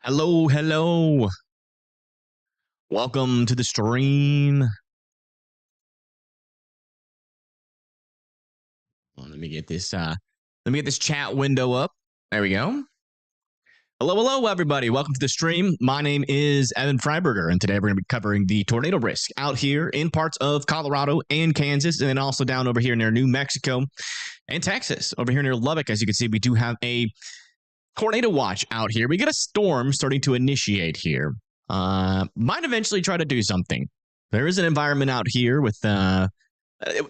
Hello, hello. Welcome to the stream. Let me get this chat window up. There we go. Hello, hello, everybody. Welcome to the stream. My name is Evan Freiberger, and today we're going to be covering the tornado risk out here in parts of Colorado and Kansas, and then also down over here near New Mexico and Texas. Over here near Lubbock, as you can see, we do have a tornado watch out here. We get a storm starting to initiate here. Might eventually try to do something. There is an environment out here with that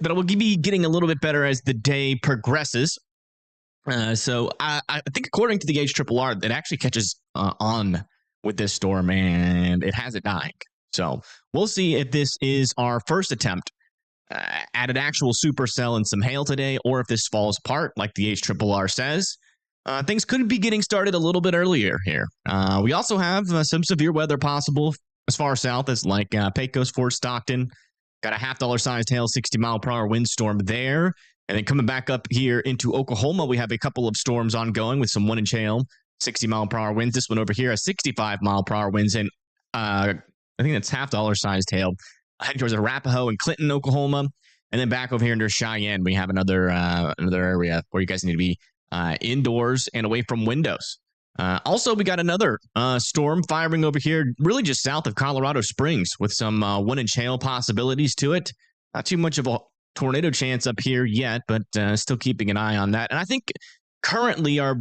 will be getting a little bit better as the day progresses. So I think according to the HRRR, it actually catches on with this storm and it has it dying. So we'll see if this is our first attempt at an actual supercell and some hail today, or if this falls apart like the HRRR says. Things could be getting started a little bit earlier here. We also have some severe weather possible as far south as like Pecos, Fort Stockton. Got a $0.5 sized hail, 60-mile-per-hour windstorm there. And then coming back up here into Oklahoma, we have a couple of storms ongoing with some 1-inch hail, 60-mile-per-hour winds. This one over here, a 65-mile-per-hour winds. And I think that's $0.5 sized hail. Heading towards Arapahoe and Clinton, Oklahoma. And then back over here near Cheyenne, we have another area where you guys need to be indoors and away from windows. Also, we got another storm firing over here, really just south of Colorado Springs with some 1-inch hail possibilities to it. Not too much of a tornado chance up here yet, but still keeping an eye on that. And I think currently our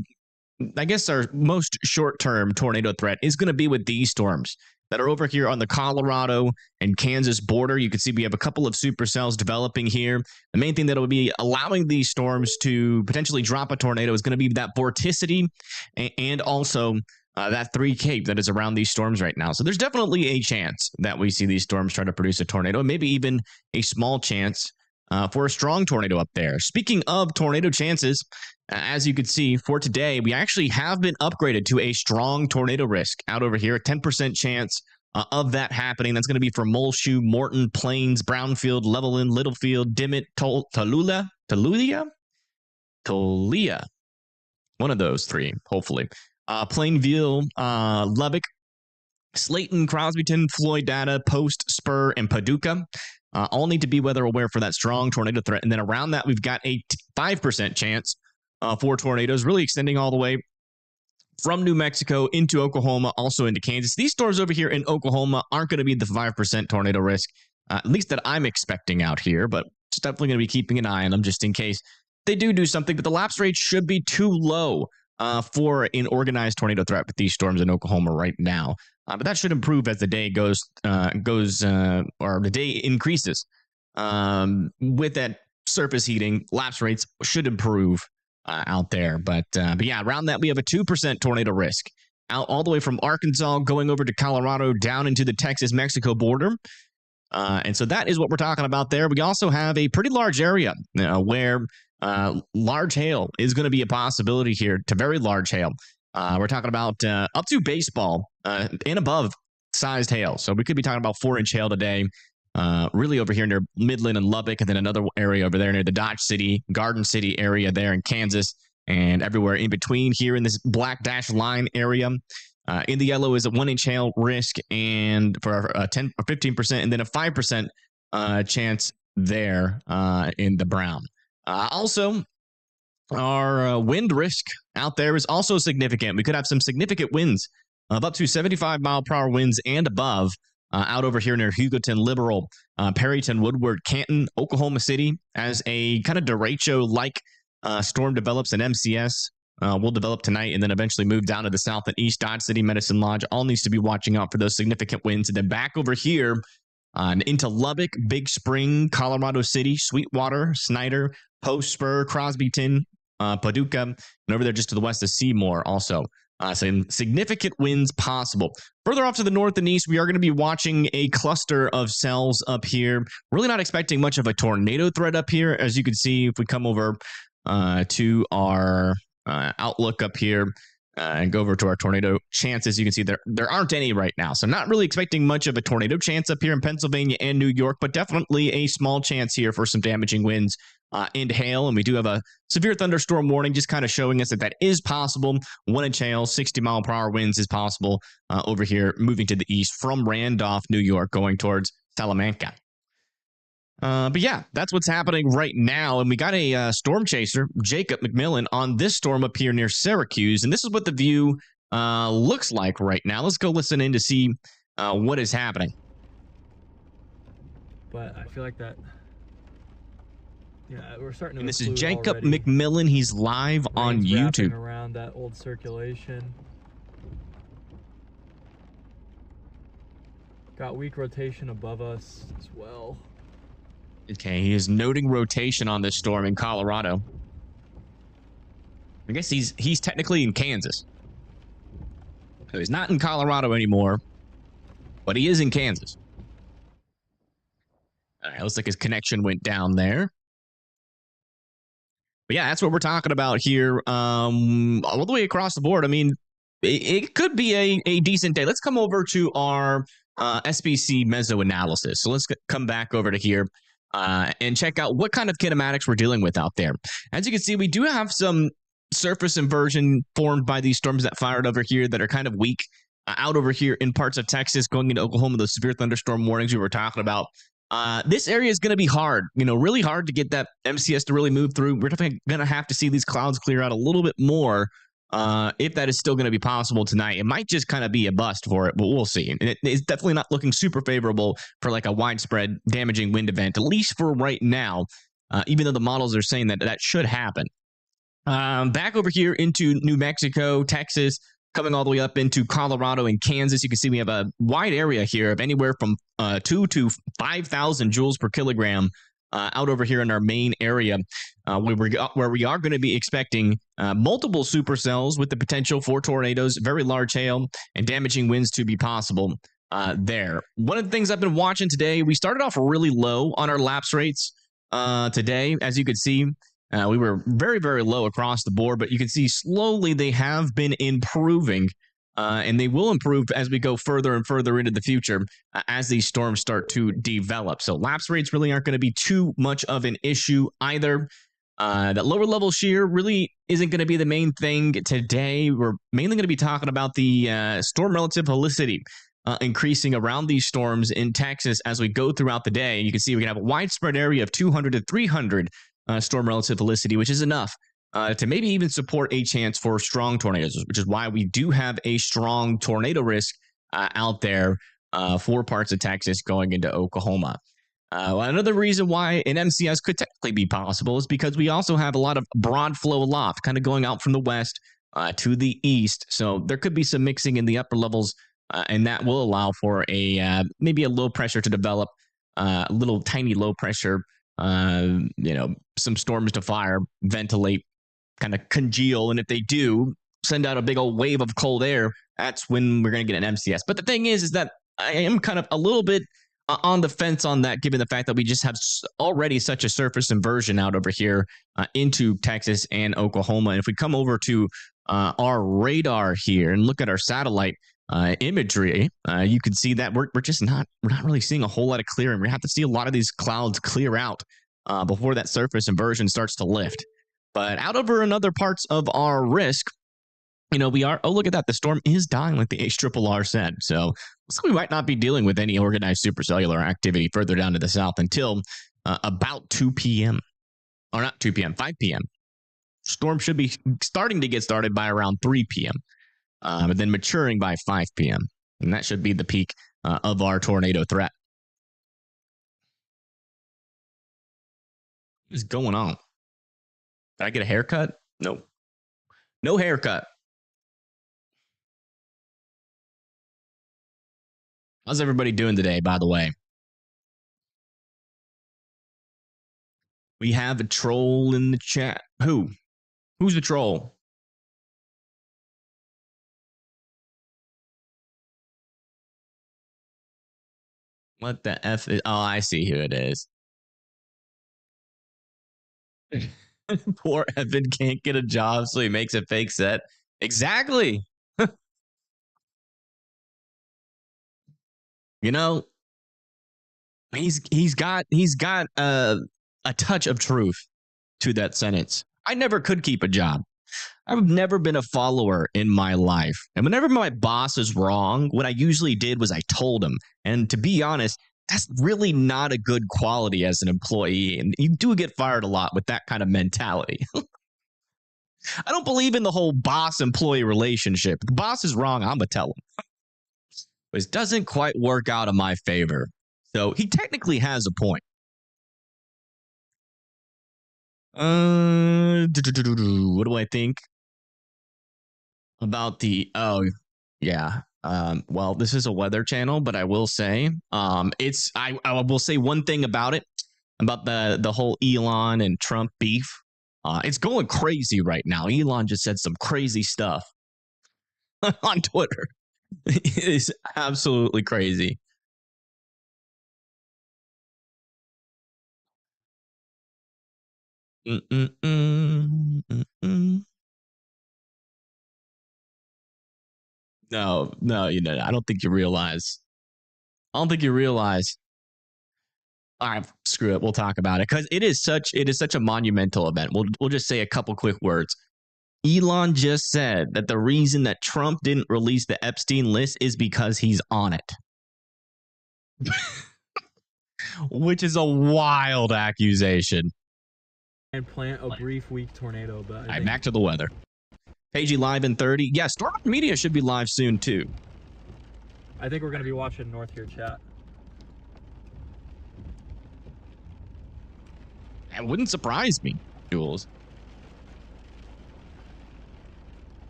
most short-term tornado threat is going to be with these storms that are over here on the Colorado and Kansas border. You can see we have a couple of supercells developing here. The main thing that will be allowing these storms to potentially drop a tornado is going to be that vorticity and also that 3K that is around these storms right now. So there's definitely a chance that we see these storms try to produce a tornado, and maybe even a small chance for a strong tornado up there. Speaking of tornado chances, as you can see for today, we actually have been upgraded to a strong tornado risk out over here, a 10% chance of that happening. That's going to be for Muleshoe, Morton, Plains, Brownfield, Levelland, Littlefield, Dimmitt, Tolia. One of those three, hopefully. Plainville, Lubbock, Slayton, Crosbyton, Floydada, Post, Spur, and Paducah. All need to be weather aware for that strong tornado threat. And then around that, we've got a 5% chance for tornadoes, really extending all the way from New Mexico into Oklahoma, also into Kansas. These storms over here in Oklahoma aren't going to be the 5% tornado risk, at least that I'm expecting out here, but it's definitely going to be keeping an eye on them just in case they do something. But the lapse rate should be too low for an organized tornado threat with these storms in Oklahoma right now. But that should improve as the day goes or the day increases. With that surface heating, lapse rates should improve out there. But yeah, around that, we have a 2% tornado risk out all the way from Arkansas going over to Colorado down into the Texas-Mexico border. And so that is what we're talking about there. We also have a pretty large area where large hail is going to be a possibility here, to very large hail. We're talking about up to baseball and above sized hail. So we could be talking about 4-inch hail today, really over here near Midland and Lubbock, and then another area over there near the Dodge City, Garden City area there in Kansas, and everywhere in between here in this black dashed line area. In the yellow is a 1-inch hail risk, and for a 10 or 15%, and then a 5% chance there in the brown. Also, our wind risk out there is also significant. We could have some significant winds of up to 75-mile-per-hour winds and above out over here near Hugoton, Liberal, Perryton, Woodward, Canton, Oklahoma City, as a kind of derecho-like storm develops. An MCS will develop tonight and then eventually move down to the south and east. Dodge City, Medicine Lodge, all needs to be watching out for those significant winds. And then back over here into Lubbock, Big Spring, Colorado City, Sweetwater, Snyder, Post, Spur, Crosbyton, Paducah, and over there just to the west of Seymour also. Some significant winds possible. Further off to the north and east, we are going to be watching a cluster of cells up here. Really not expecting much of a tornado threat up here. As you can see, if we come over to our outlook up here and go over to our tornado chances, you can see there aren't any right now. So not really expecting much of a tornado chance up here in Pennsylvania and New York, but definitely a small chance here for some damaging winds and hail. And we do have a severe thunderstorm warning, just kind of showing us that that is possible. 1 inch hail, 60-mile-per-hour winds is possible over here, moving to the east from Randolph, New York, going towards Salamanca. But yeah, that's what's happening right now. And we got a storm chaser, Jacob McMillan, on this storm up here near Syracuse. And this is what the view looks like right now. Let's go listen in to see what is happening. But I feel like that, yeah, we're starting to. And this is Jacob McMillan. He's live on YouTube. Around that old circulation. Got weak rotation above us as well. Okay, he is noting rotation on this storm in Colorado. I guess he's technically in Kansas. So he's not in Colorado anymore, but he is in Kansas. All right, looks like his connection went down there. But yeah, that's what we're talking about here. All the way across the board. I mean, it could be a decent day. Let's come over to our SBC meso analysis. So let's come back over to here. And check out what kind of kinematics we're dealing with out there. As you can see, we do have some surface inversion formed by these storms that fired over here that are kind of weak out over here in parts of Texas, going into Oklahoma, those severe thunderstorm warnings we were talking about. This area is going to be hard, really hard to get that MCS to really move through. We're definitely going to have to see these clouds clear out a little bit more if that is still going to be possible tonight. It might just kind of be a bust for it, but we'll see. And it's definitely not looking super favorable for like a widespread damaging wind event, at least for right now, even though the models are saying that that should happen. Back over here into New Mexico, Texas, coming all the way up into Colorado and Kansas. You can see we have a wide area here of anywhere from 2 to 5,000 joules per kilogram out over here in our main area, where we are going to be expecting multiple supercells with the potential for tornadoes, very large hail, and damaging winds to be possible there. One of the things I've been watching today, we started off really low on our lapse rates today. As you can see, we were very, very low across the board, but you can see slowly they have been improving. And they will improve as we go further and further into the future as these storms start to develop. So lapse rates really aren't going to be too much of an issue either. That lower level shear really isn't going to be the main thing today. We're mainly going to be talking about the storm relative helicity increasing around these storms in Texas as we go throughout the day. You can see we can have a widespread area of 200 to 300 storm relative helicity, which is enough to maybe even support a chance for strong tornadoes, which is why we do have a strong tornado risk out there for parts of Texas going into Oklahoma. Another reason why an MCS could technically be possible is because we also have a lot of broad flow aloft, kind of going out from the west to the east. So there could be some mixing in the upper levels, and that will allow for a maybe a low pressure to develop, a little tiny low pressure, some storms to fire, ventilate, kind of congeal, and if they do send out a big old wave of cold air, that's when we're going to get an MCS. But the thing is that I am kind of a little bit on the fence on that, given the fact that we just have already such a surface inversion out over here into Texas and Oklahoma. And if we come over to our radar here and look at our satellite imagery, you can see that we're not really seeing a whole lot of clearing. We have to see a lot of these clouds clear out before that surface inversion starts to lift. But out over in other parts of our risk, we are, oh, look at that. The storm is dying like the HRRR said. So we might not be dealing with any organized supercellular activity further down to the south until about 2 p.m. Or not 2 p.m., 5 p.m. Storm should be starting to get started by around 3 p.m., but then maturing by 5 p.m. And that should be the peak of our tornado threat. What is going on? Did I get a haircut? Nope. No haircut. How's everybody doing today, by the way? We have a troll in the chat. Who? Who's the troll? What the F is? Oh, I see who it is. Poor Evan can't get a job, so he makes a fake set. Exactly. He's got a touch of truth to that sentence. I never could keep a job. I've never been a follower in my life. And whenever my boss is wrong, what I usually did was I told him. And to be honest, that's really not a good quality as an employee. And you do get fired a lot with that kind of mentality. I don't believe in the whole boss-employee relationship. If the boss is wrong, I'm going to tell him. But it doesn't quite work out in my favor. So he technically has a point. What do I think about the? Oh, yeah. Well, this is a weather channel, but I will say, I will say one thing about it, about the whole Elon and Trump beef. It's going crazy right now. Elon just said some crazy stuff on Twitter. It is absolutely crazy. No, I don't think you realize. I don't think you realize. All right, screw it. We'll talk about it because it is such a monumental event. We'll just say a couple quick words. Elon just said that the reason that Trump didn't release the Epstein list is because he's on it. Which is a wild accusation. And plant a brief weak tornado, but all right, back to the weather. Pagey live in 30. Yeah, Storm Media should be live soon too. I think we're going to be watching North here, chat. It wouldn't surprise me, Jules.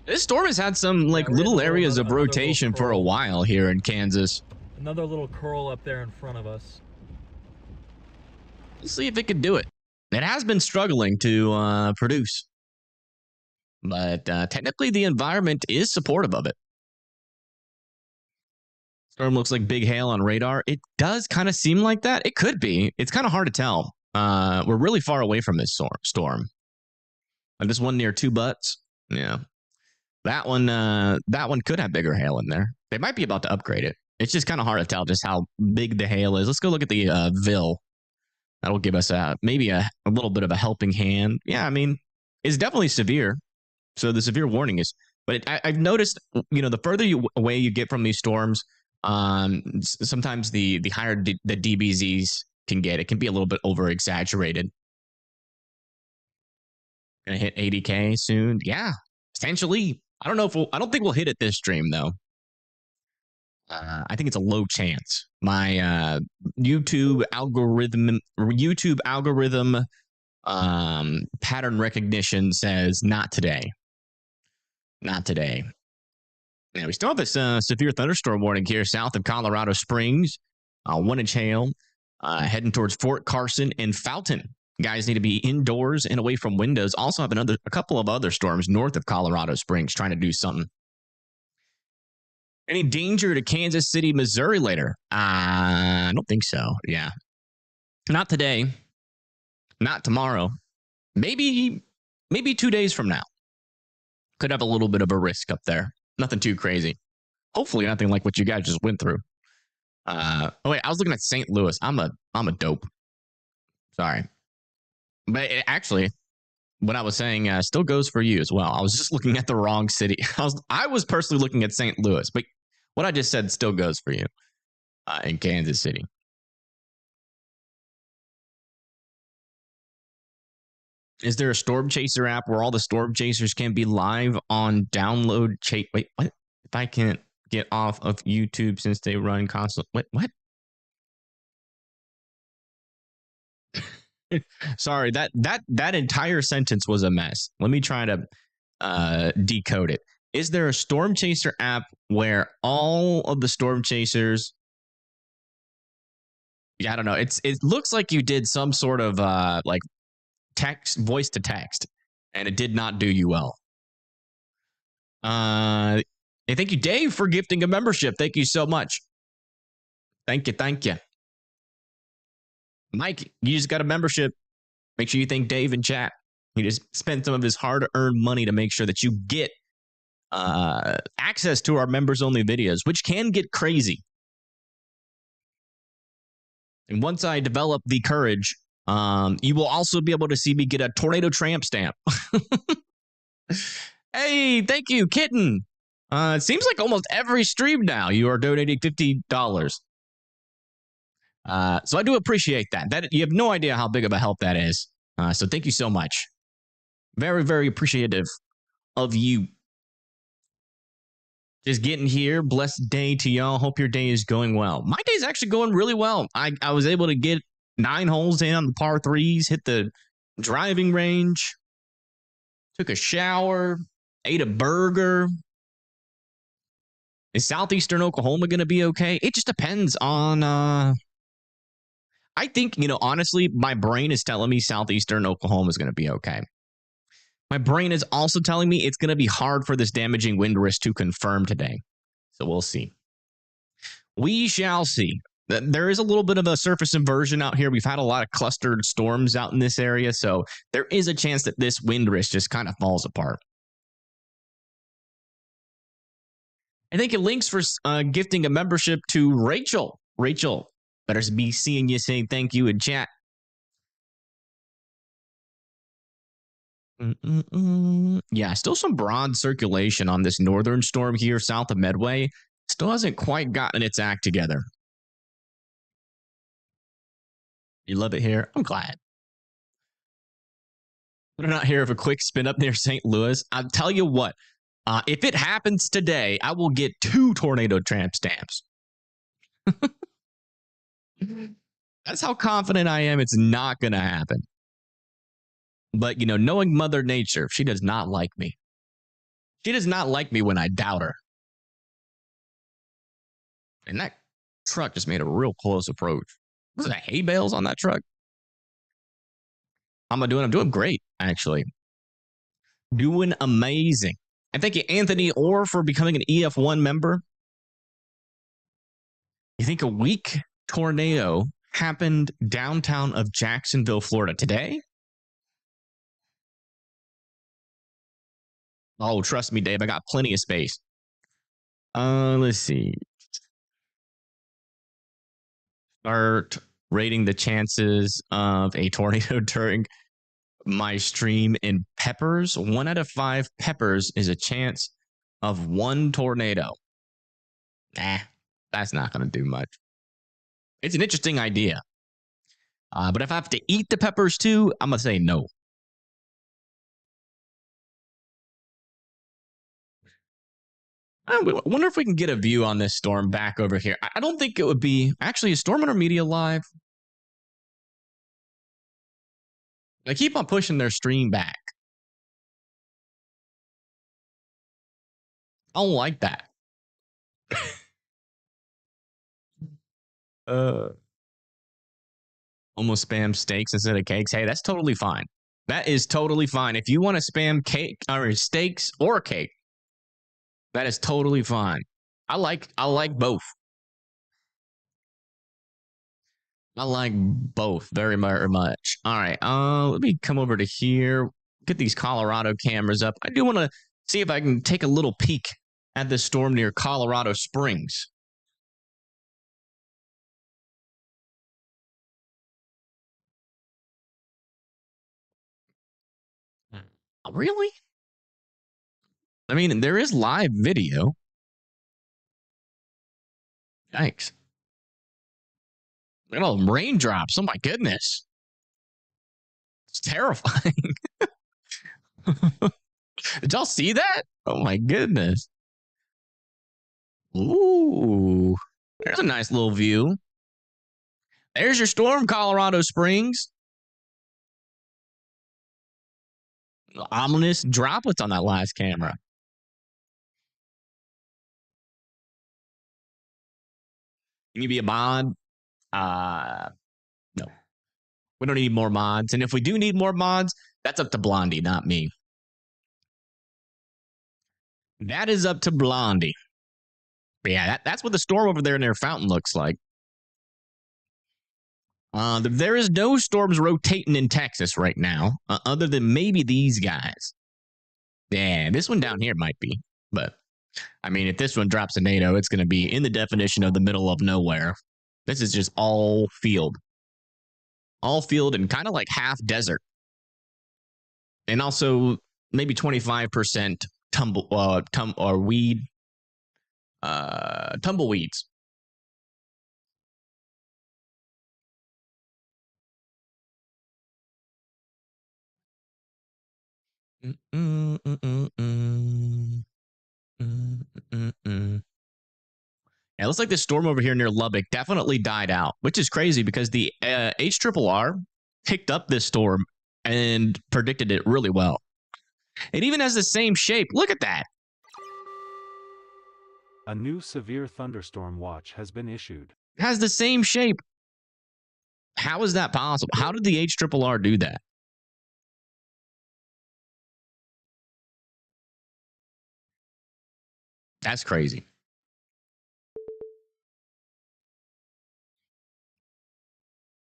This storm has had some little areas of rotation for a while here in Kansas. Another little curl up there in front of us. Let's see if it can do it. It has been struggling to produce. But technically the environment is supportive of it. Storm looks like big hail on radar. It does kind of seem like that. It could be. It's kind of hard to tell. We're really far away from this storm. And this one near Two Butts. Yeah. That one could have bigger hail in there. They might be about to upgrade it. It's just kind of hard to tell just how big the hail is. Let's go look at the Ville. That'll give us maybe a little bit of a helping hand. Yeah, I mean, it's definitely severe. So the severe warning is, but I've noticed, the further away you get from these storms, sometimes the higher the DBZs can get. It can be a little bit over exaggerated. Gonna hit 80K soon. Yeah, potentially. I don't think we'll hit it this stream though. I think it's a low chance. My YouTube algorithm pattern recognition says not today. Not today. Yeah, we still have this severe thunderstorm warning here south of Colorado Springs. 1-inch hail heading towards Fort Carson and Fountain. Guys need to be indoors and away from windows. Also have a couple of other storms north of Colorado Springs trying to do something. Any danger to Kansas City, Missouri later? I don't think so. Yeah. Not today. Not tomorrow. Maybe 2 days from now. Could have a little bit of a risk up there. Nothing too crazy. Hopefully nothing like what you guys just went through. Oh wait, I was looking at St. Louis. I'm a dope. Sorry. But actually, what I was saying still goes for you as well. I was just looking at the wrong city. I was personally looking at St. Louis, but what I just said still goes for you in Kansas City. Is there a Storm Chaser app where all the Storm Chasers can be live on download? Wait, what? If I can't get off of YouTube since they run constant. What? Sorry, that entire sentence was a mess. Let me try to decode it. Is there a Storm Chaser app where all of the Storm Chasers? Yeah, I don't know. It looks like you did some sort of text, voice to text, and it did not do you well. Thank you, Dave, for gifting a membership. Thank you so much. Thank you. Mike, you just got a membership. Make sure you thank Dave in chat. He just spent some of his hard-earned money to make sure that you get access to our members-only videos, which can get crazy. And once I develop the courage, you will also be able to see me get a tornado tramp stamp. Hey, thank you, Kitten. It seems like almost every stream now you are donating $50. So I do appreciate that. That you have no idea how big of a help that is. So thank you so much. Very, very appreciative of you. Just getting here. Blessed day to y'all. Hope your day is going well. My day's actually going really well. I was able to get 9 holes in on the par 3s, hit the driving range, took a shower, ate a burger. Is southeastern Oklahoma going to be okay? It just depends on... I think, honestly, my brain is telling me southeastern Oklahoma is going to be okay. My brain is also telling me it's going to be hard for this damaging wind risk to confirm today. So we'll see. We shall see. There is a little bit of a surface inversion out here. We've had a lot of clustered storms out in this area, so there is a chance that this wind risk just kind of falls apart. I think it links for gifting a membership to Rachel. Rachel, better be seeing you say thank you in chat. Yeah, still some broad circulation on this northern storm here south of Medway. Still hasn't quite gotten its act together. You love it here? I'm glad. We're not here of a quick spin up near St. Louis. I'll tell you what, if it happens today, I will get 2 tornado tramp stamps. That's how confident I am it's not going to happen. But, knowing Mother Nature, she does not like me. She does not like me when I doubt her. And that truck just made a real close approach. Was it hay bales on that truck? How am I doing? I'm doing great, actually. Doing amazing. And thank you, Anthony Orr, for becoming an EF1 member. You think a weak tornado happened downtown of Jacksonville, Florida today? Oh, trust me, Dave, I got plenty of space. Let's see. Start rating the chances of a tornado during my stream in peppers. 1 out of 5 peppers is a chance of 1 tornado. Nah, that's not going to do much. It's an interesting idea. But if I have to eat the peppers too, I'm going to say no. I wonder if we can get a view on this storm back over here. I don't think it would be... Actually, is Storm Media live? They keep on pushing their stream back. I don't like that. Almost spam steaks instead of cakes. Hey, that's totally fine. That is totally fine. If you want to spam cake or steaks or cake, that is totally fine. I like both. I like both very, very much. All right. Let me come over to here. Get these Colorado cameras up. I do want to see if I can take a little peek at this storm near Colorado Springs. Really? I mean, there is live video. Thanks. Look at all the raindrops. Oh my goodness. It's terrifying. Did y'all see that? Oh my goodness. Ooh. There's a nice little view. There's your storm, Colorado Springs. Ominous droplets on that last camera. Can you be a mod? No. We don't need more mods. And if we do need more mods, that's up to Blondie, not me. That is up to Blondie. But yeah, that's what the storm over there near Fountain looks like. There is no storms rotating in Texas right now, other than maybe these guys. Yeah, this one down here might be. But, I mean, if this one drops a NATO, it's going to be in the definition of the middle of nowhere. This is just all field. all field and kind of like half desert. And also maybe 25% tumbleweeds. Yeah, it looks like this storm over here near Lubbock definitely died out, which is crazy because the HRRR picked up this storm and predicted it really well. It even has the same shape. Look at that. A new severe thunderstorm watch has been issued. It has the same shape. How is that possible? How did the HRRR do that? That's crazy.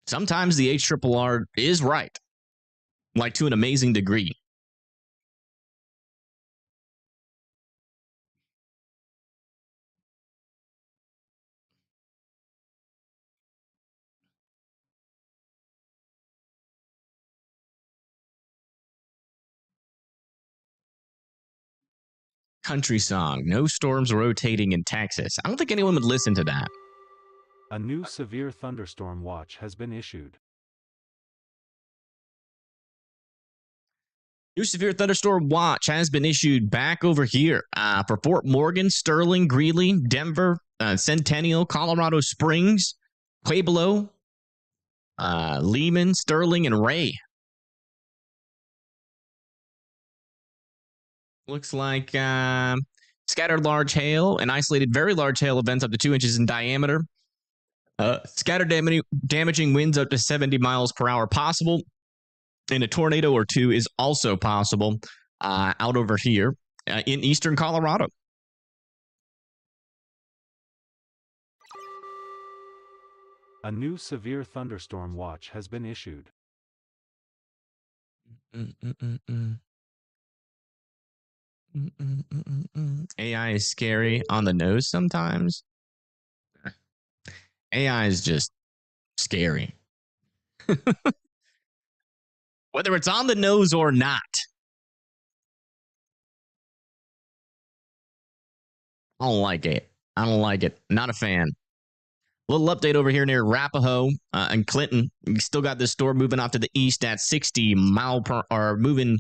Sometimes the HRRR is right, like to an amazing degree. Country song, no storms rotating in Texas. I don't think anyone would listen to that. A new severe thunderstorm watch has been issued. New severe thunderstorm watch has been issued back over here for Fort Morgan, Sterling, Greeley, Denver, Centennial, Colorado Springs, Pueblo, Lehman, Sterling, and Ray. Looks like scattered large hail and isolated very large hail events up to 2 inches in diameter. Scattered damaging winds up to 70 miles per hour possible. And a tornado or two is also possible out over here in eastern Colorado. A new severe thunderstorm watch has been issued. AI is scary on the nose sometimes. AI is just scary. Whether it's on the nose or not. I don't like it. I don't like it. Not a fan. A little update over here near Arapahoe and Clinton. We still got this storm moving off to the east at 60 mile per hour, moving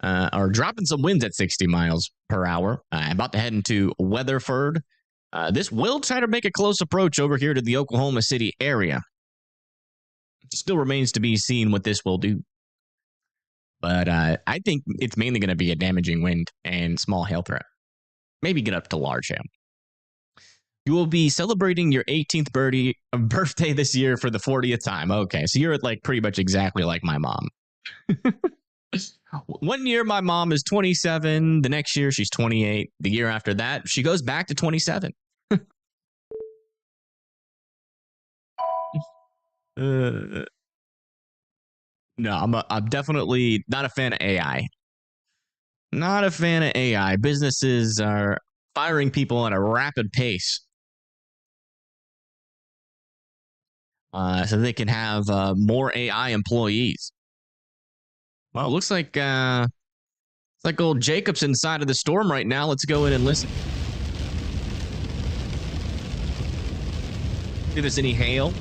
or dropping some winds at 60 miles per hour. About to head into Weatherford. This will try to make a close approach over here to the Oklahoma City area. It still remains to be seen what this will do. But I think it's mainly going to be a damaging wind and small hail threat. Maybe get up to large hail. You will be celebrating your 18th birthday this year for the 40th time. Okay, so you're like pretty much exactly like my mom. 1 year, my mom is 27. The next year, she's 28. The year after that, she goes back to 27. No, I'm definitely not a fan of AI. Not a fan of AI. Businesses are firing people at a rapid pace. So they can have more AI employees. Well, it looks like it's like old Jacob's inside of the storm right now. Let's go in and listen. See if there's any hail.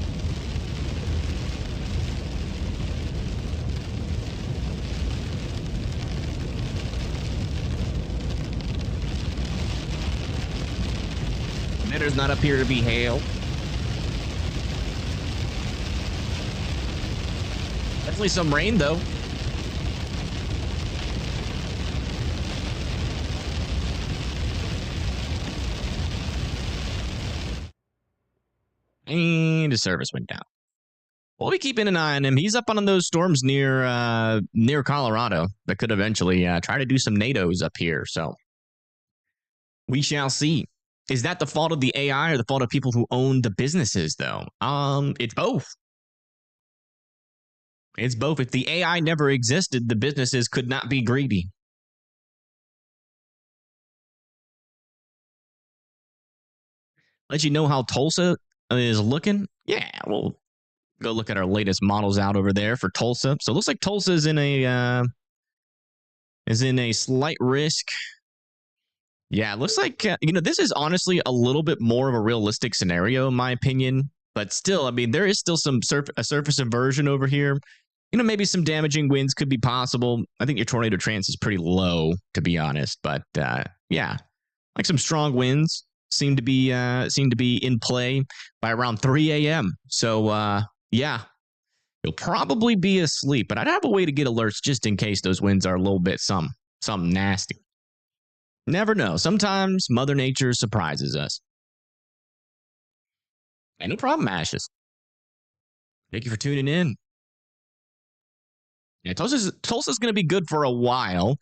There does not appear to be hail. Definitely some rain, though. And his service went down. We'll be keeping an eye on him. He's up on those storms near Colorado that could eventually try to do some NATOs up here. So we shall see. Is that the fault of the AI or the fault of people who own the businesses, though? It's both. It's both. If the AI never existed, the businesses could not be greedy. Let you know how Tulsa is looking. Yeah, well, go look at our latest models out over there for Tulsa. So it looks like Tulsa is in a slight risk. Yeah, it looks like this is honestly a little bit more of a realistic scenario in my opinion. But still, I mean, there is still a surface inversion over here. Maybe some damaging winds could be possible. I think your tornado chance is pretty low, to be honest. But yeah, like some strong winds seem to be in play by around 3 a.m. So yeah, you'll probably be asleep. But I'd have a way to get alerts just in case those winds are a little bit something nasty. Never know. Sometimes Mother Nature surprises us. Hey, no problem, Ashes. Thank you for tuning in. Yeah, Tulsa's going to be good for a while.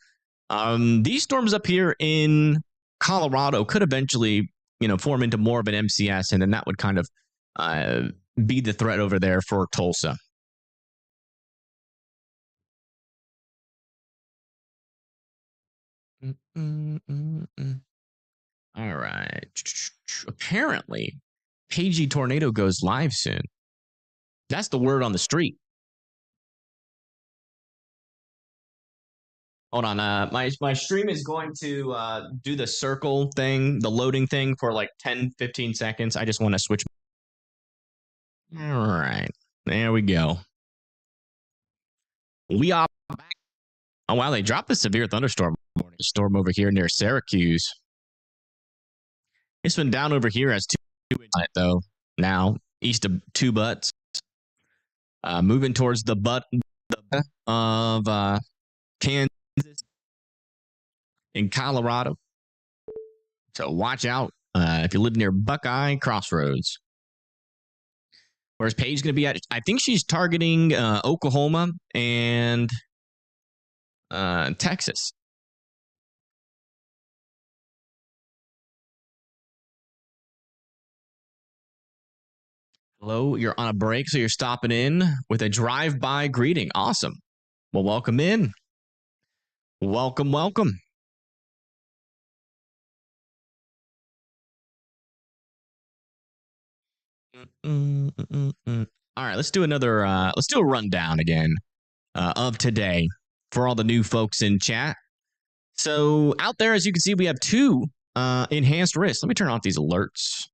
These storms up here in Colorado could eventually, form into more of an MCS, and then that would kind of be the threat over there for Tulsa. All right. Apparently, KG Tornado goes live soon. That's the word on the street. Hold on. My stream is going to do the circle thing, the loading thing for like 10, 15 seconds. I just want to switch. All right. There we go. We are back. Oh, wow. They dropped the severe thunderstorm. Storm over here near Syracuse. It's been down over here as 2 on it, though. Now, east of 2 butts. Moving towards the butt of Kansas in Colorado. So watch out if you live near Buckeye Crossroads. Where's Paige going to be at? I think she's targeting Oklahoma and Texas. Hello, you're on a break, so you're stopping in with a drive-by greeting. Awesome. Well, welcome in. Welcome, welcome. All right, let's do a rundown again of today for all the new folks in chat. So out there, as you can see, we have 2 enhanced risks. Let me turn off these alerts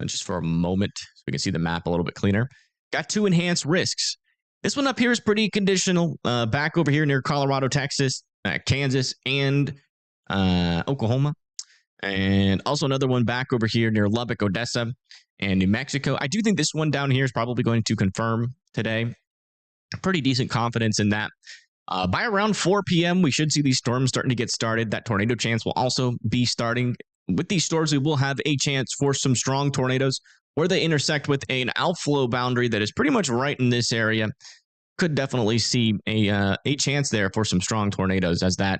just for a moment so we can see the map a little bit cleaner. Got 2 enhanced risks. This one up here is pretty conditional. Back over here near Colorado, Texas, Kansas, and Oklahoma. And also another one back over here near Lubbock, Odessa, and New Mexico. I do think this one down here is probably going to confirm today. Pretty decent confidence in that. By around 4 p.m., we should see these storms starting to get started. That tornado chance will also be starting. With these storms, we will have a chance for some strong tornadoes where they intersect with an outflow boundary that is pretty much right in this area. Could definitely see a chance there for some strong tornadoes as that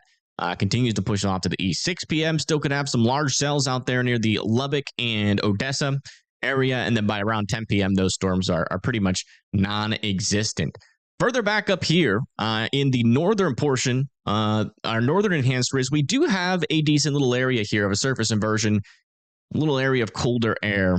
continues to push off to the east. 6 p.m. still could have some large cells out there near the Lubbock and Odessa area. And then by around 10 p.m., those storms are pretty much non-existent. Further back up here in the northern portion, our northern enhanced risk, we do have a decent little area here of a surface inversion, a little area of colder air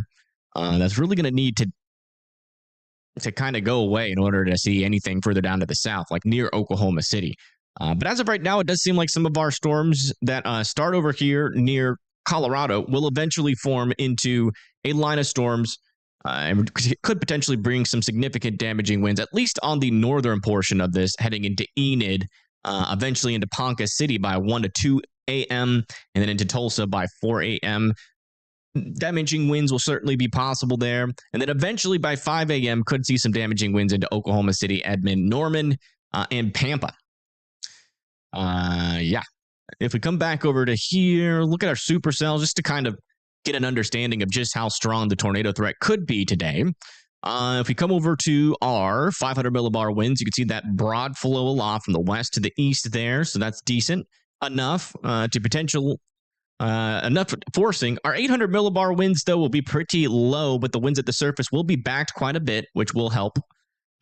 that's really going to need to kind of go away in order to see anything further down to the south, like near Oklahoma City. But as of right now, it does seem like some of our storms that start over here near Colorado will eventually form into a line of storms and could potentially bring some significant damaging winds, at least on the northern portion of this, heading into Enid, eventually into Ponca City by 1 to 2 a.m., and then into Tulsa by 4 a.m. Damaging winds will certainly be possible there. And then eventually by 5 a.m. could see some damaging winds into Oklahoma City, Edmond, Norman, and Pampa. Yeah. If we come back over to here, look at our supercells just to kind of get an understanding of just how strong the tornado threat could be today. If we come over to our 500 millibar winds, you can see that broad flow aloft from the west to the east there. So that's decent enough enough forcing. Our 800 millibar winds, though, will be pretty low, but the winds at the surface will be backed quite a bit, which will help.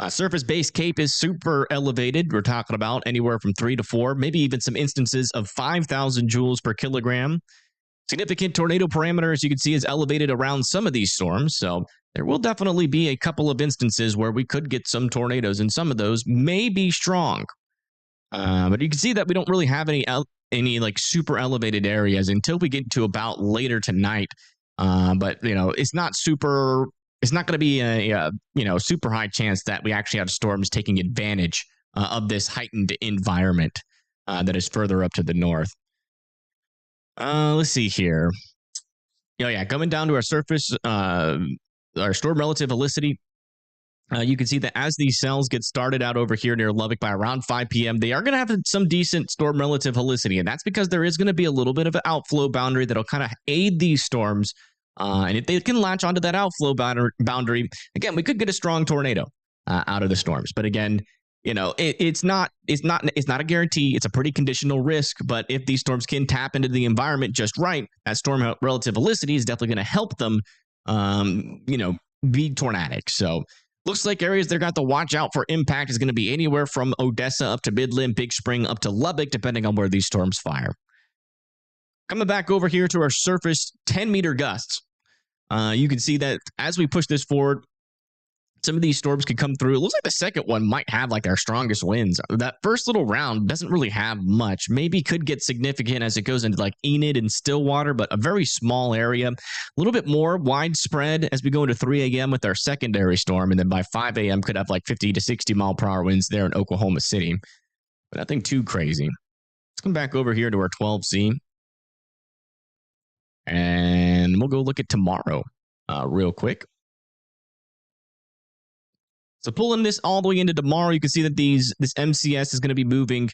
Surface-based CAPE is super elevated. We're talking about anywhere from 3 to 4, maybe even some instances of 5,000 joules per kilogram. Significant tornado parameter, as you can see, is elevated around some of these storms. So there will definitely be a couple of instances where we could get some tornadoes, and some of those may be strong. But you can see that we don't really have any like super elevated areas until we get to about later tonight. But it's not super. It's not going to be a super high chance that we actually have storms taking advantage of this heightened environment that is further up to the north. Let's see here. Oh yeah, coming down to our surface, our storm relative helicity. You can see that as these cells get started out over here near Lubbock by around 5 p.m., they are going to have some decent storm relative helicity, and that's because there is going to be a little bit of an outflow boundary that'll kind of aid these storms. And if they can latch onto that outflow boundary, again, we could get a strong tornado out of the storms. But again, it's not a guarantee. It's a pretty conditional risk. But if these storms can tap into the environment just right, that storm relative helicity is definitely going to help them, be tornadic. So looks like areas they're got to watch out for impact is going to be anywhere from Odessa up to Midland, Big Spring up to Lubbock, depending on where these storms fire. Coming back over here to our surface, 10-meter gusts. You can see that as we push this forward, some of these storms could come through. It looks like the second one might have like our strongest winds. That first little round doesn't really have much. Maybe could get significant as it goes into like Enid and Stillwater, but a very small area. A little bit more widespread as we go into 3 a.m. with our secondary storm. And then by 5 a.m. could have like 50 to 60 mile per hour winds there in Oklahoma City. But nothing too crazy. Let's come back over here to our 12C. And we'll go look at tomorrow real quick. So pulling this all the way into tomorrow, you can see that this MCS is going to be moving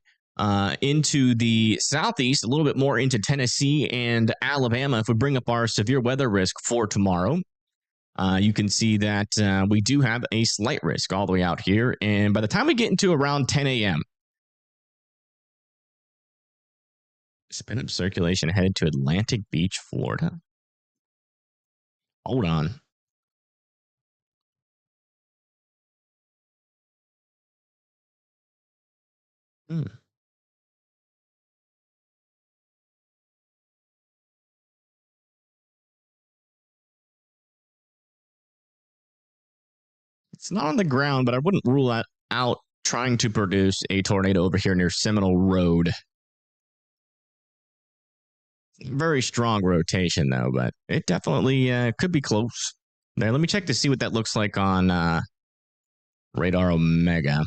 into the southeast, a little bit more into Tennessee and Alabama. If we bring up our severe weather risk for tomorrow, you can see that we do have a slight risk all the way out here. And by the time we get into around 10 a.m., spin up circulation headed to Atlantic Beach, Florida. Hold on. It's not on the ground, but I wouldn't rule out trying to produce a tornado over here near Seminole Road. Very strong rotation, though, but it definitely could be close. There, let me check to see what that looks like on Radar Omega.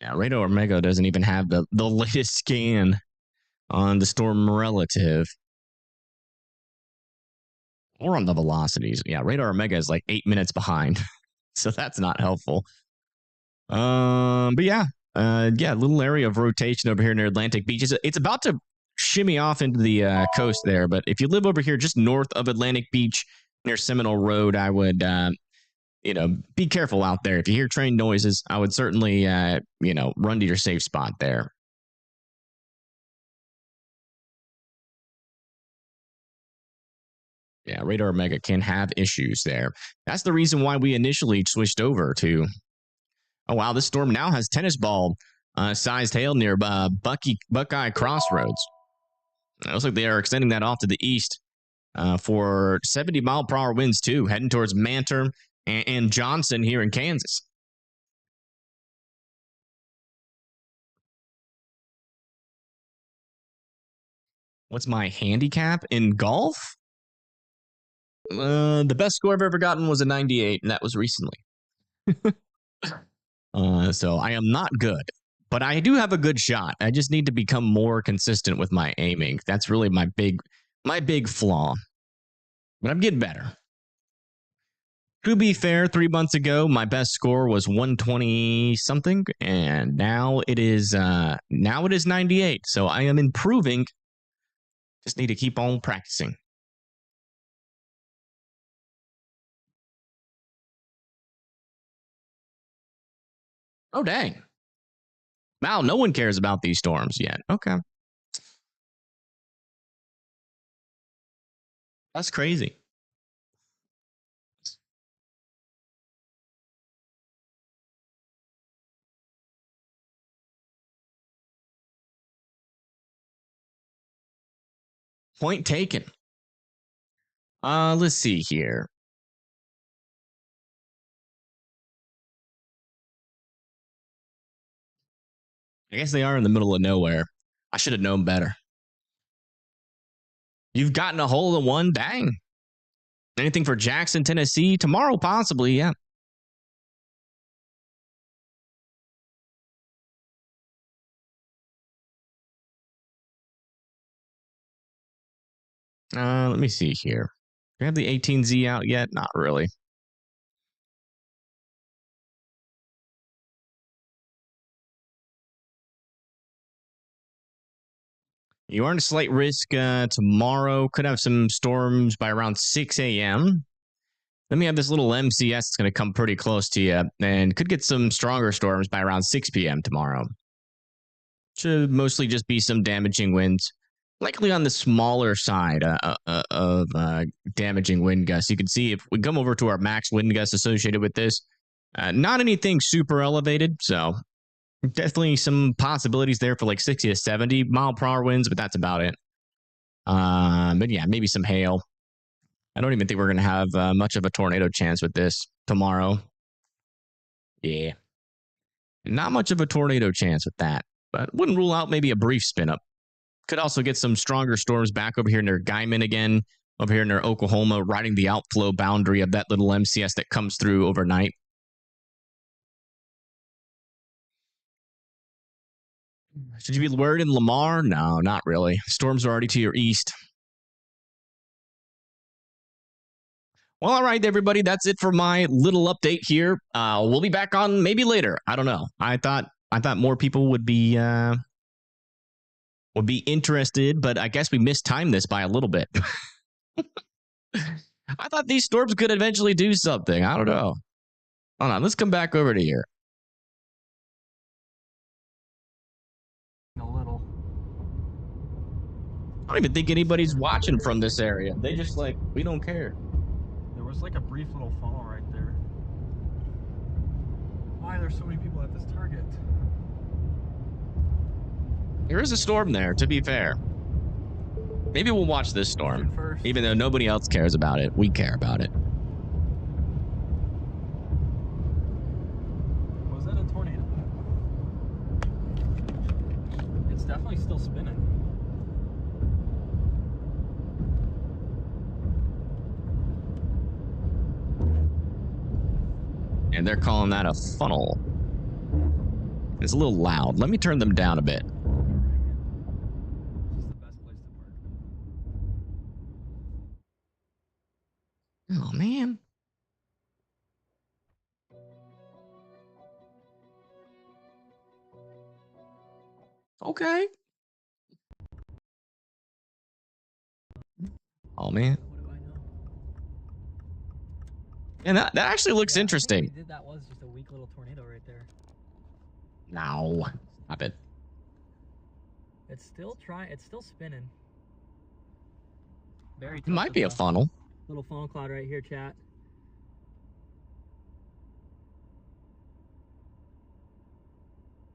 Yeah, Radar Omega doesn't even have the latest scan on the storm relative. Or on the velocities. Yeah, Radar Omega is like 8 minutes behind. So that's not helpful. But yeah, little area of rotation over here near Atlantic Beach. It's about to shimmy off into the coast there. But if you live over here just north of Atlantic Beach near Seminole Road, I would, be careful out there. If you hear train noises, I would certainly, run to your safe spot there. Yeah, Radar Omega can have issues there. That's the reason why we initially switched over to. Oh, wow, this storm now has tennis ball sized hail near Buckeye Crossroads. It looks like they are extending that off to the east for 70 mile per hour winds, too, heading towards Manter and Johnson here in Kansas. What's my handicap in golf? The best score I've ever gotten was a 98, and that was recently. So I am not good, but I do have a good shot. I just need to become more consistent with my aiming. That's really my big flaw. But I'm getting better. To be fair, 3 months ago, my best score was 120 something, and now it is 98. So I am improving. Just need to keep on practicing. Oh, dang. Wow, no one cares about these storms yet. Okay. That's crazy. Point taken. Let's see here. I guess they are in the middle of nowhere. I should have known better. You've gotten a hole in one? Dang. Anything for Jackson, Tennessee? Tomorrow, possibly, yeah. Let me see here. Do you have the 18Z out yet? Not really. You are in a slight risk tomorrow. Could have some storms by around 6 a.m. Then we have this little MCS that's going to come pretty close to you and could get some stronger storms by around 6 p.m. tomorrow. Should mostly just be some damaging winds, likely on the smaller side of damaging wind gusts. You can see if we come over to our max wind gusts associated with this, not anything super elevated. So definitely some possibilities there for like 60 to 70 mile per hour winds, but that's about it. But yeah, maybe some hail. I don't even think we're going to have much of a tornado chance with this tomorrow. Yeah. Not much of a tornado chance with that, but wouldn't rule out maybe a brief spin up. Could also get some stronger storms back over here near Guyman again, over here near Oklahoma, riding the outflow boundary of that little MCS that comes through overnight. Should you be worried in Lamar? No, not really. Storms are already to your east. Well, all right, everybody. That's it for my little update here. We'll be back on maybe later. I don't know. I thought more people would be interested, but I guess we mistimed this by a little bit. I thought these storms could eventually do something. I don't know. Hold on. Let's come back over to here. A little. I don't even think anybody's watching from this area. They just like, we don't care. There was like a brief little funnel right there. Why are there so many people at this target? There is a storm there, to be fair. Maybe we'll watch this storm. Even though nobody else cares about it, we care about it. Was that a tornado? It's definitely still spinning. And they're calling that a funnel. It's a little loud. Let me turn them down a bit. This is the best place to park. Oh, man. Okay. Oh, man. What do I know? And that actually looks interesting. That was just a weak little tornado right there. No. Stop it. It's still it's still spinning. Very It might be a funnel. Little funnel cloud right here, chat.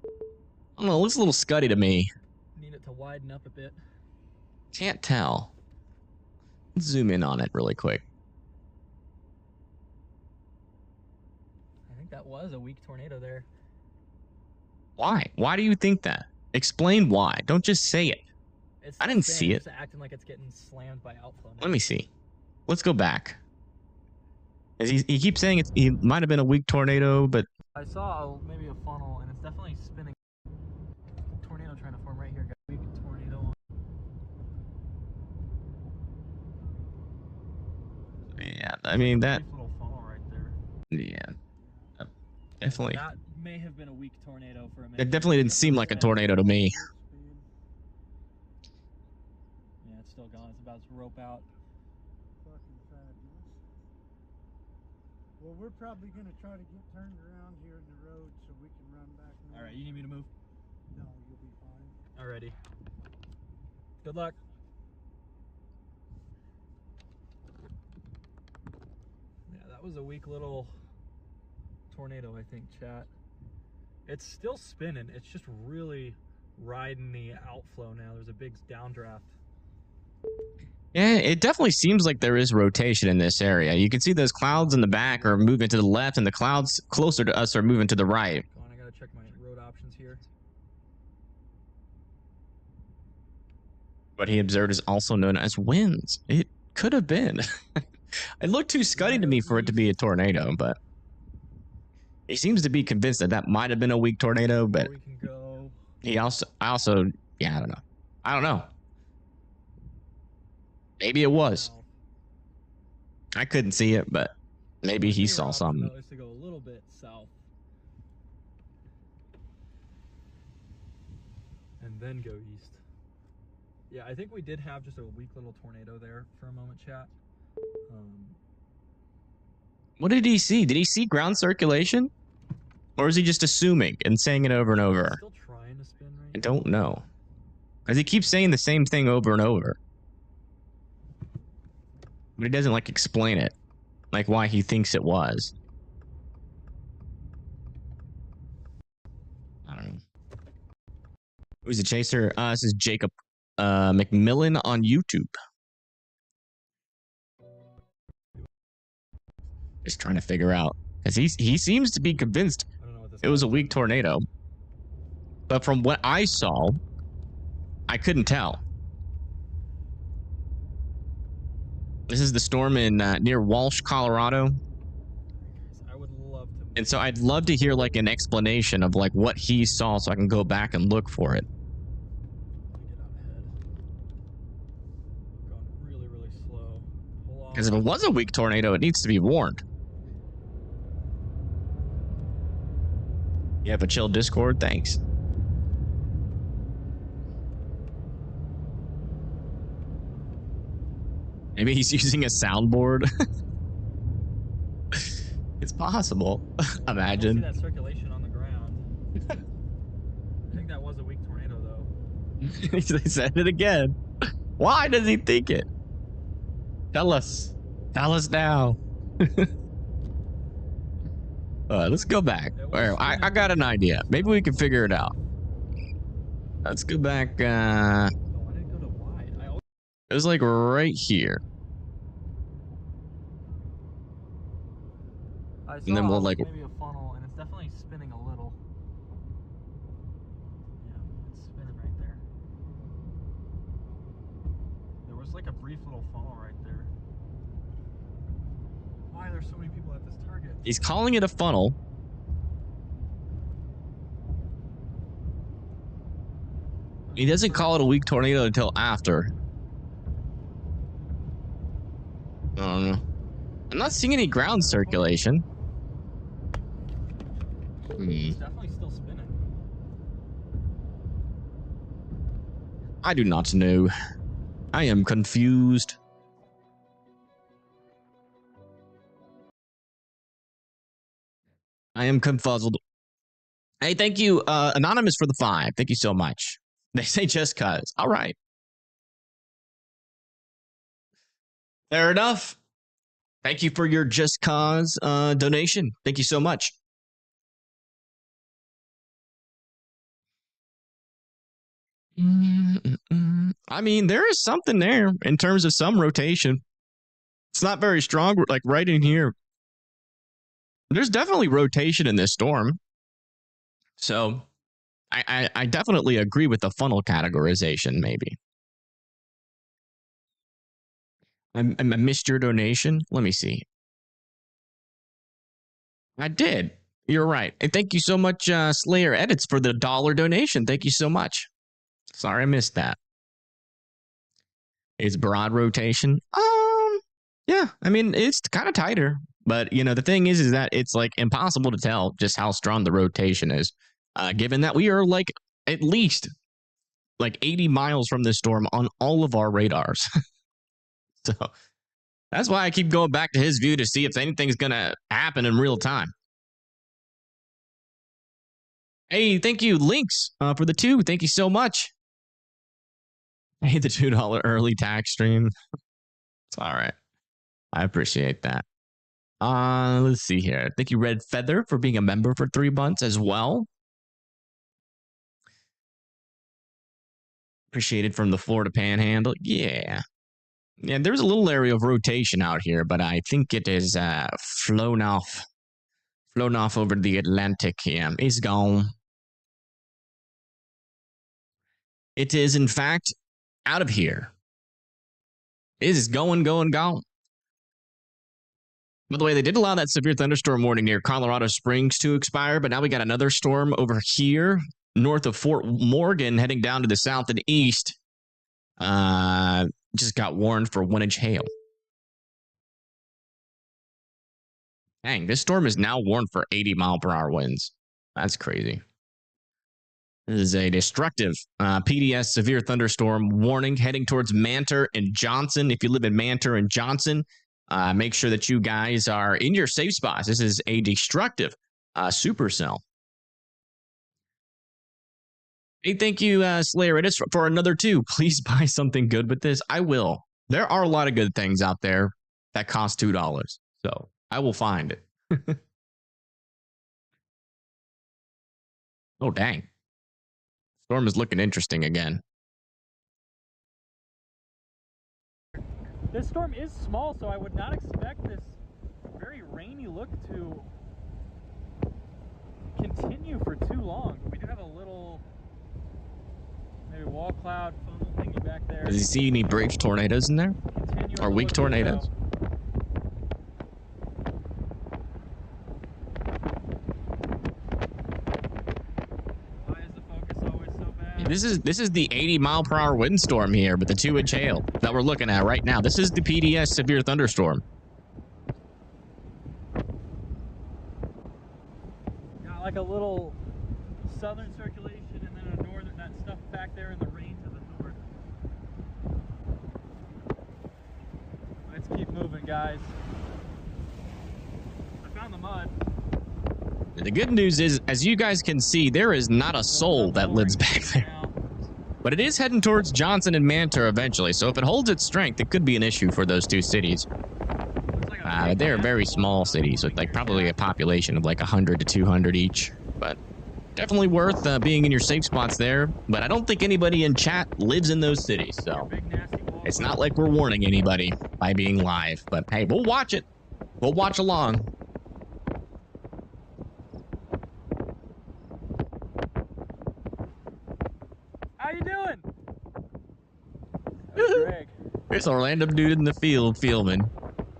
I don't know. It looks a little scuddy to me. Need it to widen up a bit. Can't tell. Let's zoom in on it really quick. I think that was a weak tornado there. Why? Why do you think that? Explain why. Don't just say it. It's I didn't see it. It's acting like it's getting slammed by outflow now. Let me see. Let's go back. He keeps saying he might have been a weak tornado, but I saw maybe a funnel, and it's definitely spinning. Tornado trying to form right here. Got a weak tornado. yeah, I mean that. Nice little funnel right there. Yeah, definitely. That may have been a weak tornado for a minute. It definitely didn't seem like a tornado to me. Yeah, it's still gone. It's about to rope out. Fucking fabulous. Well, we're probably going to try to get turned around here in the road so we can run back. All right, you need me to move? No, you'll be fine. Alrighty. Good luck. was a weak little tornado, I think, chat. It's still spinning. It's just really riding the outflow now. There's a big downdraft. Yeah, it definitely seems like there is rotation in this area. You can see those clouds in the back are moving to the left, and the clouds closer to us are moving to the right. Come on, I gotta check my road options here. What he observed is also known as winds. It could have been. It looked too scuddy to me for it to be a tornado, but he seems to be convinced that that might have been a weak tornado, but we can go. Yeah, I don't know. Maybe it was. I couldn't see it, but maybe he saw something. Is to go a little bit south and then go east. Yeah, I think we did have just a weak little tornado there for a moment, chat. What did he see? Did he see ground circulation? Or is he just assuming and saying it over and over? Still trying to spin right I don't know. Because he keeps saying the same thing over and over. But he doesn't, like, explain it. Like, why he thinks it was. I don't know. Who's the chaser? This is Jacob McMillan on YouTube. Just trying to figure out. Because he seems to be convinced it was a weak tornado. But from what I saw, I couldn't tell. This is the storm in near Walsh, Colorado. I would love to. And so I'd love to hear like an explanation of like what he saw so I can go back and look for it. Get out ahead. Going really, really slow. Because if it was a weak tornado, it needs to be warned. You have a chill Discord? Thanks. Maybe he's using a soundboard. It's possible. Imagine. I see that circulation on the ground. I think that was a weak tornado, though. They said it again. Why does he think it? Tell us. Tell us now. Let's go back. I got an idea. Maybe we can figure it out. Let's go back. Oh, I didn't go to wide. It was like right here. And then we'll like maybe a funnel, and it's definitely spinning a little. Yeah, it's spinning right there. There was like a brief little funnel right there. Why are there so many people at this target? He's calling it a funnel. He doesn't call it a weak tornado until after. I don't know. I'm not seeing any ground circulation. It's definitely still spinning. I do not know. I am confused. I am confuzzled. Hey, thank you, Anonymous, for the 5. Thank you so much. They say just cuz. All right. Fair enough. Thank you for your just cause donation. Thank you so much. I mean, there is something there in terms of some rotation. It's not very strong, like right in here. There's definitely rotation in this storm. So I definitely agree with the funnel categorization, maybe. I missed your donation. Let me see. I did. You're right. And thank you so much, Slayer Edits, for the $1 donation. Thank you so much. Sorry, I missed that. It's broad rotation. Yeah, I mean, it's kind of tighter. But, you know, the thing is that it's like impossible to tell just how strong the rotation is, given that we are like at least like 80 miles from this storm on all of our radars. So that's why I keep going back to his view to see if anything's going to happen in real time. Hey, thank you, Links, for the 2. Thank you so much. Hey, the $2 early tax stream. It's all right. I appreciate that. Let's see here. Thank you, Red Feather, for being a member for 3 months as well. Appreciated from the Florida Panhandle. Yeah. Yeah, there's a little area of rotation out here, but I think it is flown off over the Atlantic. Yeah, it's gone. It is, in fact, out of here. It is going, gone. By the way, they did allow that severe thunderstorm warning near Colorado Springs to expire, but now we got another storm over here north of Fort Morgan heading down to the south and east. Just got warned for 1-inch hail. Dang, this storm is now warned for 80-mile-per-hour winds. That's crazy. This is a destructive PDS severe thunderstorm warning heading towards Mantor and Johnson. If you live in Mantor and Johnson, make sure that you guys are in your safe spots. This is a destructive supercell. Hey, thank you, Slayer Edis, for another 2. Please buy something good with this. I will. There are a lot of good things out there that cost $2. So I will find it. Oh, dang. Storm is looking interesting again. This storm is small, so I would not expect this very rainy look to continue for too long. But we do have a little maybe wall cloud funnel thingy back there. Does he see any brave tornadoes in there? Or weak tornadoes? This is the 80-mile-per-hour windstorm here with the 2-inch hail that we're looking at right now. This is the PDS severe thunderstorm. Got like a little southern circulation and then a northern, that stuff back there in the range of the north. Let's keep moving, guys. I found the mud. The good news is, as you guys can see, there is not a soul that lives back there. But it is heading towards Johnson and Mantor eventually, so if it holds its strength, it could be an issue for those 2 cities. They're very small cities with like probably a population of like 100 to 200 each, but definitely worth being in your safe spots there. But I don't think anybody in chat lives in those cities, so it's not like we're warning anybody by being live. But hey, we'll watch it. We'll watch along. How you doing? Greg. There's a random dude in the field filming.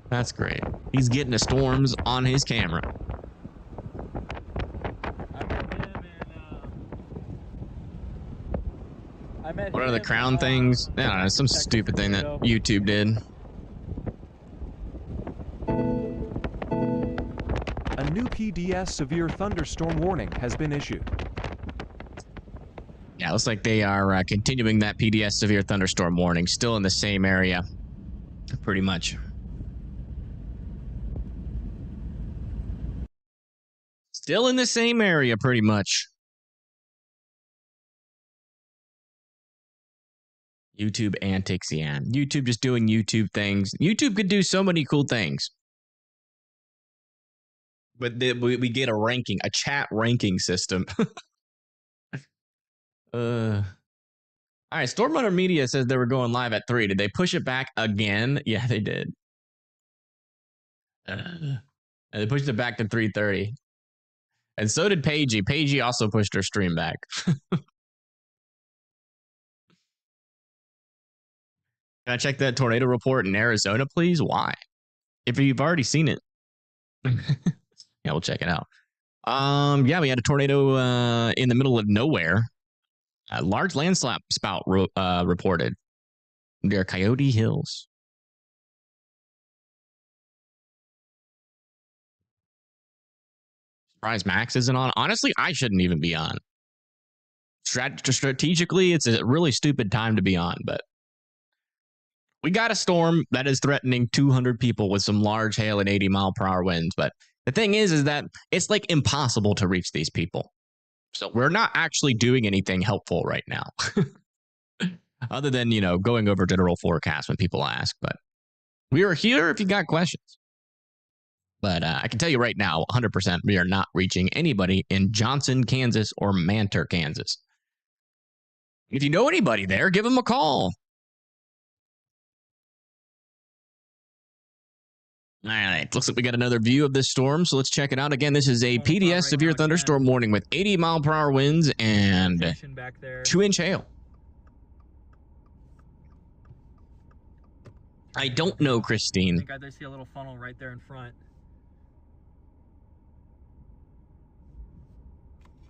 That's great. He's getting the storms on his camera. What are the crown things? I don't know, some stupid thing that YouTube did. A new PDS severe thunderstorm warning has been issued. Yeah, looks like they are continuing that PDS severe thunderstorm warning. Still in the same area, pretty much. Still in the same area, pretty much. YouTube antics, yeah. YouTube just doing YouTube things. YouTube could do so many cool things. But we get a ranking, a chat ranking system. All right, Storm Runner Media says they were going live at 3. Did they push it back again? Yeah, they did. They pushed it back to 3:30. And so did Paigey. Paigey also pushed her stream back. Can I check that tornado report in Arizona, please? Why? If you've already seen it. Yeah, we'll check it out. Yeah, we had a tornado in the middle of nowhere. A large landslide spout reported near Coyote Hills. Surprise Max isn't on. Honestly, I shouldn't even be on. Strategically, it's a really stupid time to be on, but we got a storm that is threatening 200 people with some large hail and 80-mile-per-hour winds. But the thing is that it's like impossible to reach these people. So we're not actually doing anything helpful right now. Other than, you know, going over general forecast when people ask. But we are here if you got questions. But I can tell you right now, 100%, we are not reaching anybody in Johnson, Kansas, or Mantor, Kansas. If you know anybody there, give them a call. All right, looks like we got another view of this storm, so let's check it out. Again, this is a PDS severe thunderstorm warning with 80-mile-per-hour winds and 2-inch hail. I don't know, Christine. I think I see a little funnel right there in front.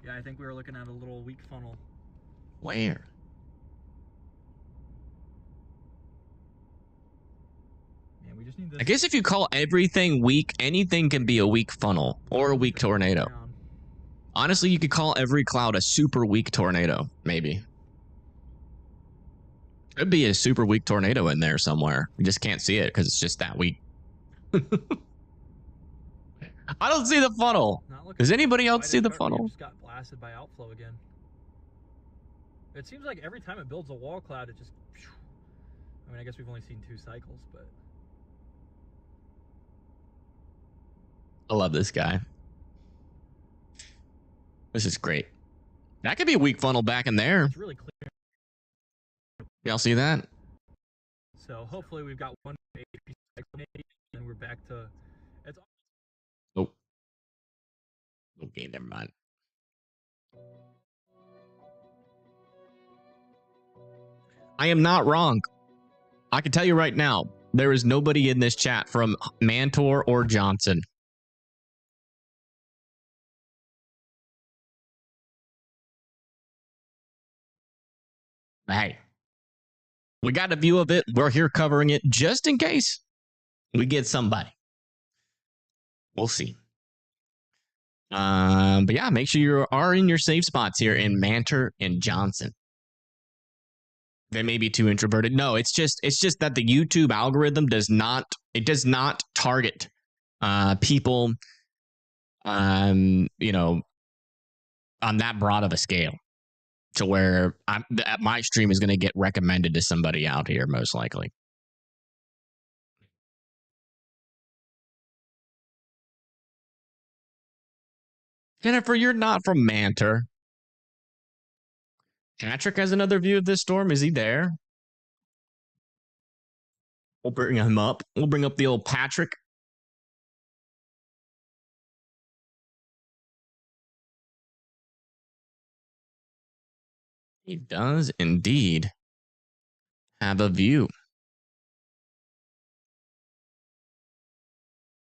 Yeah, I think we were looking at a little weak funnel. Where? Yeah, we just need this. I guess if you call everything weak, anything can be a weak funnel or a weak tornado. Honestly, you could call every cloud a super weak tornado, maybe. Could be a super weak tornado in there somewhere. You just can't see it because it's just that weak. I don't see the funnel. Does anybody else see the funnel? Just got blasted by outflow again. It seems like every time it builds a wall cloud, it just... I mean, I guess we've only seen 2 cycles, but... I love this guy. This is great. That could be a weak funnel back in there. It's really clear. Y'all see that? So hopefully we've got one AP cycle and we're back to... It's... Oh. Okay, never mind. I am not wrong. I can tell you right now, there is nobody in this chat from Mantor or Johnson. Hey, we got a view of it. We're here covering it just in case we get somebody. We'll see. But yeah, make sure you are in your safe spots here in Mantor and Johnson. They may be too introverted. No, it's just that the YouTube algorithm does not target people you know, on that broad of a scale to where my stream is going to get recommended to somebody out here most likely. Jennifer, you're not from Mantor. Patrick has another view of this storm. Is he there? We'll bring him up. We'll bring up the old Patrick. He does indeed have a view.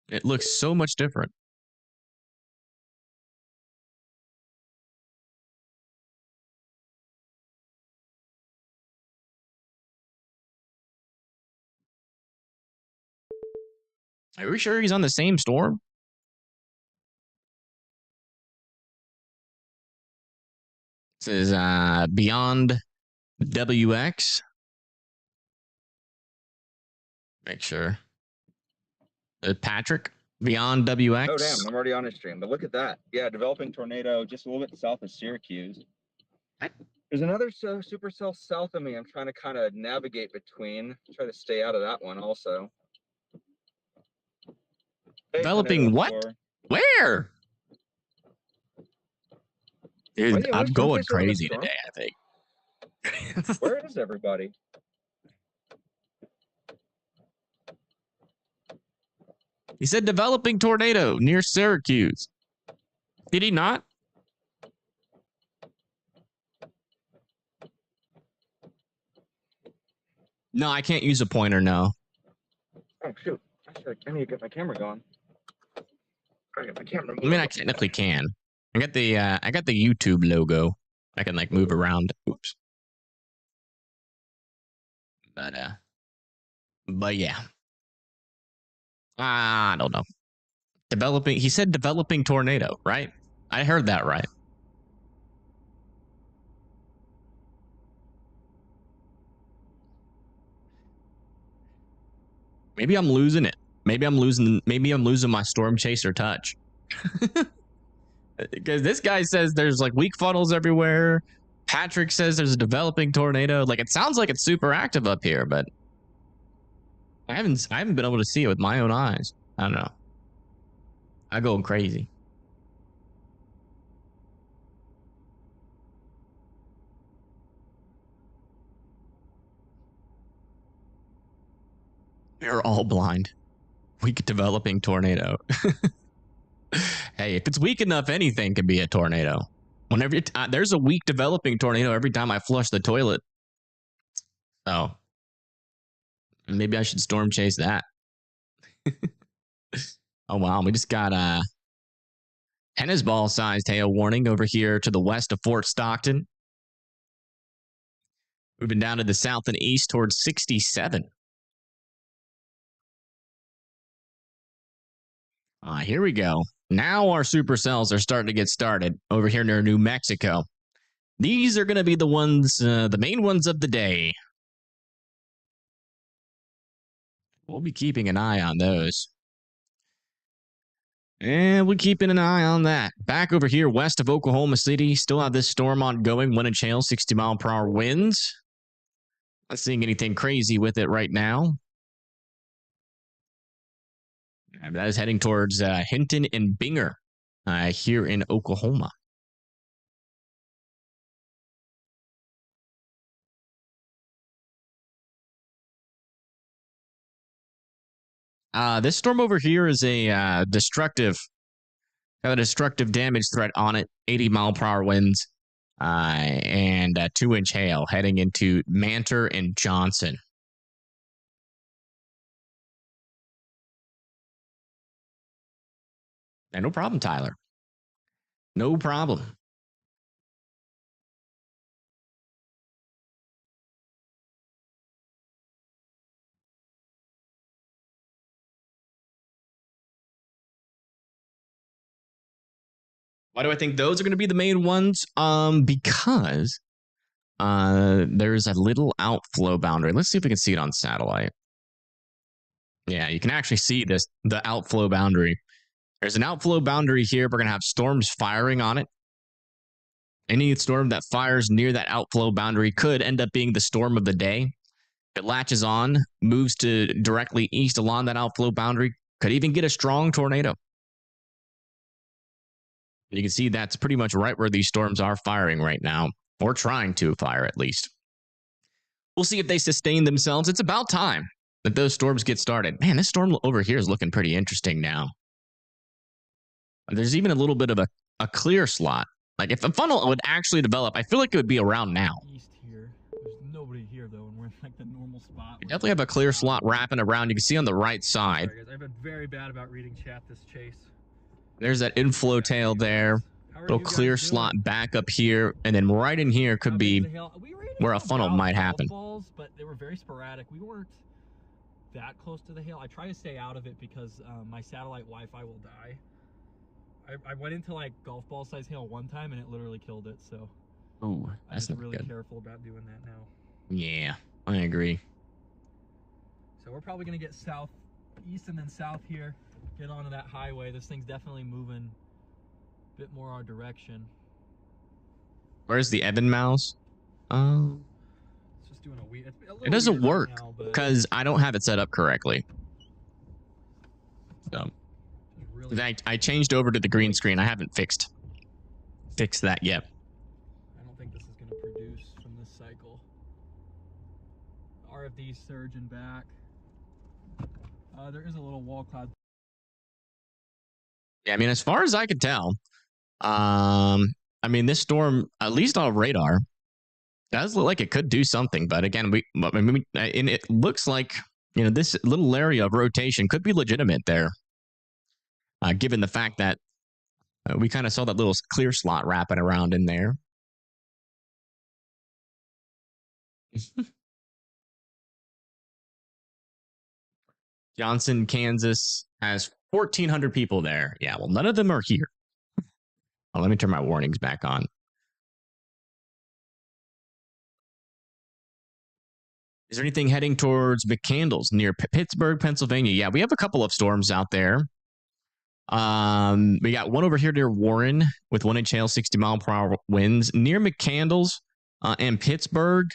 It looks so much different. Are we sure he's on the same storm? This is Beyond WX. Make sure. Patrick, Beyond WX. Oh, damn, I'm already on his stream, but look at that. Yeah, developing tornado just a little bit south of Syracuse. There's another supercell south of me I'm trying to kind of navigate between. Try to stay out of that one also. Hey, developing what? Where? Dude, I'm going crazy today, I think. Where is everybody? He said developing tornado near Syracuse. Did he not? No, I can't use a pointer, no. Oh, shoot. I need to get my camera going. I got my camera moving. I mean, I technically can. I got the YouTube logo. I can like move around. Oops. But yeah. I don't know. Developing. He said developing tornado, right? I heard that right. Maybe I'm losing it. Maybe I'm losing my storm chaser touch. Because this guy says there's like weak funnels everywhere. Patrick says there's a developing tornado. Like it sounds like it's super active up here, but I haven't been able to see it with my own eyes. I don't know. I go crazy. We're all blind. Weak developing tornado. Hey, if it's weak enough, anything can be a tornado. Whenever there's a weak developing tornado every time I flush the toilet. So maybe I should storm chase that. Oh wow, we just got a tennis ball sized hail warning over here to the west of Fort Stockton. Moving down to the south and east towards 67. Here we go. Now our supercells are starting to get started over here near New Mexico. These are going to be the ones, the main ones of the day. We'll be keeping an eye on those. And we're keeping an eye on that. Back over here west of Oklahoma City, still have this storm ongoing, wind and hail, 60-mile-per-hour winds. Not seeing anything crazy with it right now. That is heading towards Hinton and Binger here in Oklahoma. This storm over here is a destructive, got a destructive damage threat on it. 80-mile-per-hour winds and 2-inch hail heading into Mantor and Johnson. And no problem, Tyler. No problem. Why do I think those are going to be the main ones? Because there's a little outflow boundary. Let's see if we can see it on satellite. Yeah, you can actually see this, the outflow boundary. There's an outflow boundary here. We're going to have storms firing on it. Any storm that fires near that outflow boundary could end up being the storm of the day. If it latches on, moves to directly east along that outflow boundary, could even get a strong tornado. You can see that's pretty much right where these storms are firing right now, or trying to fire at least. We'll see if they sustain themselves. It's about time that those storms get started. Man, this storm over here is looking pretty interesting now. There's even a little bit of a clear slot. Like if a funnel would actually develop, I feel like it would be around now. East here. There's nobody here though, and we're in like the normal spot. We definitely have a clear slot wrapping around. You can see on the right side. Sorry, guys. I've been very bad about reading chat this chase. There's that inflow tail there. Little clear slot back up here, and then right in here could be where a funnel might happen. Balls, but they were very sporadic. We weren't that close to the hail. I try to stay out of it because my satellite Wi-Fi will die. I went into like golf ball size hail one time and it literally killed it. So oh, that's I'm not really good. careful about doing that now. Yeah, I agree. So we're probably gonna get southeast and then south here. Get onto that highway. This thing's definitely moving a bit more our direction. Where's the Evan mouse? It's just doing a weird. It doesn't work right now, but because I don't have it set up correctly. So really, I changed over to the green screen. I haven't fixed that yet. I don't think this is going to produce from this cycle. RFD surging back. There is a little wall cloud. Yeah, I mean, as far as I could tell, I mean, this storm, at least on radar, does look like it could do something. But again, and it looks like, you know, this little area of rotation could be legitimate there, given the fact that we kind of saw that little clear slot wrapping around in there. Johnson, Kansas has 1,400 people there. Yeah, well, none of them are here. Oh, let me turn my warnings back on. Is there anything heading towards McCandless near Pittsburgh, Pennsylvania? Yeah, we have a couple of storms out there. We got one over here near Warren with 1-inch hail, 60-mile-per-hour winds near McCandless and Pittsburgh.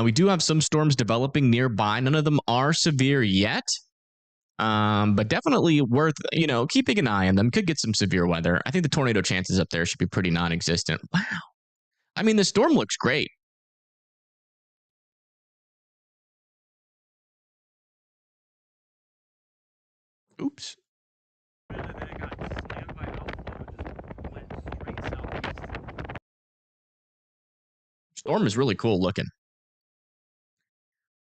We do have some storms developing nearby. None of them are severe yet. But definitely worth, keeping an eye on them. Could get some severe weather. I think the tornado chances up there should be pretty non-existent. Wow. I mean, the storm looks great. Oops. And then it got slammed by outflow and just went straight southeast. Storm is really cool looking.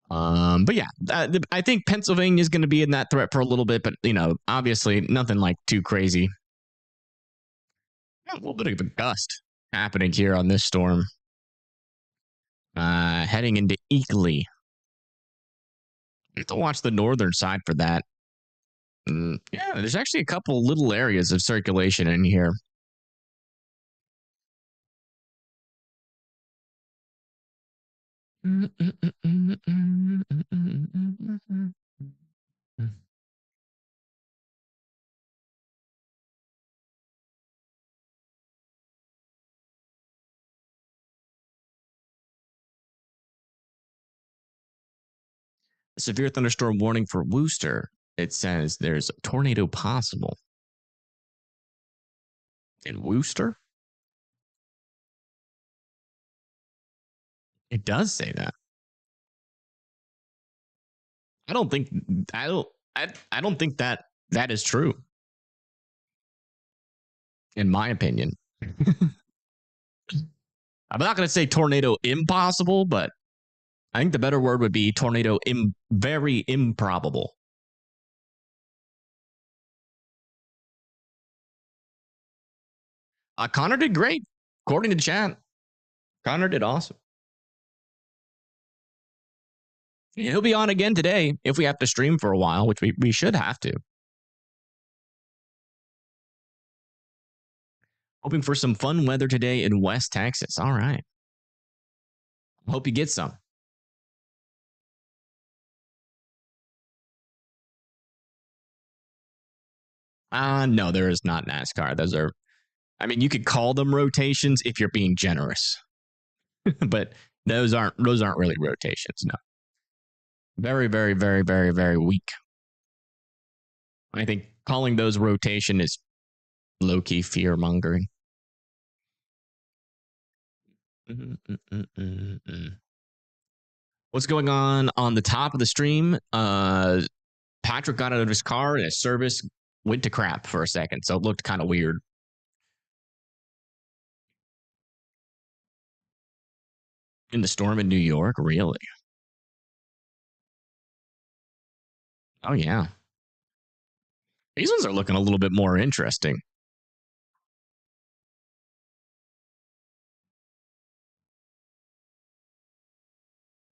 But yeah, I think Pennsylvania is going to be in that threat for a little bit, but obviously nothing like too crazy. A little bit of a gust happening here on this storm. Heading into Eagley. Have to watch the northern side for that. Yeah, there's actually a couple little areas of circulation in here. A severe thunderstorm warning for Worcester. It says there's a tornado possible. In Worcester? It does say that. I don't think that is true. In my opinion. I'm not going to say tornado impossible, but I think the better word would be tornado very improbable. Connor did great, according to chat. Connor did awesome. He'll be on again today if we have to stream for a while, which we should have to. Hoping for some fun weather today in West Texas. All right. Hope you get some. No, there is not NASCAR. Those are, you could call them rotations if you're being generous. But those aren't really rotations, no. Very, very, very, very, very weak. I think calling those rotation is low-key fear-mongering. What's going on the top of the stream? Patrick got out of his car and his service went to crap for a second, so it looked kind of weird. In the storm in New York? Really? Oh, yeah. These ones are looking a little bit more interesting.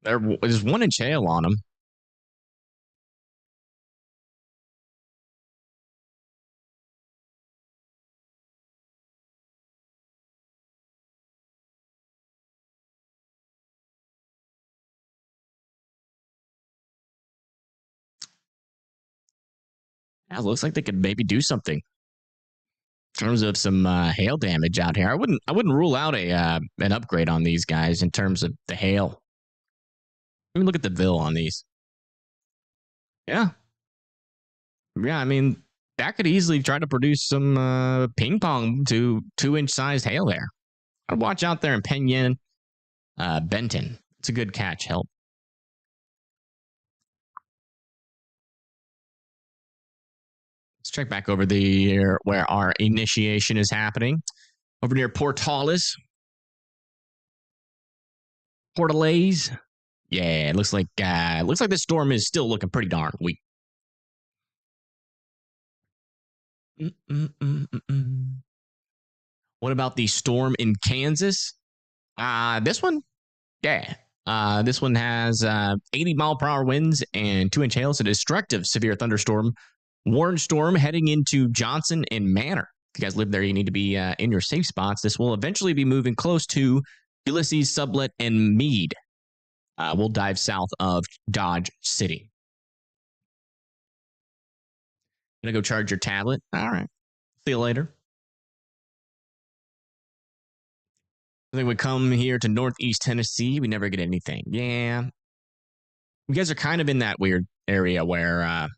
There's 1 inch hail on them. Yeah, it looks like they could maybe do something in terms of some hail damage out here. I wouldn't rule out an upgrade on these guys in terms of the hail. Let me look at the bill on these. Yeah. Yeah, that could easily try to produce some ping pong to 2-inch sized hail there. I'd watch out there in Penn Benton. It's a good catch. Help. Let's check back over where our initiation is happening. Over near Portales. Portales. Yeah, it looks like this storm is still looking pretty darn weak. What about the storm in Kansas? This one? Yeah. This one has 80-mile-per-hour winds and 2-inch hail. It's a destructive severe thunderstorm. Warn storm heading into Johnson and Manor. If you guys live there, you need to be in your safe spots. This will eventually be moving close to Ulysses, Sublet, and Meade. We'll dive south of Dodge City. Gonna go charge your tablet. All right. See you later. I think we come here to Northeast Tennessee. We never get anything. Yeah. You guys are kind of in that weird area where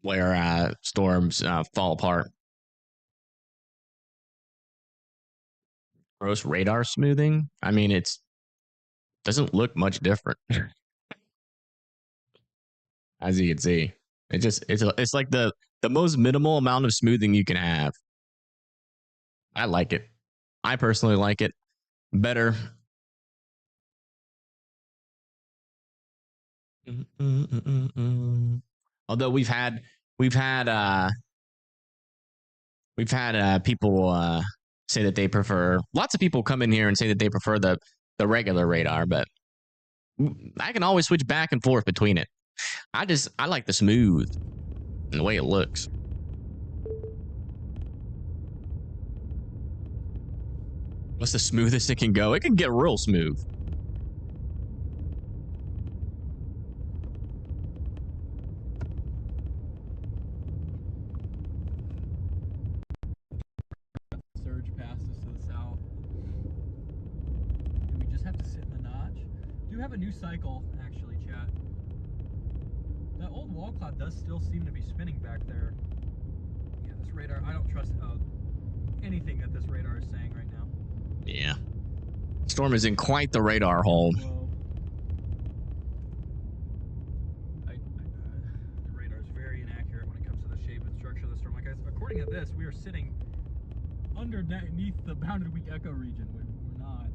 where storms fall apart. Gross radar smoothing. I mean, it's doesn't look much different. As you can see, it's like the most minimal amount of smoothing you can have. I like it. I personally like it better. Although we've had people say that they prefer. Lots of people come in here and say that they prefer the regular radar, but I can always switch back and forth between it. I like the smooth and the way it looks. What's the smoothest it can go? It can get real smooth. Surge past us to the south. And we just have to sit in the notch. Do have a new cycle, actually, chat. That old wall cloud does still seem to be spinning back there. Yeah, this radar, I don't trust anything that this radar is saying right now. Yeah. Storm is in quite the radar hole. Whoa. The radar is very inaccurate when it comes to the shape and structure of the storm. Like, according to this, we are sitting underneath the bounded weak echo region. We're not.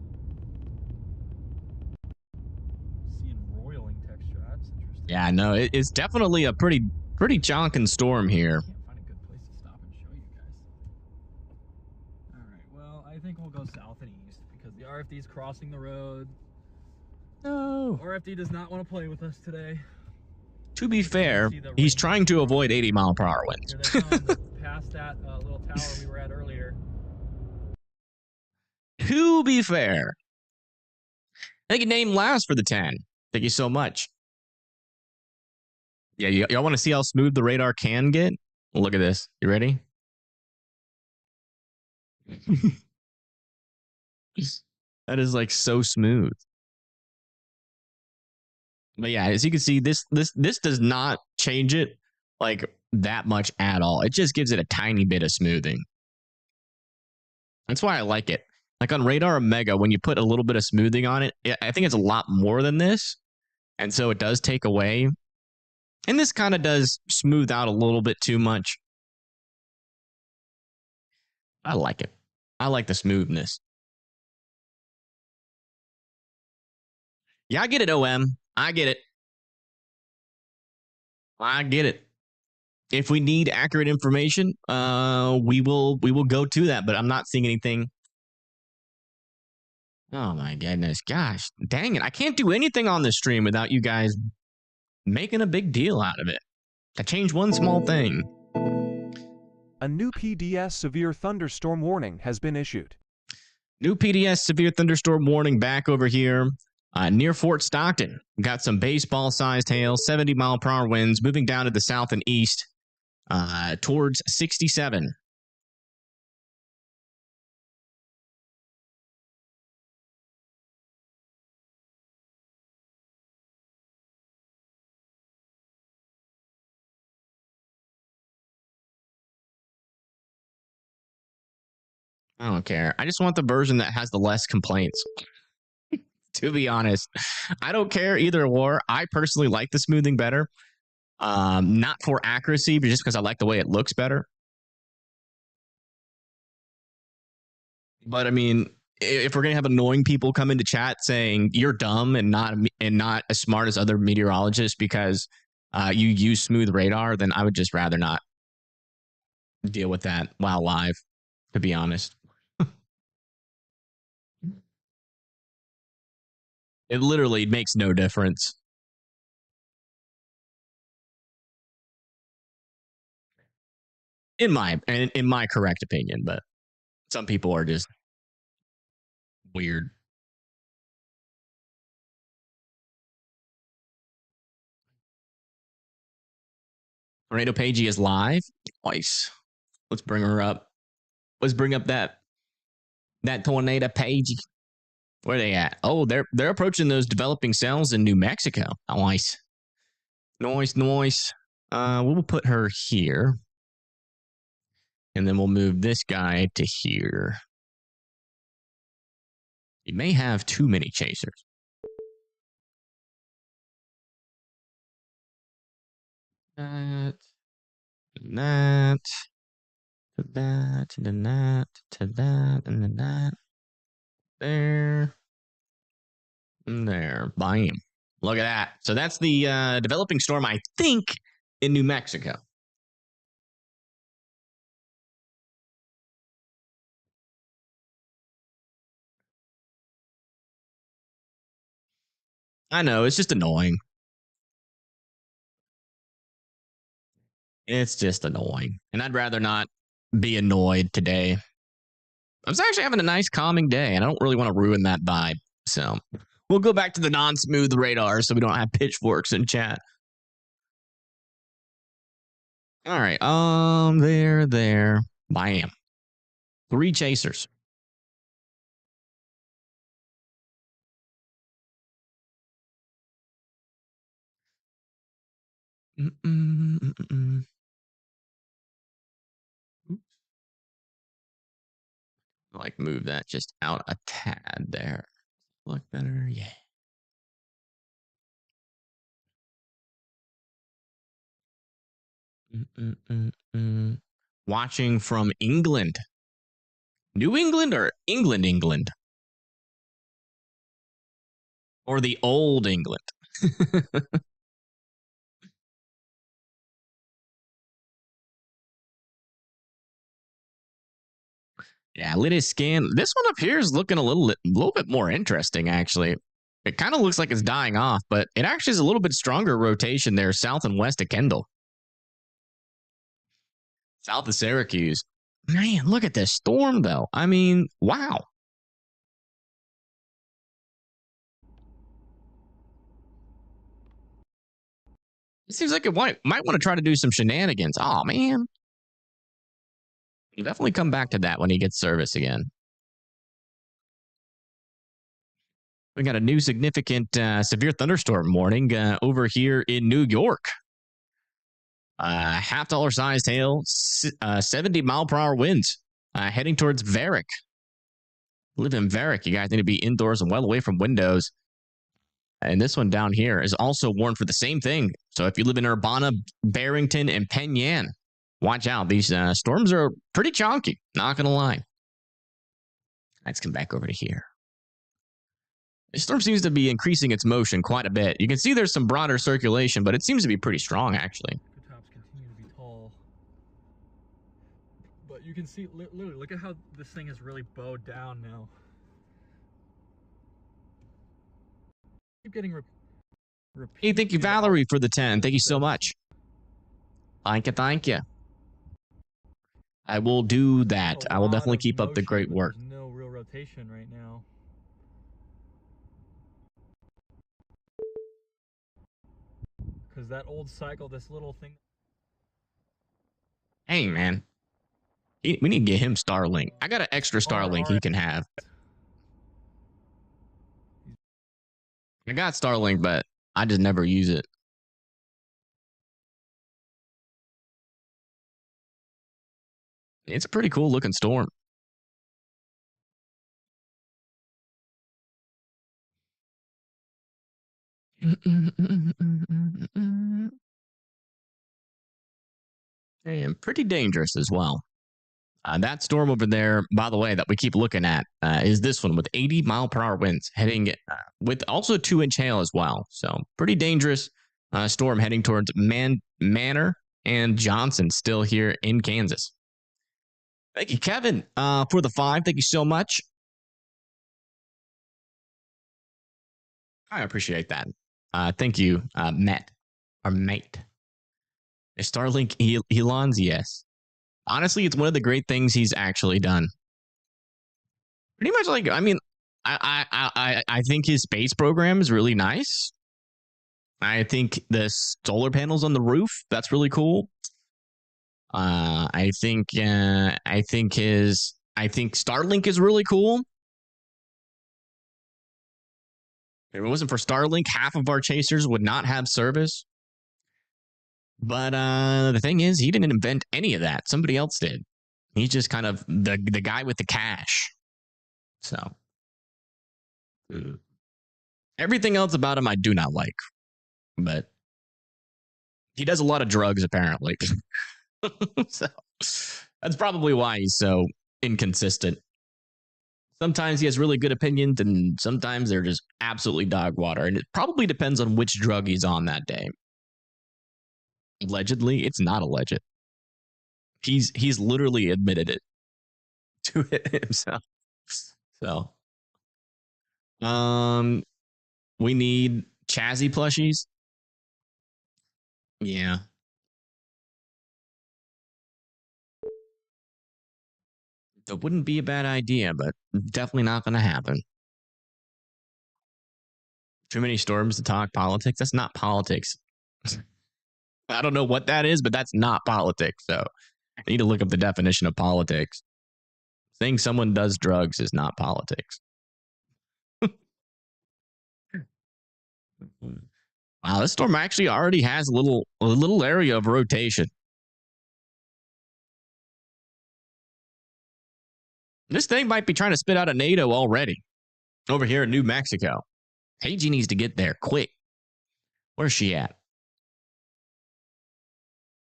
Seeing roiling texture. That's interesting. Yeah, no, it's definitely a pretty chonkin' storm here. I can't find a good place to stop and show you guys. Alright, well, I think we'll go south and east because the RFD is crossing the road. No. RFD does not want to play with us today. To be fair, he's trying to avoid 80-mile-per-hour winds. Here they come, past that little tower we were at earlier. To be fair, I think a name last for the 10. Thank you so much. Yeah, y'all want to see how smooth the radar can get? Look at this. You ready? That is like so smooth. But yeah, as you can see, this does not change it like that much at all. It just gives it a tiny bit of smoothing. That's why I like it. Like on Radar Omega, when you put a little bit of smoothing on it, I think it's a lot more than this. And so it does take away. And this kind of does smooth out a little bit too much. I like it. I like the smoothness. Yeah, I get it, OM. I get it. I get it. If we need accurate information, we will go to that, but I'm not seeing anything. Oh my goodness. Gosh, dang it. I can't do anything on this stream without you guys making a big deal out of it. I changed one small thing. A new PDS severe thunderstorm warning has been issued. New PDS severe thunderstorm warning back over here near Fort Stockton. Got some baseball-sized hail, 70-mile-per-hour winds moving down to the south and east towards 67. I don't care. I just want the version that has the less complaints. To be honest, I don't care either or. I personally like the smoothing better. Not for accuracy, but just because I like the way it looks better. But I mean, if we're gonna have annoying people come into chat saying you're dumb and not as smart as other meteorologists because you use smooth radar, then I would just rather not deal with that while live. To be honest. It literally makes no difference. In my correct opinion, but some people are just weird. Tornado Pagey is live. Nice. Let's bring her up. Let's bring up that Tornado Pagey. Where are they at? Oh, they're approaching those developing cells in New Mexico. Nice. Nice. We'll put her here. And then we'll move this guy to here. He may have too many chasers. That, that, to that, to that, to that, and then that. There. And there. Bam. Look at that. So that's the developing storm, I think, in New Mexico. I know, it's just annoying. It's just annoying. And I'd rather not be annoyed today. I was actually having a nice calming day, and I don't really want to ruin that vibe. So we'll go back to the non-smooth radar so we don't have pitchforks in chat. All right. There. Bam. 3 chasers. Like move that just out a tad there. Look better. Yeah. Watching from England. New England or England, England? Or the old England? Yeah, let us scan. This one up here is looking a little bit more interesting, actually. It kind of looks like it's dying off, but it actually is a little bit stronger rotation there, south and west of Kendall. South of Syracuse. Man, look at this storm, though. I mean, wow. It seems like it might want to try to do some shenanigans. Oh, man. He'll definitely come back to that when he gets service again. We got a new significant severe thunderstorm warning over here in New York. $half sized hail, 70-mile-per-hour winds heading towards Varick. Live in Varick, you guys need to be indoors and well away from windows. And this one down here is also warned for the same thing. So if you live in Urbana, Barrington, and Penn Yan, watch out. These storms are pretty chonky, not going to lie. Let's come back over to here. The storm seems to be increasing its motion quite a bit. You can see there's some broader circulation, but it seems to be pretty strong, actually. The tops continue to be tall. But you can see, literally, look at how this thing is really bowed down now. Keep getting Hey, thank you, Valerie, for the 10. Thank you so much. Thank you. I will do that. I will definitely keep up the great work. There's no real rotation right now. Because that old cycle, this little thing. Hey, man. We need to get him Starlink. I got an extra Starlink he can have. I got Starlink, but I just never use it. It's a pretty cool looking storm. And pretty dangerous as well. That storm over there, by the way, that we keep looking at is this one with 80-mile-per-hour winds heading with also 2-inch hail as well. So pretty dangerous storm heading towards Manor and Johnson still here in Kansas. Thank you, Kevin, for the 5. Thank you so much. I appreciate that. Thank you, Matt, or mate. Starlink Elon's, yes. Honestly, it's one of the great things he's actually done. Pretty much like, I mean, I think his space program is really nice. I think the solar panels on the roof, that's really cool. I think Starlink is really cool. If it wasn't for Starlink, half of our chasers would not have service. But the thing is, he didn't invent any of that. Somebody else did. He's just kind of the guy with the cash. So everything else about him I do not like. But he does a lot of drugs, apparently. So that's probably why he's so inconsistent. Sometimes he has really good opinions, and sometimes they're just absolutely dog water. And it probably depends on which drug he's on that day. Allegedly, it's not alleged. He's literally admitted it to it himself. So, we need Chazzy plushies. Yeah. That wouldn't be a bad idea, but definitely not going to happen. Too many storms to talk politics. That's not politics. I don't know what that is, but that's not politics. So I need to look up the definition of politics. Saying someone does drugs is not politics. Wow, this storm actually already has a little area of rotation. This thing might be trying to spit out a NATO already over here in New Mexico. Paige needs to get there quick. Where's she at?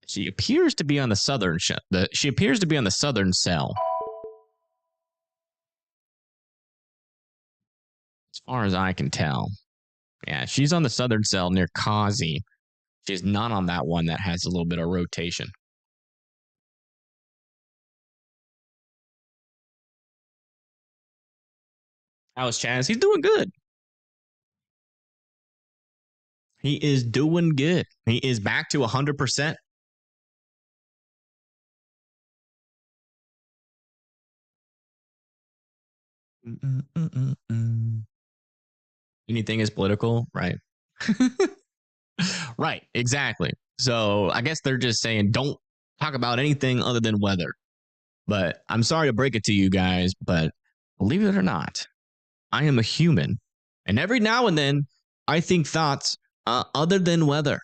She appears to be on the southern she appears to be on the southern cell. As far as I can tell. Yeah, she's on the southern cell near Kazi. She's not on that one that has a little bit of rotation. How's Chaz? He's doing good. He is doing good. He is back to 100%. Anything is political, right? Right, exactly. So I guess they're just saying don't talk about anything other than weather. But I'm sorry to break it to you guys, but believe it or not, I am a human. And every now and then, I think thoughts other than weather.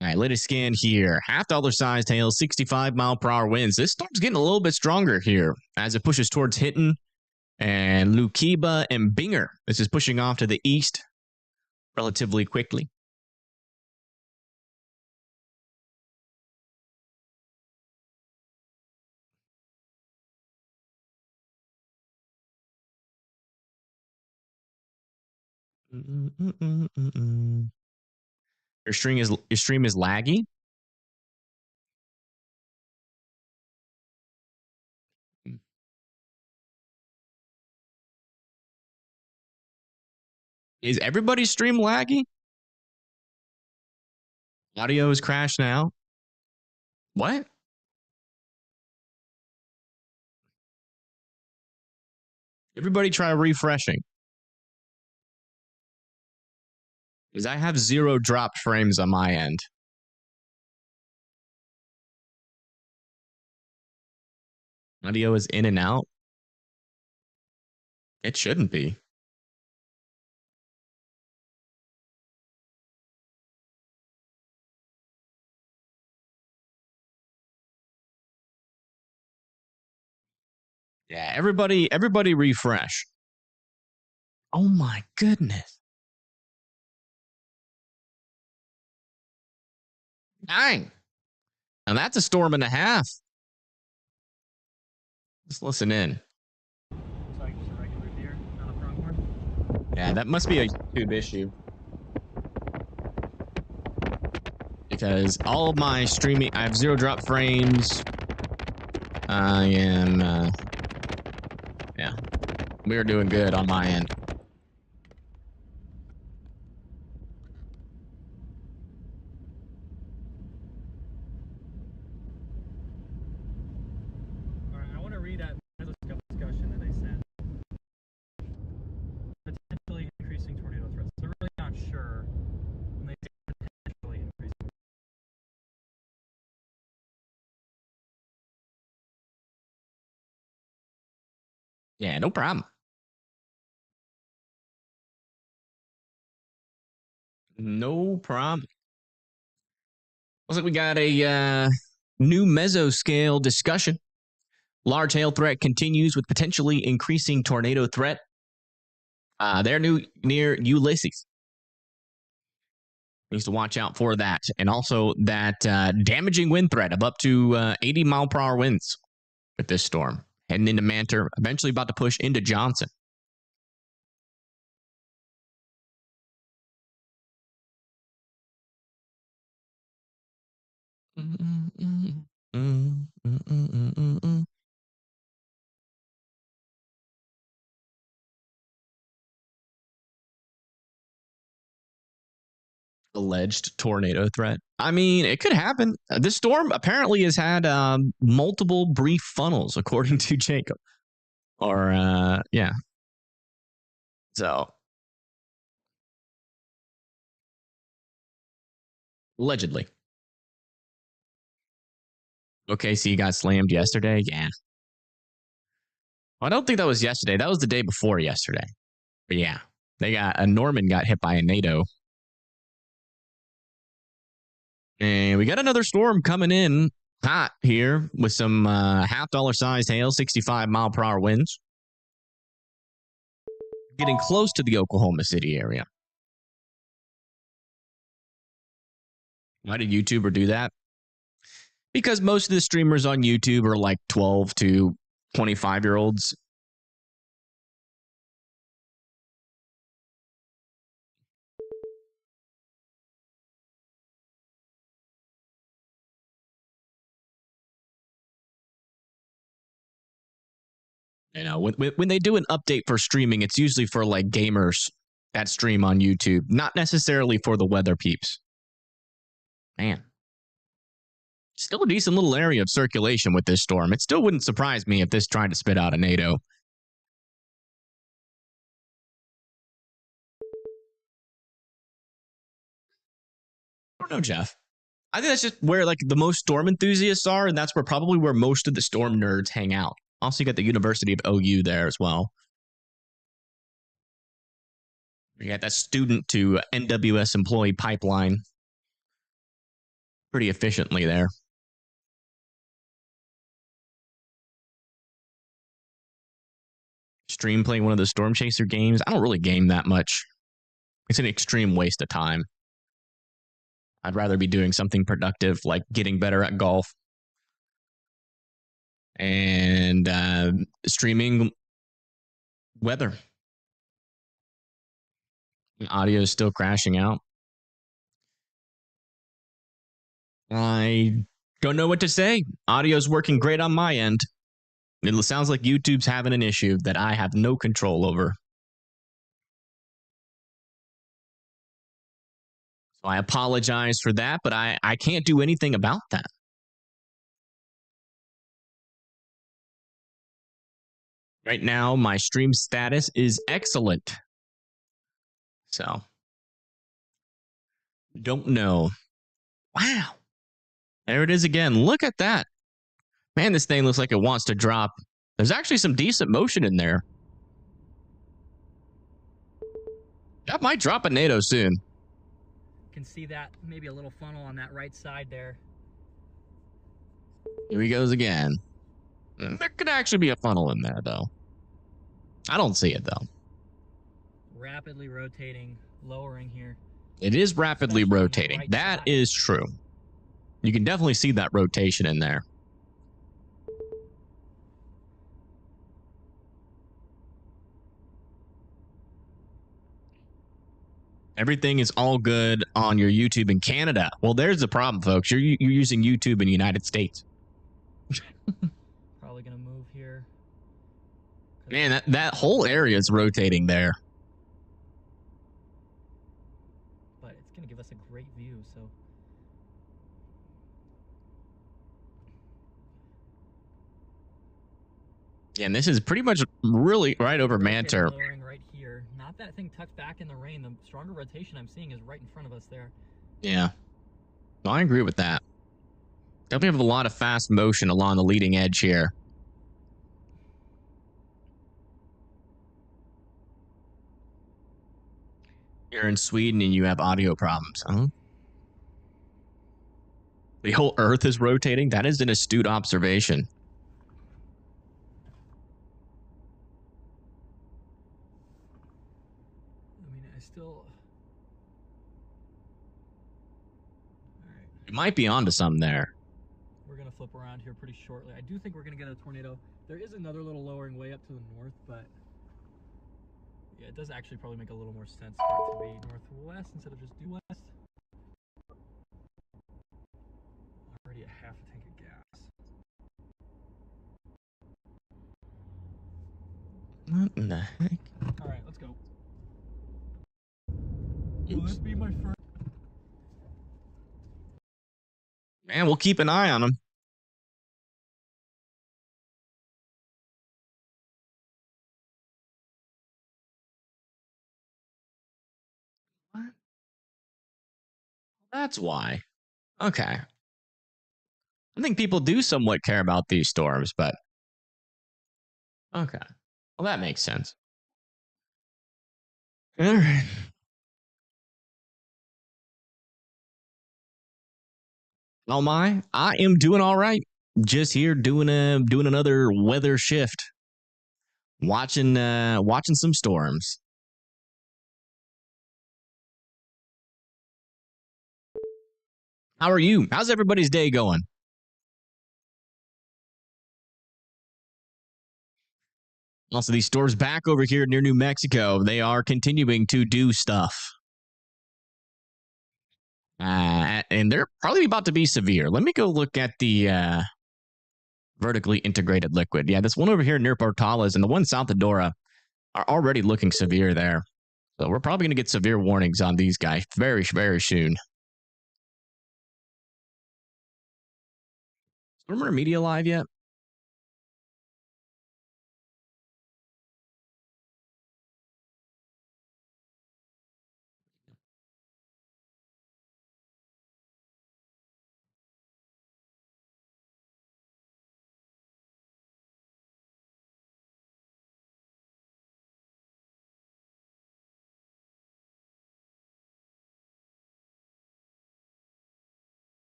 All right, latest scan here. $half sized hail, 65-mile-per-hour winds. This storm's getting a little bit stronger here as it pushes towards Hinton and Lukiba and Binger. This is pushing off to the east relatively quickly. Your stream is laggy. Is everybody's stream laggy? Audio is crashed now. What? Everybody try refreshing. Because I have 0 dropped frames on my end. Audio is in and out. It shouldn't be. Yeah, everybody refresh. Oh my goodness. Dang. And that's a storm and a half. Just listen in. Looks like just a regular deer, not a pronghorn. Yeah, that must be a YouTube issue. Because all of my streaming, I have 0 drop frames. I am, yeah. We are doing good on my end. All right, I want to read that discussion that they sent. Potentially increasing tornado threats. They're really not sure. And they say potentially increasing. Yeah, no problem. No problem. Looks like we got a new mesoscale discussion. Large hail threat continues with potentially increasing tornado threat. They're near Ulysses. Needs to watch out for that. And also that damaging wind threat of up to 80 mile per hour winds with this storm. Heading into Mantor, eventually about to push into Johnson. Alleged tornado threat. I mean, it could happen. This storm apparently has had multiple brief funnels, according to Jacob. Or, yeah. So, allegedly. Okay, so you got slammed yesterday? Yeah. I don't think that was yesterday. That was the day before yesterday. But yeah, Norman got hit by a NATO. And we got another storm coming in hot here with some $half sized hail, 65 mile per hour winds. Getting close to the Oklahoma City area. Why did YouTuber do that? Because most of the streamers on YouTube are like 12 to 25-year-olds. You know, when they do an update for streaming, it's usually for like gamers that stream on YouTube, not necessarily for the weather peeps. Man. Still a decent little area of circulation with this storm. It still wouldn't surprise me if this tried to spit out a NATO. I don't know, Jeff. I think that's just where like the most storm enthusiasts are, and that's probably where most of the storm nerds hang out. Also, you got the University of OU there as well. You got that student to NWS employee pipeline pretty efficiently there. Stream playing one of the Storm Chaser games. I don't really game that much. It's an extreme waste of time. I'd rather be doing something productive, like getting better at golf and streaming weather. Audio is still crashing out. I don't know what to say. Audio's working great on my end. It sounds like YouTube's having an issue that I have no control over. So I apologize for that, but I can't do anything about that. Right now, my stream status is excellent. So, don't know. Wow. There it is again. Look at that. Man, this thing looks like it wants to drop. There's actually some decent motion in there. That might drop a NATO soon. Can see that, maybe a little funnel on that right side there. Here he goes again. There could actually be a funnel in there, though. I don't see it, though. Rapidly rotating, lowering here. It is rapidly Especially on the rotating. right That side. is true. You can definitely see that rotation in there. Everything is all good on your YouTube in Canada. Well, there's the problem, folks. You're using YouTube in the United States. Probably gonna move here. Man, that whole area is rotating there. But it's gonna give us a great view, so. Yeah, and this is pretty much really right over Mantor. Lowering right here. Not that thing tucked back in the rain. The stronger rotation I'm seeing is right in front of us there. Yeah. No, I agree with that. Definitely have a lot of fast motion along the leading edge here. You're in Sweden and you have audio problems, huh? The whole Earth is rotating? That is an astute observation. I mean, I still... Alright. You might be onto something there. We're going to flip around here pretty shortly. I do think we're going to get a tornado. There is another little lowering way up to the north, but... Yeah, it does actually probably make a little more sense for it to be northwest instead of just due west. Already at half a tank of gas. What in the heck? Alright, let's go. Will this be my first? Man, we'll keep an eye on him. What? That's why. Okay. I think people do somewhat care about these storms, but... Okay. Well, that makes sense. All right. Oh my, I am doing all right. Just here doing another weather shift. Watching some storms. How are you? How's everybody's day going? Also, these storms back over here near New Mexico, they are continuing to do stuff. And they're probably about to be severe. Let me go look at the vertically integrated liquid. Yeah, this one over here near Portales and the one south of Dora are already looking severe there. So we're probably going to get severe warnings on these guys very, very soon. Remember Media Live yet?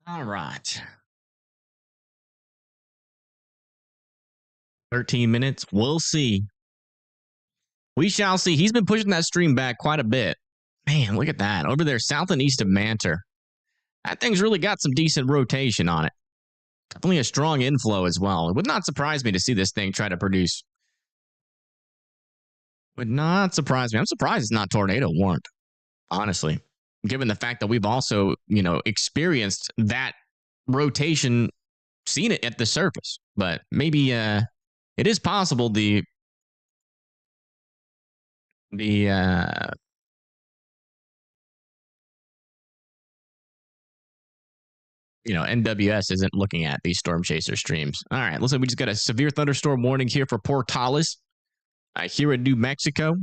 All right. 13 minutes. We'll see. We shall see. He's been pushing that stream back quite a bit. Man, look at that. Over there, south and east of Mantor. That thing's really got some decent rotation on it. Definitely a strong inflow as well. It would not surprise me to see this thing try to produce. Would not surprise me. I'm surprised it's not tornado warned, honestly, given the fact that we've also, experienced that rotation, seen it at the surface. But maybe it is possible the NWS isn't looking at these storm chaser streams. All right, looks like we just got a severe thunderstorm warning here for Portales here in New Mexico.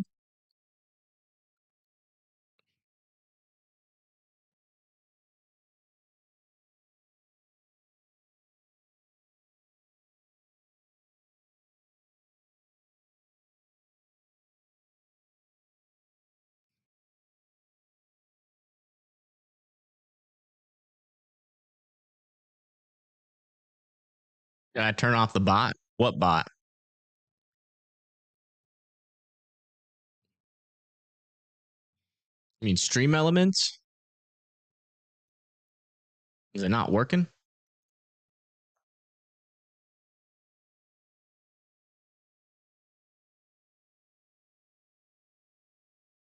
Did I turn off the bot? What bot? I mean, stream elements? Is it not working?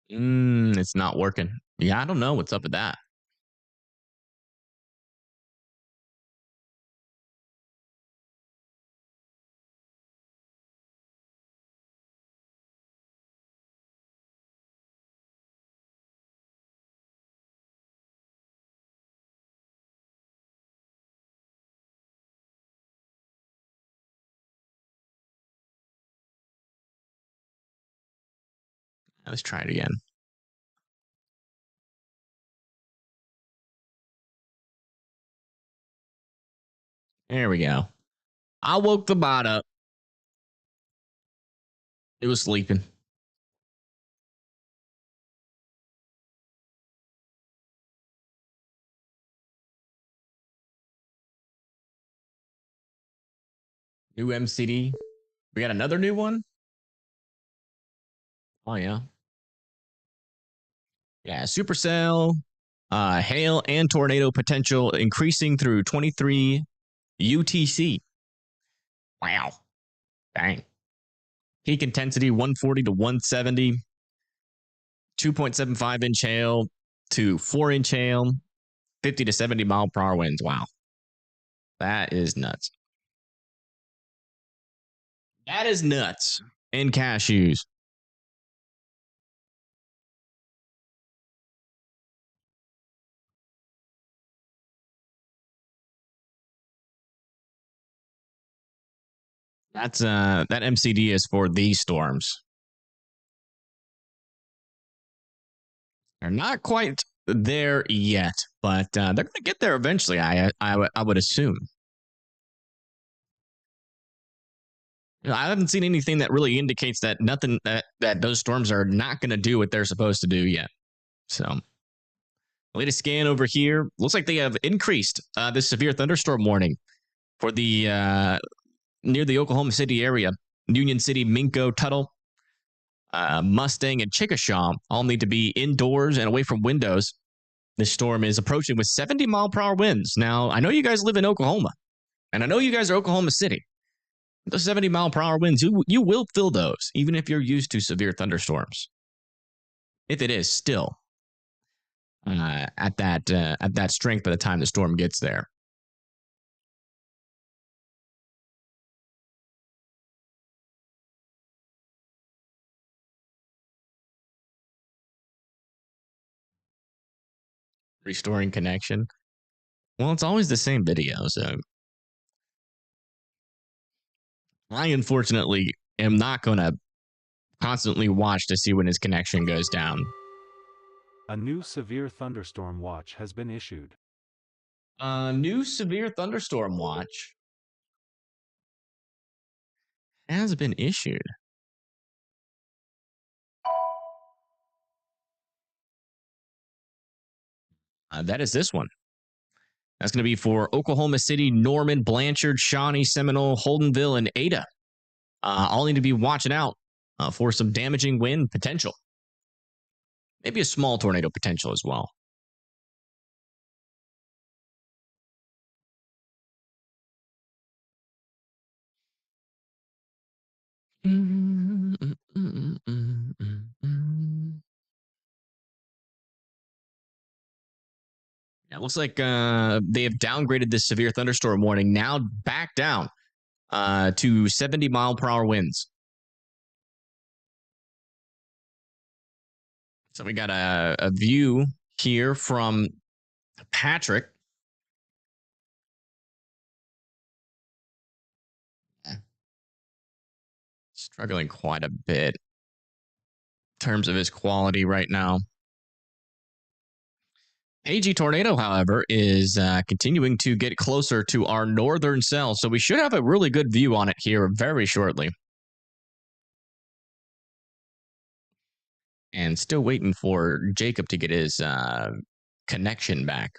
It's not working. Yeah, I don't know what's up with that. Let's try it again. There we go. I woke the bot up. It was sleeping. New MCD. We got another new one? Oh, yeah. Yeah, supercell, hail, and tornado potential increasing through 23 UTC. Wow. Dang. Peak intensity 140 to 170. 2.75 inch hail to 4 inch hail. 50 to 70 mile per hour winds. Wow. That is nuts. That is nuts. And cashews. That's that MCD is for these storms. They're not quite there yet, but they're going to get there eventually. I would assume. I haven't seen anything that really indicates that nothing that those storms are not going to do what they're supposed to do yet. So, latest scan over here looks like they have increased this severe thunderstorm warning for the near the Oklahoma City area. Union City, Minco, Tuttle, Mustang, and Chickashaw all need to be indoors and away from windows. This storm is approaching with 70 mile per hour winds. Now, I know you guys live in Oklahoma, and I know you guys are Oklahoma City. The 70 mile per hour winds, you will feel those, even if you're used to severe thunderstorms. If it is still at that strength by the time the storm gets there. Restoring connection. Well, it's always the same video, so I unfortunately am not going to constantly watch to see when his connection goes down. A new severe thunderstorm watch has been issued. New severe thunderstorm watch has been issued. That is this one. That's going to be for Oklahoma City, Norman, Blanchard, Shawnee, Seminole, Holdenville, and Ada. All need to be watching out for some damaging wind potential. Maybe a small tornado potential as well. Yeah, it looks like they have downgraded this severe thunderstorm warning now back down to 70 mile per hour winds. So we got a view here from Patrick. Struggling quite a bit in terms of his quality right now. AG Tornado, however, is continuing to get closer to our northern cell, so we should have a really good view on it here very shortly. And still waiting for Jacob to get his connection back.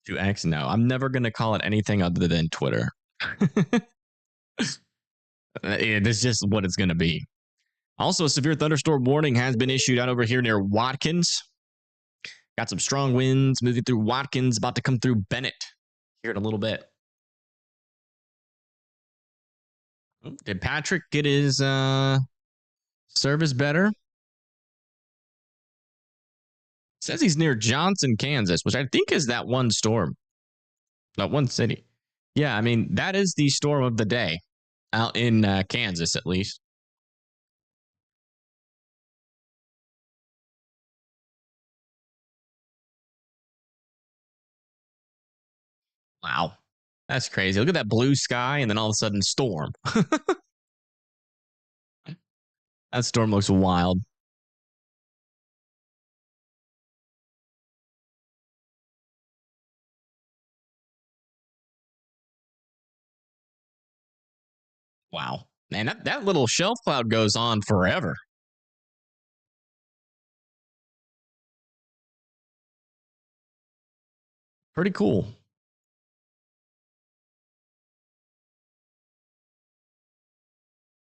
To X? No, I'm never going to call it anything other than Twitter. It's just what it's going to be. Also, a severe thunderstorm warning has been issued out over here near Watkins. Got some strong winds moving through Watkins, about to come through Bennett here in a little bit. Did Patrick get his service better? Says he's near Johnson, Kansas, which I think is that one storm. That one city. Yeah, I mean, that is the storm of the day out in Kansas, at least. Wow. That's crazy. Look at that blue sky and then all of a sudden storm. That storm looks wild. Wow. Man, that little shelf cloud goes on forever. Pretty cool.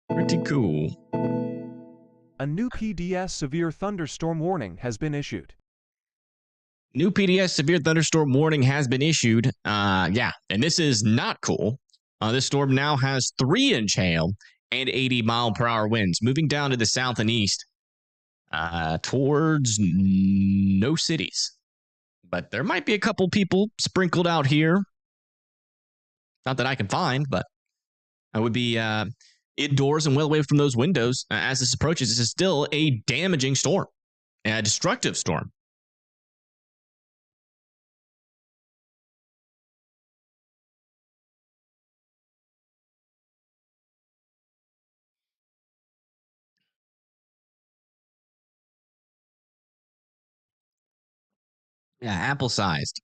Pretty cool. A new PDS severe thunderstorm warning has been issued. New PDS severe thunderstorm warning has been issued. Yeah, and this is not cool. This storm now has 3-inch hail and 80-mile-per-hour winds, moving down to the south and east towards no cities. But there might be a couple people sprinkled out here. Not that I can find, but I would be indoors and well away from those windows as this approaches. This is still a damaging storm, a destructive storm. Yeah, apple-sized.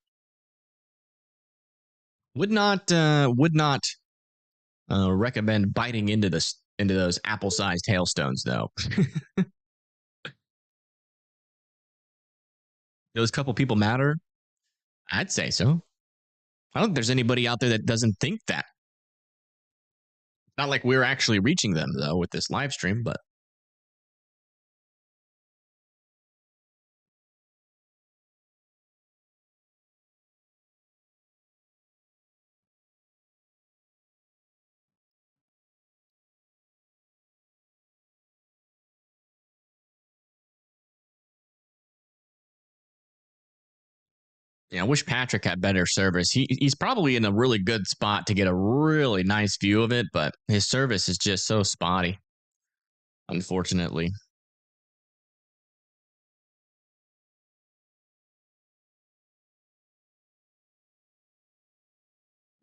Would not recommend biting into those apple-sized hailstones, though. Those couple people matter? I'd say so. I don't think there's anybody out there that doesn't think that. Not like we're actually reaching them, though, with this live stream, but yeah, I wish Patrick had better service. He's probably in a really good spot to get a really nice view of it, but his service is just so spotty, unfortunately.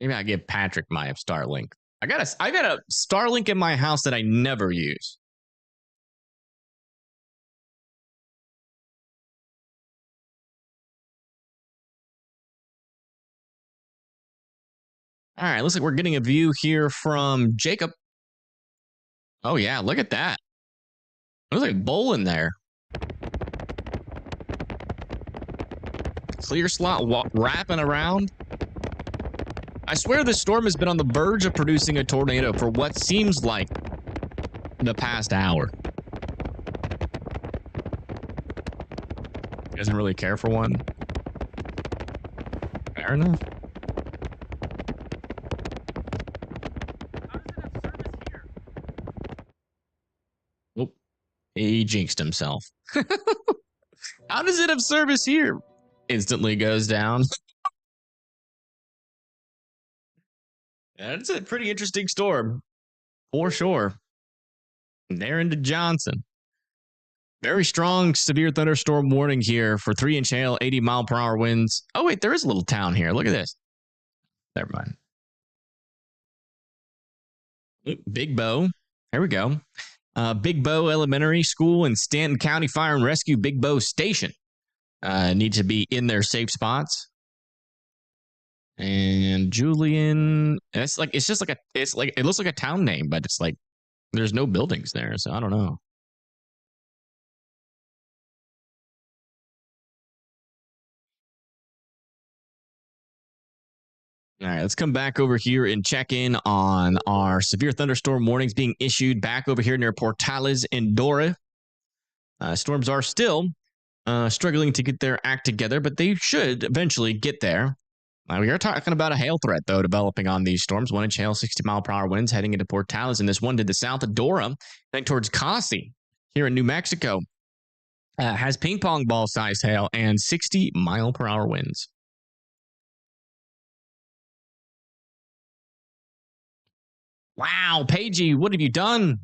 Maybe I give Patrick my Starlink. I got a Starlink in my house that I never use. All right, looks like we're getting a view here from Jacob. Oh yeah, look at that. Looks like bowling there. Clear slot wrapping around. I swear this storm has been on the verge of producing a tornado for what seems like the past hour. Doesn't really care for one. Fair enough. Oh, he jinxed himself. How does it have service here? Instantly goes down. That's a pretty interesting storm, for sure. There into Johnson. Very strong severe thunderstorm warning here for 3-inch hail, 80-mile-per-hour winds. Oh, wait, there is a little town here. Look at this. Never mind. Oop, Big Bow. Here we go. Big Bow Elementary School and Stanton County Fire and Rescue Big Bow Station need to be in their safe spots. And Julian, it looks like a town name, but it's like there's no buildings there, so I don't know. All right, let's come back over here and check in on our severe thunderstorm warnings being issued back over here near Portales and Dora. Storms are still struggling to get their act together, but they should eventually get there. We are talking about a hail threat, though, developing on these storms. 1-inch hail, 60-mile-per-hour winds heading into Portales, and this one to the south of Dora, heading towards Casi here in New Mexico. Has ping-pong ball-sized hail and 60-mile-per-hour winds. Wow, Paigey, what have you done?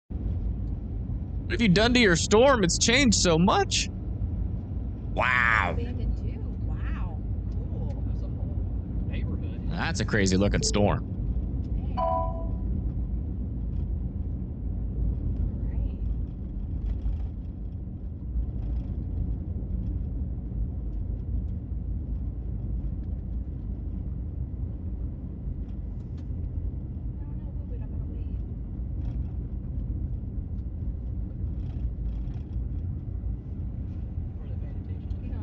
What have you done to your storm? It's changed so much. Wow. Abandoned too. Wow. Cool. That's a whole neighborhood. That's a crazy looking storm. Dang. All right. I don't know who, but I'm gonna wait. For the vegetation.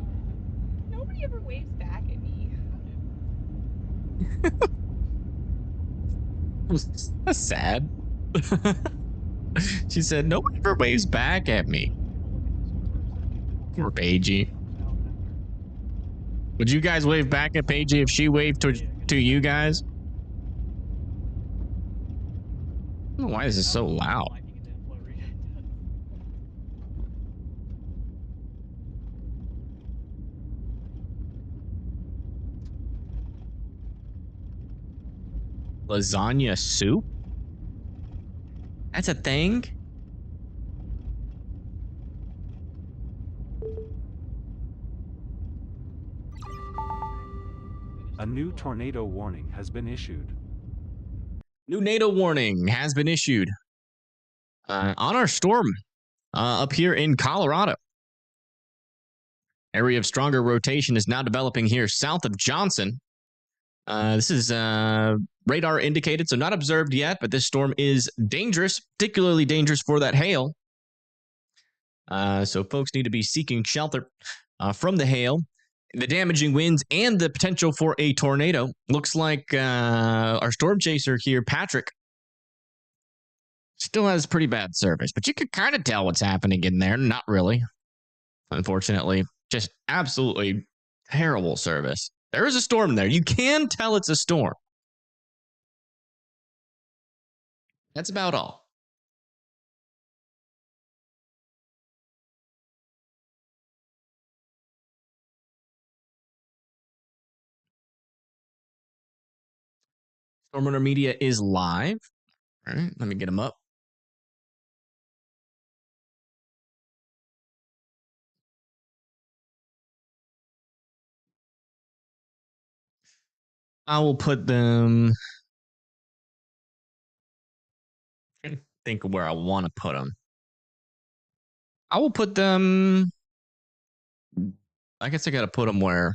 No. Nobody ever waves back at me. That's sad. She said, nobody ever waves back at me. Poor Paigey. Would you guys wave back at Paigey if she waved to you guys? I don't know why is this so loud? Lasagna soup? That's a thing? A new tornado warning has been issued. New NATO warning has been issued on our storm up here in Colorado. Area of stronger rotation is now developing here south of Johnson. This is radar indicated, so not observed yet, but this storm is dangerous, particularly dangerous for that hail. So folks need to be seeking shelter from the hail, the damaging winds, and the potential for a tornado. Looks like our storm chaser here, Patrick, still has pretty bad service, but you could kind of tell what's happening in there. Not really, unfortunately. Just absolutely terrible service. There is a storm there. You can tell it's a storm. That's about all. Storm Runner Media is live. All right, let me get them up. I will put them. I think of where I want to put them. I will put them. I guess I got to put them where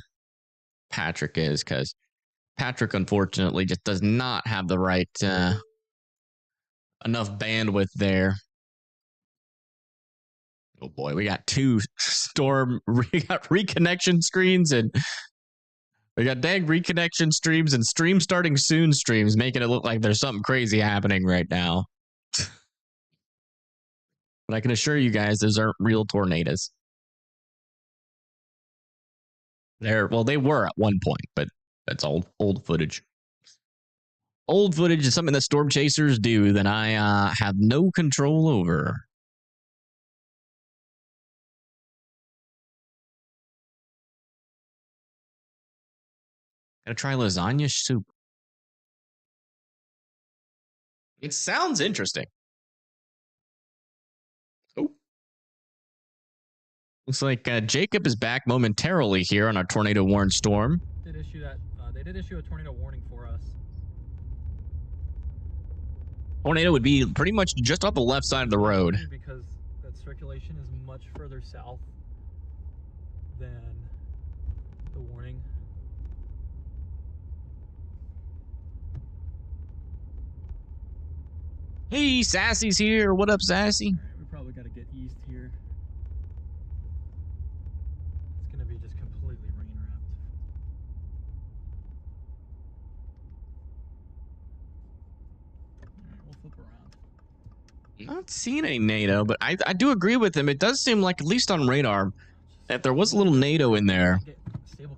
Patrick is, because Patrick, unfortunately, just does not have the right enough bandwidth there. Oh boy, we got two we got reconnection screens, and we got dang reconnection streams and stream starting soon streams, making it look like there's something crazy happening right now. But I can assure you guys, those aren't real tornadoes. Well, they were at one point, but that's old footage. Old footage is something that storm chasers do that I have no control over. Gotta try lasagna soup. It sounds interesting. Oh. Looks like Jacob is back momentarily here on our tornado warned storm. They did issue a tornado warning for us. Tornado would be pretty much just off the left side of the road. Because that circulation is much further south than the warning. Hey, Sassy's here. What up, Sassy? All right, we probably got to get east here. It's going to be just completely rain wrapped. All right, we'll flip around. Not seeing any NATO, but I do agree with him. It does seem like, at least on radar, if there was a little NATO in there,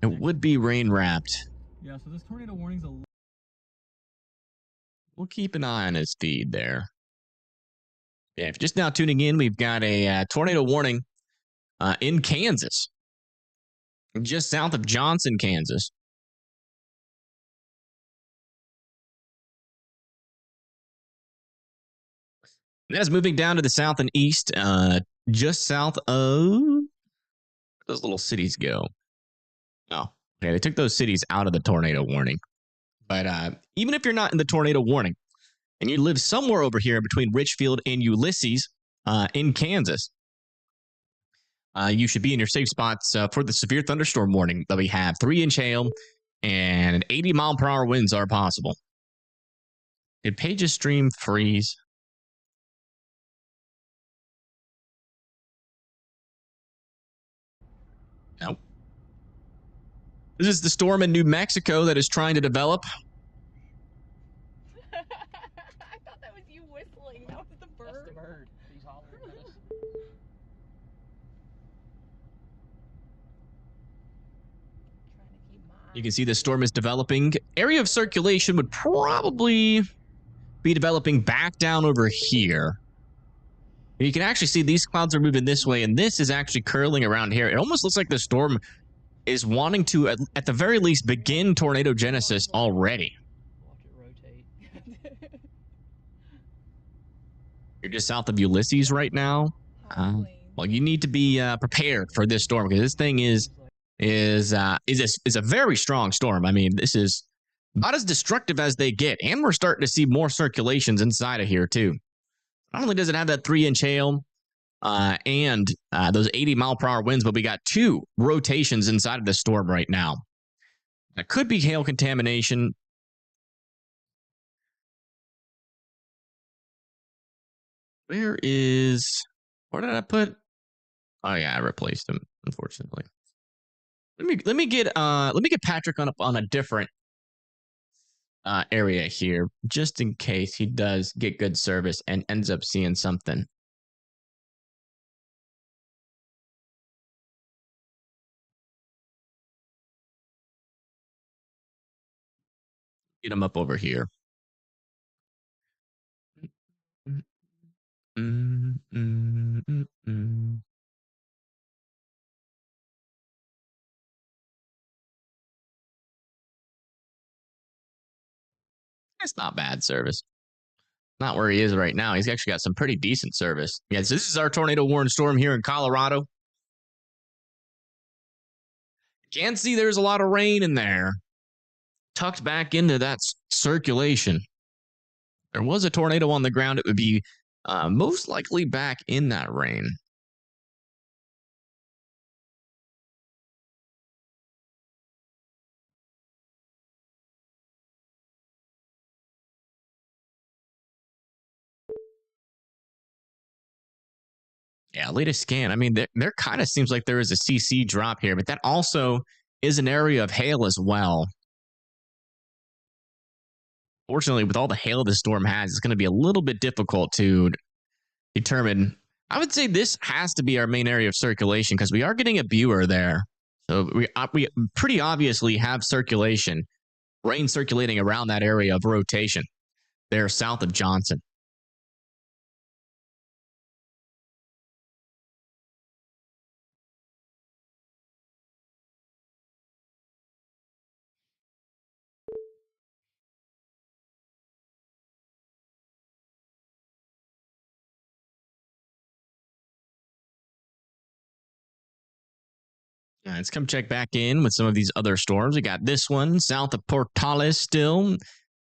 it would be rain wrapped. Yeah, so this tornado warning's a little. We'll keep an eye on his feed there. Yeah, if you're just now tuning in, we've got a tornado warning in Kansas, just south of Johnson, Kansas. That's moving down to the south and east, just south of Those little cities go. Oh, okay. They took those cities out of the tornado warning. But even if you're not in the tornado warning and you live somewhere over here between Richfield and Ulysses in Kansas, you should be in your safe spots for the severe thunderstorm warning that we have. 3-inch hail and 80-mile-per-hour winds are possible. Did Page's stream freeze? No. This is the storm in New Mexico that is trying to develop. I thought that was you whistling. That was the bird. That's the bird. He's hollering at us. Trying to keep my You can see the storm is developing. Area of circulation would probably be developing back down over here. You can actually see these clouds are moving this way, and this is actually curling around here. It almost looks like the storm is wanting to, at the very least, begin tornado genesis already. Watch it rotate. You're just south of Ulysses right now. Well, you need to be prepared for this storm because this thing is a very strong storm. I mean, this is about as destructive as they get, and we're starting to see more circulations inside of here too. Not only does it have that 3-inch hail and those 80-mile-per-hour winds, but we got 2 rotations inside of the storm right now. That could be hail contamination. Where did I put? Oh yeah, I replaced him, unfortunately. Let me get Patrick on a different area here, just in case he does get good service and ends up seeing something. Get him up over here. It's not bad service. Not where he is right now. He's actually got some pretty decent service. Yeah, so this is our tornado warned storm here in Colorado. Can't see there's a lot of rain in there. Tucked back into that circulation. There was a tornado on the ground. It would be most likely back in that rain. Yeah, latest scan. I mean, there kind of seems like there is a CC drop here, but that also is an area of hail as well. Fortunately, with all the hail the storm has, it's going to be a little bit difficult to determine. I would say this has to be our main area of circulation because we are getting a viewer there. So we pretty obviously have circulation, rain circulating around that area of rotation there south of Johnson. Let's come check back in with some of these other storms. We got this one south of Portales still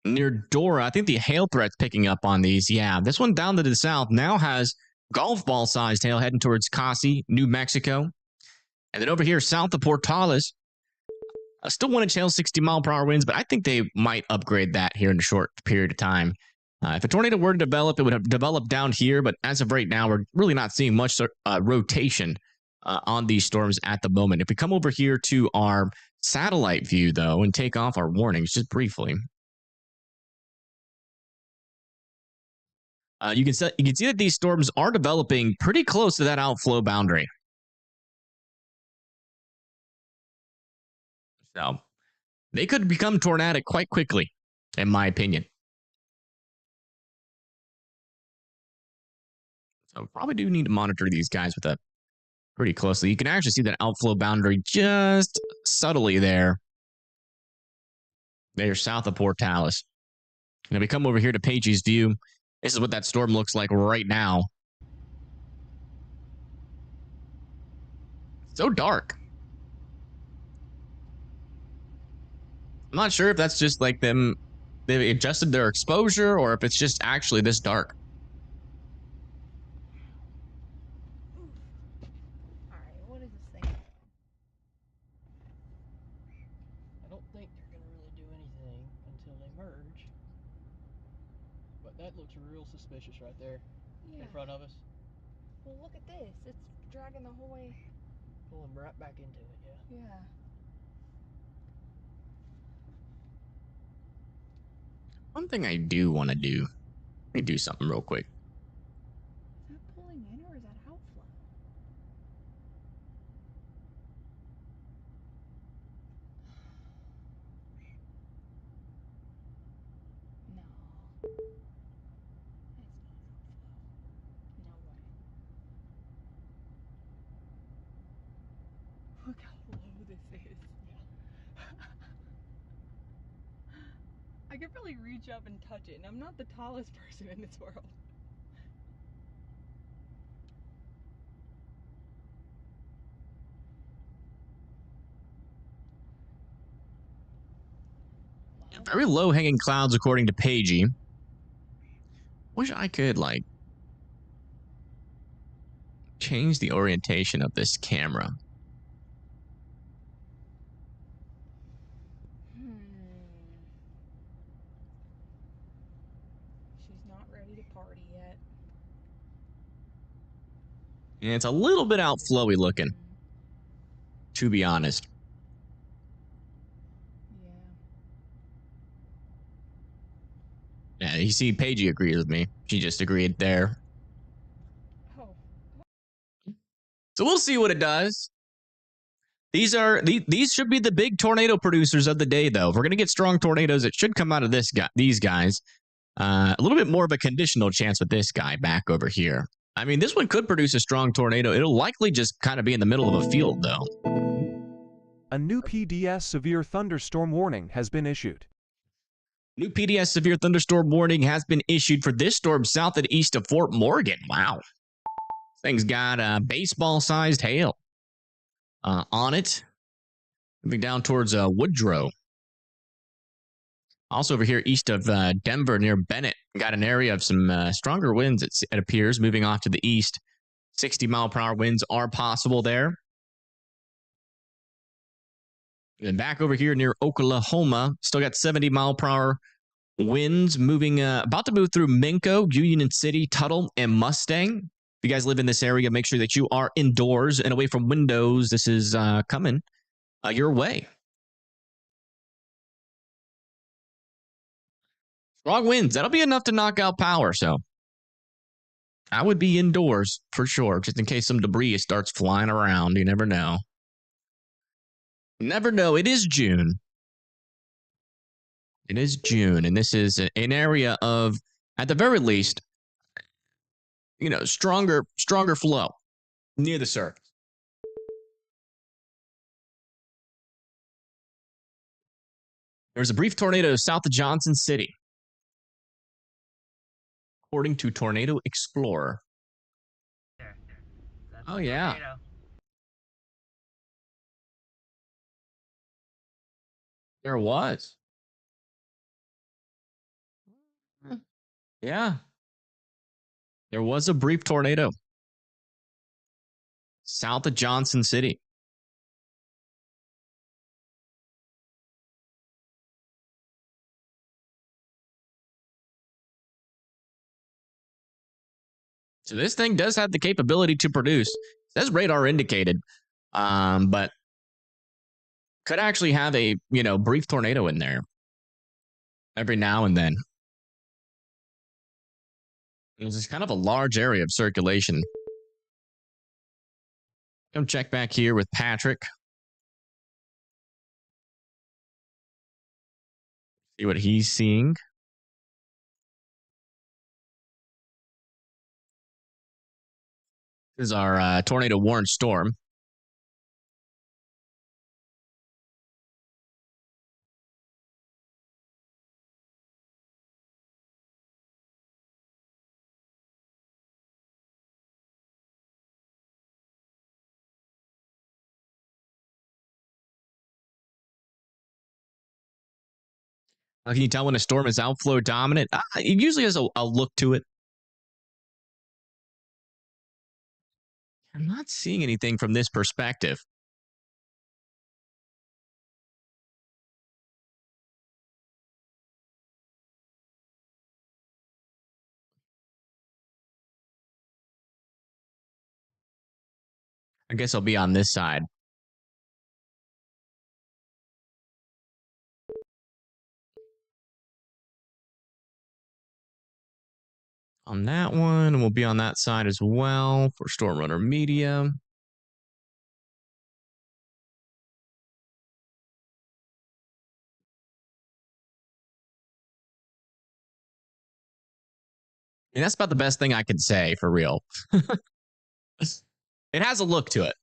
near Dora. I think the hail threat's picking up on these. Yeah, this one down to the south now has golf ball sized hail heading towards Casi, New Mexico. And then over here south of Portales, I still want to hail 60-mile-per-hour winds, but I think they might upgrade that here in a short period of time. If a tornado were to develop, it would have developed down here. But as of right now, we're really not seeing much rotation on these storms at the moment. If we come over here to our satellite view, though, and take off our warnings just briefly, you can see that these storms are developing pretty close to that outflow boundary. So they could become tornadic quite quickly, in my opinion. So probably do need to monitor these guys with a pretty closely. You can actually see that outflow boundary just subtly there. They're south of Portales. And if we come over here to Page's view, this is what that storm looks like right now. So dark. I'm not sure if that's just like they adjusted their exposure or if it's just actually this dark. Alright, what is this thing? I don't think they're going to really do anything until they merge. But that looks real suspicious right there Yeah. in front of us. Well, look at this. It's dragging the whole way. Pulling right back into it, yeah. Yeah. One thing I do want to do, let me do something real quick. Is that pulling in or is that outflow? No. That's not outflow. No way. Look how low this is. I could probably reach up and touch it, and I'm not the tallest person in this world. Very low hanging clouds according to Pagey. Wish I could like change the orientation of this camera. She's not ready to party yet. And it's a little bit outflowy looking, to be honest. Yeah. Yeah, you see, Pagey agrees with me. She just agreed there. Oh. So we'll see what it does. These should be the big tornado producers of the day, though. If we're gonna get strong tornadoes, it should come out of these guys. A little bit more of a conditional chance with this guy back over here. I mean, this one could produce a strong tornado. It'll likely just kind of be in the middle of a field, though. A new PDS severe thunderstorm warning has been issued. New PDS severe thunderstorm warning has been issued for this storm south and east of Fort Morgan. Wow. This thing's got baseball-sized hail on it. Moving down towards Woodrow. Also over here east of Denver near Bennett. Got an area of some stronger winds, it appears, moving off to the east. 60-mile-per-hour winds are possible there. And back over here near Oklahoma, still got 70-mile-per-hour winds moving, about to move through Minco, Union City, Tuttle, and Mustang. If you guys live in this area, make sure that you are indoors and away from windows. This is coming your way. Strong winds. That'll be enough to knock out power, so I would be indoors for sure, just in case some debris starts flying around. You never know. Never know. It is June. It is June, and this is an area of, at the very least, you know, stronger flow near the surface. There's a brief tornado south of Johnson City, according to Tornado Explorer. Oh, yeah. There was. Yeah. There was a brief tornado south of Johnson City. So this thing does have the capability to produce. It says radar indicated, but could actually have a, you know, brief tornado in there every now and then. This is kind of a large area of circulation. Come check back here with Patrick. See what he's seeing. This is our tornado warned storm. How can you tell when a storm is outflow dominant? It usually has a look to it. I'm not seeing anything from this perspective. I guess I'll be on this side. On that one, and we'll be on that side as well for Storm Runner Media. And that's about the best thing I can say for real. It has a look to it.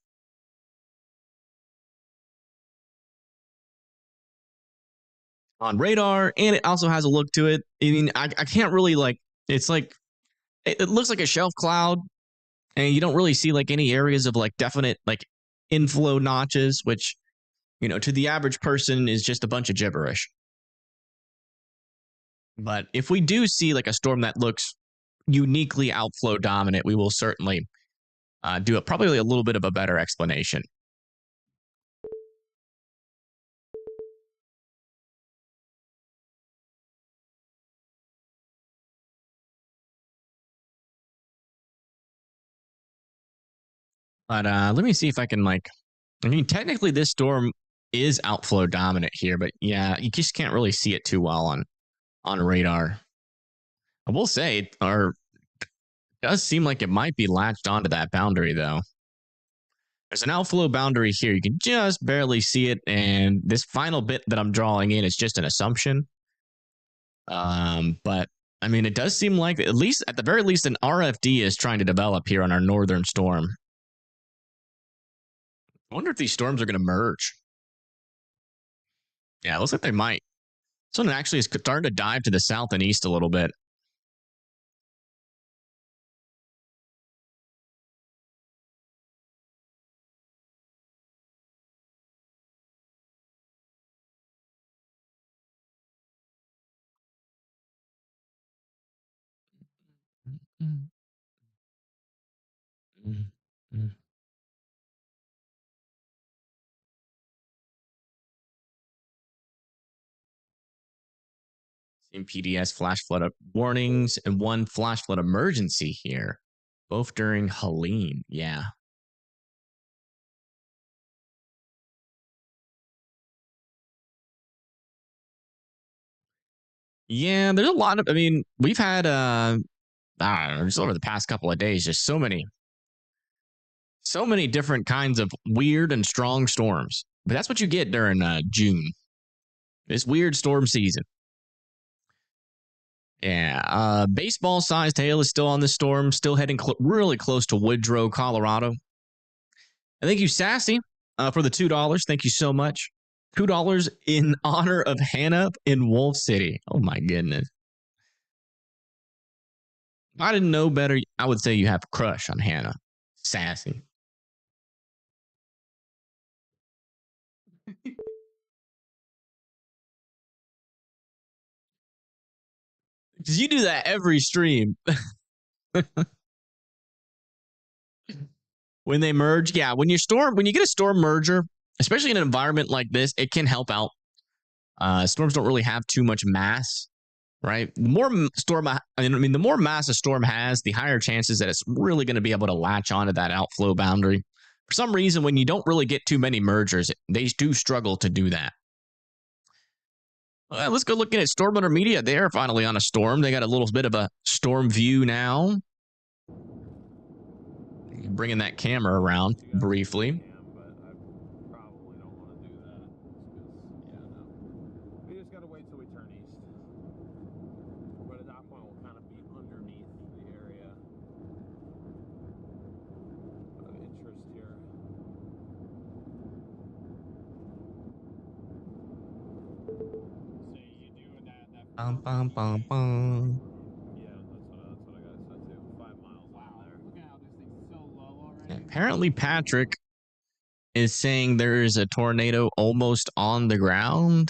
On radar, and it also has a look to it. I mean, I can't really it's like, it looks like a shelf cloud, and you don't really see like any areas of like definite like inflow notches, which, you know, to the average person is just a bunch of gibberish. But if we do see like a storm that looks uniquely outflow dominant, we will certainly do it probably a little bit of a better explanation. But let me see if I can I mean, technically this storm is outflow dominant here, but yeah, you just can't really see it too well on radar. I will say, it does seem like it might be latched onto that boundary though. There's an outflow boundary here. You can just barely see it, and this final bit that I'm drawing in is just an assumption. But I mean, it does seem like at the very least an RFD is trying to develop here on our northern storm. I wonder if these storms are going to merge. Yeah, it looks like they might. This one actually is starting to dive to the south and east a little bit. Same PDS flash flood warnings and one flash flood emergency here, both during Helene. Yeah. Yeah, there's a lot of, I mean, we've had, I don't know, just over the past couple of days, just so many different kinds of weird and strong storms. But that's what you get during June. This weird storm season. Yeah, baseball-sized hail is still on this storm, still heading really close to Woodrow, Colorado. And thank you, Sassy, for the $2. Thank you so much. $2 in honor of Hannah in Wolf City. Oh my goodness. If I didn't know better, I would say you have a crush on Hannah. Sassy. Because you do that every stream. When they merge, yeah, when you get a storm merger, especially in an environment like this, it can help out. Storms don't really have too much mass, right? The more the more mass a storm has, the higher chances that it's really going to be able to latch onto that outflow boundary. For some reason, when you don't really get too many mergers, they do struggle to do that. Let's go looking at Storm Runner Media. They are finally on a storm. They got a little bit of a storm view now. Bringing that camera around briefly. Bum, bum, bum, bum. Yeah, that's what I got set to. 5 miles. Wow. Look at how this thing's so low already. Apparently, Patrick is saying there is a tornado almost on the ground.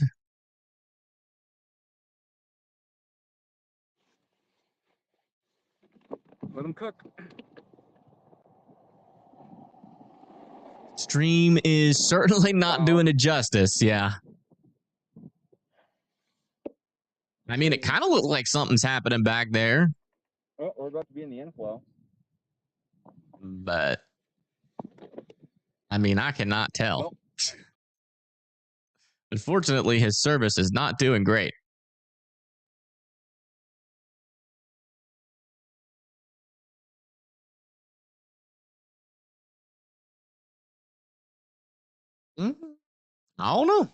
them cook. Stream is certainly not doing it justice. Yeah. I mean, it kind of looked like something's happening back there. Oh, we're about to be in the inflow. But, I mean, I cannot tell. Well, Unfortunately, his service is not doing great. I don't know.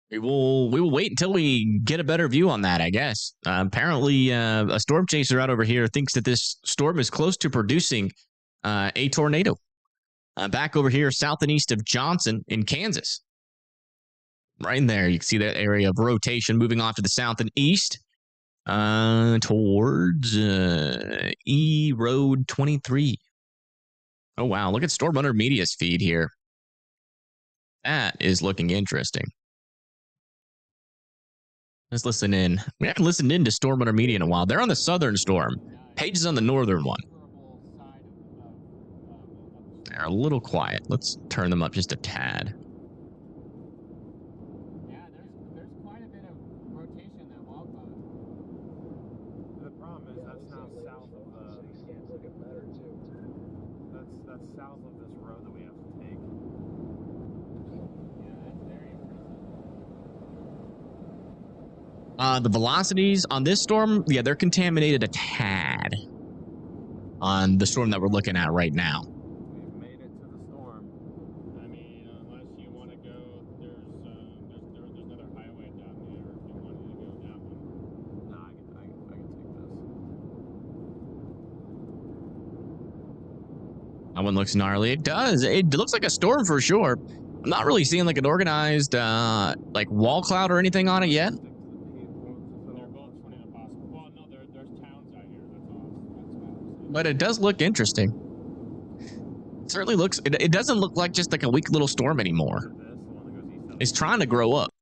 We will wait until we get a better view on that, I guess. Apparently, a storm chaser out over here thinks that this storm is close to producing a tornado. Back over here, south and east of Johnson in Kansas. Right in there, you can see that area of rotation moving off to the south and east towards E Road 23. Oh, wow. Look at Storm Hunter Media's feed here. That is looking interesting. Let's listen in. We haven't listened in to Storm Hunter Media in a while. They're on the southern storm. Paige is on the northern one. They're a little quiet. Let's turn them up just a tad. Yeah, there's quite a bit of rotation in that wildfire. The problem is that's now south of the. That's south of this road that we have to take. Yeah, that's very impressive. The velocities on this storm, yeah, they're contaminated a tad on the storm that we're looking at right now. We've made it to the storm. I mean, unless you want to go, there's another highway down there. If you wanted to go that one. No, I can take this. That one looks gnarly. It does. It looks like a storm for sure. I'm not really seeing like an organized like wall cloud or anything on it yet. But it does look interesting. It certainly looks, it doesn't look like just like a weak little storm anymore. It's trying to grow up.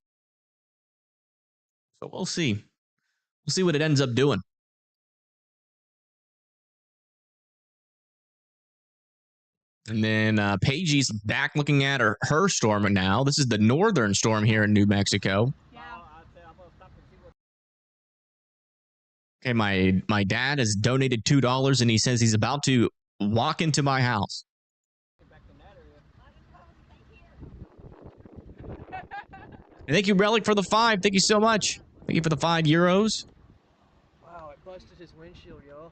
So we'll see. We'll see what it ends up doing. And then Pagey's back looking at her storm now. This is the northern storm here in New Mexico. Okay, my dad has donated $2 and he says he's about to walk into my house. And thank you, Relic, for the 5. Thank you so much. Thank you for the €5. Wow, it busted his windshield, y'all.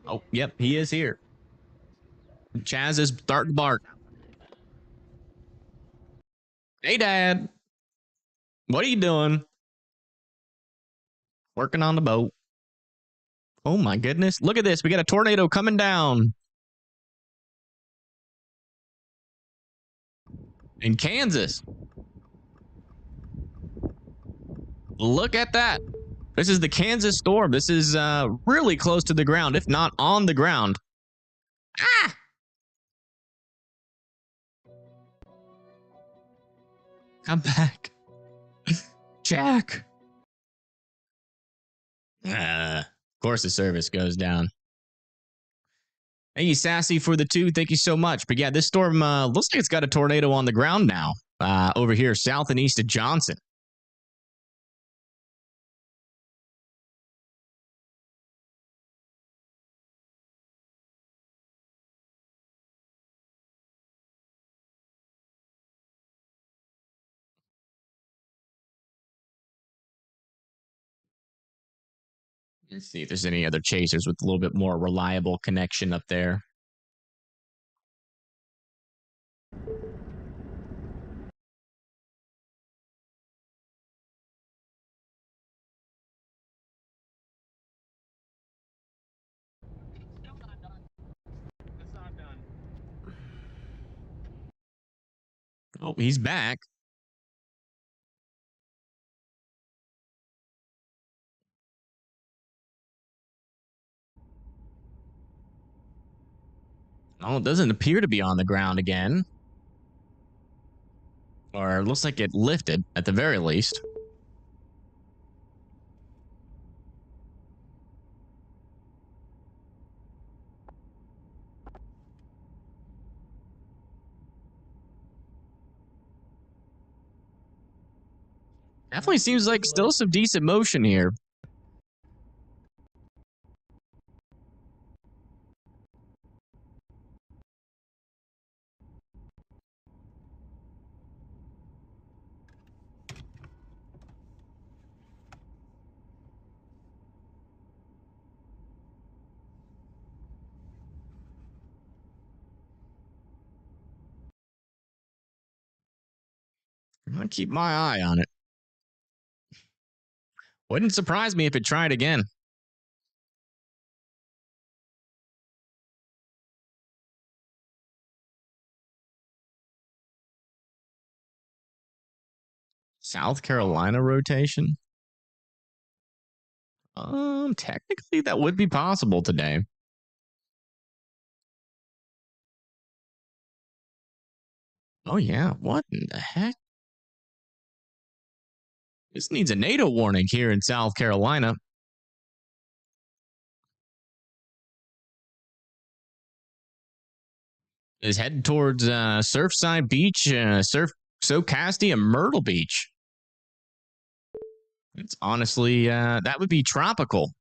Oh, yep, he is here. Chaz is starting to bark. Hey, Dad. What are you doing? Working on the boat. Oh, my goodness. Look at this. We got a tornado coming down. In Kansas. Look at that. This is the Kansas storm. This is really close to the ground, if not on the ground. Ah! Come back. Jack. Of course the service goes down. Hey, Sassy for the 2. Thank you so much. But yeah, this storm looks like it's got a tornado on the ground now. Over here, south and east of Johnson. Let's see if there's any other chasers with a little bit more reliable connection up there. Oh, he's back. Oh, it doesn't appear to be on the ground again. Or it looks like it lifted, at the very least. Definitely seems like still some decent motion here. I'm gonna keep my eye on it. Wouldn't surprise me if it tried again. South Carolina rotation? Technically that would be possible today. Oh yeah, what in the heck? This needs a NATO warning here in South Carolina. Is headed towards Surfside Beach, Socastee, and Myrtle Beach. It's honestly, that would be tropical.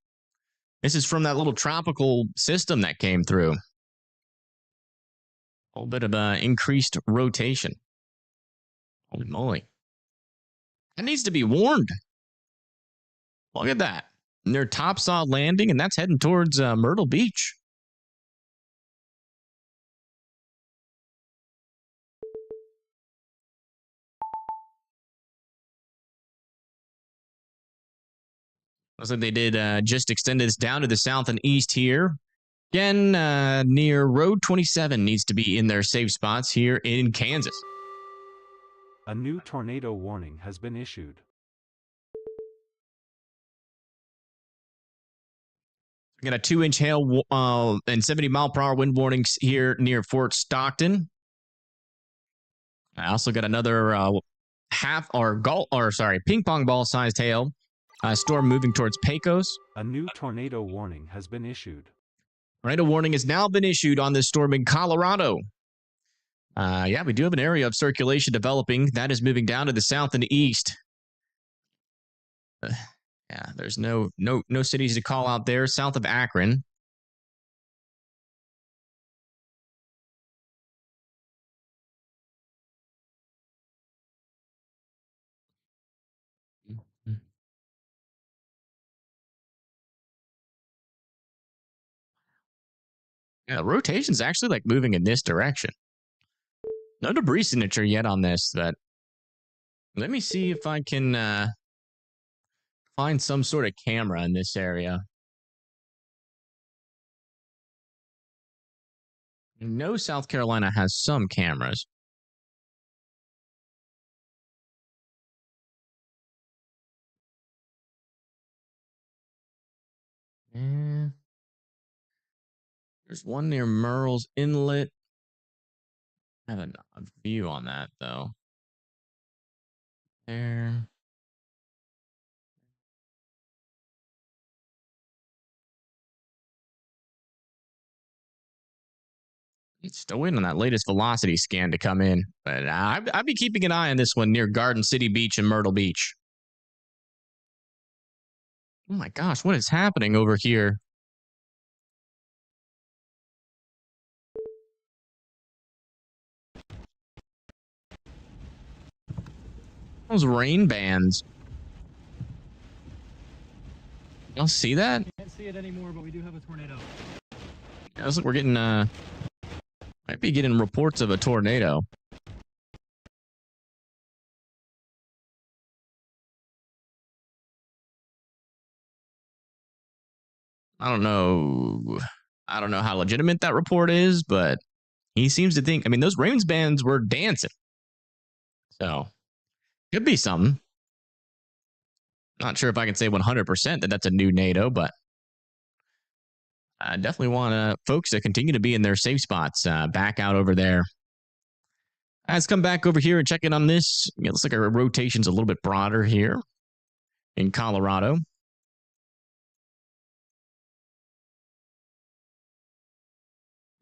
This is from that little tropical system that came through. A little bit of increased rotation. Holy moly. That needs to be warned. Look at that. Near topsaw landing, and that's heading towards Myrtle Beach. Looks like they did just extend this down to the south and east here. Again, near Road 27 needs to be in their safe spots here in Kansas. A new tornado warning has been issued. We got a 2-inch hail and 70-mile-per-hour wind warnings here near Fort Stockton. I also got another ping pong ball sized hail storm moving towards Pecos. A new tornado warning has been issued. Tornado warning has now been issued on this storm in Colorado. Yeah, we do have an area of circulation developing that is moving down to the south and east. Yeah, there's no cities to call out there south of Akron. Yeah, rotation's actually like moving in this direction. No debris signature yet on this, but let me see if I can find some sort of camera in this area. I know South Carolina has some cameras. There's one near Merle's Inlet. I have a view on that, though. There. Still waiting on that latest velocity scan to come in. But I'd be keeping an eye on this one near Garden City Beach and Myrtle Beach. Oh my gosh, what is happening over here? Those rain bands. Y'all see that? Can't see it anymore, but we do have a tornado. Yeah, looks like we're getting might be getting reports of a tornado. I don't know how legitimate that report is, but he seems to think, I mean, those rain bands were dancing. So, could be something. Not sure if I can say 100% that that's a new NATO, but I definitely want folks to continue to be in their safe spots back out over there. Let's come back over here and check in on this. It looks like our rotation's a little bit broader here in Colorado.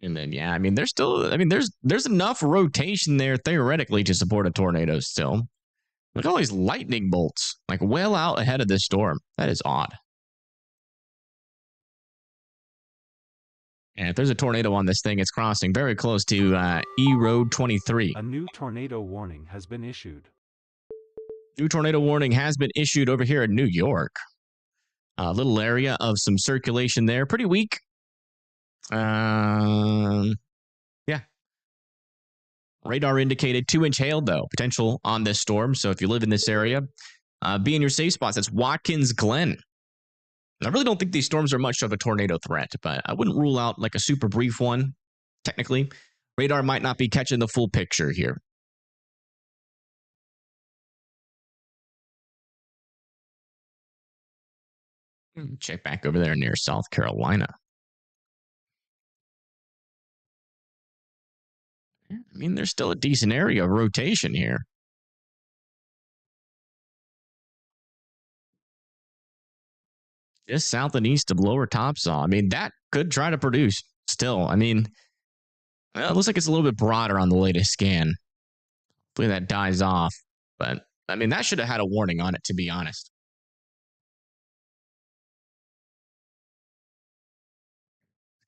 And then, yeah, I mean, there's enough rotation there theoretically to support a tornado still. Look at all these lightning bolts, like well out ahead of this storm. That is odd. And if there's a tornado on this thing, it's crossing very close to E Road 23. A new tornado warning has been issued. New tornado warning has been issued over here in New York. A little area of some circulation there. Pretty weak. Yeah. Radar indicated 2-inch hail, though, potential on this storm. So if you live in this area, be in your safe spots. That's Watkins Glen. I really don't think these storms are much of a tornado threat, but I wouldn't rule out like a super brief one, technically. Radar might not be catching the full picture here. Check back over there near South Carolina. I mean, there's still a decent area of rotation here. Just south and east of Lower Topsaw. I mean, that could try to produce still. I mean, well, it looks like it's a little bit broader on the latest scan. Hopefully that dies off. But, I mean, that should have had a warning on it, to be honest.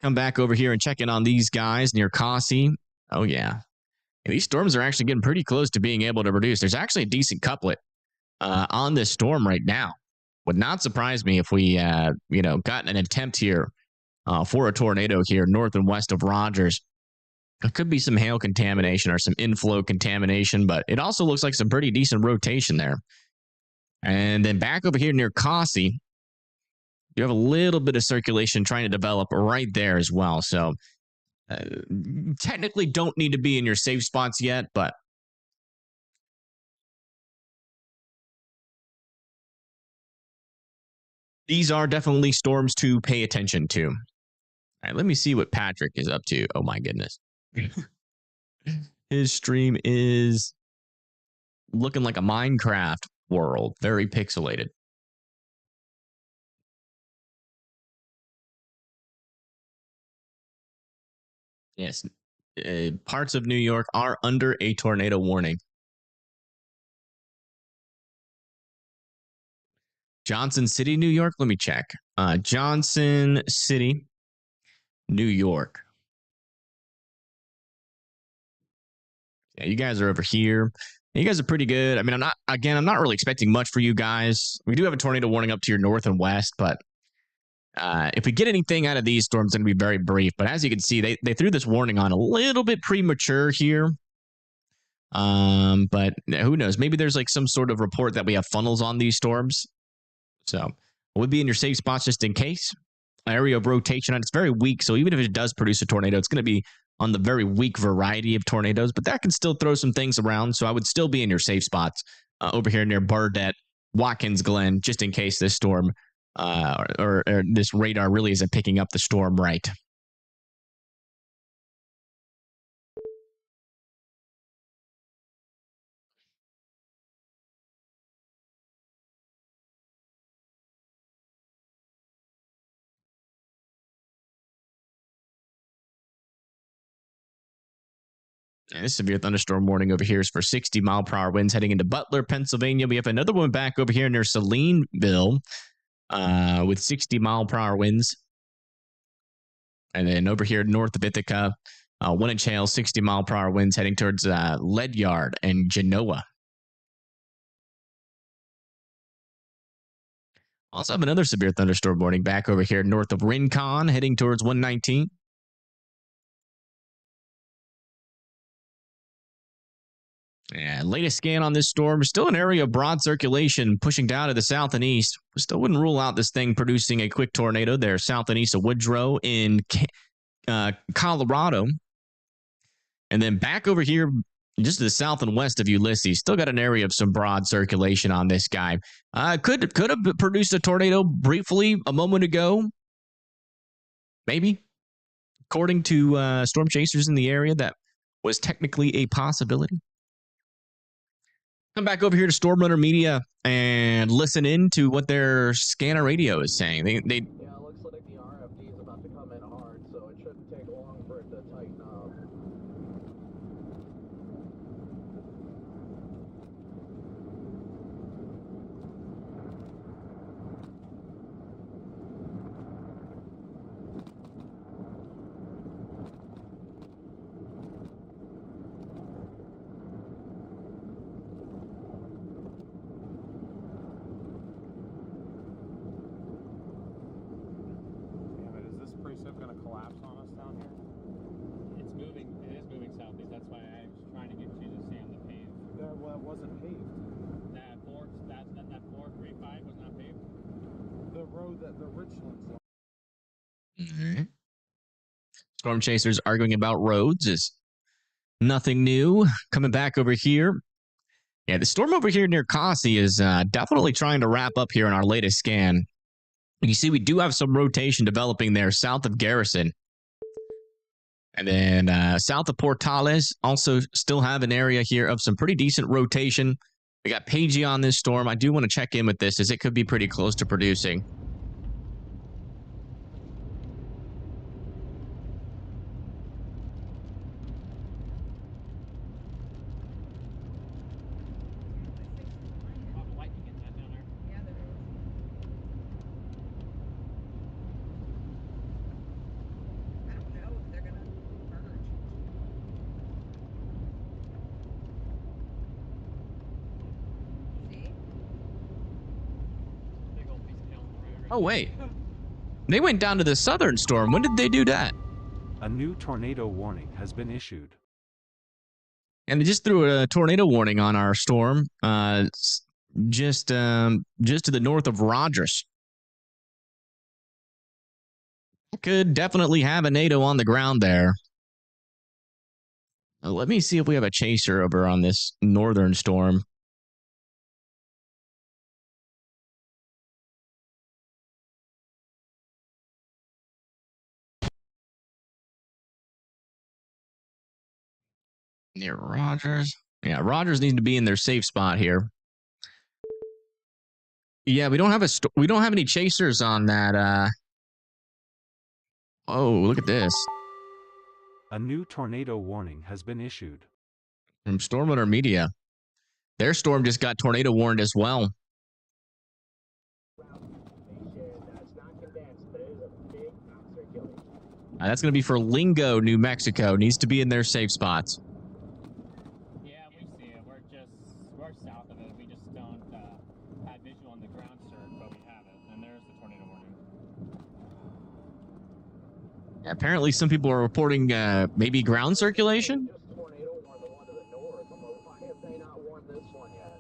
Come back over here and check in on these guys near Cossie. Oh, yeah. These storms are actually getting pretty close to being able to produce. There's actually a decent couplet on this storm right now. Would not surprise me if we, got an attempt here for a tornado here north and west of Rogers. There could be some hail contamination or some inflow contamination, but it also looks like some pretty decent rotation there. And then back over here near Cossie, you have a little bit of circulation trying to develop right there as well. So technically don't need to be in your safe spots yet, but these are definitely storms to pay attention to. All right, let me see what Patrick is up to. Oh, my goodness. His stream is looking like a Minecraft world. Very pixelated. Yes. Parts of New York are under a tornado warning. Johnson City, New York. Let me check. Johnson City, New York. Yeah, you guys are over here. You guys are pretty good. I mean, I'm not really expecting much for you guys. We do have a tornado warning up to your north and west, but if we get anything out of these storms, it's going to be very brief. But as you can see, they threw this warning on a little bit premature here. But who knows? Maybe there's like some sort of report that we have funnels on these storms. So we'll be in your safe spots just in case. Area of rotation, and it's very weak. So even if it does produce a tornado, it's going to be on the very weak variety of tornadoes, but that can still throw some things around. So I would still be in your safe spots over here near Burdett, Watkins Glen, just in case this storm or this radar really isn't picking up the storm right. And this severe thunderstorm warning over here is for 60-mile-per-hour winds heading into Butler, Pennsylvania. We have another one back over here near Salineville with 60-mile-per-hour winds. And then over here north of Ithaca, 1-inch hail, 60-mile-per-hour winds heading towards Ledyard and Genoa. Also have another severe thunderstorm warning back over here north of Rincon heading towards 119. Yeah, latest scan on this storm, still an area of broad circulation pushing down to the south and east. We still wouldn't rule out this thing producing a quick tornado there south and east of Woodrow in Colorado. And then back over here, just to the south and west of Ulysses, still got an area of some broad circulation on this guy. Could have produced a tornado briefly a moment ago. Maybe. According to storm chasers in the area, that was technically a possibility. Come back over here to Storm Runner Media and listen in to what their scanner radio is saying. They Yeah, it looks like the RFD is about to come in hard, so it shouldn't take long for it to tighten up. down here? It's moving. It is moving southeast. That's why I was trying to get you to stay on the paved. Well, it wasn't paved. That 435 was not paved. The road that the Richlands on. Alright. Storm chasers arguing about roads is nothing new. Coming back over here. Yeah, the storm over here near Kasi is definitely trying to wrap up here in our latest scan. You see, we do have some rotation developing there south of Garrison. And then south of Portales, also still have an area here of some pretty decent rotation. We got Pagey on this storm. I do want to check in with this as it could be pretty close to producing. Oh, wait. They went down to the southern storm. When did they do that? A new tornado warning has been issued. And they just threw a tornado warning on our storm, just to the north of Rogers. Could definitely have a NATO on the ground there. Let me see if we have a chaser over on this northern storm. Near Rogers. Yeah, Rogers needs to be in their safe spot here. Yeah, we don't have any chasers on that. Oh, look at this. A new tornado warning has been issued. From Stormwater Media. Their storm just got tornado warned as well. That's going to be for Lingo, New Mexico. Needs to be in their safe spots. We're south of it. We just don't have visual on the ground, sir, but we have it. And there's the tornado warning. Apparently, some people are reporting maybe ground circulation. Just tornado warned the one to the north. Why have they not warned this one yet?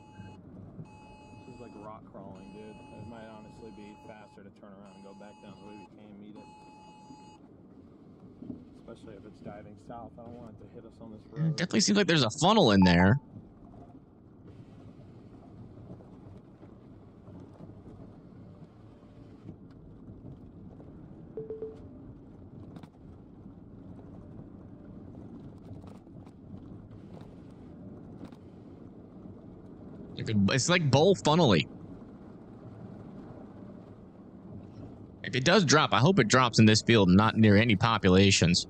This is like rock crawling, dude. It might honestly be faster to turn around and go back down the way we came, meet it. Especially if it's diving south. I don't want it to hit us on this road. Definitely seems like there's a funnel in there. It's like bowl funnely. If it does drop, I hope it drops in this field, not near any populations.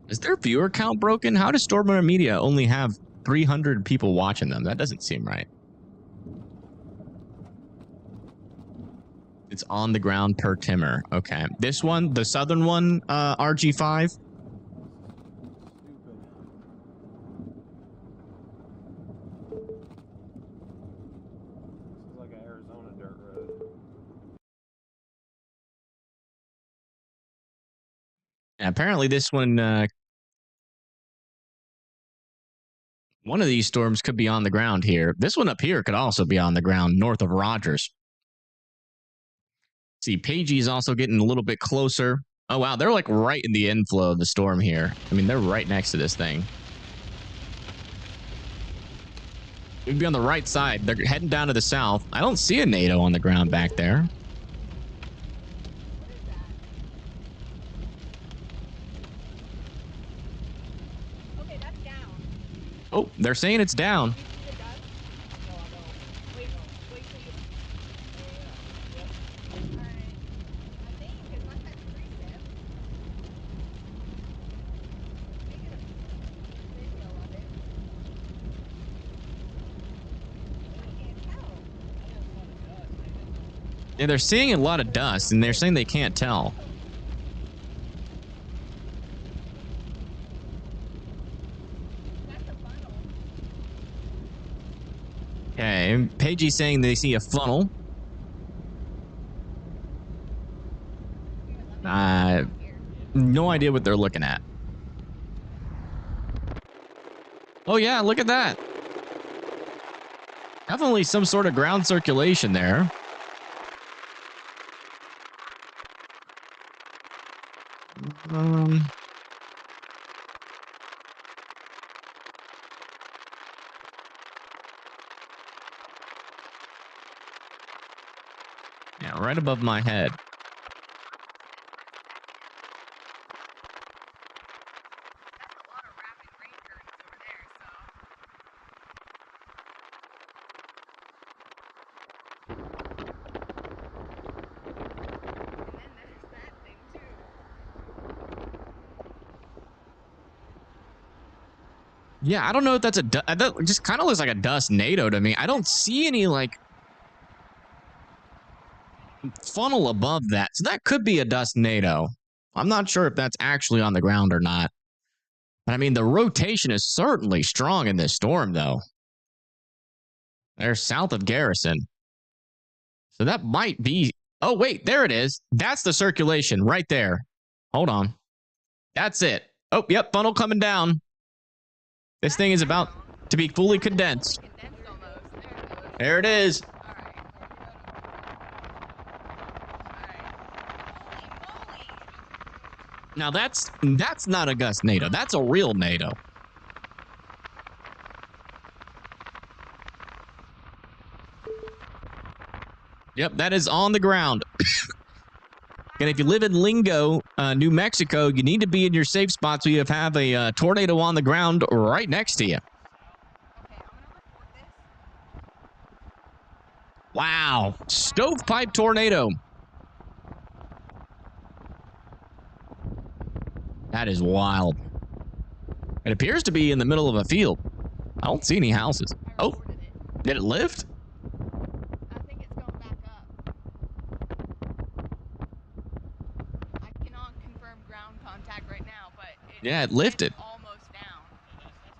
Is their viewer count broken? How does Stormwater Media only have 300 people watching them? That doesn't seem right. It's on the ground per Timmer. Okay. This one, the southern one, RG5. Apparently this one of these storms could be on the ground here. This one up here could also be on the ground north of Rogers. See, Pagey is also getting a little bit closer. Oh, wow. They're like right in the inflow of the storm here. I mean, they're right next to this thing. We'd be on the right side. They're heading down to the south. I don't see a NATO on the ground back there. Oh, they're saying it's down. Yeah, they're seeing a lot of dust, and they're saying they can't tell. Okay, Pagey's saying they see a funnel. No idea what they're looking at. Oh yeah, look at that. Definitely some sort of ground circulation there. Yeah, right above my head. Yeah, I don't know if that's that just kind of looks like a dust NATO to me. I don't see any like funnel above that. So that could be a dust NATO. I'm not sure if that's actually on the ground or not. But I mean, the rotation is certainly strong in this storm, though. They're south of Garrison. So that might be. Oh, wait, there it is. That's the circulation right there. Hold on. That's it. Oh, yep, funnel coming down. This thing is about to be fully condensed. There it is. Now that's not a gust NATO. That's a real NATO. Yep, that is on the ground. And if you live in Lingo, New Mexico, you need to be in your safe spot so you have a tornado on the ground right next to you. Wow. Stovepipe tornado. That is wild. It appears to be in the middle of a field. I don't see any houses. Oh, did it lift? I think it's going back up. I cannot confirm ground contact right now, but Yeah, it lifted. Almost down.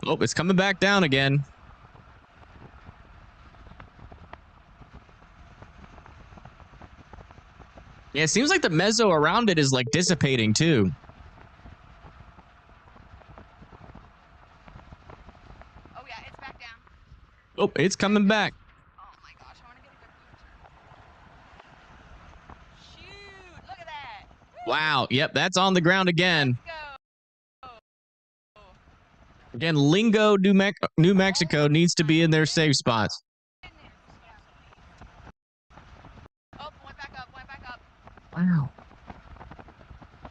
Oh, it's coming back down again. Yeah, it seems like the mezzo around it is like dissipating too. Oh yeah, it's back down. Oh, it's coming back. Oh my gosh, I want to get a good picture. Shoot, look at that. Wow, yep, that's on the ground again. Let's go. Again, Lingo, New Mexico needs to be in their safe spots. Oh, went back up. Wow.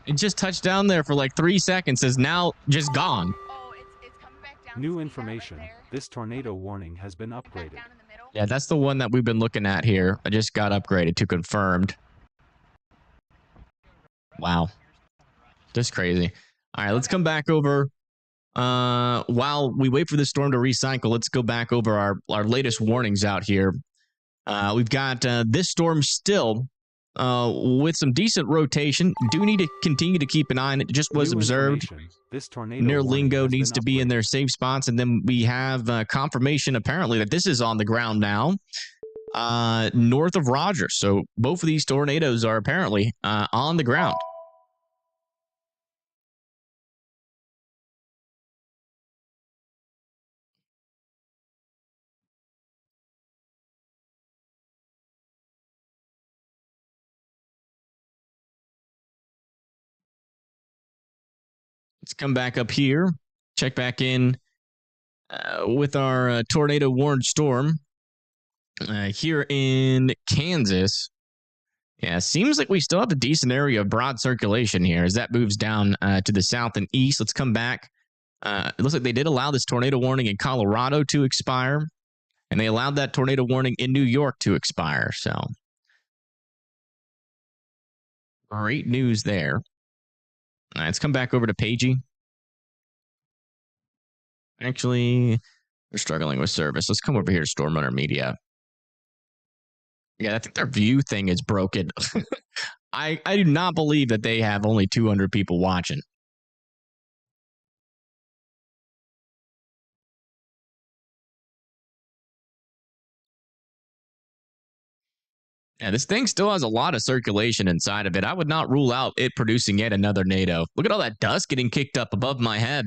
It just touched down there for like 3 seconds, is now just gone. Oh, it's coming back down. New information. This tornado warning has been upgraded. Yeah, that's the one that we've been looking at here. I just got upgraded to confirmed. Wow. Just crazy. All right, let's come back over. While we wait for the storm to recycle, let's go back over our latest warnings out here. We've got this storm still with some decent rotation. Do need to continue to keep an eye on it. It just was observed. This tornado near Lingo needs to be in their safe spots. And then we have confirmation apparently that this is on the ground now north of Rogers. So both of these tornadoes are apparently on the ground. Let's come back up here, check back in with our tornado warned storm here in Kansas. Yeah, seems like we still have a decent area of broad circulation here as that moves down to the south and east. Let's come back. It looks like they did allow this tornado warning in Colorado to expire, and they allowed that tornado warning in New York to expire. So great news there. All right, let's come back over to Pagey. Actually, they're struggling with service. Let's come over here to Storm Runner Media. Yeah, I think their view thing is broken. I do not believe that they have only 200 people watching. Yeah, this thing still has a lot of circulation inside of it. I would not rule out it producing yet another NATO. Look at all that dust getting kicked up above my head.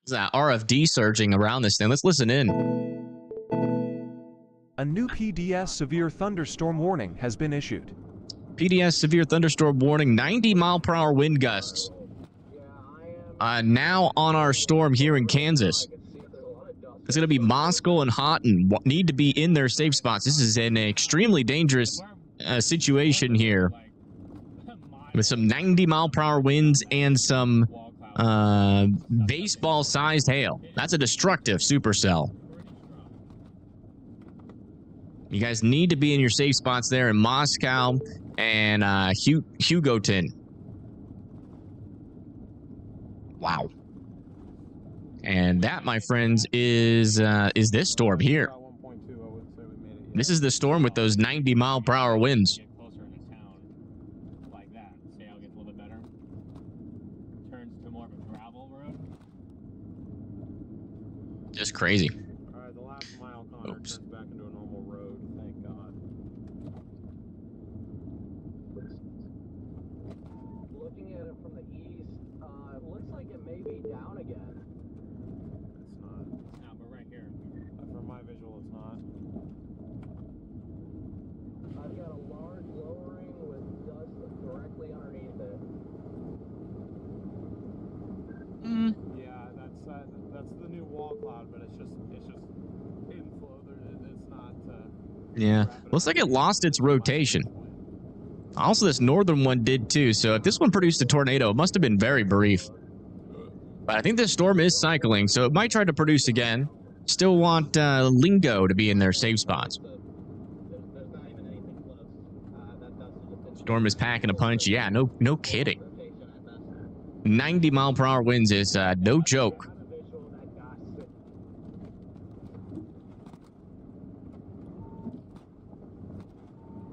There's that RFD surging around this thing. Let's listen in. A new PDS severe thunderstorm warning has been issued. PDS severe thunderstorm warning, 90-mile-per-hour wind gusts. Now on our storm here in Kansas. It's going to be Moscow and Houghton need to be in their safe spots. This is an extremely dangerous situation here with some 90-mile-per-hour winds and some baseball-sized hail. That's a destructive supercell. You guys need to be in your safe spots there in Moscow and Hugoton. Wow. And that, my friends, is this storm here. This is the storm with those 90-mile-per-hour winds. Just crazy. All right, the last mile, Connor, turns back into a normal road. Thank God. Looking at it from the east, it looks like it may be down again. It's not. It's not, but right here. From my visual, it's not. I've got a large lowering with dust directly underneath it. Yeah, that's the new wall cloud, but it's just inflow. It's not. Yeah, looks like it lost its rotation. Also, this northern one did too. So if this one produced a tornado, it must have been very brief. But I think this storm is cycling, so it might try to produce again. Still want Lingo to be in their safe spots. Storm is packing a punch. Yeah, no kidding. 90-mile-per-hour winds is no joke.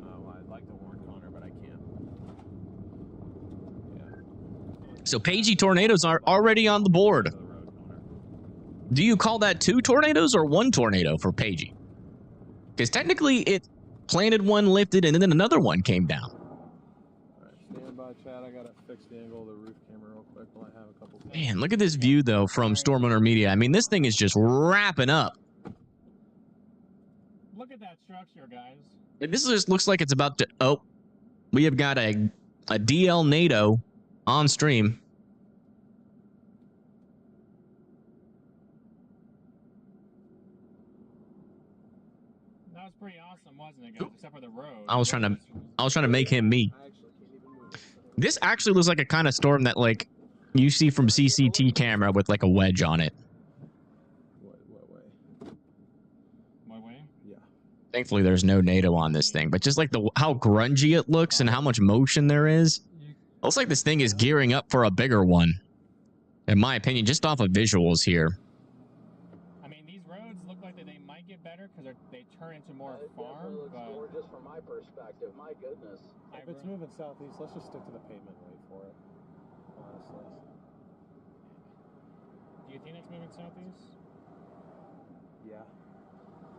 I'd like to warn Connor, but I can't. Yeah. So Pagey tornadoes are already on the board. Do you call that 2 tornadoes or 1 tornado for Pagey? Because technically it planted one, lifted, and then another one came down. Stand by, Chad. I gotta fix the angle of the roof camera real quick while I have a couple. Man, look at this view though from Storm Owner Media. I mean, this thing is just wrapping up. Look at that structure, guys. This just looks like it's about to. Oh, we have got a DL NATO on stream. That was pretty awesome, wasn't it, guys? Except for the road. I was trying to make him me. This actually looks like a kind of storm that like you see from CCT camera with like a wedge on it. What way? My way? Yeah. Thankfully, there's no NATO on this thing, but just like how grungy it looks and how much motion there is, it looks like this thing is gearing up for a bigger one. In my opinion, just off of visuals here. I mean, these roads look like they might get better because they turn into more farm, but Just from my perspective, my goodness. if it's moving southeast, let's just stick to the pavement and wait for it. Honestly. Do you think it's moving southeast? Yeah.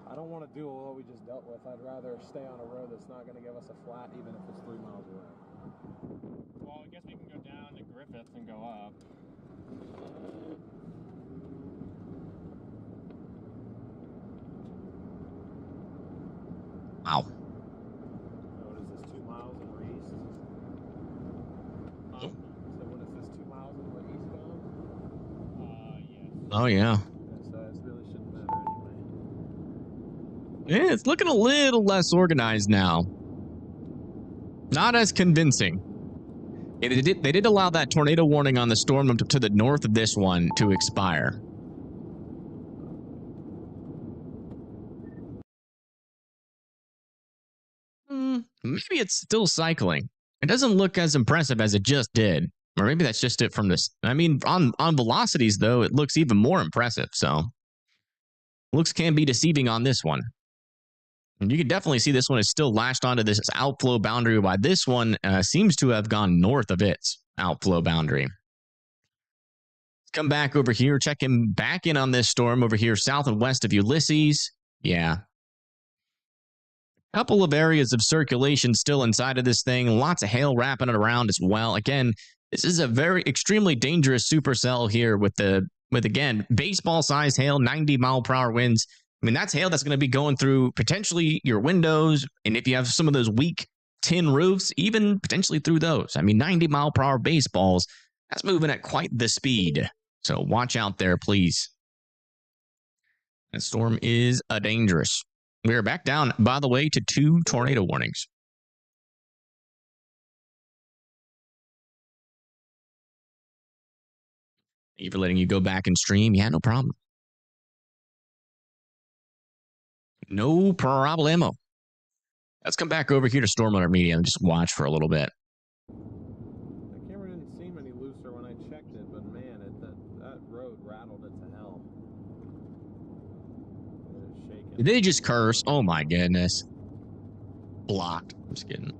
I don't want to do what we just dealt with. I'd rather stay on a road that's not going to give us a flat, even if it's 3 miles away. Well, I guess we can go down to Griffith and go up. Wow. What is this, 2 miles and we're east? So what is this, 2 miles and we're eastbound? Yes. Oh yeah. So it really shouldn't matter anyway. Yeah, it's looking a little less organized now. Not as convincing. Yeah, they did allow that tornado warning on the storm to the north of this one to expire. Maybe it's still cycling. It doesn't look as impressive as it just did. Or maybe that's just it from this. I mean, on velocities, though, it looks even more impressive. So, looks can be deceiving on this one. And you can definitely see this one is still lashed onto this outflow boundary, while this one seems to have gone north of its outflow boundary. Come back over here, check him back in on this storm over here south and west of Ulysses. Yeah. Couple of areas of circulation still inside of this thing. Lots of hail wrapping it around as well. Again, this is a very extremely dangerous supercell here with again, baseball-sized hail, 90-mile-per-hour winds. I mean, that's hail that's going to be going through potentially your windows, and if you have some of those weak tin roofs, even potentially through those. I mean, 90-mile-per-hour baseballs, that's moving at quite the speed. So watch out there, please. That storm is dangerous. We are back down, by the way, to 2 tornado warnings. Thank you for letting you go back and stream. Yeah, no problem. No problemo. Let's come back over here to Storm Hunter Media and just watch for a little bit. The camera didn't seem any looser when I checked it, but man, that road rattled it to hell. It is shaking. Did they just curse? Oh my goodness. Blocked. I'm just kidding.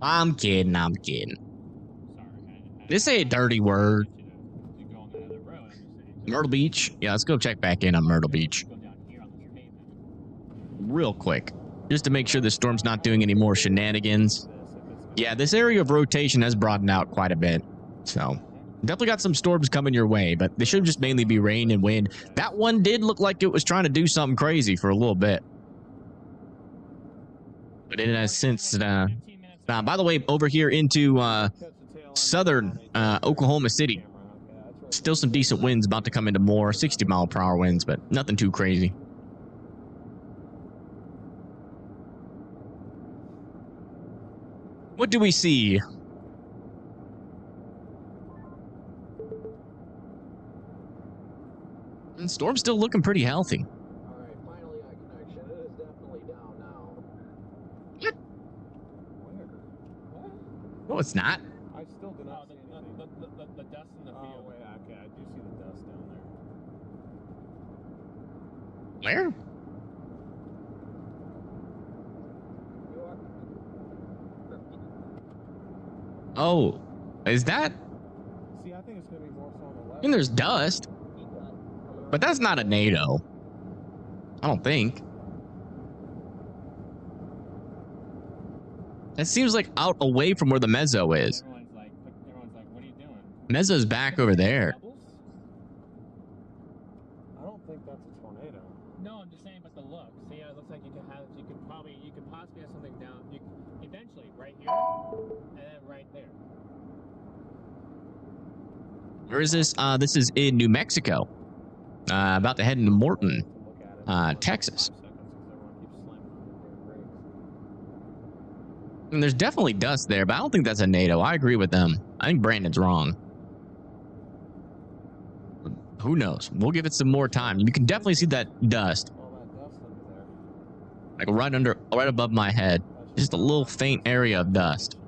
I'm kidding. I'm kidding. This ain't a dirty word. Myrtle Beach. Yeah, let's go check back in on Myrtle Beach. Real quick. Just to make sure the storm's not doing any more shenanigans. Yeah, this area of rotation has broadened out quite a bit. So, definitely got some storms coming your way, but they should just mainly be rain and wind. That one did look like it was trying to do something crazy for a little bit. But it has since... by the way, over here into southern Oklahoma City. Still some decent winds about to come into more 60-mile-per-hour winds, but nothing too crazy. What do we see? And storm's still looking pretty healthy. Alright, finally got connection. It is definitely down now. What? What? No, it's not. I still do not see anything. The dust in the field. Oh, wait, okay, I do see the dust down there. Where? Oh, is that? See, I think it's going to be more so on the left. I mean, there's dust, but that's not a NATO. I don't think. That seems like out away from where the mezzo is. Everyone's like, what are you doing? Mezzo's back over there. I don't think that's a tornado. No, I'm just saying, but the look. See, it looks like you could possibly have something down. Eventually, right here, and then right there. Where is this? This is in New Mexico. About to head into Morton, Texas. And there's definitely dust there, but I don't think that's a NATO. I agree with them. I think Brandon's wrong. Who knows? We'll give it some more time. You can definitely see that dust. Like right above my head. Just a little faint area of dust.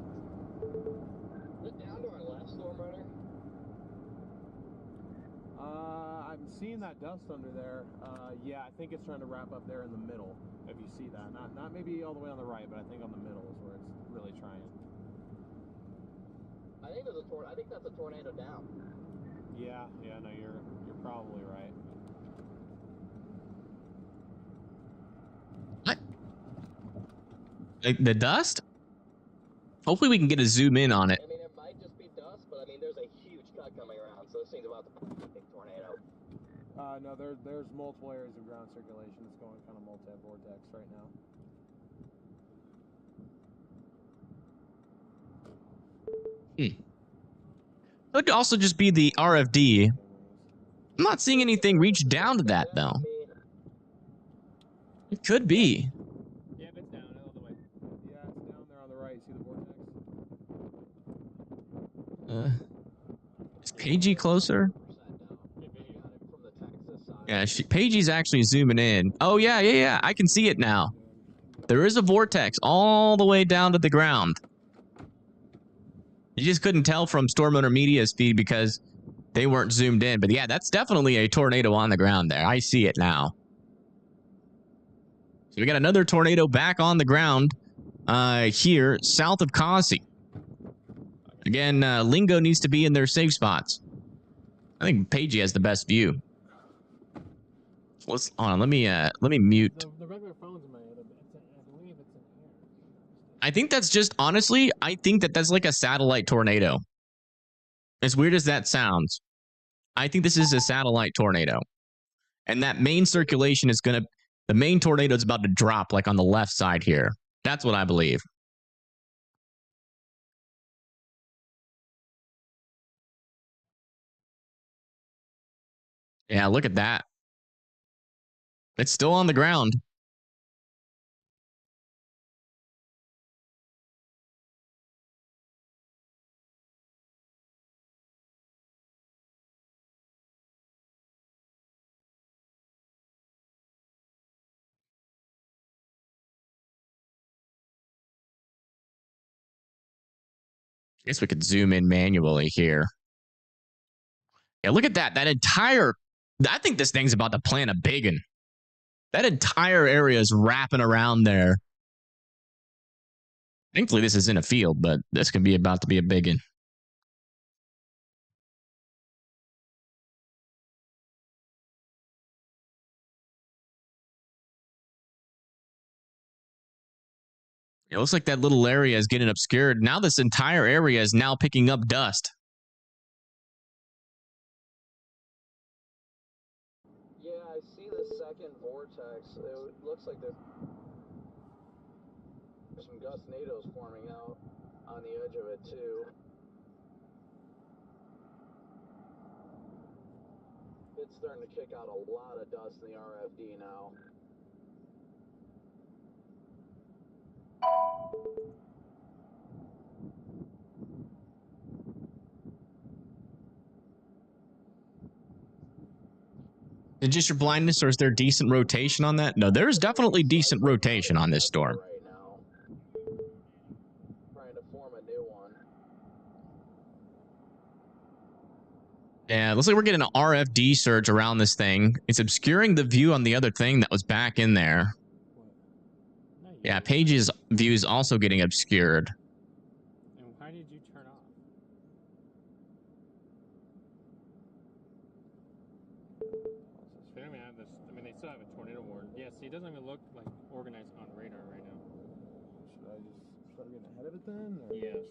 Down to our left, Storm Runner. I'm seeing that dust under there. Yeah, I think it's trying to wrap up there in the middle. If you see that, not maybe all the way on the right, but I think on the middle is where it's really trying. I think that's a tornado down. Yeah, no, you're probably right. What? Like the dust? Hopefully we can get a zoom in on it. I mean, it might just be dust, but I mean, there's a huge cut coming around, so this thing's about to be a big tornado. No, there's multiple areas of ground circulation. It's going kind of multi-vortex right now. Could also just be the RFD. I'm not seeing anything reach down to that, though. It could be. Yeah, it's down all the way. Yeah, it's down there on the right. See the vortex? Is Pagey closer? Yeah, Pagey's actually zooming in. Oh, yeah. I can see it now. There is a vortex all the way down to the ground. You just couldn't tell from Storm Hunter Media's feed because they weren't zoomed in. But yeah, that's definitely a tornado on the ground there. I see it now. So we got another tornado back on the ground here south of Cossie. Again, Lingo needs to be in their safe spots. I think Pagey has the best view. So let's hold on. Let me mute. The regular phone's in my head. I believe it's in here. I think that's just honestly. I think that's like a satellite tornado. As weird as that sounds, I think this is a satellite tornado, and that main circulation is gonna. The main tornado is about to drop like on the left side here. That's what I believe. Yeah, look at that. It's still on the ground. I guess we could zoom in manually here. Yeah, look at that. That entire... I think this thing's about to plant a biggin. That entire area is wrapping around there. Thankfully, this is in a field, but this could be about to be a biggin. It looks like that little area is getting obscured. Now this entire area is now picking up dust. Yeah, I see the second vortex. It looks like there's some gustnadoes forming out on the edge of it too. It's starting to kick out a lot of dust in the RFD now. Is it just your blindness, or is there decent rotation on that? No, there's definitely decent rotation on this storm. Right now. Trying to form a new one. Yeah, it looks like we're getting an RFD surge around this thing. It's obscuring the view on the other thing that was back in there. Yeah, Paige's view is also getting obscured. And why did you turn off? So I have this. I mean, they still have a tornado warning. Yeah, see, it doesn't even look like organized on radar right now. Should I just start getting ahead of it then? Or? Yes.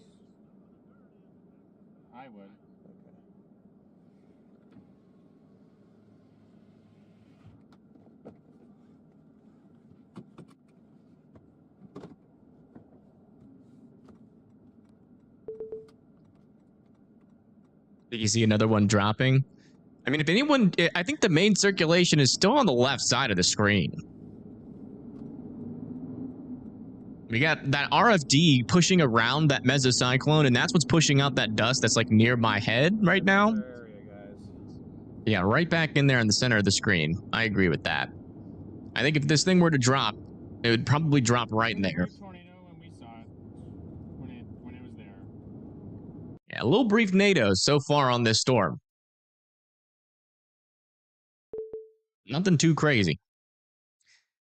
I would. Okay. Did you see another one dropping? I mean, if anyone, I think the main circulation is still on the left side of the screen. We got that RFD pushing around that mesocyclone, and that's what's pushing out that dust that's like near my head right now. Area, guys. Yeah, right back in there in the center of the screen. I agree with that. I think if this thing were to drop, it would probably drop right in there. Tornado, and we saw it when it was there. Yeah, a little brief nados so far on this storm. Nothing too crazy.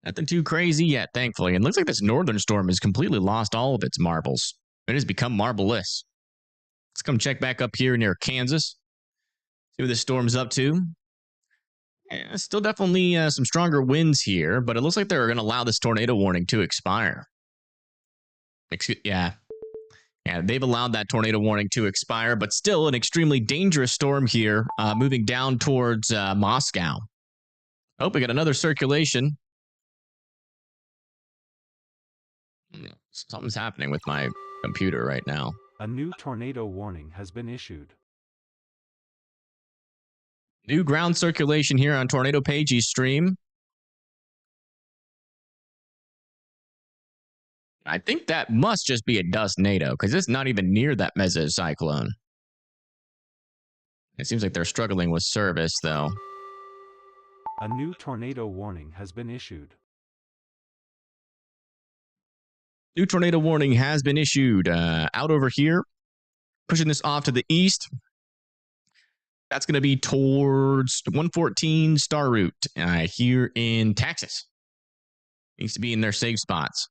Nothing too crazy yet, thankfully. And looks like this northern storm has completely lost all of its marbles. It has become marbleless. Let's come check back up here near Kansas. See what this storm's up to. Yeah, still definitely some stronger winds here, but it looks like they're going to allow this tornado warning to expire. Yeah, they've allowed that tornado warning to expire, but still an extremely dangerous storm here, moving down towards Moscow. Oh, we got another circulation. Something's happening with my computer right now. A new tornado warning has been issued. New ground circulation here on Tornado Pagey's stream. I think that must just be a dust NATO, because it's not even near that mesocyclone. It seems like they're struggling with service, though. A new tornado warning has been issued. New tornado warning has been issued out over here. Pushing this off to the east. That's going to be towards 114 Star Route here in Texas. Needs to be in their safe spots.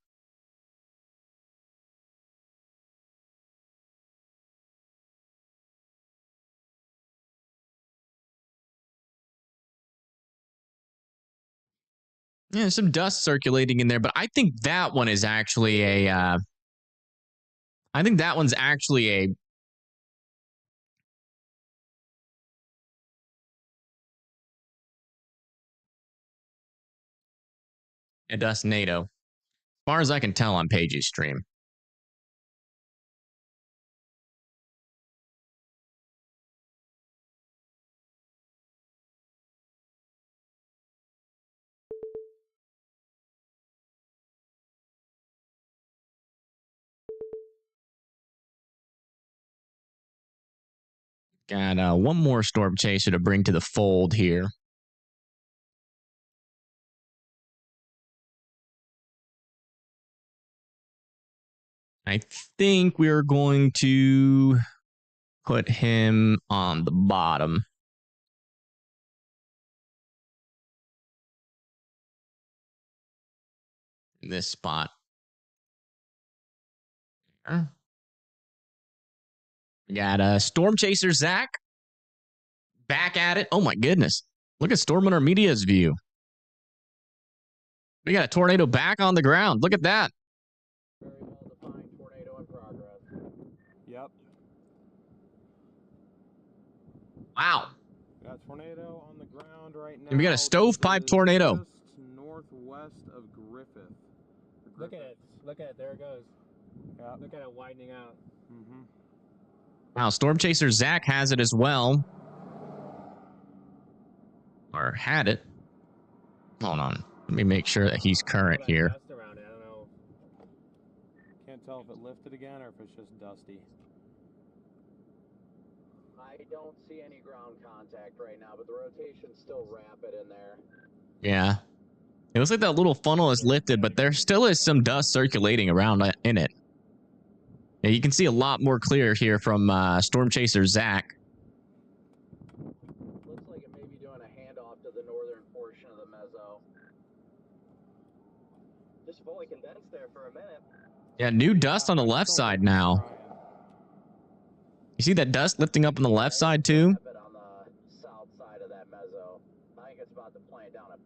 Yeah, there's some dust circulating in there, but I think that one is actually a. I think that one's actually a dust NATO. As far as I can tell on Paige's stream. Got one more storm chaser to bring to the fold here. I think we're going to put him on the bottom. In this spot. We got Storm Chaser Zach. Back at it. Oh my goodness. Look at Storm Hunter Media's view. We got a tornado back on the ground. Look at that. Very well-defined tornado in progress. Yep. Wow. Got a tornado on the ground right now. And we got a stovepipe tornado. Just northwest of Griffith. Look at it. Look at it. There it goes. Yep. Look at it widening out. Mm-hmm. Wow, Storm Chaser Zach has it as well. Or had it. Hold on. Let me make sure that he's current here. Dust around it. I don't know. Can't tell if it lifted again or if it's just dusty. I don't see any ground contact right now, but the rotation's still rapid in there. Yeah. It looks like that little funnel is lifted, but there still is some dust circulating around in it. Yeah, you can see a lot more clear here from Storm Chaser Zach. Looks like it may be doing a handoff to the northern portion of the meso. Just fully condensed there for a minute. Yeah, new dust on the left side now. You see that dust lifting up on the left side too? A bit on the south side of that meso. I think it's about to plant down a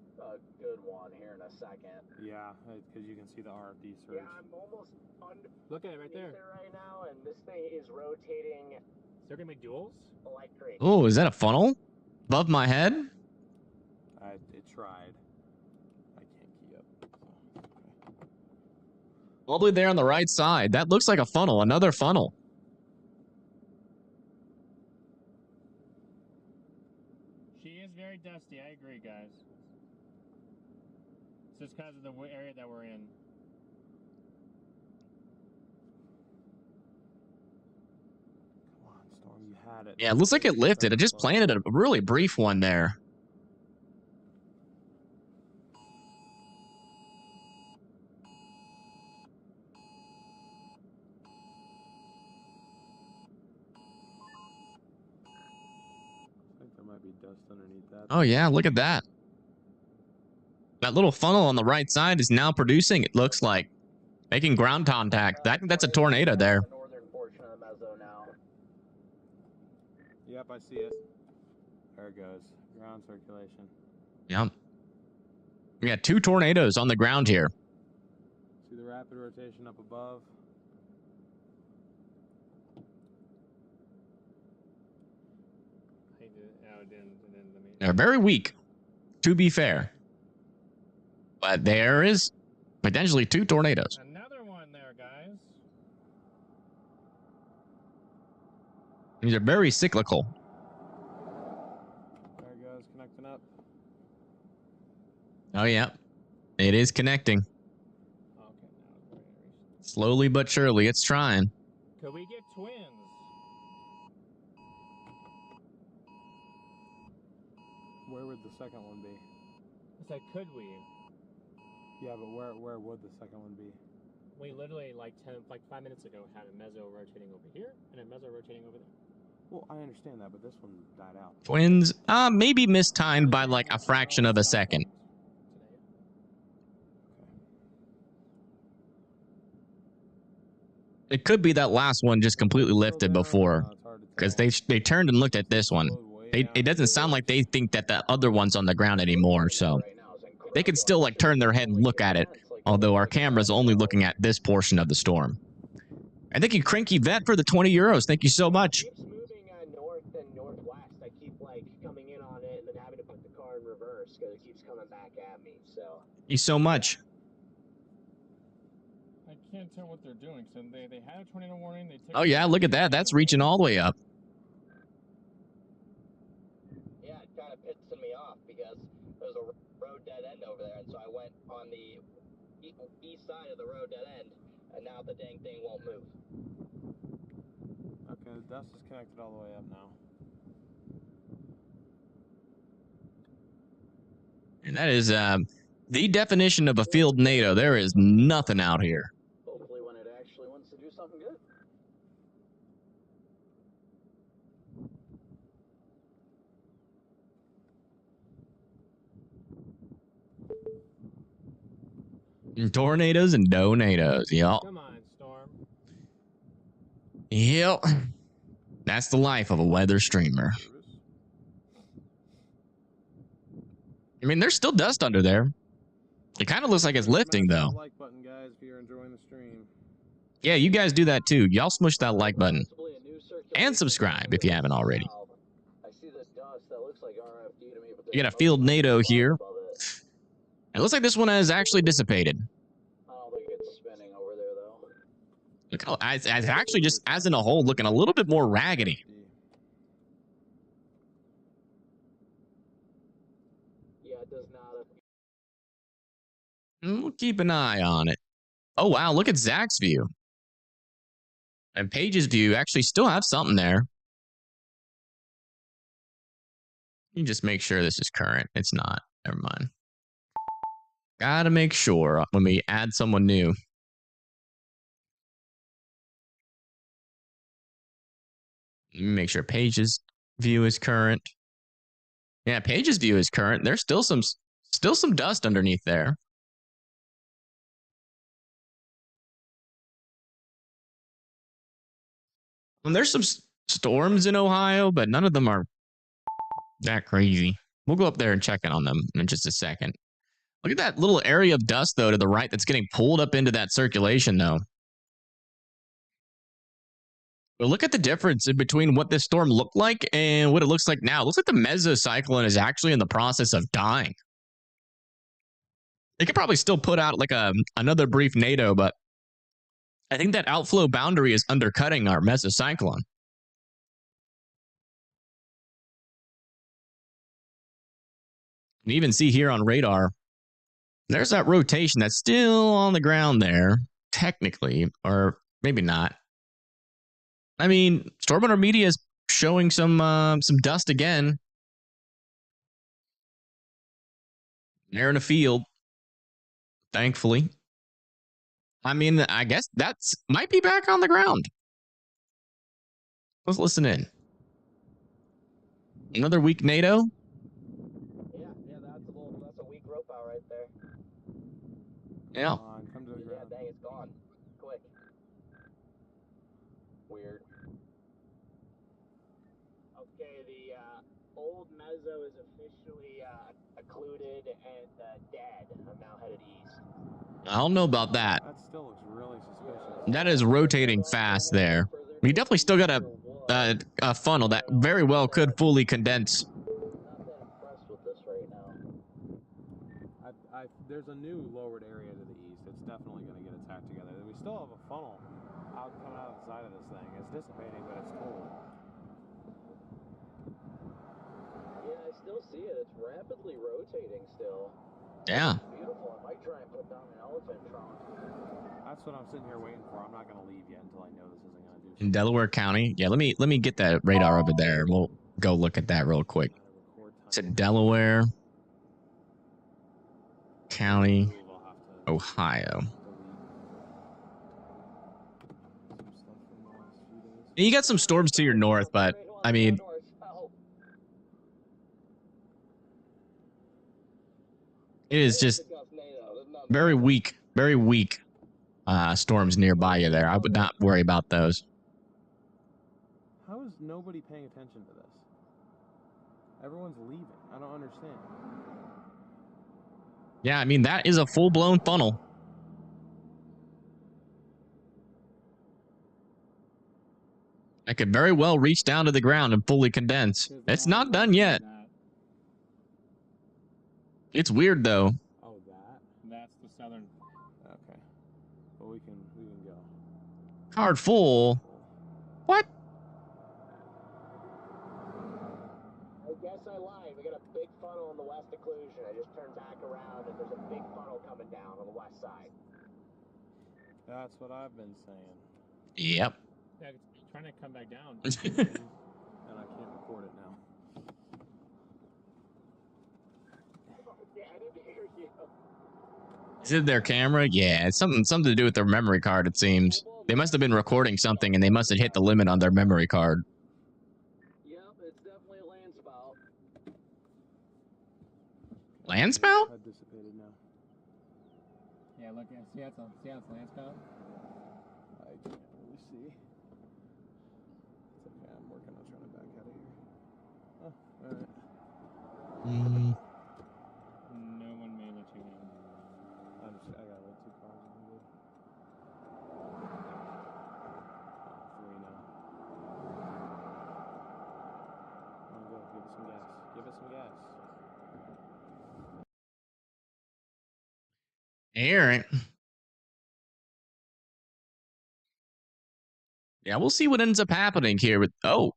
good one here in a second. Yeah, because you can see the RFD surge. Yeah, I'm almost under. Look at it right there. Right now, and this thing is rotating Is there gonna make duels? like crazy. Oh, is that a funnel? Above my head? It tried. I can't keep up. All the way there on the right side. That looks like a funnel. Another funnel. She is very dusty. I agree, guys. It's just because of the area that we're in. Come on, Storm, you had it. Yeah, it looks like it lifted. It just planted a really brief one there. I think there might be dust underneath that. Oh yeah, look at that. That little funnel on the right side is now producing, it looks like. Making ground contact. I think that's a tornado there. The northern portion of the meso now. Yep, I see it. There it goes. Ground circulation. Yep. We got two tornadoes on the ground here. See the rapid rotation up above? They're very weak, to be fair. But there is potentially two tornadoes. Another one there, guys. These are very cyclical. There it goes, connecting up. Oh, yeah. It is connecting. Okay, now it's Slowly but surely, it's trying. could we get twins? Where would the second one be? I said, could we? Yeah, but where would the second one be? We literally like 5 minutes ago had a meso rotating over here and a meso rotating over there. Well, I understand that, but this one died out. Twins, maybe mistimed by like a fraction of a second. It could be that last one just completely lifted before, because they turned and looked at this one. It doesn't sound like they think that the other one's on the ground anymore, so they could still like turn their head and look at it, although our camera's only looking at this portion of the storm. And thank you, Cranky Vet, for the 20 euros. Thank you so much. It keeps moving north and northwest. I keep like coming in on it and then having to put the car in reverse because it keeps coming back at me. So. Thank you so much. I can't tell what they're doing. So they had a tornado warning. They took Oh yeah, look at that. That's reaching all the way up. Yeah, it kind of pissing me off because there's a road dead end over there, and so I went on the east side of the road dead end, and now the dang thing won't move. Okay, the dust is connected all the way up now. And that is the definition of a field NATO. There is nothing out here. Hopefully when it actually wants to do something good. Tornadoes and donados. Yep. Come on, Storm. Yep. That's the life of a weather streamer. I mean, there's still dust under there. It kind of looks like it's lifting, though. Like button, guys, if you're enjoying the stream. Yeah, you guys do that, too. Y'all smush that like button. And subscribe if you haven't already. I see this dust that looks like RFD to me, but You got a field NATO here. It looks like this one has actually dissipated. I don't think it's spinning over there, though. Look how, it's actually just, as in a whole, looking a little bit more raggedy. Yeah, it does not. We'll keep an eye on it. Oh, wow. Look at Zach's view. And Paige's view actually still have something there. You just make sure this is current. It's not. Never mind. Gotta make sure when we add someone new. Let me make sure Paige's view is current. Yeah, Paige's view is current. There's still some dust underneath there. And there's some storms in Ohio, but none of them are that crazy. We'll go up there and check in on them in just a second. Look at that little area of dust, though, to the right that's getting pulled up into that circulation, though. But look at the difference in between what this storm looked like and what it looks like now. It looks like the mesocyclone is actually in the process of dying. It could probably still put out like another brief NATO, but I think that outflow boundary is undercutting our mesocyclone. You can even see here on radar, there's that rotation that's still on the ground there, technically, or maybe not. I mean, Stormwater Media is showing some dust again. They're in a field, thankfully. I mean, I guess that's might be back on the ground. Let's listen in. Another weak NATO. Yeah, that's a weak rope out right there. Yeah. Come to the Yeah, ground. dang, it's gone. Quick. Weird. Okay, the old mezzo is officially occluded and dead. I'm now headed east. I don't know about that. That still looks really suspicious. That is rotating fast there. We definitely still got a funnel that very well could fully condense. Not that impressed with this right now. There's a new lowered area to the east. It's definitely going to get its act together. We still have a funnel coming out of the side of this thing. It's dissipating, but it's cold. Yeah, I still see it. It's rapidly rotating still. Yeah. It's beautiful. I might try and put down an elephant trunk. That's what I'm sitting here waiting for. I'm not going to leave yet until I know this isn't going to do something. In Delaware County. Yeah, let me get that radar over there. We'll go look at that real quick. It's in Delaware County, Ohio. You got some storms to your north, but I mean, it is just very weak, very weak. storms nearby you there. I would not worry about those. How is nobody paying attention to this? Everyone's leaving. I don't understand. Yeah, I mean, that is a full-blown funnel. I could very well reach down to the ground and fully condense. It's not done yet. It's weird, though. Oh, that's the southern. Okay. Well, we can go. Card full. What? I guess I lied. We got a big funnel in the west occlusion. I just turned back around and there's a big funnel coming down on the west side. That's what I've been saying. Yep. Yeah, it's trying to come back down. And I can't record it now. Yeah, I didn't hear you. Is it their camera? Yeah, it's something to do with their memory card, it seems. They must have been recording something and they must have hit the limit on their memory card. Yep, it's definitely a land spout. Land spout? I've dissipated now. Yeah, look, see how it's land spout? I can't really see. It's okay, I'm working on trying to back out of here. Oh, alright. No one may let you in. I got like 2 cars in the wood. 3 now. Come on, go. Give us some gas. Give us some gas. Alright. Yeah, we'll see what ends up happening here with... Oh.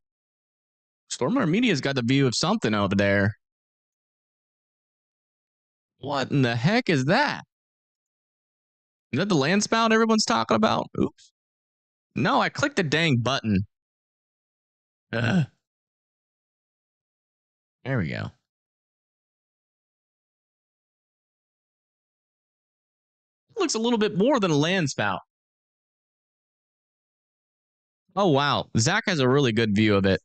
Stormwater Media's got the view of something over there. What in the heck is that? Is that the land spout everyone's talking about? Oops. No, I clicked the dang button. Ugh. There we go. Looks a little bit more than a land spout. Oh, wow. Zach has a really good view of it.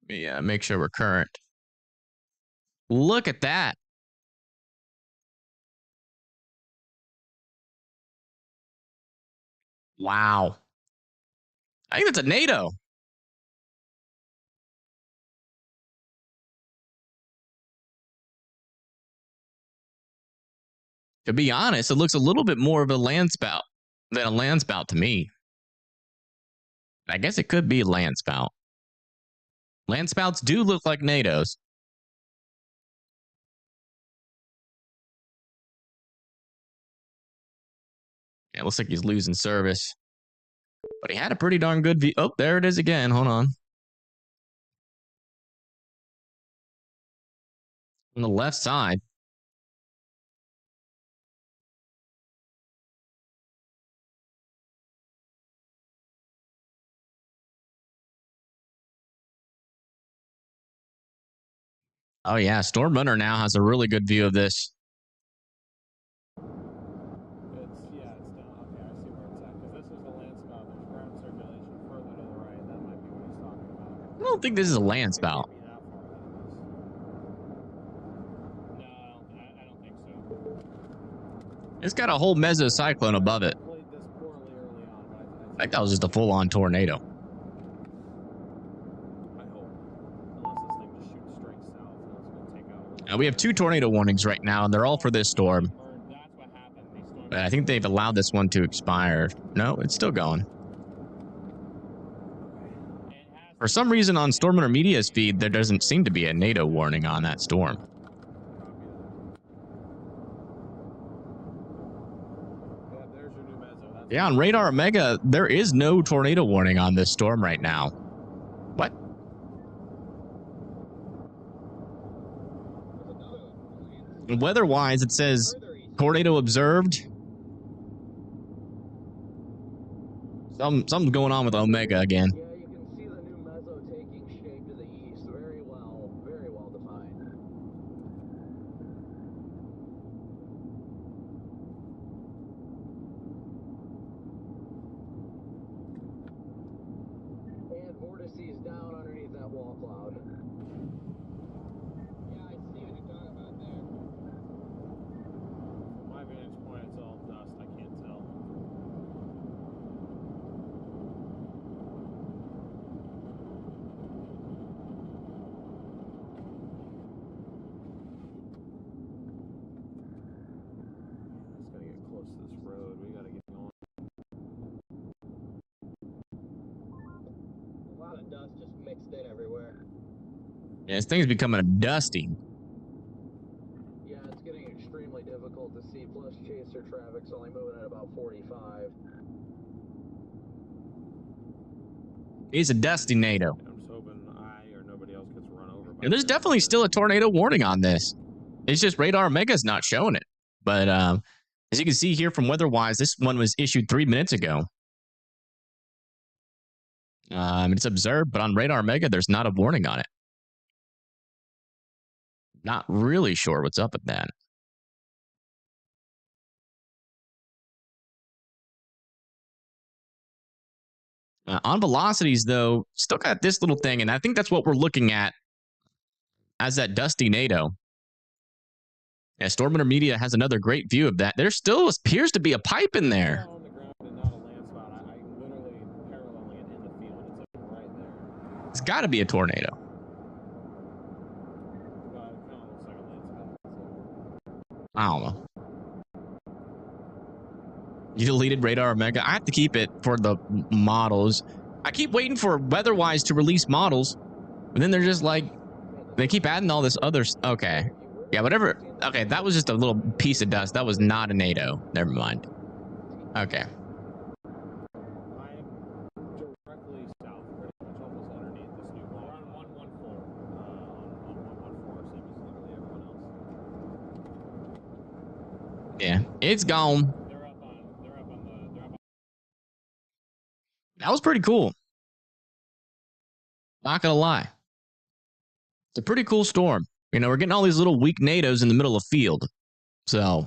Yeah, make sure we're current. Look at that. Wow. I think that's a NATO. To be honest, it looks a little bit more of a land spout than a land spout to me. I guess it could be a land spout. Land spouts do look like NATOs. Yeah, it looks like he's losing service. But he had a pretty darn good view. Oh, there it is again. Hold on. On the left side. Oh, yeah. Storm Runner now has a really good view of this. It's down. Okay, I see where it's at. Because this is the land spout. There's ground circulation further to the right. That might be what he's talking about. I don't think this is a land spout. It can't be that far ahead of us. No, I don't think so. It's got a whole mesocyclone above it. Played this poorly early on, but I think that was just a full-on tornado. I hope. Unless this thing just shoots straight south, and it's going to take out a little. We have 2 tornado warnings right now, and they're all for this storm. Or that's what happened. These storms. But I think they've allowed this one to expire. No, it's still going. For some reason on Storm Runner Media's feed, there doesn't seem to be a NATO warning on that storm. Yeah, there's your new meso. That's Yeah, on Radar Omega, there is no tornado warning on this storm right now. What? Weather-wise, it says tornado observed. Something's going on with Omega again. Yeah, you can see the new meso taking shape to the east. Very well defined. And vortices down underneath that wall cloud. Yeah, I see what you're talking about there. From my vantage point, it's in everywhere. Yeah, this thing's becoming dusty. Yeah, it's getting extremely difficult to see, plus chaser traffic's only moving at about 45. It's a dusty NATO. I'm just hoping I or nobody else gets run over by And there's definitely still a tornado warning on this. It's just Radar Mega's not showing it. But as you can see here from WeatherWise, this one was issued 3 minutes ago. It's observed, but on Radar Mega, there's not a warning on it. Not really sure what's up with that. On velocities, though, still got this little thing, and I think that's what we're looking at as that dusty NATO. Yeah, Storm Intermedia has another great view of that. There still appears to be a pipe in there. on the ground and not a landslide. I'm literally paralleling it in the field. It's like right there. It's got to be a tornado. But it kind of looks like a landslide. I don't know. You deleted Radar Omega. I have to keep it for the models. I keep waiting for WeatherWise to release models, and then they're just like, they keep adding all this other. Okay, yeah, whatever. Okay, that was just a little piece of dust. That was not a NATO. Never mind. Okay. I am directly south, pretty much almost underneath this new wall. We're on 114. On 114, same as literally everyone else. Yeah, it's gone. That was pretty cool. Not gonna lie. It's a pretty cool storm. You know, we're getting all these little weak NATOs in the middle of field. So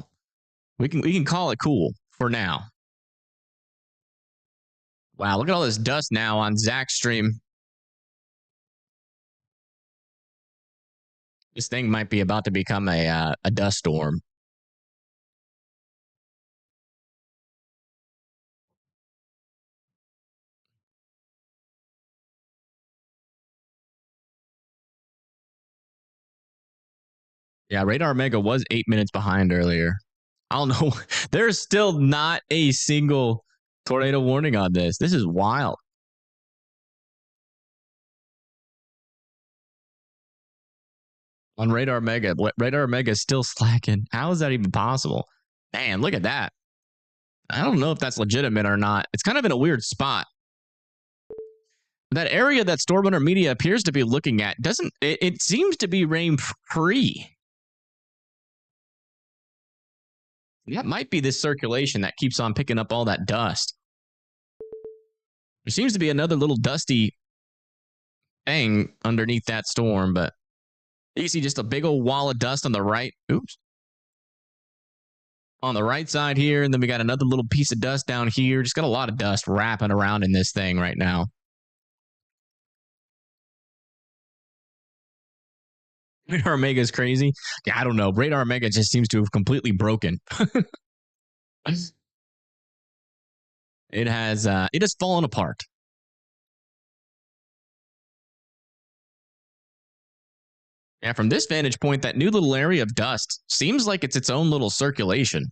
we can call it cool for now. Wow, look at all this dust now on Zach's stream. This thing might be about to become a dust storm. Yeah, Radar Mega was 8 minutes behind earlier. I don't know. There's still not a single tornado warning on this. This is wild. On Radar Mega is still slacking. How is that even possible? Man, look at that. I don't know if that's legitimate or not. It's kind of in a weird spot. That area that Storm Intermedia appears to be looking at doesn't. It seems to be rain free. That might be this circulation that keeps on picking up all that dust. There seems to be another little dusty thing underneath that storm, but you see just a big old wall of dust on the right. Oops. On the right side here, and then we got another little piece of dust down here. Just got a lot of dust wrapping around in this thing right now. Radar Omega is crazy. Yeah, I don't know. Radar Omega just seems to have completely broken. It has fallen apart. Yeah, from this vantage point, that new little area of dust seems like it's its own little circulation.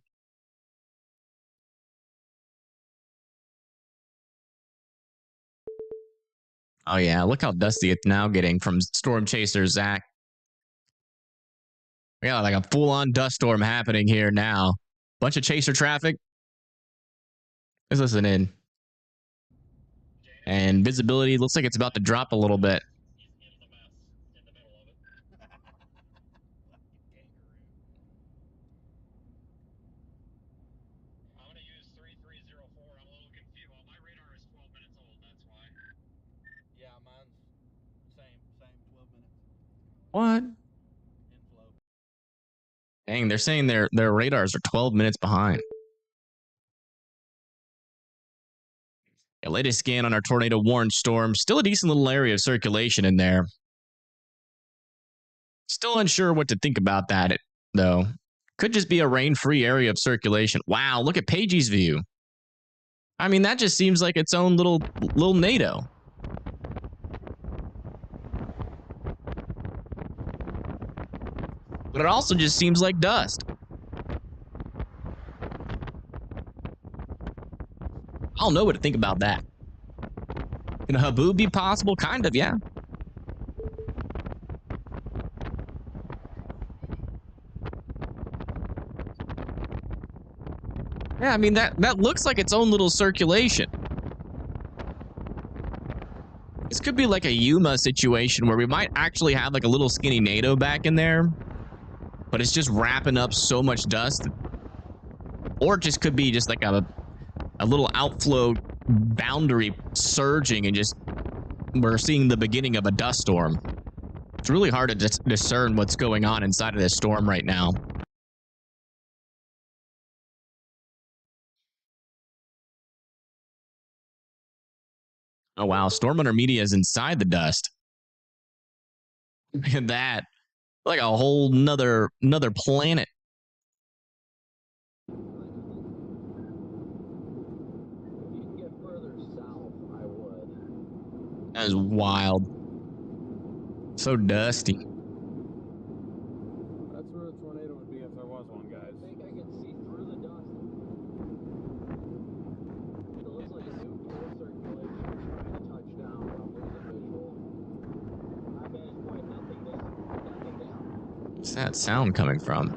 Oh yeah, look how dusty it's now getting from Storm Chaser Zach. We got like a full-on dust storm happening here now. Bunch of chaser traffic. Let's listen in. And visibility looks like it's about to drop a little bit. I'm going to use 3304. I'm a little confused. Well, my radar is 12 minutes old, that's why. Yeah, mine's same 12 minutes. What? Inflow. Dang, they're saying their radars are 12 minutes behind. Yeah, latest scan on our tornado warned storm. Still a decent little area of circulation in there. Still unsure what to think about that, though. Could just be a rain-free area of circulation. Wow, look at Pagey's view. I mean, that just seems like its own little NATO. But it also just seems like dust. I don't know what to think about that. Can a haboob be possible? Kind of, yeah. Yeah, I mean, that looks like its own little circulation. This could be like a Yuma situation where we might actually have like a little skinny NATO back in there, but it's just wrapping up so much dust. Or it just could be just like a little outflow boundary surging and just we're seeing the beginning of a dust storm. It's really hard to discern what's going on inside of this storm right now. Oh, wow. Storm Hunter Media is inside the dust. Look at that. Like a whole nother planet. If you could get further south, I would. That is wild. So dusty. That's where a tornado would be if there was one, guys. I think I can see through the dust. It looks like a super circulation trying to touch down, but I'm losing visual. I managed point nothing down. Where's that sound coming from?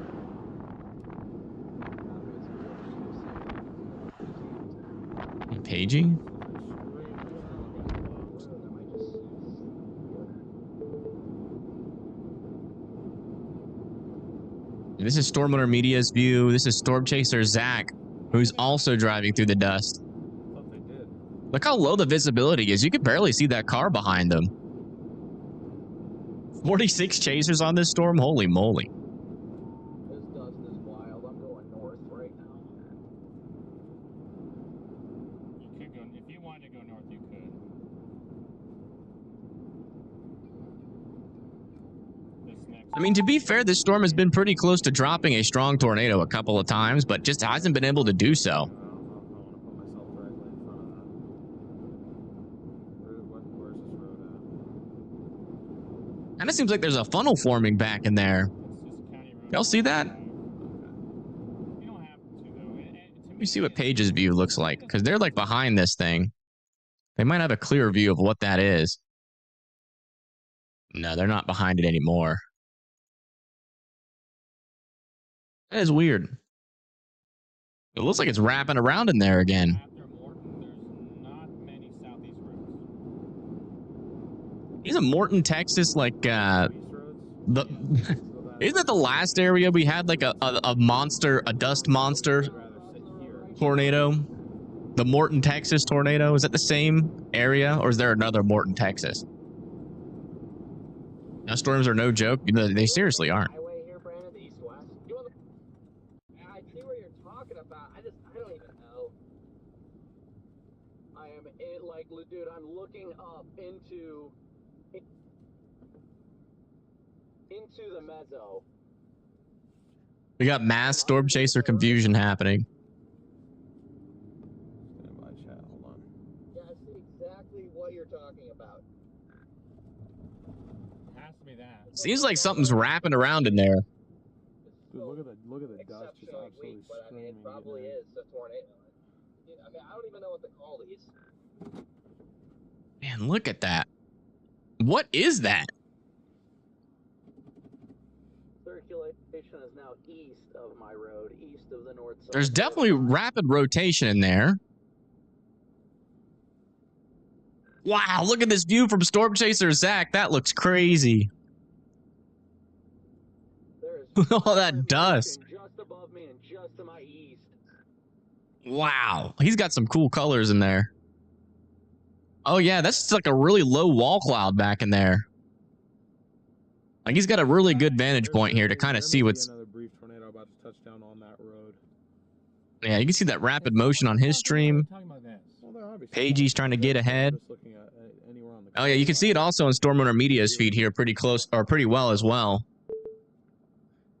Paging? This is Storm Hunter Media's view. This is Storm Chaser Zach, who's also driving through the dust. Look how low the visibility is. You can barely see that car behind them. 46 chasers on this storm? Holy moly. This dust is wild. I'm going north right now. You could go, if you wanted to go north, you could. This next. I mean, to be fair, this storm has been pretty close to dropping a strong tornado a couple of times, but just hasn't been able to do so. Kind of seems like there's a funnel forming back in there. Y'all see that? Let me see what Paige's view looks like, because they're like behind this thing. They might have a clearer view of what that is. No, they're not behind it anymore. That is weird. It looks like it's wrapping around in there again. Isn't Morton, Texas, like isn't that the last area we had like a monster, a dust monster tornado? The Morton, Texas tornado? Is that the same area, or is there another Morton, Texas? Now storms are no joke. They seriously aren't. Highway here, Brandon, the east-west. I see what you're talking about. I don't even know. I am like, dude, I'm looking up into the mezzo. We got mass storm chaser confusion happening. Hold on. Yeah, I see exactly what you're talking about. It has to be that. Seems like something's wrapping around in there. Dude, look at the dust just Exceptionally absolutely weak, but I mean, screaming. it probably is a tornado. I mean, I don't even know what to call these. Man, look at that. What is that? Circulation is now east of my road, east of the north side. There's definitely rapid rotation in there. Wow, look at this view from Storm Chaser Zach. That looks crazy. All that dust. Just above me and just to my east. Wow, he's got some cool colors in there. Oh yeah, that's like a really low wall cloud back in there. Like he's got a really good vantage point here to kind of see what's. Another brief tornado about to touch down on that road. Yeah, you can see that rapid motion on his stream. Pagey's trying to get ahead. Oh yeah, you can see it also on Storm Hunter Media's feed here pretty close, or pretty well as well.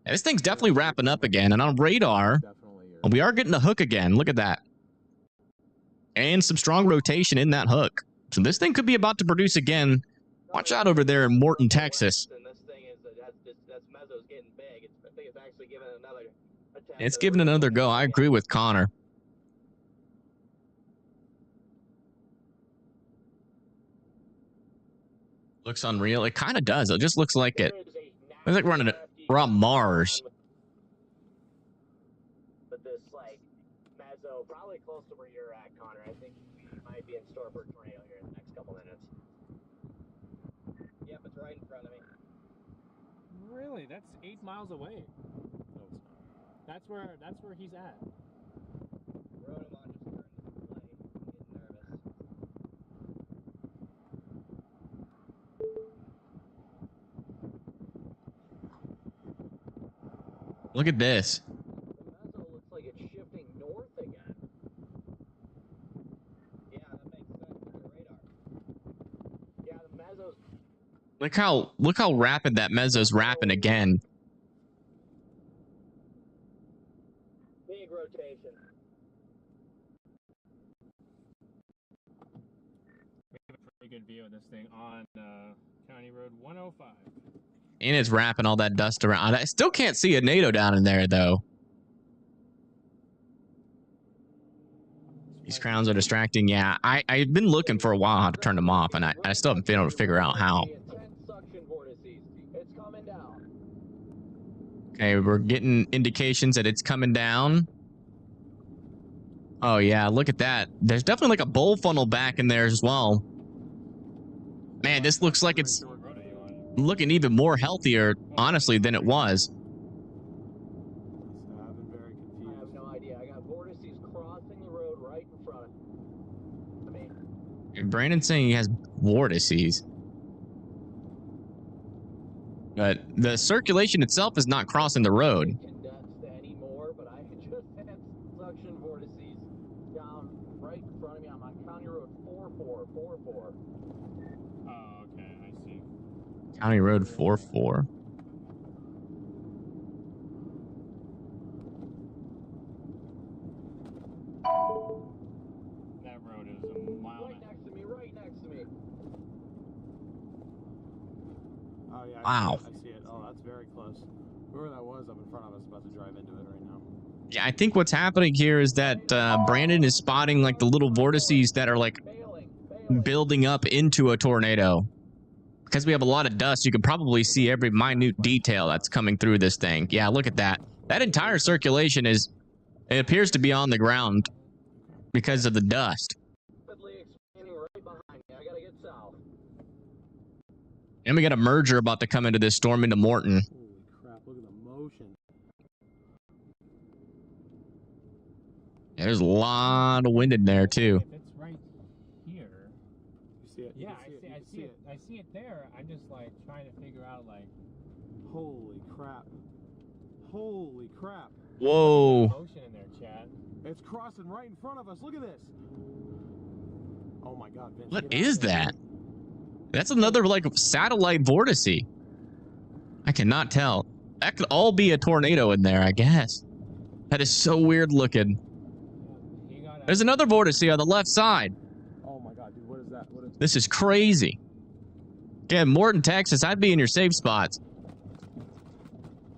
Yeah, this thing's definitely wrapping up again, and on radar, we are getting a hook again. Look at that. And some strong rotation in that hook. So this thing could be about to produce again. Watch out over there in Morton, Texas. It's giving another go. I agree with Connor. Looks unreal. It kind of does. It just looks like it. Looks like we're on Mars. But this like mezzo probably close to where you're at, Connor. I think we might be in store for a tornado here in the next couple minutes. Yep, it's right in front of me. Really? That's 8 miles away. No, it's not. That's where he's at. Rodamon just turned the play. I'm getting nervous. Look at this. The mezzo looks like it's shifting north again. Yeah, that makes sense with the radar. Yeah, the mezzo's Look how rapid that mezzo's rapping again. big rotation. We have a pretty good view of this thing on County Road 105. And it's wrapping all that dust around. I still can't see a NATO down in there, though. These crowns are distracting. Yeah, I've been looking for a while how to turn them off, and I still haven't been able to figure out how. It's coming down. Okay, we're getting indications that it's coming down. Oh, yeah, look at that. There's definitely like a bowl funnel back in there as well. Man, this looks like it's looking even more healthier, honestly, than it was. I have no idea. I got vortices crossing the road right in front of me. Brandon's saying he has vortices. But the circulation itself is not crossing the road. Condensed anymore, but I just had suction vortices down right in front of me. I'm on County Road 4444. Oh, okay, I see. County Road 44. That road is a mile Right and a half. next to me, right next to me. Oh, yeah. Wow. I see it. Oh, that's very close. Whoever that was up in front of us about to drive into it right now. Yeah, I think what's happening here is that Brandon is spotting like the little vortices that are like building up into a tornado. Because we have a lot of dust, you can probably see every minute detail that's coming through this thing. Yeah, look at that. That entire circulation it appears to be on the ground because of the dust. Rapidly expanding right behind me. I gotta get south. And we got a merger about to come into this storm into Morton. Holy crap, look at the motion. Yeah, there's a lot of wind in there, too. If it's right here. You see it? Yeah, I see it. I see it there. I'm just like trying to figure out like. Holy crap. Holy crap. Whoa. Motion in there, Chad. It's crossing right in front of us. Look at this. Oh my God, Vince. What is that? That's another like satellite vortice. I cannot tell. That could all be a tornado in there, I guess. That is so weird looking. There's another vortice on the left side. Oh my God, dude, what is that? What is This is crazy. Again, Morton, Texas, I'd be in your safe spots.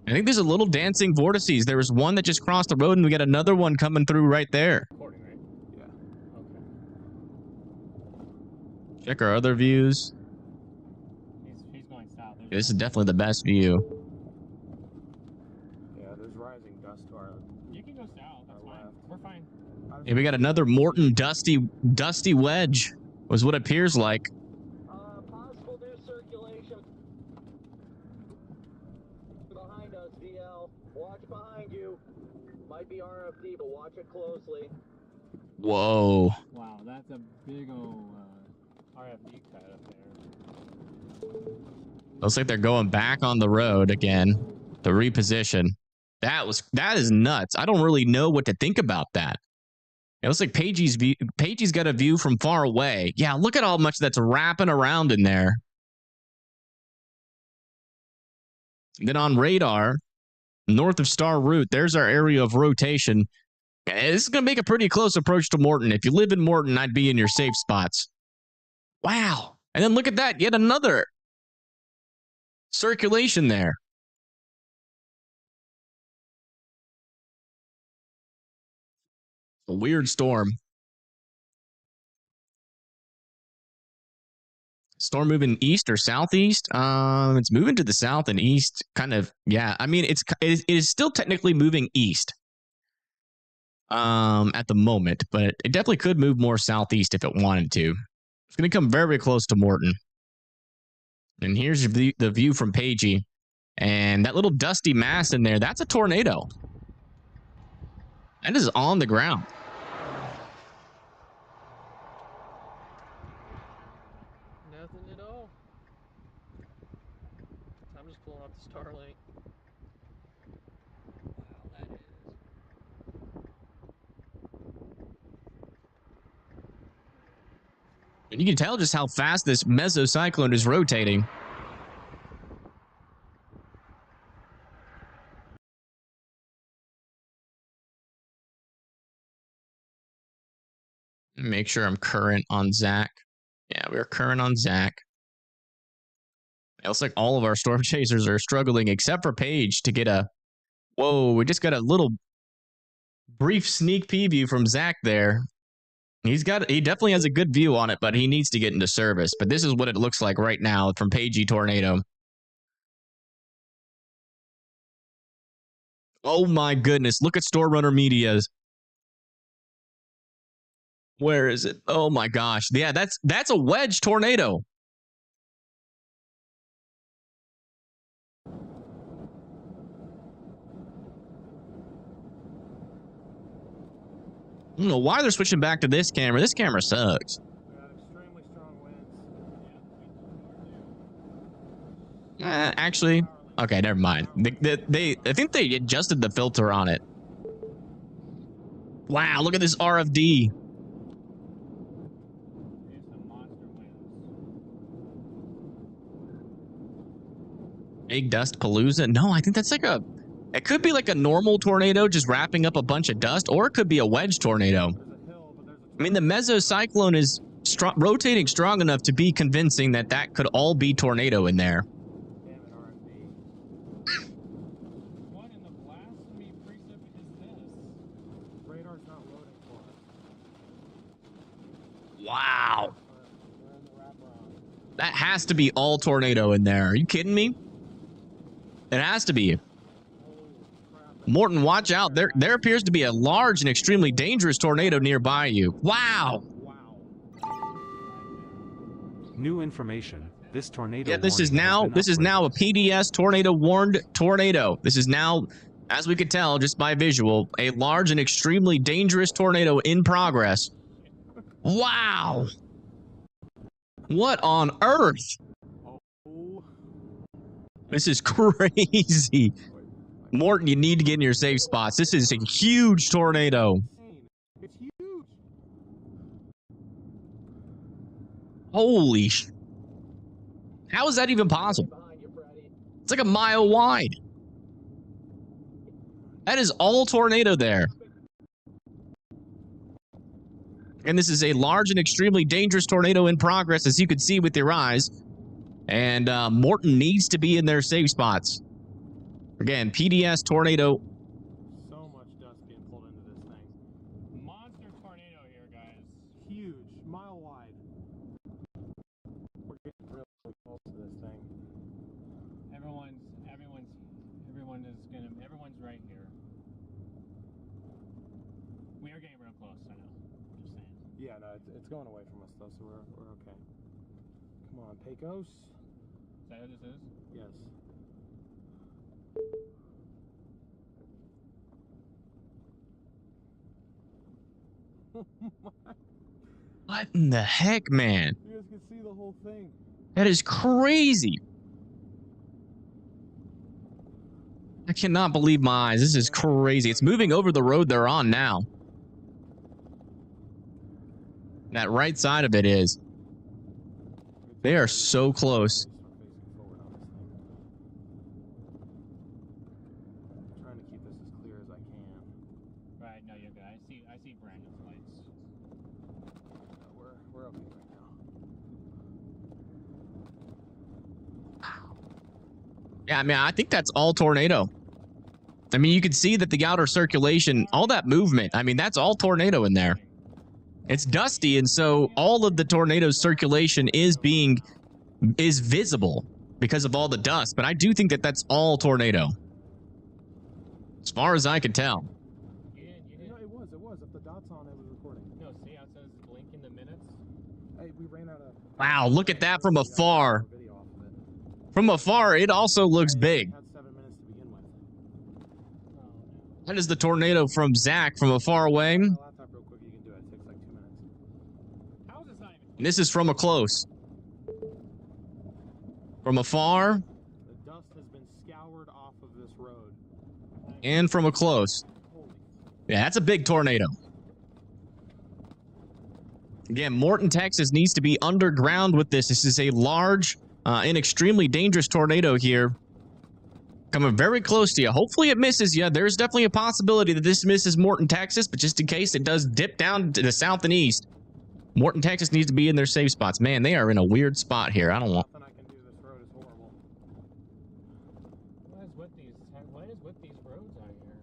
I think there's a little dancing vortices. There was one that just crossed the road, and we got another one coming through right there. recording, right? Yeah. Okay. Check our other views. He's going south. This is definitely the best view. Yeah, there's rising dust to our. You can go south. That's fine. We're fine. Hey, we got another Morton dusty wedge, was what it appears like. Possible new circulation. Behind us, VL. Watch behind you. Might be RFD, but watch it closely. Whoa. Wow, that's a big old RFD cut up there. Looks like they're going back on the road again to reposition. That is nuts. I don't really know what to think about that. It looks like Pagey's got a view from far away. Yeah, look at how much that's wrapping around in there. Then on radar, north of Star Route, there's our area of rotation. This is going to make a pretty close approach to Morton. If you live in Morton, I'd be in your safe spots. Wow. And then look at that. Yet another circulation there. A weird storm. Storm moving east or southeast? It's moving to the south and east, kind of. Yeah, I mean, it is still technically moving east. at the moment, but it definitely could move more southeast if it wanted to. It's going to come very close to Morton. And here's the view from Pagey. And that little dusty mass in there, that's a tornado. That is on the ground. Nothing at all. I'm just pulling off the Starlink. Wow, that is. And you can tell just how fast this mesocyclone is rotating. Make sure I'm current on Zach. Yeah, we're current on Zach. It looks like all of our storm chasers are struggling except for Paige to get a... Whoa, we just got a little brief sneak preview from Zach there. He definitely has a good view on it, but he needs to get into service. But this is what it looks like right now from Pagey Tornado. Oh my goodness, look at Store Runner Media's. Where is it? Oh my gosh. Yeah, that's a Wedge tornado. I don't know why they're switching back to this camera. This camera sucks. We got extremely strong winds. Actually, okay, never mind. I think they adjusted the filter on it. Wow, look at this RFD. Big Dust Palooza? No, I think that's like it could be like a normal tornado just wrapping up a bunch of dust, or it could be a wedge tornado. I mean, the mesocyclone is rotating strong enough to be convincing that that could all be tornado in there. What in the blasphemy precip is this? Radar's not loading for us. Wow. That has to be all tornado in there. Are you kidding me? It has to be. Morton, watch out. There appears to be a large and extremely dangerous tornado nearby you. Wow. New information. This tornado. Yeah, this is now a PDS tornado warned tornado. This is now, as we could tell just by visual, a large and extremely dangerous tornado in progress. Wow. What on earth? This is crazy. Morton, you need to get in your safe spots. This is a huge tornado. It's huge. Holy sh... How is that even possible? It's like a mile wide. That is all tornado there. And this is a large and extremely dangerous tornado in progress, as you can see with your eyes. And Morton needs to be in their safe spots. Again, PDS tornado. So much dust being pulled into this thing. Monster tornado here, guys. Huge, mile wide. We're getting really close to this thing. Everyone's right here. We are getting real close, I know. Just saying. Yeah, no, it's going away from us though, so we're okay. Come on, Pecos. Is that what this is? Yes. What in the heck, man? You guys can see the whole thing. That is crazy. I cannot believe my eyes. This is crazy. It's moving over the road they're on now. That right side of it is. They are so close. Trying to keep this as clear as I can. Right, no, you're good. I see brand new lights. We're okay right now. Yeah, I mean, I think that's all tornado. I mean, you can see that the outer circulation, all that movement, I mean, that's all tornado in there. It's dusty, and so all of the tornado's circulation is visible because of all the dust. But I do think that that's all tornado, as far as I can tell. You know, it was. recording. No, see how it says blinking the minutes? Hey, we ran out of... Wow, look at that from afar. Video off of it. From afar, it also looks Hey, big. we had 7 minutes to begin with. Oh, no. That is the tornado from Zach from afar away. My laptop real quick, you can do it. It takes like 2 minutes. How is this not even... And this is from a close. From afar The dust has been scoured off of this road. and from a close. Holy... Yeah, that's a big tornado. Again, Morton, Texas needs to be underground with this. This is a large and extremely dangerous tornado here. Coming very close to you. Hopefully it misses you. There's definitely a possibility that this misses Morton, Texas, but just in case it does dip down to the south and east, Morton, Texas needs to be in their safe spots. Man, they are in a weird spot here. I don't want... Nothing I can do. This road is horrible. What is with these roads out here?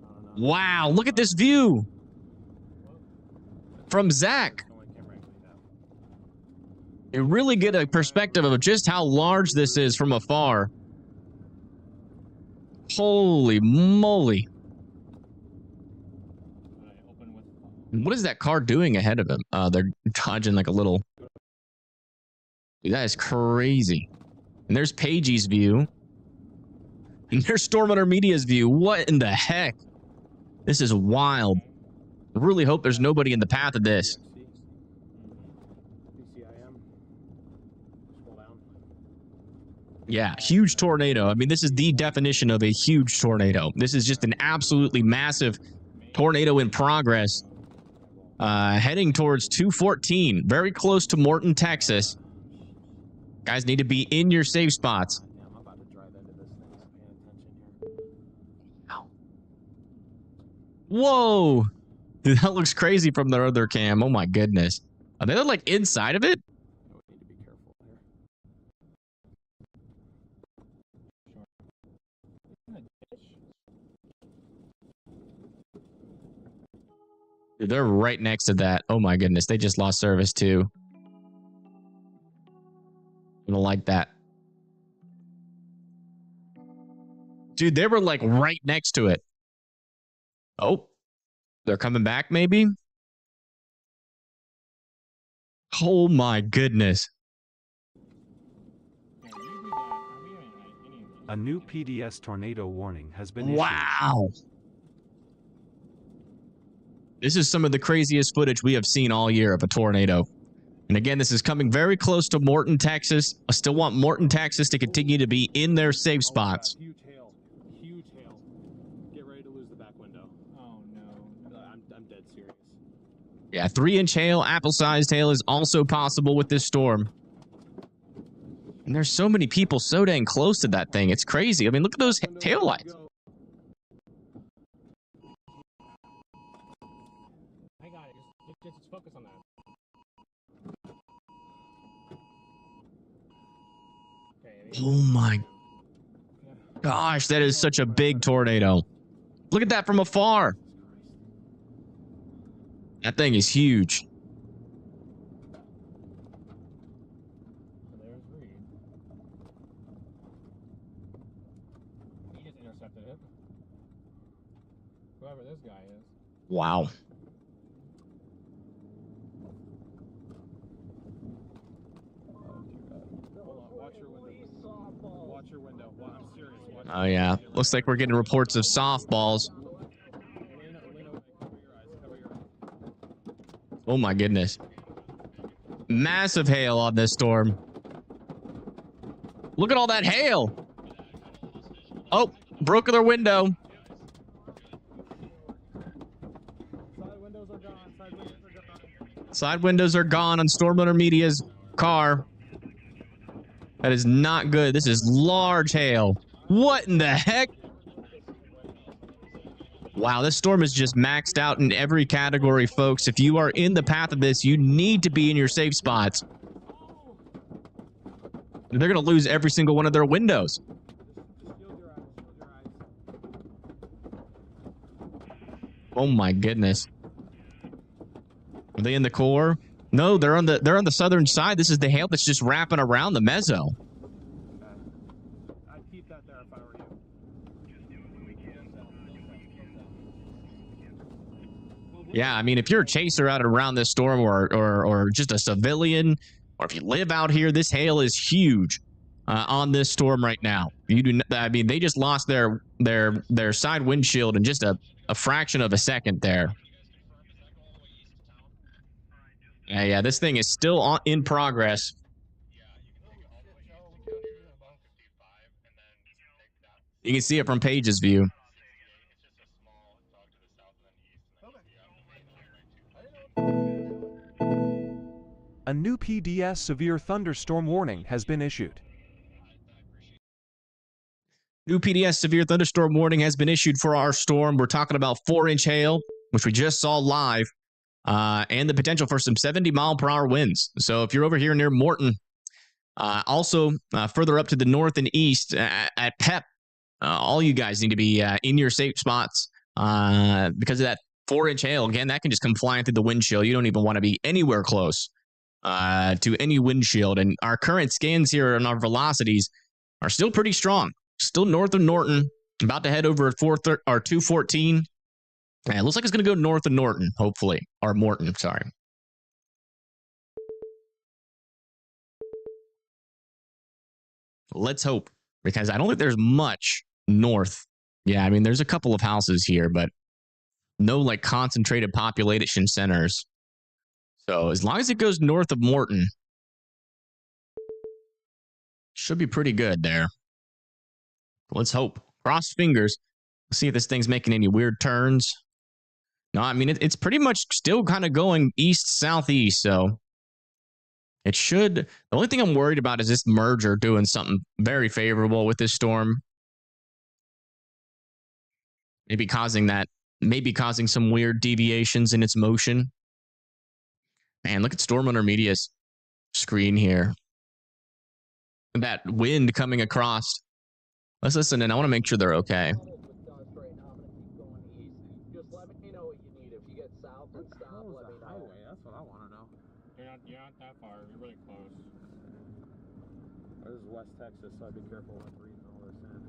I don't know. Wow, look at this view from Zach. You really get a perspective of just how large this is from afar. Holy moly. What is that car doing ahead of him? They're dodging like a little... Dude, that is crazy. And there's Pagey's view. And there's Stormrunner Media's view. What in the heck? This is wild. I really hope there's nobody in the path of this. Yeah, huge tornado. I mean, this is the definition of a huge tornado. This is just an absolutely massive tornado in progress. Heading towards 214, very close to Morton, Texas. Guys need to be in your safe spots. I'm about to drive into this thing. Paying attention here. Ow. Whoa! Dude, that looks crazy from the other cam. Oh my goodness. Are they like inside of it? We need to be careful here. Dude, they're right next to that. Oh my goodness. They just lost service too. I don't like that. Dude, they were like right next to it. Oh, they're coming back maybe? Oh my goodness. A new PDS tornado warning has been issued. Wow. This is some of the craziest footage we have seen all year of a tornado. And again, this is coming very close to Morton, Texas. I still want Morton, Texas to continue to be in their safe spots. Huge hail. Huge hail. Get ready to lose the back window. Oh, no. I'm dead serious. Yeah, 3-inch hail, apple-sized hail is also possible with this storm. And there's so many people so dang close to that thing. It's crazy. I mean, look at those tail lights. I got it. Just focus on that. Okay, Oh my gosh, that is such a big tornado. Look at that from afar. That thing is huge. so there's Reed. He just intercepted it. Whoever this guy is. Wow. Watch your window. Watch your window. I'm serious. Watch Oh yeah, looks like we're getting reports of softballs. Lean away. Cover your eyes. Cover your eyes. Oh my goodness. Massive hail on this storm. Look at all that hail. Oh, broke their window. Side windows are gone. Side windows are gone. Side windows are gone on Stormrunner Media's car. That is not good. This is large hail. What in the heck? Wow, this storm is just maxed out in every category, folks. If you are in the path of this, you need to be in your safe spots. They're going to lose every single one of their windows. Just shield your eyes. Shield your eyes. Oh my goodness. Are they in the core? No, they're on the southern side. This is the hail that's just wrapping around the mezzo. I'd keep that there if I were you. Well, Yeah, I mean, if you're a chaser out around this storm or just a civilian, or if you live out here, this hail is huge on this storm right now. You do. I mean, they just lost their side windshield in just a fraction of a second there. Yeah, this thing is still in progress. You can see it from Paige's view. A new PDS severe thunderstorm warning has been issued. New PDS severe thunderstorm warning has been issued for our storm. We're talking about 4-inch hail, which we just saw live, and the potential for some 70-mile-per-hour winds. So if you're over here near Morton, also further up to the north and east at PEP, all you guys need to be in your safe spots because of that 4-inch hail. Again, that can just come flying through the windshield. You don't even want to be anywhere close to any windshield. And our current scans here and our velocities are still pretty strong. Still north of Norton, about to head over at 214. And it looks like it's going to go north of Norton, hopefully. Or Morton, sorry. Let's hope, because I don't think there's much north. Yeah, I mean, there's a couple of houses here, but no like concentrated population centers. So as long as it goes north of Morton, should be pretty good there. Let's hope. Cross fingers. Let's see if this thing's making any weird turns. No, I mean, it's pretty much still kind of going east-southeast, so it should. The only thing I'm worried about is this merger doing something very favorable with this storm. Maybe causing some weird deviations in its motion. Man, look at Storm Runner Media's screen here. That wind coming across. Let's listen, and I want to make sure they're okay. That's what I want to know. You're not that far. You're really close. This is West Texas, so I'd be careful when breathing all this in.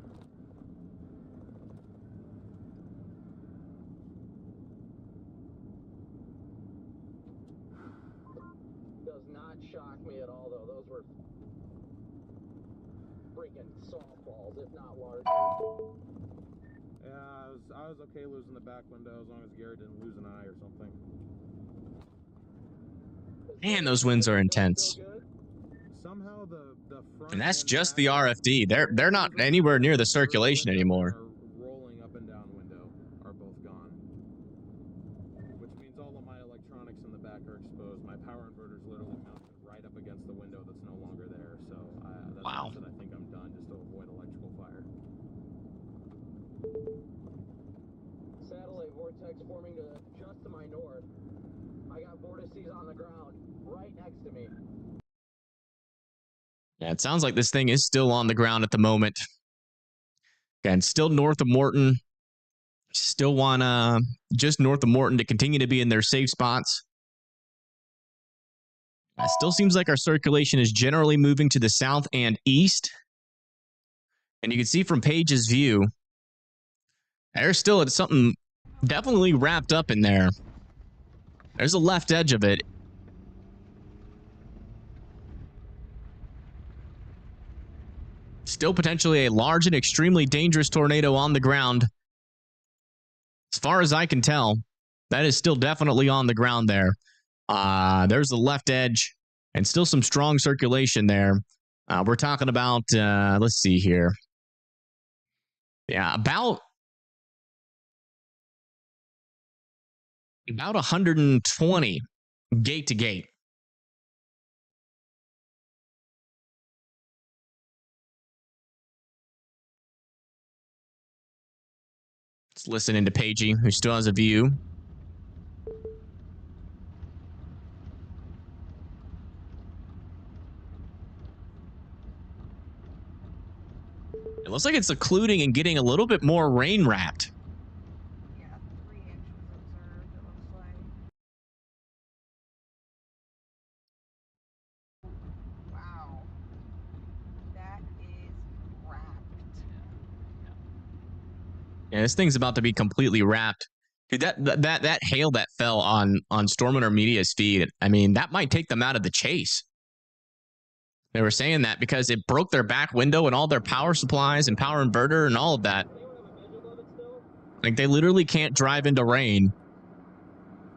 Does not shock me at all, though. Those were freaking softballs, if not larger. Yeah, I was okay losing the back window as long as Garrett didn't lose an eye or something. Man, those winds are intense. Somehow the front and that's just the RFD. They're not anywhere near the circulation anymore. Rolling up and down window are both gone, which means all of my electronics in the back are exposed. My power inverter is literally mounted right up against the window that's no longer there. So that's wow. I think I'm done just to avoid electrical fire. Satellite vortex forming just to my north. I got vortices on the ground right next to me. Yeah, it sounds like this thing is still on the ground at the moment. Again, still north of Morton. Still want just north of Morton to continue to be in their safe spots. It still seems like our circulation is generally moving to the south and east. And you can see from Paige's view, there's still something definitely wrapped up in there. There's the left edge of it. Still potentially a large and extremely dangerous tornado on the ground. As far as I can tell, that is still definitely on the ground there. There's the left edge and still some strong circulation there. We're talking about, let's see here. Yeah, about 120 gate to gate. Let's listen into Paigey, who still has a view. It looks like it's occluding and getting a little bit more rain wrapped. Yeah, 3 inches observed, it looks like. Wow. That is wrapped. Yeah, this thing's about to be completely wrapped. Dude, that hail that fell on Storm Intermedia's feed, I mean, that might take them out of the chase. They were saying that because it broke their back window and all their power supplies and power inverter and all of that. Like, they literally can't drive into rain,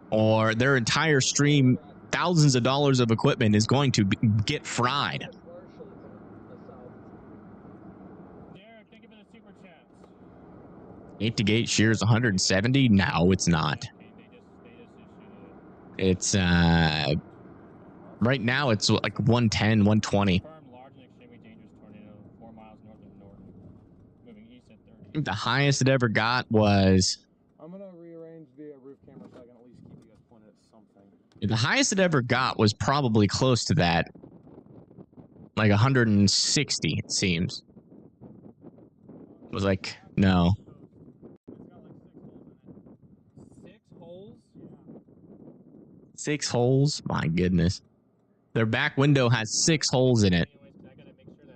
or their entire stream, thousands of dollars of equipment is going to get fried. Gate to gate shears 170. No, it's not. It's right now it's like 110, 120. The highest it ever got was. I'm gonna rearrange the roof camera so I can at least keep you guys pointed at something. The highest it ever got was probably close to that, like 160. It seems. It was like no. 6 holes? 6 holes? My goodness. Their back window has 6 holes in it.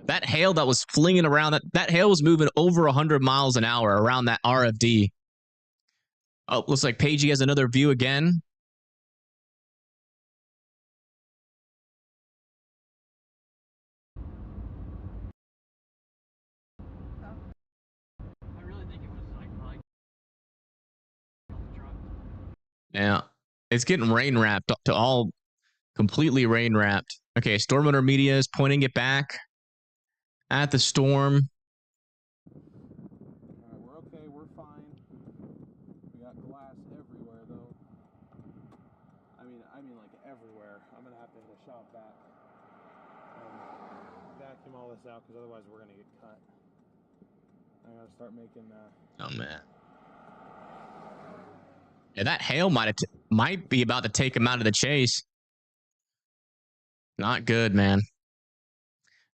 That hail that was flinging around, that hail was moving over 100 miles an hour around that RFD. Oh, looks like Pagey has another view again. I really think it was like Yeah, it's getting rain wrapped to all completely rain wrapped. Okay, Storm Intermedia is pointing it back at the storm. Alright, we're okay, we're fine. We got glass everywhere though. I mean like everywhere. I'm gonna have to hit a shop vac and vacuum all this out because otherwise we're gonna get cut. I gotta start making Oh man. Yeah, that hail might be about to take him out of the chase. Not good, man.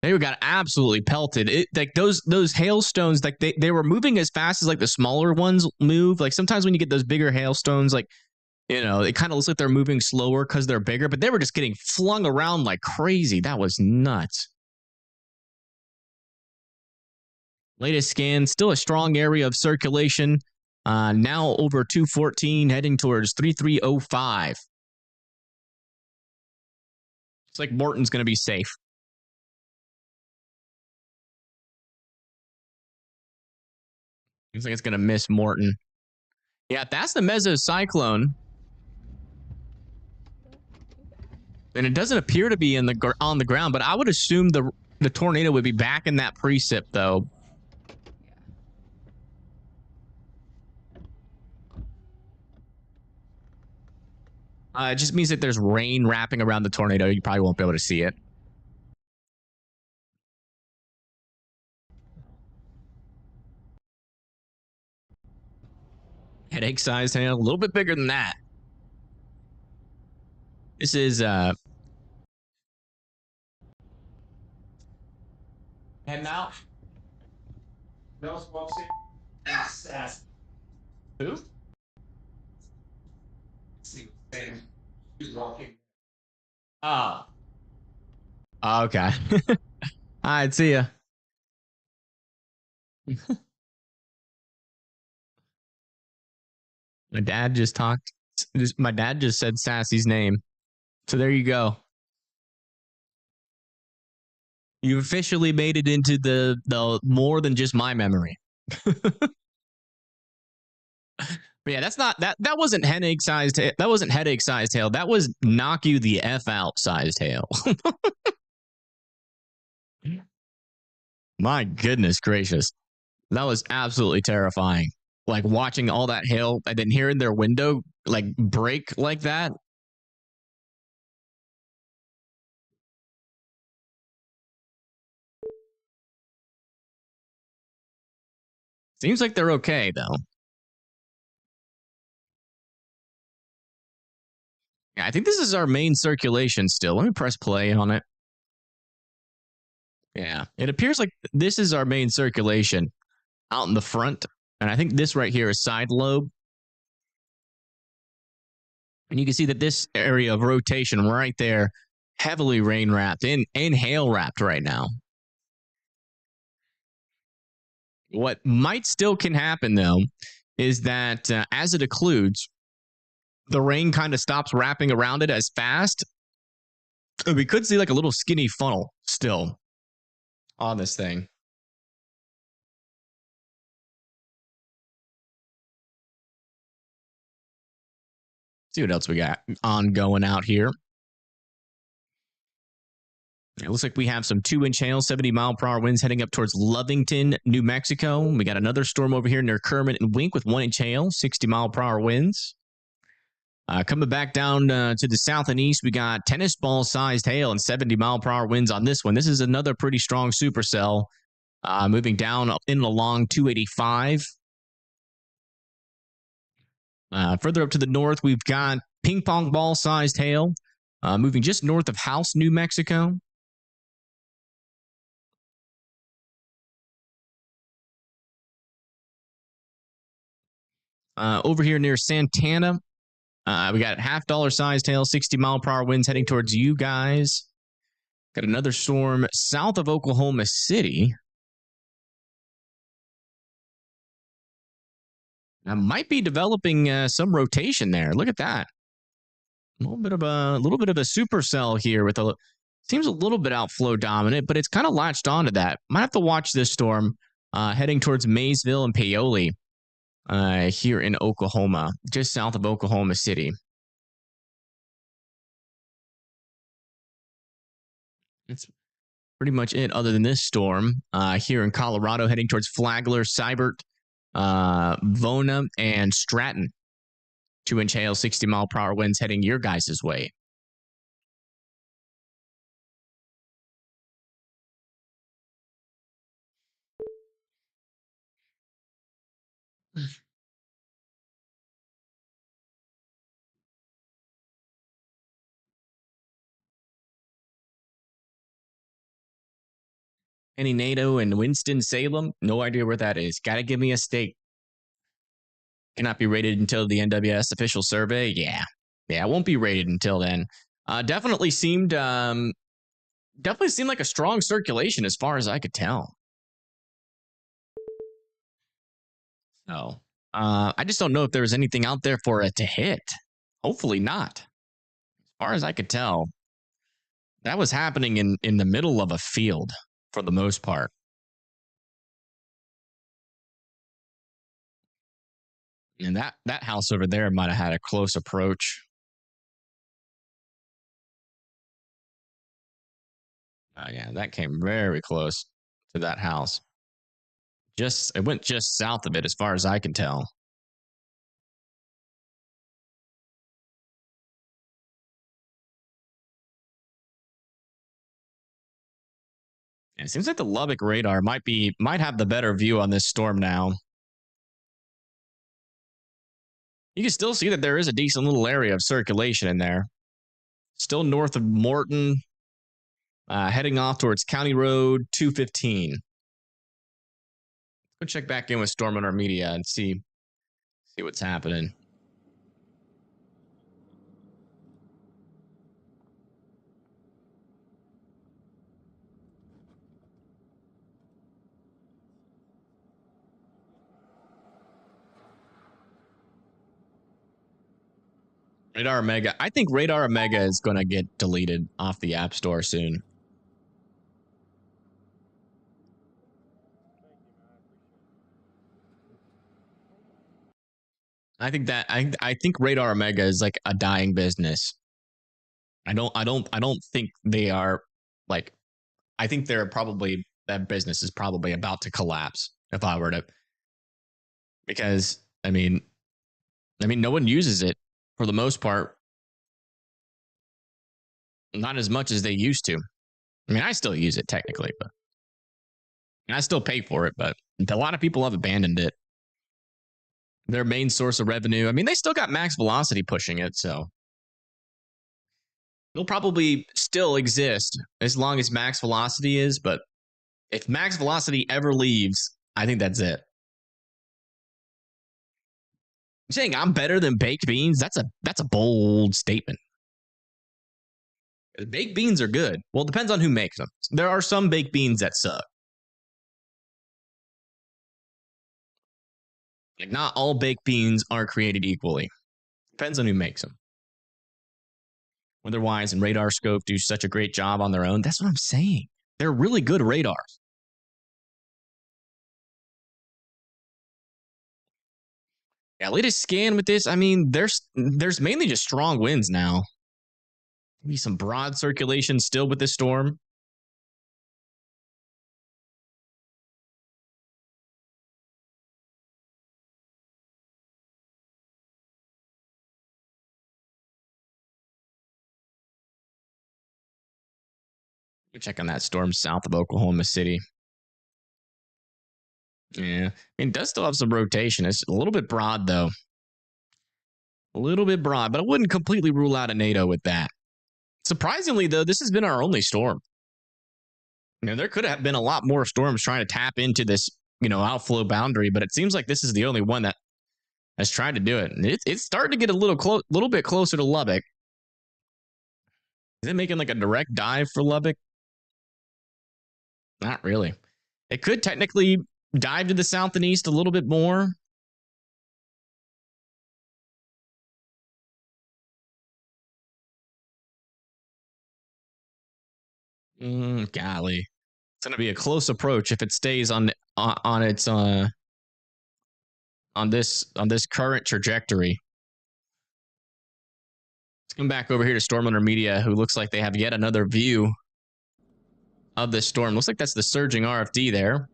They got absolutely pelted. Like those hailstones, like they were moving as fast as like the smaller ones move. Like sometimes when you get those bigger hailstones, like, you know, it kind of looks like they're moving slower because they're bigger, but they were just getting flung around like crazy. That was nuts. Latest scan, still a strong area of circulation. Now over 214, heading towards 3305. It's like Morton's going to be safe. Looks like it's going to miss Morton. Yeah, if that's the mesocyclone, then it doesn't appear to be on the ground, but I would assume the tornado would be back in that precip, though. It just means that there's rain wrapping around the tornado. You probably won't be able to see it. Headache-sized hail, a little bit bigger than that. This is heading out. Who? She's walking. Oh. Okay. All right, see ya. My dad just talked. My dad just said Sassy's name. So there you go. You officially made it into the more than just my memory. But yeah, that's not that wasn't headache sized. That wasn't headache sized hail. That was knock you the F out sized hail. My goodness gracious. That was absolutely terrifying. Like watching all that hail and then hearing their window like break like that. Seems like they're okay though. Yeah, I think this is our main circulation still. Let me press play on it. Yeah, it appears like this is our main circulation out in the front. And I think this right here is side lobe. And you can see that this area of rotation right there, heavily rain wrapped and hail wrapped right now. What might still can happen though, is that as it occludes, the rain kind of stops wrapping around it as fast. We could see like a little skinny funnel still on this thing. See what else we got ongoing out here. It looks like we have some 2-inch hail, 70-mile-per-hour winds heading up towards Lovington, New Mexico. We got another storm over here near Kermit and Wink with 1-inch hail, 60-mile-per-hour winds. Coming back down to the south and east, we got tennis ball-sized hail and 70-mile-per-hour winds on this one. This is another pretty strong supercell, moving down in and along 285. Further up to the north, we've got ping-pong ball-sized hail, moving just north of House, New Mexico. Over here near Santana, we got $half sized hail, 60-mile-per-hour winds heading towards you guys. Got another storm south of Oklahoma City. Now might be developing some rotation there. Look at that. A little bit of a supercell here with seems a little bit outflow dominant, but it's kind of latched onto that. Might have to watch this storm heading towards Maysville and Paoli. Here in Oklahoma, just south of Oklahoma City. That's pretty much it other than this storm. Here in Colorado, heading towards Flagler, Seibert, Vona, and Stratton. 2-inch hail, 60-mile-per-hour winds heading your guys' way. Any NATO and Winston-Salem? No idea where that is. Gotta give me a state. Cannot be rated until the NWS official survey. Yeah, it won't be rated until then. Definitely seemed like a strong circulation as far as I could tell. So, I just don't know if there was anything out there for it to hit. Hopefully not. As far as I could tell, that was happening in the middle of a field for the most part. And that house over there might have had a close approach. Yeah, that came very close to that house. It went just south of it as far as I can tell. And it seems like the Lubbock radar might have the better view on this storm now. You can still see that there is a decent little area of circulation in there. Still north of Morton, heading off towards County Road 215. Go check back in with Storm Runner Media and see what's happening. Radar Omega. I think Radar Omega is going to get deleted off the App Store soon. I think Radar Omega is like a dying business. I don't think they are like. I think that business is probably about to collapse if I were to. Because I mean, no one uses it. For the most part, not as much as they used to. I mean, I still use it technically, but I still pay for it, but a lot of people have abandoned it. Their main source of revenue. I mean, they still got Max Velocity pushing it, so it'll probably still exist as long as Max Velocity is, but if Max Velocity ever leaves, I think that's it. Saying I'm better than baked beans, that's a bold statement. Baked beans are good. Well, it depends on who makes them. There are some baked beans that suck. Like, not all baked beans are created equally. Depends on who makes them. Weatherwise and Radar Scope do such a great job on their own. That's what I'm saying. They're really good radars. Yeah, latest scan with this, I mean, there's mainly just strong winds now. Maybe some broad circulation still with this storm. Check on that storm south of Oklahoma City. Yeah, I mean, it does still have some rotation. It's a little bit broad, though. A little bit broad, but I wouldn't completely rule out a NATO with that. Surprisingly, though, this has been our only storm. You know, there could have been a lot more storms trying to tap into this, outflow boundary, but it seems like this is the only one that has tried to do it. And it's starting to get a little bit closer to Lubbock. Is it making like a direct dive for Lubbock? Not really. It could technically dive to the south and east a little bit more. Golly, it's going to be a close approach if it stays on its on this current trajectory. Let's come back over here to Storm Under Media, who looks like they have yet another view of this storm. Looks like that's the surging RFD there.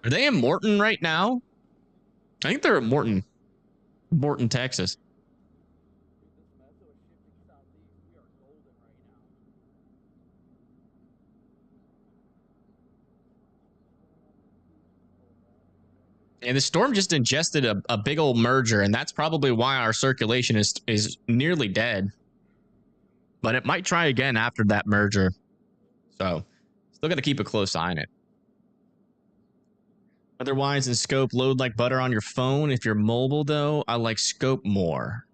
Are they in Morton right now? I think they're in Morton, Texas. And the storm just ingested a big old merger, and that's probably why our circulation is nearly dead. But it might try again after that merger. So, still got to keep a close eye on it. Otherwise, in Scope, load like butter on your phone. If you're mobile, though, I like Scope more.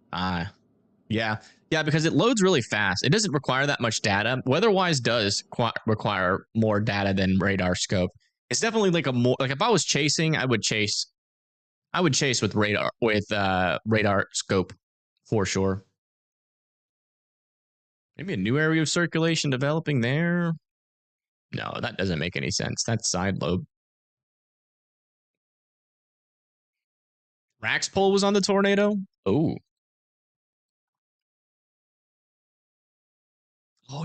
Yeah, because it loads really fast. It doesn't require that much data. Weatherwise does require more data than Radar Scope. It's definitely like if I was chasing, I would chase with Radar Scope for sure. Maybe a new area of circulation developing there. No, that doesn't make any sense. That's side lobe. Rax pole was on the tornado. Oh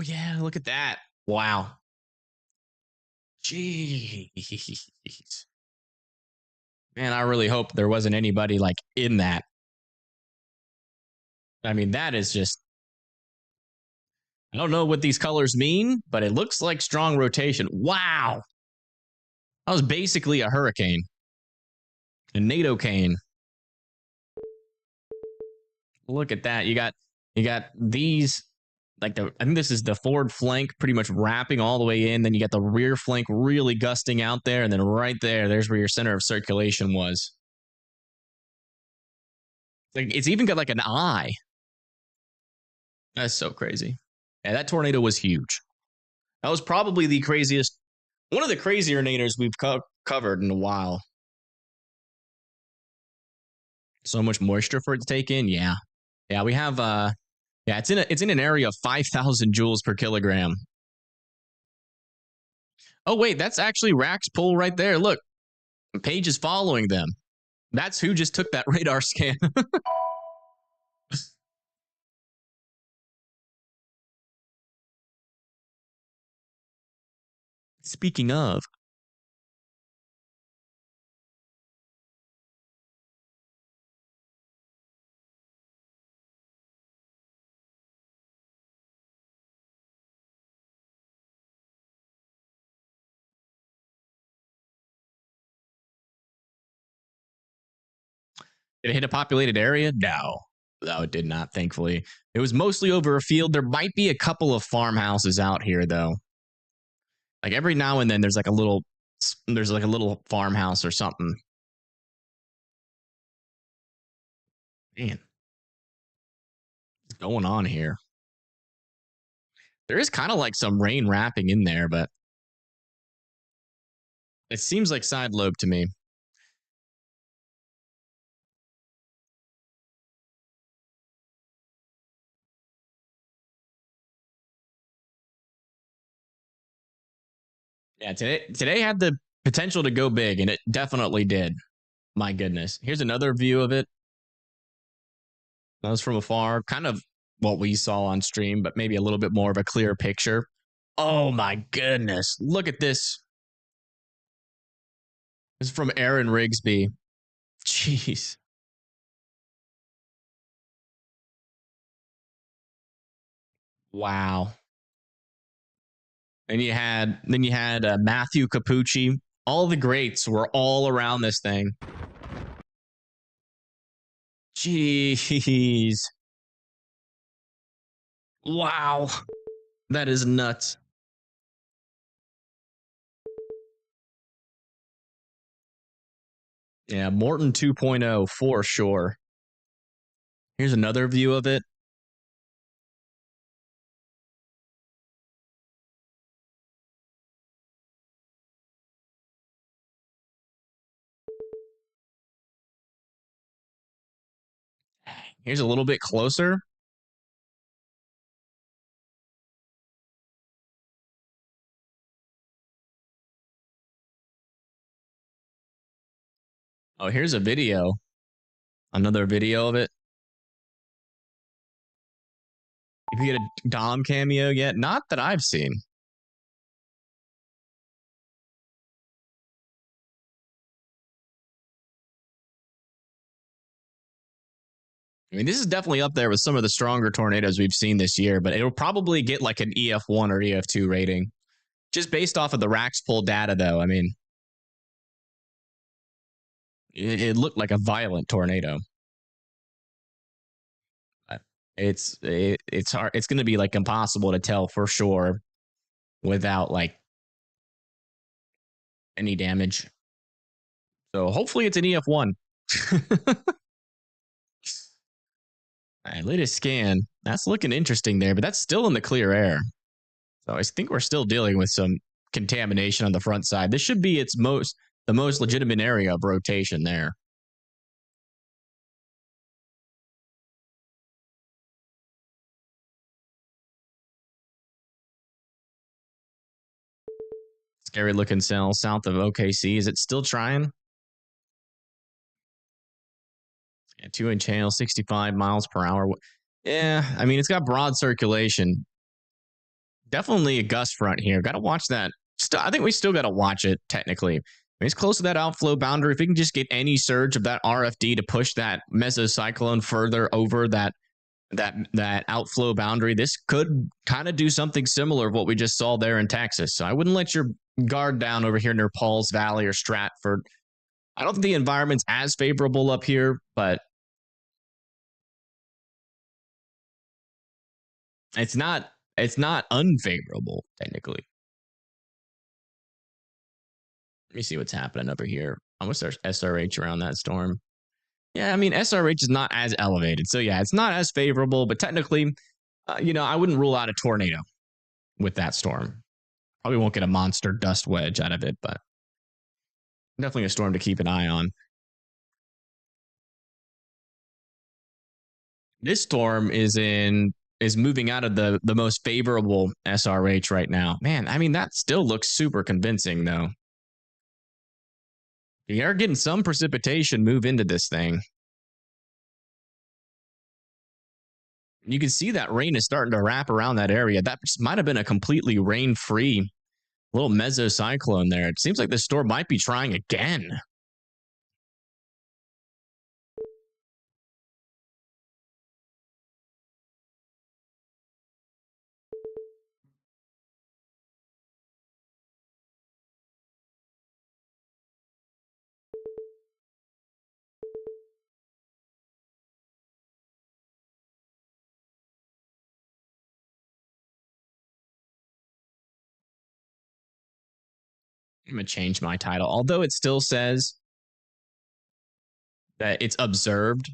yeah, look at that. Wow. Jeez. Man, I really hope there wasn't anybody like in that. I mean, that is just, I don't know what these colors mean, but it looks like strong rotation. Wow. That was basically a hurricane. A NATO-cane. Look at that. You got these, like I think this is the forward flank pretty much wrapping all the way in. Then you got the rear flank really gusting out there. And then right there's where your center of circulation was. Like, it's even got like an eye. That's so crazy. Yeah, that tornado was huge. That was probably one of the crazier nados we've covered in a while. So much moisture for it to take in. Yeah, we have. It's in an area of 5,000 joules per kilogram. Oh wait, that's actually Rax pull right there. Look, Paige is following them. That's who just took that radar scan. Speaking of, did it hit a populated area? No, it did not, thankfully. It was mostly over a field. There might be a couple of farmhouses out here, though. Like every now and then there's like a little farmhouse or something. Man, what's going on here? There is kind of like some rain wrapping in there, but It seems like side lobe to me. Yeah, today had the potential to go big, and it definitely did. My goodness. Here's another view of it. That was from afar, kind of what we saw on stream, but maybe a little bit more of a clear picture. Oh my goodness. Look at this. This is from Aaron Rigsby. Jeez. Wow. And you had Matthew Capucci. All the greats were all around this thing. Jeez. Wow. That is nuts. Yeah, Morton 2.0 for sure. Here's another view of it. Here's a little bit closer. Oh, here's a video. Another video of it. If you get a Dom cameo yet, not that I've seen. I mean, this is definitely up there with some of the stronger tornadoes we've seen this year, but it'll probably get like an EF1 or EF2 rating. Just based off of the Rax pull data, though. I mean, it looked like a violent tornado. It's hard. It's going to be like impossible to tell for sure without like any damage. So hopefully it's an EF1. All right, latest scan. That's looking interesting there, but that's still in the clear air. So I think we're still dealing with some contamination on the front side. This should be the most legitimate area of rotation there. Scary looking cell south of OKC. Is it still trying? Yeah, 2-inch hail, 65 miles per hour. Yeah, I mean, it's got broad circulation. Definitely a gust front here. Got to watch that. I think we still got to watch it, technically. I mean, it's close to that outflow boundary. If we can just get any surge of that RFD to push that mesocyclone further over that outflow boundary, this could kind of do something similar to what we just saw there in Texas. So I wouldn't let your guard down over here near Pauls Valley or Stratford. I don't think the environment's as favorable up here, but it's not unfavorable, technically. Let me see what's happening over here. I'm going to search SRH around that storm. Yeah, I mean, SRH is not as elevated. So, yeah, it's not as favorable. But technically, I wouldn't rule out a tornado with that storm. Probably won't get a monster dust wedge out of it, but definitely a storm to keep an eye on. This storm is moving out of the most favorable SRH right now. Man, I mean, that still looks super convincing, though. You are getting some precipitation move into this thing. You can see that rain is starting to wrap around that area. That might have been a completely rain-free little mesocyclone there. It seems like the storm might be trying again. I'm going to change my title. Although it still says that it's observed,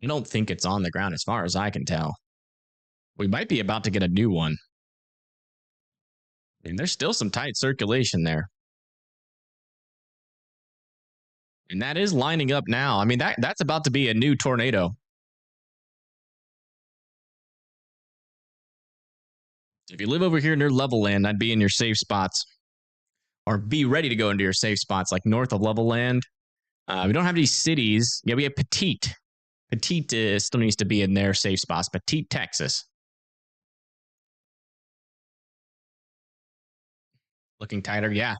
I don't think it's on the ground as far as I can tell. We might be about to get a new one. I mean, there's still some tight circulation there. And that is lining up now. I mean, that's about to be a new tornado. If you live over here near Level Land, I'd be in your safe spots. Or be ready to go into your safe spots, like north of Level Land. We don't have any cities. Yeah, we have Petite. Petite still needs to be in their safe spots. Petite, Texas. Looking tighter, yeah.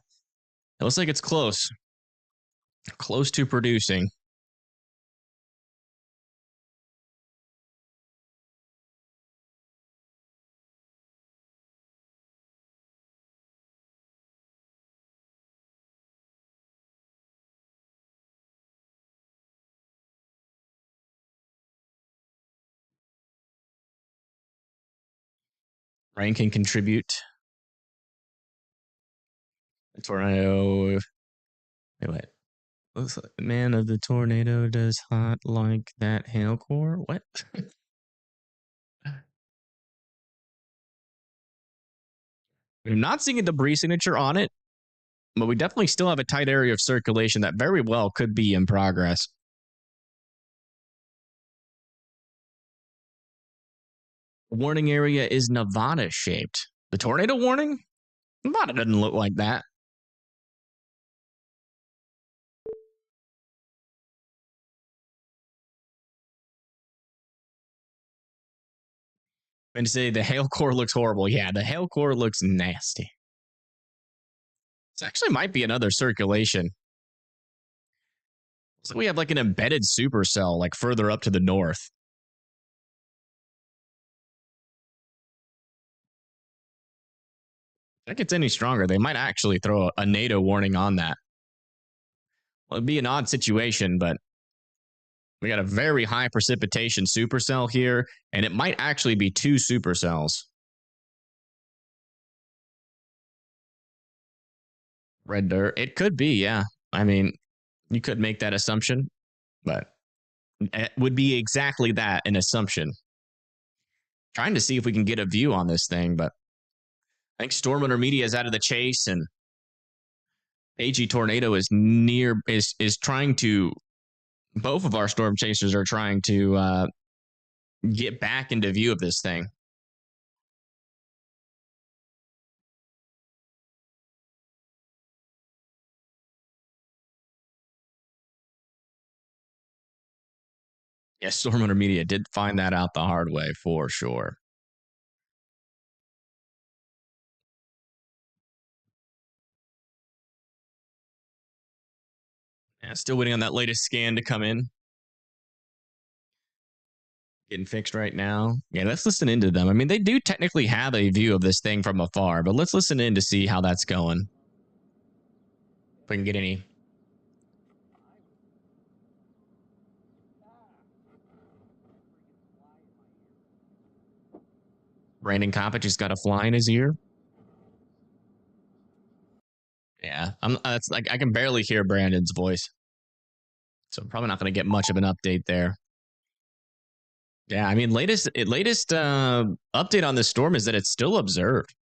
It looks like it's close. Close to producing. Rain can contribute. The tornado. Wait. Looks like the man of the tornado does hot like that hail core. What? I'm not seeing a debris signature on it, but we definitely still have a tight area of circulation that very well could be in progress. The warning area is Nevada shaped. The tornado warning? Nevada doesn't look like that. And to say the hail core looks horrible. Yeah, the hail core looks nasty. This actually might be another circulation. So we have like an embedded supercell like further up to the north. If that gets any stronger, they might actually throw a NATO warning on that. Well, it'd be an odd situation, but we got a very high precipitation supercell here, and it might actually be 2 supercells. Red dirt. It could be, yeah. I mean, you could make that assumption, but it would be exactly that, an assumption. Trying to see if we can get a view on this thing, but I think Storm Winter Media is out of the chase, and AG Tornado is trying to. Both of our storm chasers are trying to get back into view of this thing. Yes, Storm Winter Media did find that out the hard way for sure. Yeah, still waiting on that latest scan to come in. Getting fixed right now. Yeah, let's listen into them. I mean, they do technically have a view of this thing from afar, but let's listen in to see how that's going. If we can get any. Brandon Coppett just got a fly in his ear. Yeah, that's like I can barely hear Brandon's voice, so I'm probably not going to get much of an update there. Yeah, I mean, latest update on this storm is that it's still observed.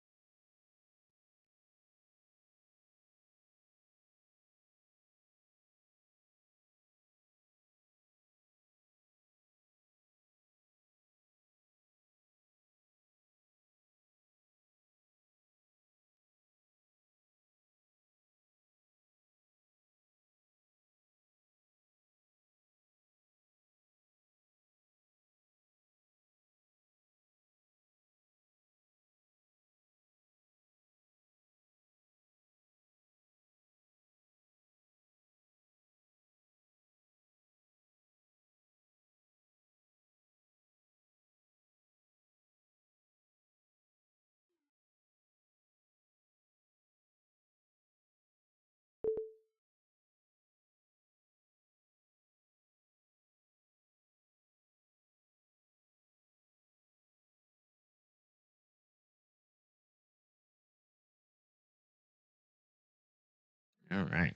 All right.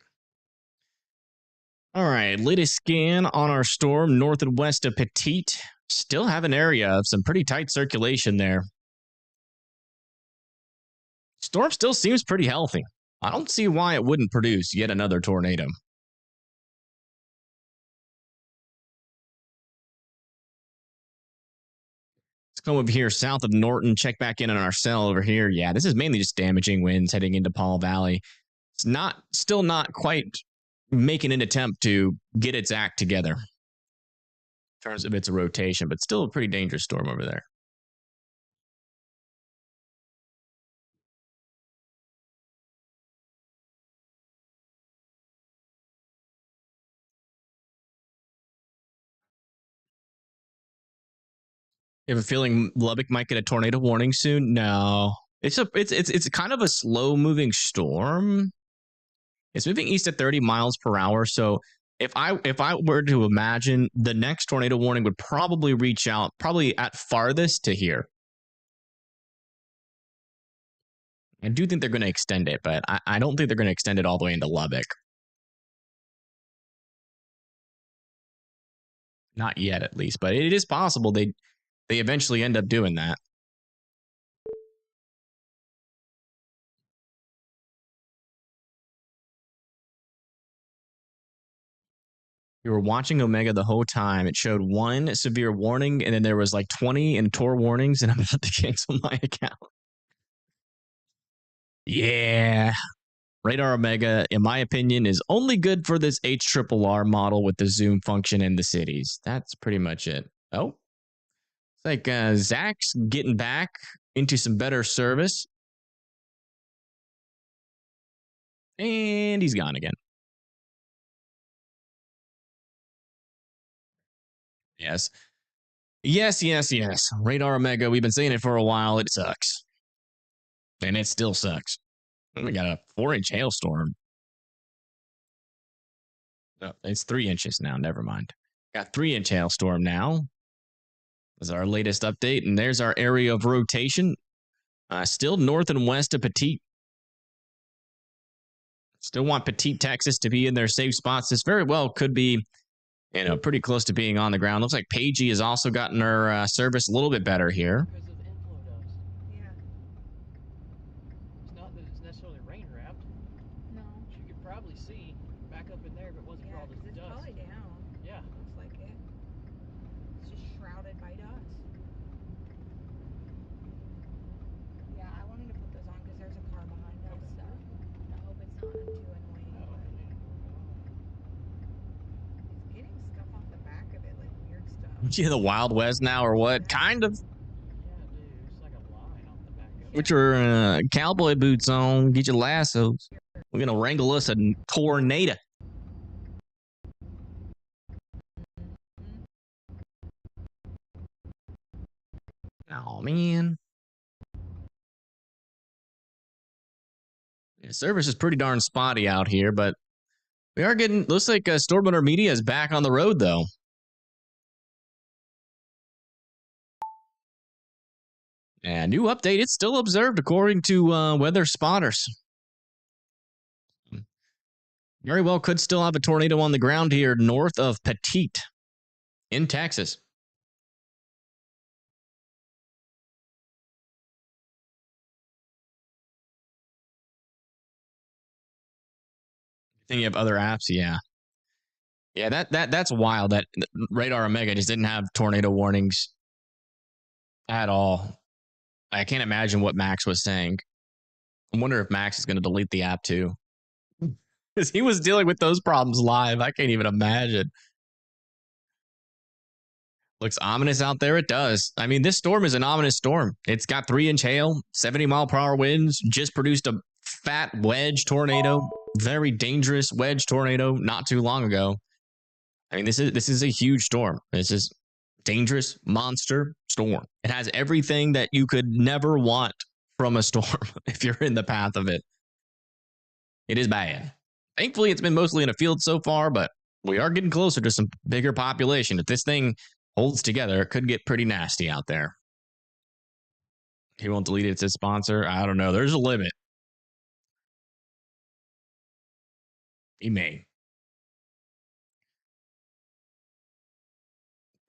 All right, latest scan on our storm north and west of Petite. Still have an area of some pretty tight circulation there. Storm still seems pretty healthy. I don't see why it wouldn't produce yet another tornado. Let's come over here south of Norton, check back in on our cell over here. Yeah, this is mainly just damaging winds heading into Paul Valley. It's still not quite making an attempt to get its act together in terms of its rotation, but still a pretty dangerous storm over there. You have a feeling Lubbock might get a tornado warning soon? No. It's kind of a slow moving storm. It's moving east at 30 miles per hour. So if I were to imagine, the next tornado warning would probably reach out, probably at farthest to here. I do think they're going to extend it, but I don't think they're going to extend it all the way into Lubbock. Not yet, at least, but it is possible they eventually end up doing that. You were watching Omega the whole time. It showed one severe warning, and then there was like 20 in Tor warnings, and I'm about to cancel my account. Yeah. Radar Omega, in my opinion, is only good for this HRRR model with the zoom function in the cities. That's pretty much it. Oh. It's like Zach's getting back into some better service. And he's gone again. Yes. Yes. Radar Omega, we've been saying it for a while. It sucks. And it still sucks. We got a 4-inch hailstorm. Oh, it's 3 inches now. Never mind. Got 3-inch hailstorm now. That's our latest update. And there's our area of rotation. Still north and west of Petite. Still want Petite, Texas to be in their safe spots. This very well could be, pretty close to being on the ground. Looks like Pagey has also gotten her service a little bit better here. Because of the inflow dust. Yeah. It's not that it's necessarily rain wrapped. No. Which you could probably see back up in there if it wasn't for all this dust. It's probably down. Yeah. Looks like it. It's just shrouded by dust. Yeah, I wanted to put those on because there's a car behind us, so I hope it's not too annoying. It's getting stuff off the back of it, like weird stuff. Yeah, the Wild West now, or what? Kind of. Yeah, dude, it's like a line off the back of it. Put your cowboy boots on. Get your lassos. We're going to wrangle us a tornado. Oh, man. Yeah, service is pretty darn spotty out here, but we are getting, looks like Storm Winter Media is back on the road, though. And new update, it's still observed according to weather spotters. Very well could still have a tornado on the ground here north of Petite in Texas. Think you have other apps? Yeah. Yeah, that's wild. That Radar Omega just didn't have tornado warnings at all. I can't imagine what Max was saying. I wonder if Max is going to delete the app too. Because he was dealing with those problems live. I can't even imagine. Looks ominous out there. It does. I mean, this storm is an ominous storm. It's got 3-inch hail, 70-mile-per-hour winds, just produced a fat wedge tornado, very dangerous wedge tornado not too long ago. I mean, this is a huge storm. This is dangerous monster storm. It has everything that you could never want from a storm if you're in the path of it. It is bad. Thankfully, it's been mostly in a field so far, but we are getting closer to some bigger population. If this thing holds together, it could get pretty nasty out there. He won't delete it. It's his sponsor. I don't know. There's a limit. He may.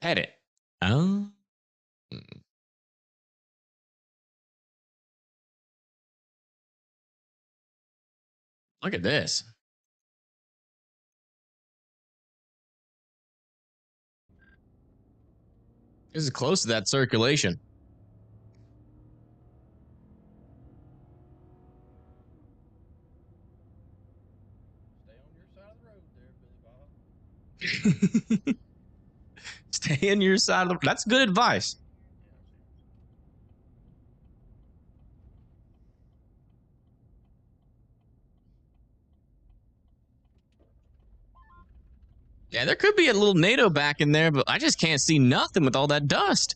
Pet it. Oh. Look at this. This is close to that circulation. Stay on your side of the... That's good advice. Yeah, there could be a little NATO back in there, but I just can't see nothing with all that dust.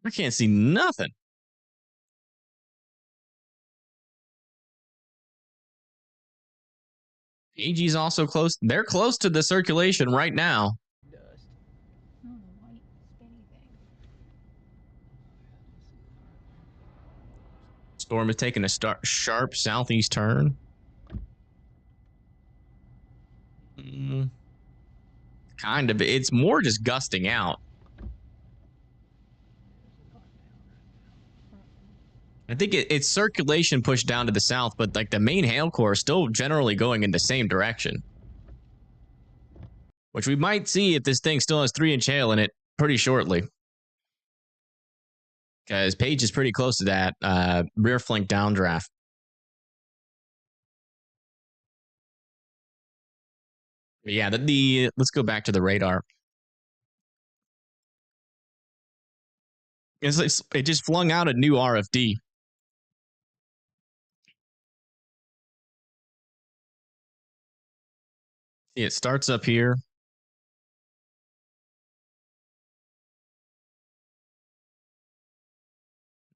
I can't see nothing. AG's also close. They're close to the circulation right now. Storm is taking a sharp southeast turn. Kind of. It's more just gusting out. I think it's circulation pushed down to the south, but like the main hail core is still generally going in the same direction. Which we might see if this thing still has 3-inch hail in it pretty shortly. Because Page is pretty close to that rear flank downdraft. Yeah, let's go back to the radar. It just flung out a new RFD. See, it starts up here.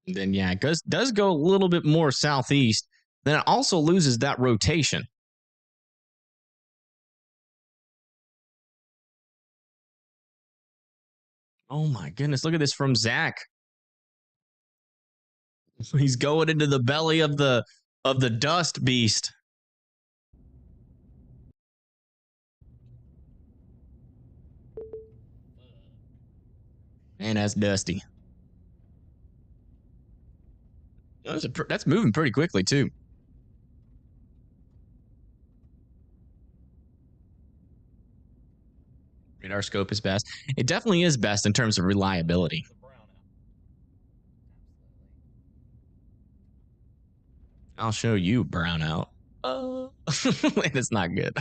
And then, yeah, it does go a little bit more southeast. Then it also loses that rotation. Oh my goodness, look at this from Zach. He's going into the belly of the dust beast. Man, that's dusty. That's moving pretty quickly too. Radar scope is best. It definitely is best in terms of reliability. I'll show you brownout. It's not good.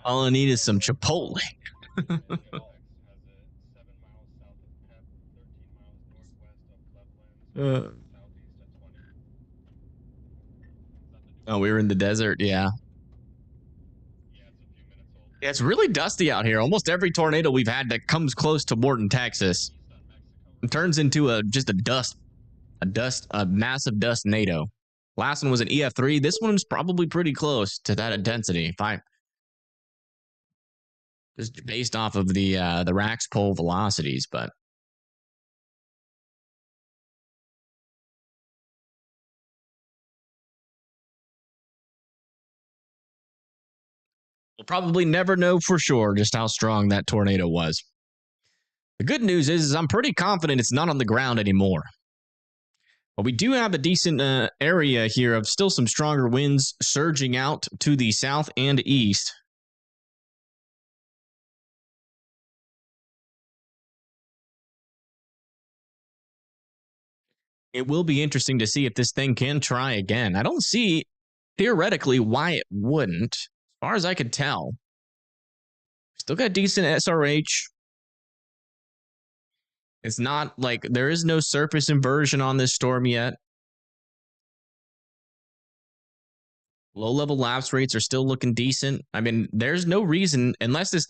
All I need is some Chipotle. Oh, we were in the desert, yeah. Yeah, it's really dusty out here. Almost every tornado we've had that comes close to Morton, Texas, turns into a massive dust NATO. Last one was an EF3. This one's probably pretty close to that intensity. Just based off of the Rax pole velocities, but we'll probably never know for sure just how strong that tornado was. The good news is I'm pretty confident it's not on the ground anymore. But we do have a decent area here of still some stronger winds surging out to the south and east. It will be interesting to see if this thing can try again. I don't see theoretically why it wouldn't, as far as I could tell. Still got decent SRH. It's not like there is no surface inversion on this storm yet. Low-level lapse rates are still looking decent. I mean, there's no reason, unless it's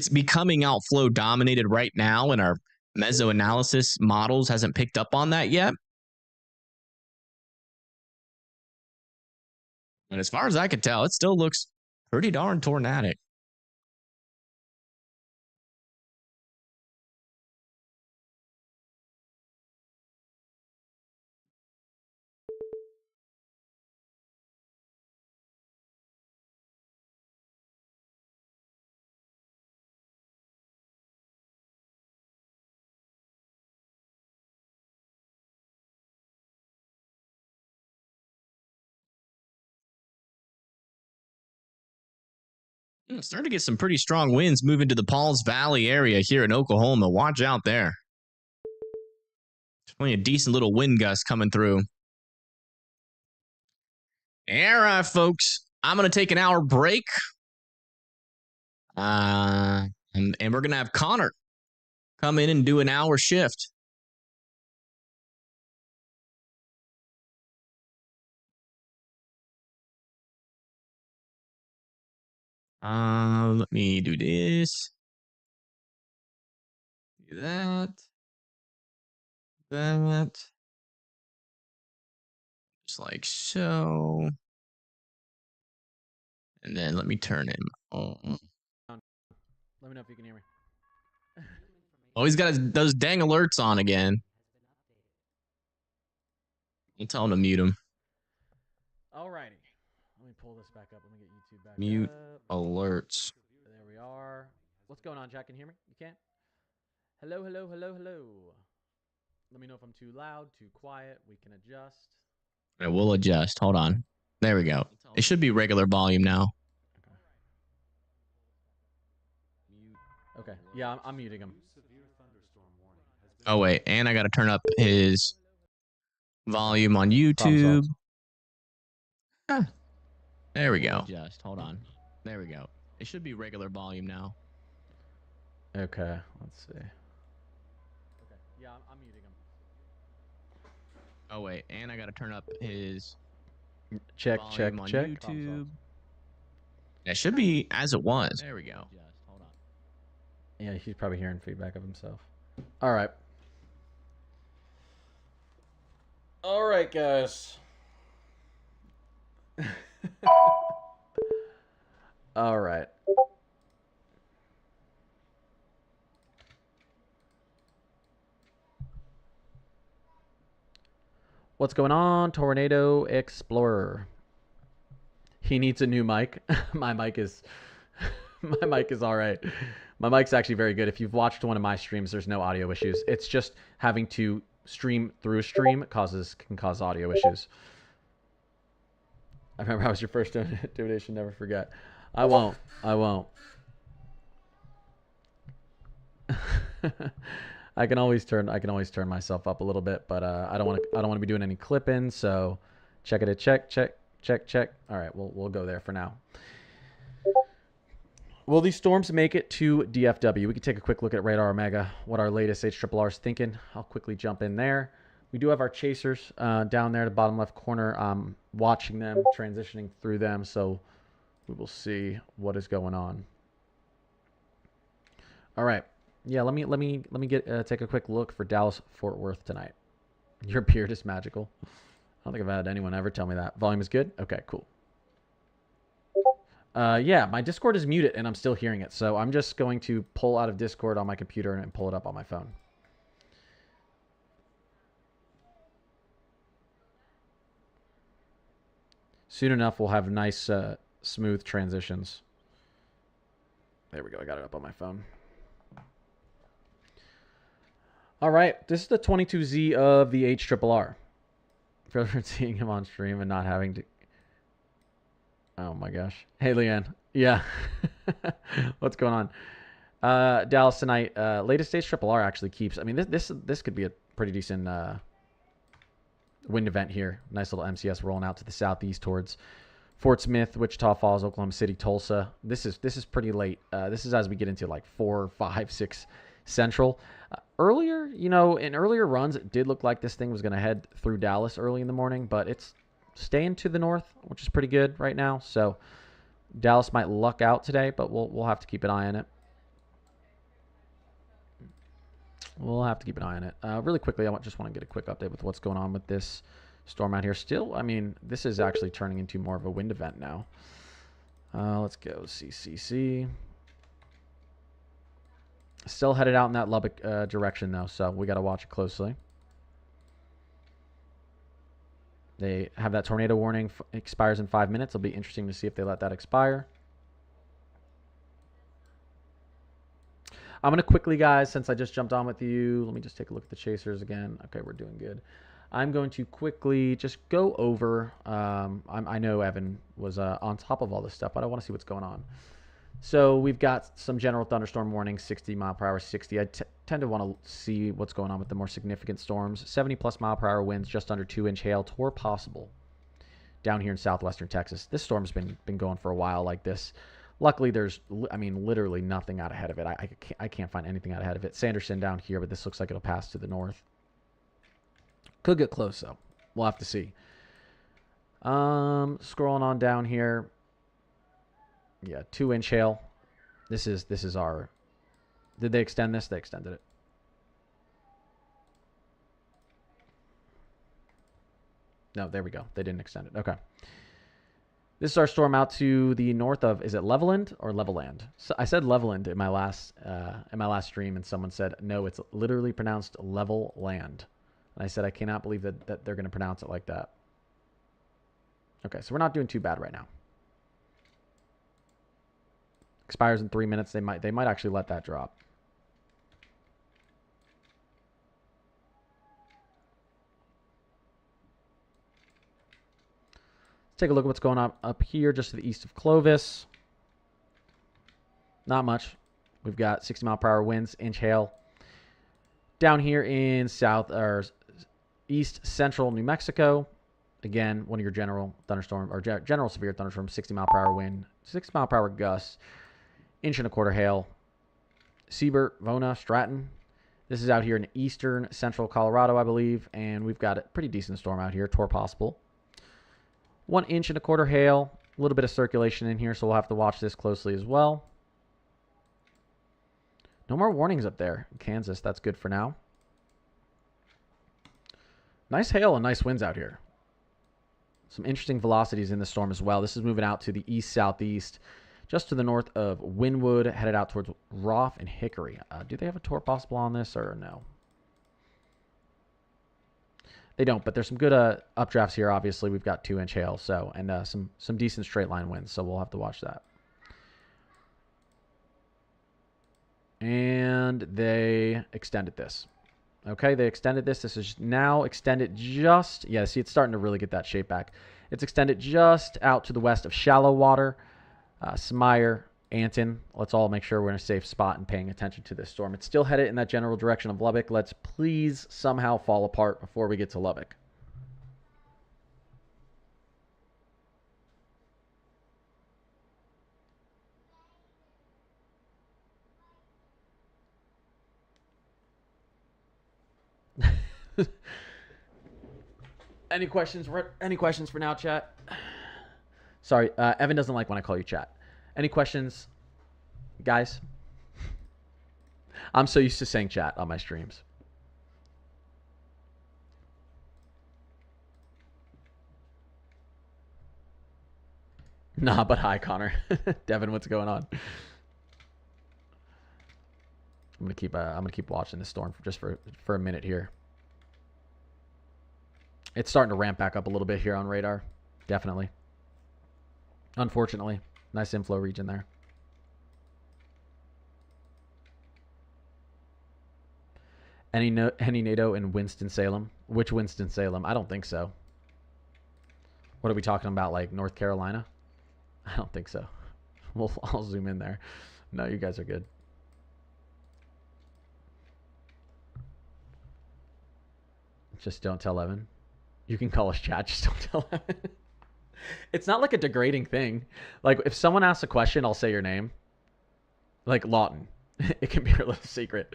becoming outflow dominated right now and our meso-analysis models hasn't picked up on that yet. And as far as I could tell, it still looks pretty darn tornadic. Starting to get some pretty strong winds moving to the Pauls Valley area here in Oklahoma. Watch out there. There's plenty of decent little wind gusts coming through. All right, folks. I'm going to take an hour break. And we're going to have Connor come in and do an hour shift. Let me do this. Do that. That. Just like so. And then let me turn him on. Let me know if you can hear me. Oh, he's got those dang alerts on again. I'll tell him to mute him. Alrighty. Let me pull this back up. Let me get YouTube back Mute up. alerts. There we are. What's going on, Jack? Can you hear me? You can? Hello, hello, hello, hello. Let me know if I'm too loud, too quiet. We can adjust. I will adjust. Hold on. There we go. It should be regular volume now. Okay. Yeah, I'm muting him. Oh, wait. And I got to turn up his volume on YouTube. Huh. There we go. Just hold on. There we go. It should be regular volume now. Okay. Let's see. Okay. Yeah, I'm muting him. Oh, wait. And I got to turn up his check volume on check. YouTube. It should be as it was. There we go. Hold on. Yeah, he's probably hearing feedback of himself. All right. All right, guys. All right. What's going on, Tornado Explorer? He needs a new mic. My mic is all right. My mic's actually very good. If you've watched one of my streams, there's no audio issues. It's just having to stream through a stream can cause audio issues. I remember I was your first donation. Never forget. I won't. I can always turn myself up a little bit, but I don't want to be doing any clipping. So check. All right, we'll go there for now. Will these storms make it to DFW? We can take a quick look at Radar Omega, what our latest HRRR is thinking. I'll quickly jump in there. We do have our chasers down there at the bottom left corner. Watching them, transitioning through them, so we will see what is going on. All right. Yeah, let me take a quick look for Dallas Fort Worth tonight. Your beard is magical. I don't think I've had anyone ever tell me that. Volume is good? Okay, cool. Yeah, my Discord is muted and I'm still hearing it. So I'm just going to pull out of Discord on my computer and pull it up on my phone. Soon enough, we'll have nice, smooth transitions. There we go. I got it up on my phone. All right. This is the 22Z of the HRRR. For seeing him on stream and not having to... Oh my gosh. Hey, Leanne. Yeah. What's going on? Dallas tonight. Latest HRRR actually keeps... I mean, this could be a pretty decent wind event here. Nice little MCS rolling out to the southeast towards Fort Smith, Wichita Falls, Oklahoma City, Tulsa. This is pretty late. This is as we get into like 4, 5, 6 central. Earlier, in earlier runs, it did look like this thing was going to head through Dallas early in the morning, but it's staying to the north, which is pretty good right now. So Dallas might luck out today, but we'll have to keep an eye on it. We'll have to keep an eye on it. Really quickly, I just want to get a quick update with what's going on with this storm out here. Still, I mean, this is actually turning into more of a wind event now. Let's go CCC. Still headed out in that Lubbock direction, though, so we got to watch it closely. They have that tornado warning expires in 5 minutes. It'll be interesting to see if they let that expire. I'm going to quickly, guys, since I just jumped on with you, let me just take a look at the chasers again. Okay, we're doing good. I'm going to quickly just go over. I know Evan was on top of all this stuff, but I want to see what's going on. So we've got some general thunderstorm warnings, 60 mile per hour, 60. I tend to want to see what's going on with the more significant storms. 70 plus mile per hour winds, just under 2-inch hail, tore possible down here in southwestern Texas. This storm's been going for a while like this. Luckily, there's, I mean, literally nothing out ahead of it. I can't find anything out ahead of it. Sanderson down here, but this looks like it'll pass to the north. Could get close, though. We'll have to see. Scrolling on down here. Yeah, 2-inch hail. This is our... Did they extend this? They extended it. No, there we go. They didn't extend it. Okay. This is our storm out to the north of, is it Leveland or Leveland? So I said Leveland in my last stream, and someone said, no, it's literally pronounced Level-land. And I said, I cannot believe that they're going to pronounce it like that. Okay, so we're not doing too bad right now. Expires in 3 minutes. They might actually let that drop. Let's take a look at what's going on up here, just to the east of Clovis. Not much. We've got 60 mile per hour winds, inch hail. Down here in south or east central New Mexico, again, one of your general thunderstorm or general severe thunderstorm, 60 mile per hour wind, 60 mile per hour gusts. 1.25 inch hail. Siebert, Vona, Stratton. This is out here in eastern central Colorado, I believe, and we've got a pretty decent storm out here. Tore possible. 1.25 inch hail. A little bit of circulation in here, so we'll have to watch this closely as well. No more warnings up there in Kansas. That's good for now. Nice hail and nice winds out here. Some interesting velocities in the storm as well. This is moving out to the east-southeast. Just to the north of Wynwood, headed out towards Roth and Hickory. Do they have a tore possible on this or no? They don't, but there's some good updrafts here. Obviously, we've got 2-inch hail, so and some decent straight line winds, so we'll have to watch that. And they extended this. Okay, they extended this. This is now extended just, yeah, see, it's starting to really get that shape back. It's extended just out to the west of Shallow Water. Smyre, Anton, let's all make sure we're in a safe spot and paying attention to this storm. It's still headed in that general direction of Lubbock. Let's please somehow fall apart before we get to Lubbock. Any questions for now, chat? Sorry, Evan doesn't like when I call you chat. Any questions, guys? I'm so used to saying chat on my streams. Nah, but hi, Connor. Devin, what's going on? I'm gonna keep watching this storm for a minute here. It's starting to ramp back up a little bit here on radar, definitely. Unfortunately, nice inflow region there. Any NATO in Winston-Salem? Which Winston-Salem? I don't think so. What are we talking about, like North Carolina? I don't think so. I'll zoom in there. No, you guys are good. Just don't tell Evan. You can call us chat, just don't tell Evan. It's not like a degrading thing. Like, if someone asks a question, I'll say your name. Like Lawton. It can be a little secret.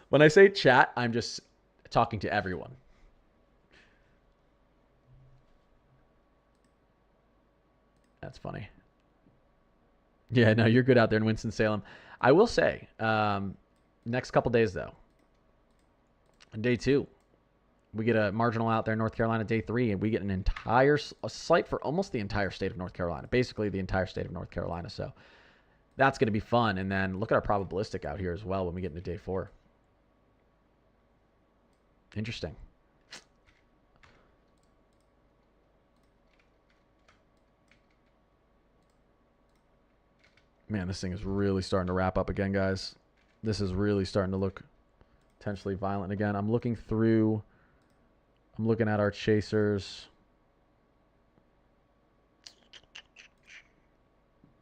When I say chat, I'm just talking to everyone. That's funny. Yeah, no, you're good out there in Winston-Salem. I will say, next couple days, though. Day 2. We get a marginal out there in North Carolina, day 3, and we get a site for almost the entire state of North Carolina. Basically, the entire state of North Carolina. So that's going to be fun. And then look at our probabilistic out here as well when we get into day 4. Interesting. Man, this thing is really starting to wrap up again, guys. This is really starting to look potentially violent again. I'm looking at our chasers.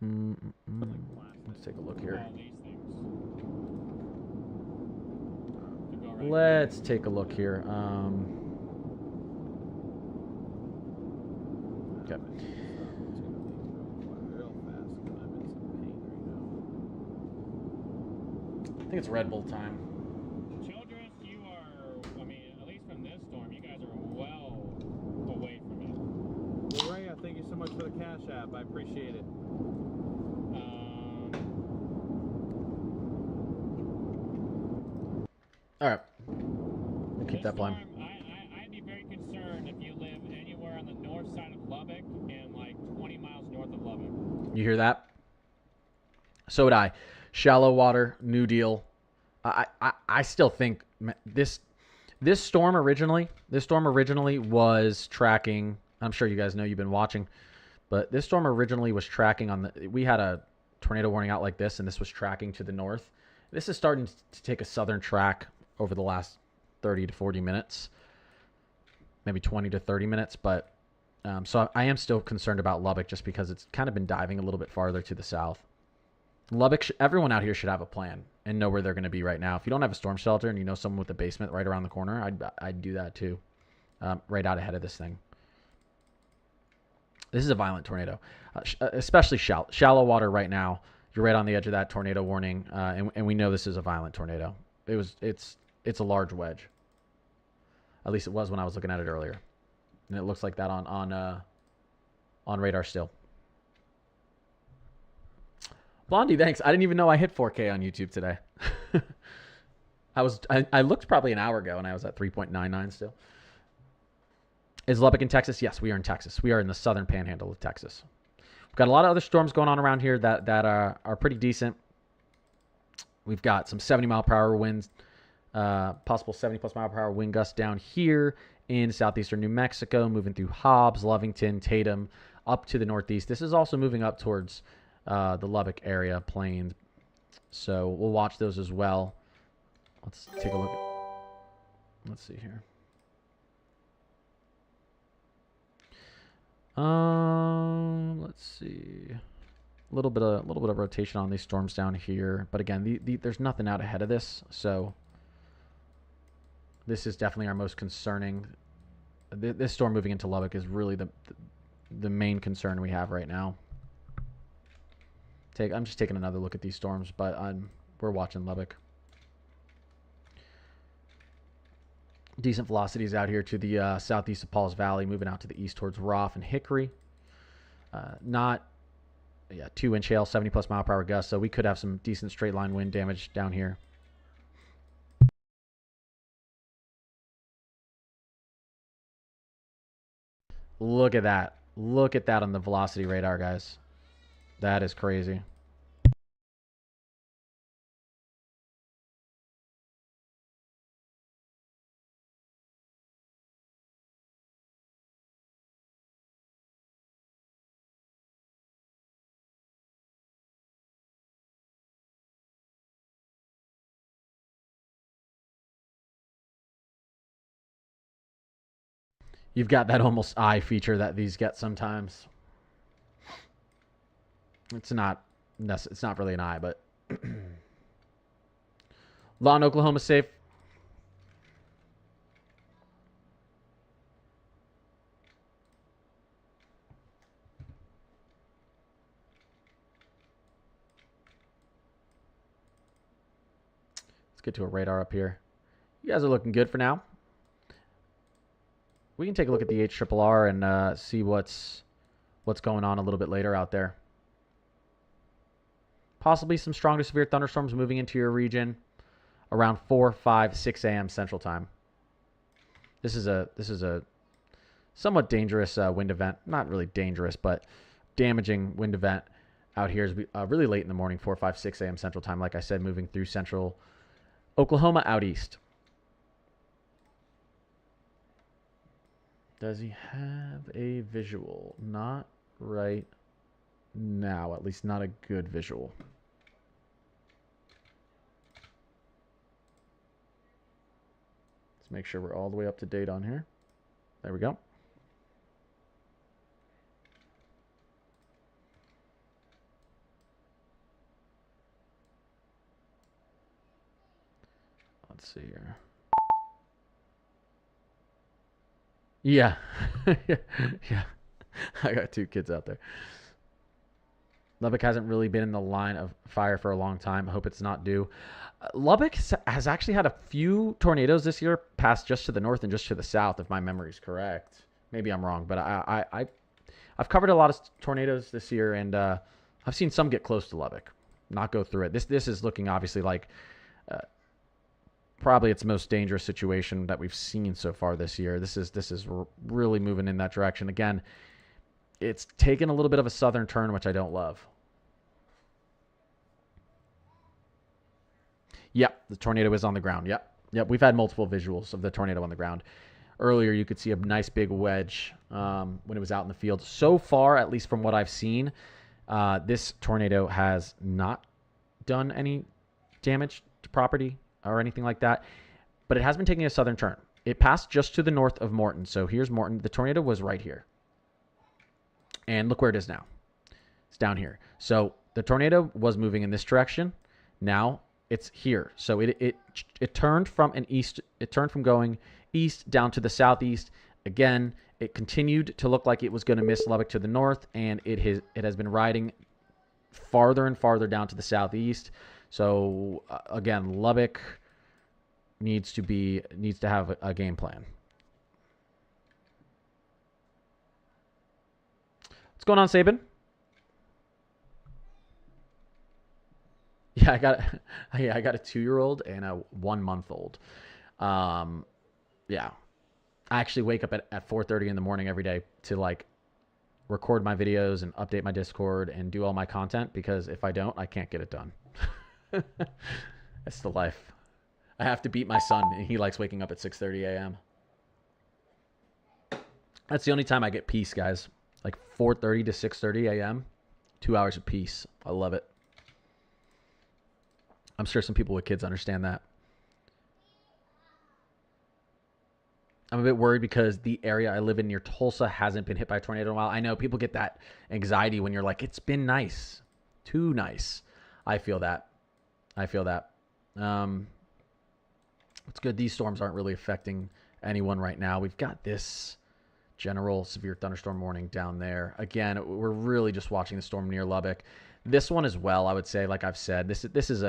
Let's take a look here. All these things. To go right Let's take a look here. Okay. I think it's Red Bull time. Childress, you are, I mean, at least from this storm, you guys are well away from it. Well, Ray, thank you so much for the Cash App. I appreciate it. All right. We'll keep that plan. I'd be very concerned if you live anywhere on the north side of Lubbock and like 20 miles north of Lubbock. You hear that? So would I. Shallow water, New Deal. I still think this storm originally was tracking. I'm sure you guys know, you've been watching, but this storm originally was tracking on the. We had a tornado warning out like this, and this was tracking to the north. This is starting to take a southern track over the last 30 to 40 minutes, maybe 20 to 30 minutes. But so I am still concerned about Lubbock just because it's kind of been diving a little bit farther to the south. Lubbock, everyone out here should have a plan and know where they're going to be right now. If you don't have a storm shelter and you know someone with a basement right around the corner, I'd do that too, right out ahead of this thing. This is a violent tornado, especially shallow water right now. You're right on the edge of that tornado warning, and we know this is a violent tornado. It's a large wedge. At least it was when I was looking at it earlier, and it looks like that on radar still. Blondie, thanks. I didn't even know I hit 4K on YouTube today. I looked probably an hour ago, and I was at 3.99 still. Is Lubbock in Texas? Yes, we are in Texas. We are in the southern panhandle of Texas. We've got a lot of other storms going on around here that are pretty decent. We've got some 70-mile-per-hour winds, possible 70-plus-mile-per-hour wind gusts down here in southeastern New Mexico, moving through Hobbs, Lovington, Tatum, up to the northeast. This is also moving up towards the Lubbock area, plains. So we'll watch those as well. Let's take a look. Let's see here. Let's see. A little bit of rotation on these storms down here, but again, there's nothing out ahead of this, so this is definitely our most concerning. This storm moving into Lubbock is really the main concern we have right now. I'm just taking another look at these storms, but we're watching Lubbock. Decent velocities out here to the southeast of Pauls Valley, moving out to the east towards Roth and Hickory. 2-inch hail, 70-plus mile-per-hour gusts, so we could have some decent straight-line wind damage down here. Look at that. Look at that on the velocity radar, guys. That is crazy. You've got that almost eye feature that these get sometimes. It's not really an eye, but law in Oklahoma safe. Let's get to a radar up here. You guys are looking good for now. We can take a look at the HRRR and see what's going on a little bit later out there. Possibly some strong to severe thunderstorms moving into your region around 4, 5, 6 a.m. Central Time. This is a somewhat dangerous wind event. Not really dangerous, but damaging wind event out here is really late in the morning, 4, 5, 6 a.m. Central Time. Like I said, moving through central Oklahoma out east. Does he have a visual? Not right now, at least not a good visual. Let's make sure we're all the way up to date on here. There we go. Let's see here. Yeah. Yeah. I got 2 kids out there. Lubbock hasn't really been in the line of fire for a long time. I hope it's not due. Lubbock has actually had a few tornadoes this year, pass just to the north and just to the south, if my memory is correct. Maybe I'm wrong, but I've covered a lot of tornadoes this year, and I've seen some get close to Lubbock, not go through it. This is looking obviously like probably its most dangerous situation that we've seen so far this year. This is really moving in that direction. Again, it's taken a little bit of a southern turn, which I don't love. Yep, the tornado is on the ground. Yep, we've had multiple visuals of the tornado on the ground. Earlier, you could see a nice big wedge when it was out in the field. So far, at least from what I've seen, this tornado has not done any damage to property or anything like that, but it has been taking a southern turn. It passed just to the north of Morton. So here's Morton. The tornado was right here. And look where it is now. It's down here. So the tornado was moving in this direction. Now it's here. So it turned from an east. It turned from going east down to the southeast. Again, it continued to look like it was going to miss Lubbock to the north, and it has been riding farther and farther down to the southeast. So again, Lubbock needs to have a game plan. What's going on, Sabin? Yeah, I got a 2-year-old and a 1-month-old. Yeah, I actually wake up at 4:30 in the morning every day to like record my videos and update my Discord and do all my content, because if I don't, I can't get it done. That's the life. I have to beat my son, and he likes waking up at 6:30 a.m. That's the only time I get peace, guys. Like 4:30 to 6:30 a.m. 2 hours of peace. I love it. I'm sure some people with kids understand that. I'm a bit worried because the area I live in near Tulsa hasn't been hit by a tornado in a while. I know people get that anxiety when you're like, it's been nice. Too nice. I feel that. It's good these storms aren't really affecting anyone right now. We've got this general severe thunderstorm warning down there. Again, we're really just watching the storm near Lubbock. This one as well, I would say, like I've said, this is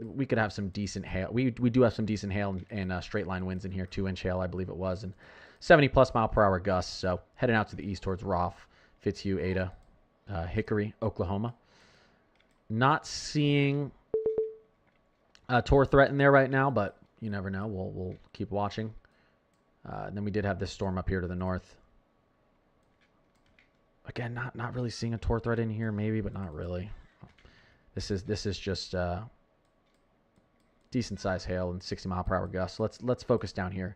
we could have some decent hail. We do have some decent hail and straight line winds in here, 2-inch hail, I believe it was, and 70+ mile per hour gusts. So heading out to the east towards Roth, Fitzhugh, Ada, Hickory, Oklahoma. Not seeing a Tor threat in there right now, but you never know. We'll keep watching. And then we did have this storm up here to the north. Again, not really seeing a Tor threat in here, maybe, but not really. This is just decent size hail and 60 mile per hour gusts. So let's focus down here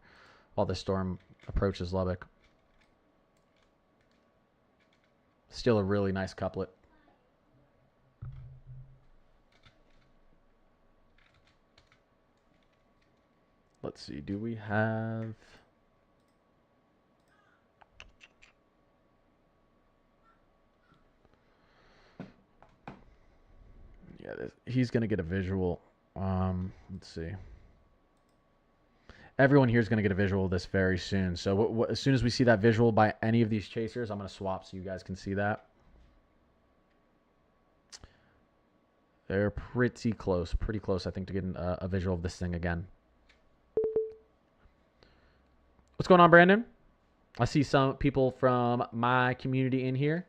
while the storm approaches Lubbock. Still a really nice couplet. Let's see, do we have... Yeah, he's going to get a visual. Let's see. Everyone here is going to get a visual of this very soon. So as soon as we see that visual by any of these chasers, I'm going to swap so you guys can see that. They're pretty close, I think, to getting a visual of this thing again. What's going on, Brandon? I see some people from my community in here.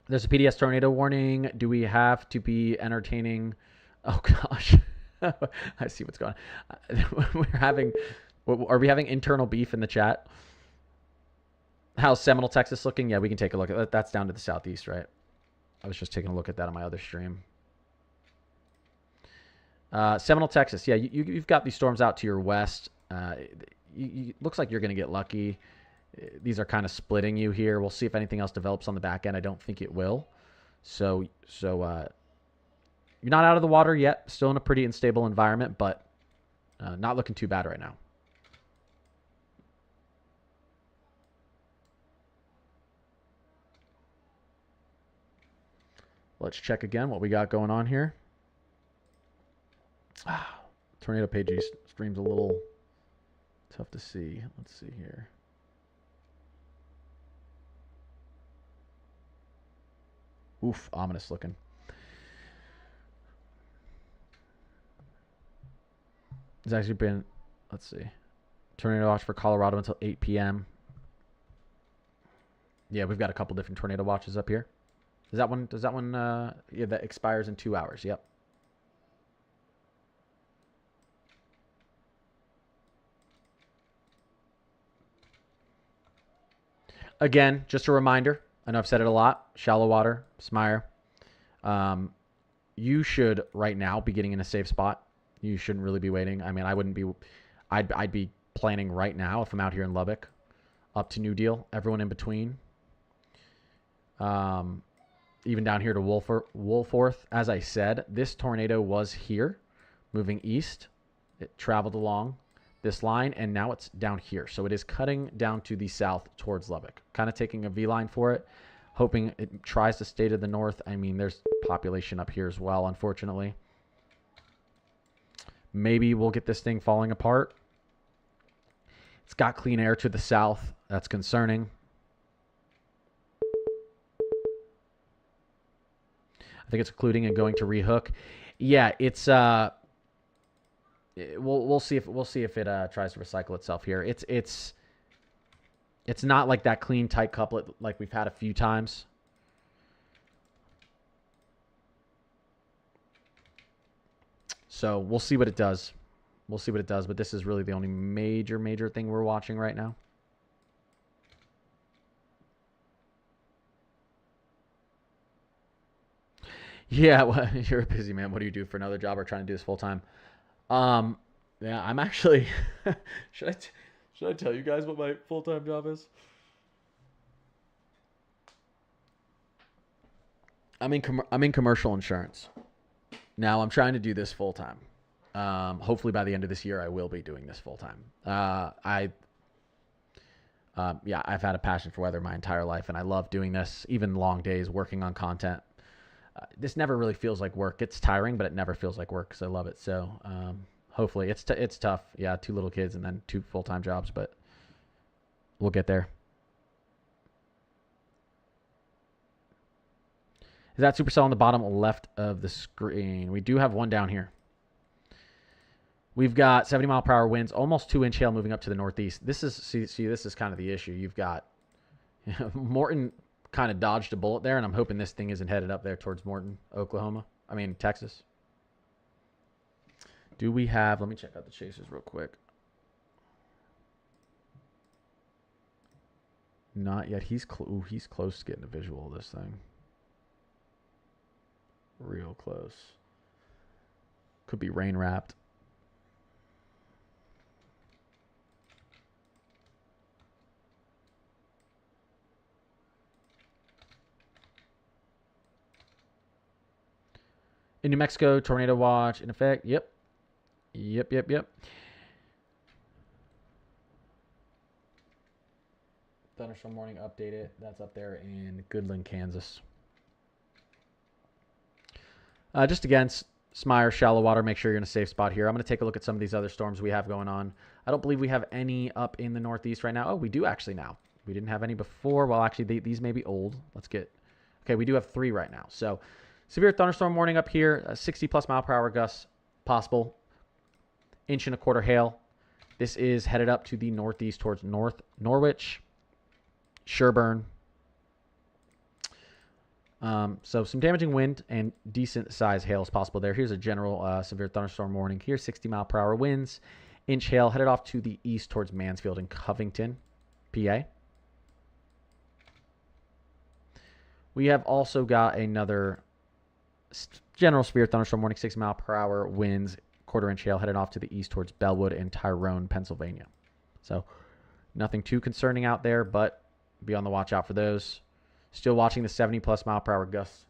There's a PDS tornado warning. Do we have to be entertaining? Oh, gosh. I see what's going on. Are we having internal beef in the chat? How's Seminole, Texas looking? Yeah, we can take a look at that. That's down to the southeast, right? I was just taking a look at that on my other stream. Seminole, Texas. Yeah, you've got these storms out to your west. Looks like you're going to get lucky. These are kind of splitting you here. We'll see if anything else develops on the back end. I don't think it will. So you're not out of the water yet. Still in a pretty unstable environment, but not looking too bad right now. Let's check again what we got going on here. Tornado page stream's a little tough to see. Let's see here. Oof, ominous looking. It's actually been, let's see, tornado watch for Colorado until 8 p.m. Yeah, we've got a couple different tornado watches up here. Does that one, yeah, that expires in 2 hours. Yep. Again, just a reminder. I know I've said it a lot. Shallow water, Smire. You should right now be getting in a safe spot. You shouldn't really be waiting. I mean, I wouldn't be. I'd be planning right now if I'm out here in Lubbock, up to New Deal. Everyone in between. Even down here to Wolforth. As I said, this tornado was here, moving east. It traveled along this line, and now it's down here. So it is cutting down to the south towards Lubbock. Kind of taking a V-line for it, hoping it tries to stay to the north. I mean, there's population up here as well, unfortunately. Maybe we'll get this thing falling apart. It's got clean air to the south. That's concerning. I think it's occluding and going to rehook. Yeah, it's we'll see if it tries to recycle itself here. It's not like that clean tight couplet like we've had a few times. So we'll see what it does. We'll see what it does, but this is really the only major thing we're watching right now. Yeah, well, you're a busy man. What do you do for another job or trying to do this full time? Yeah, I'm actually. should I tell you guys what my full time job is? I'm in commercial insurance. Now I'm trying to do this full time. Hopefully by the end of this year, I will be doing this full time. Yeah, I've had a passion for weather my entire life, and I love doing this. Even long days working on content. This never really feels like work. It's tiring, but it never feels like work because I love it. So hopefully it's tough. Yeah, 2 little kids and then 2 full-time jobs, but we'll get there. Is that supercell on the bottom left of the screen? We do have one down here. We've got 70-mile-per-hour winds, almost 2-inch hail moving up to the northeast. This is this is kind of the issue. You've got Morton kind of dodged a bullet there, and I'm hoping this thing isn't headed up there towards Morton, Texas. Do we have, let me check out the chasers real quick. Not yet. He's close to getting a visual of this thing. Real close. Could be rain wrapped. In New Mexico, tornado watch in effect. Yep. Thunderstorm warning updated. That's up there in Goodland, Kansas. Just again, Smire, shallow water. Make sure you're in a safe spot here. I'm going to take a look at some of these other storms we have going on. I don't believe we have any up in the northeast right now. Oh, we do actually now. We didn't have any before. Well, actually, these may be old. Let's get... Okay, we do have 3 right now. So... severe thunderstorm warning up here, 60+ mile-per-hour gusts possible, 1.25 inch hail. This is headed up to the northeast towards Norwich, Sherburne. So some damaging wind and decent size hail is possible there. Here's a general severe thunderstorm warning. Here's 60-mile-per-hour winds, inch hail headed off to the east towards Mansfield and Covington, PA. We have also got another general severe thunderstorm warning, 60-mile-per-hour winds, 1/4 inch hail headed off to the east towards Bellwood and Tyrone, Pennsylvania. So nothing too concerning out there, but be on the watch out for those. Still watching the 70+ mile-per-hour gusts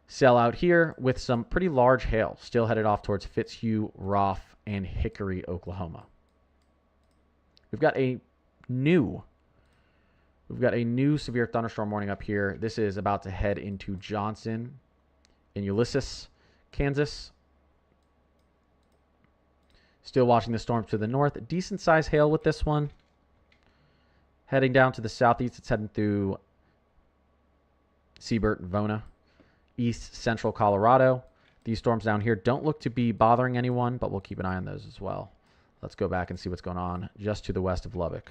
sell out here with some pretty large hail still headed off towards Fitzhugh, Roth, and Hickory, Oklahoma. We've got a new severe thunderstorm warning up here. This is about to head into Johnson in Ulysses, Kansas. Still watching the storm to the north. Decent size hail with this one. Heading down to the southeast. It's heading through Siebert and Vona. East central Colorado. These storms down here don't look to be bothering anyone, but we'll keep an eye on those as well. Let's go back and see what's going on just to the west of Lubbock.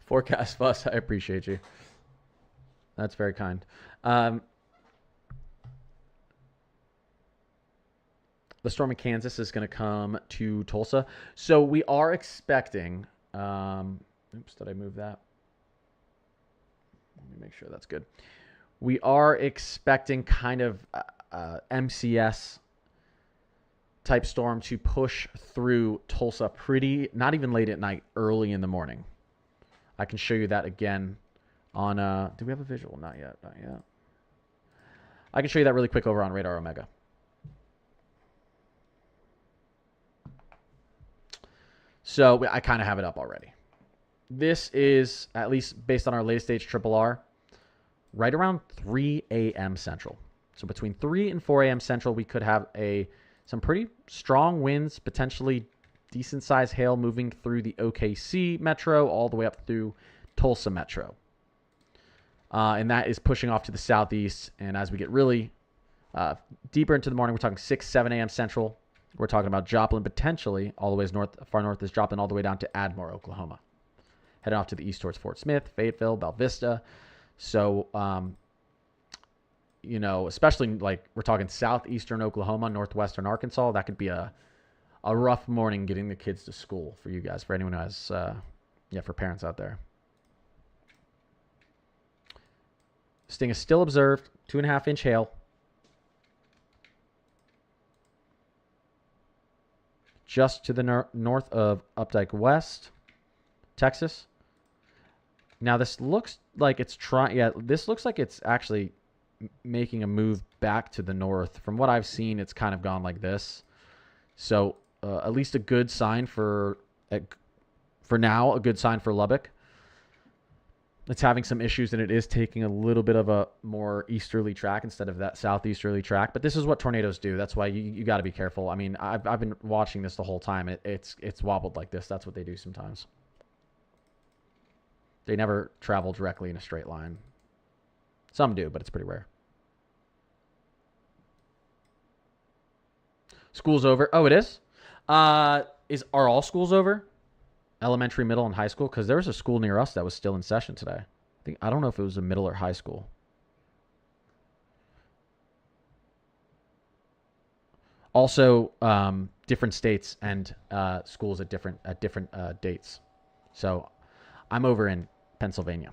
Forecast Fuss, I appreciate you. That's very kind. The storm in Kansas is going to come to Tulsa. So we are expecting... oops, did I move that? Let me make sure that's good. We are expecting kind of MCS type storm to push through Tulsa pretty, not even late at night, early in the morning. I can show you that again on... do we have a visual? Not yet. Not yet. I can show you that really quick over on Radar Omega. So I kind of have it up already. This is, at least based on our latest HRRR, right around 3 a.m. Central. So between 3 and 4 a.m. Central, we could have some pretty strong winds, potentially decent-sized hail moving through the OKC metro all the way up through Tulsa metro. And that is pushing off to the southeast. And as we get really deeper into the morning, we're talking 6, 7 a.m. Central. We're talking about Joplin potentially all the way north. Far north is Joplin all the way down to Ardmore, Oklahoma. Heading off to the east towards Fort Smith, Fayetteville, Belle Vista. So, you know, especially like we're talking southeastern Oklahoma, northwestern Arkansas, that could be a rough morning getting the kids to school for you guys, for anyone who has, for parents out there. Sting is still observed, 2.5-inch hail. Just to the north of Updike West, Texas. Now this looks like it's this looks like it's actually making a move back to the north. From what I've seen, it's kind of gone like this. So at least a good sign for now, a good sign for Lubbock. It's having some issues, and it is taking a little bit of a more easterly track instead of that southeasterly track. But this is what tornadoes do. That's why you got to be careful. I mean, I've been watching this the whole time. It's wobbled like this. That's what they do sometimes. They never travel directly in a straight line. Some do, but it's pretty rare. School's over. Oh, it is? Are all schools over? Elementary, middle, and high school? Because there was a school near us that was still in session today. I don't know if it was a middle or high school. Also, different states and schools at different dates. So, I'm over in Pennsylvania.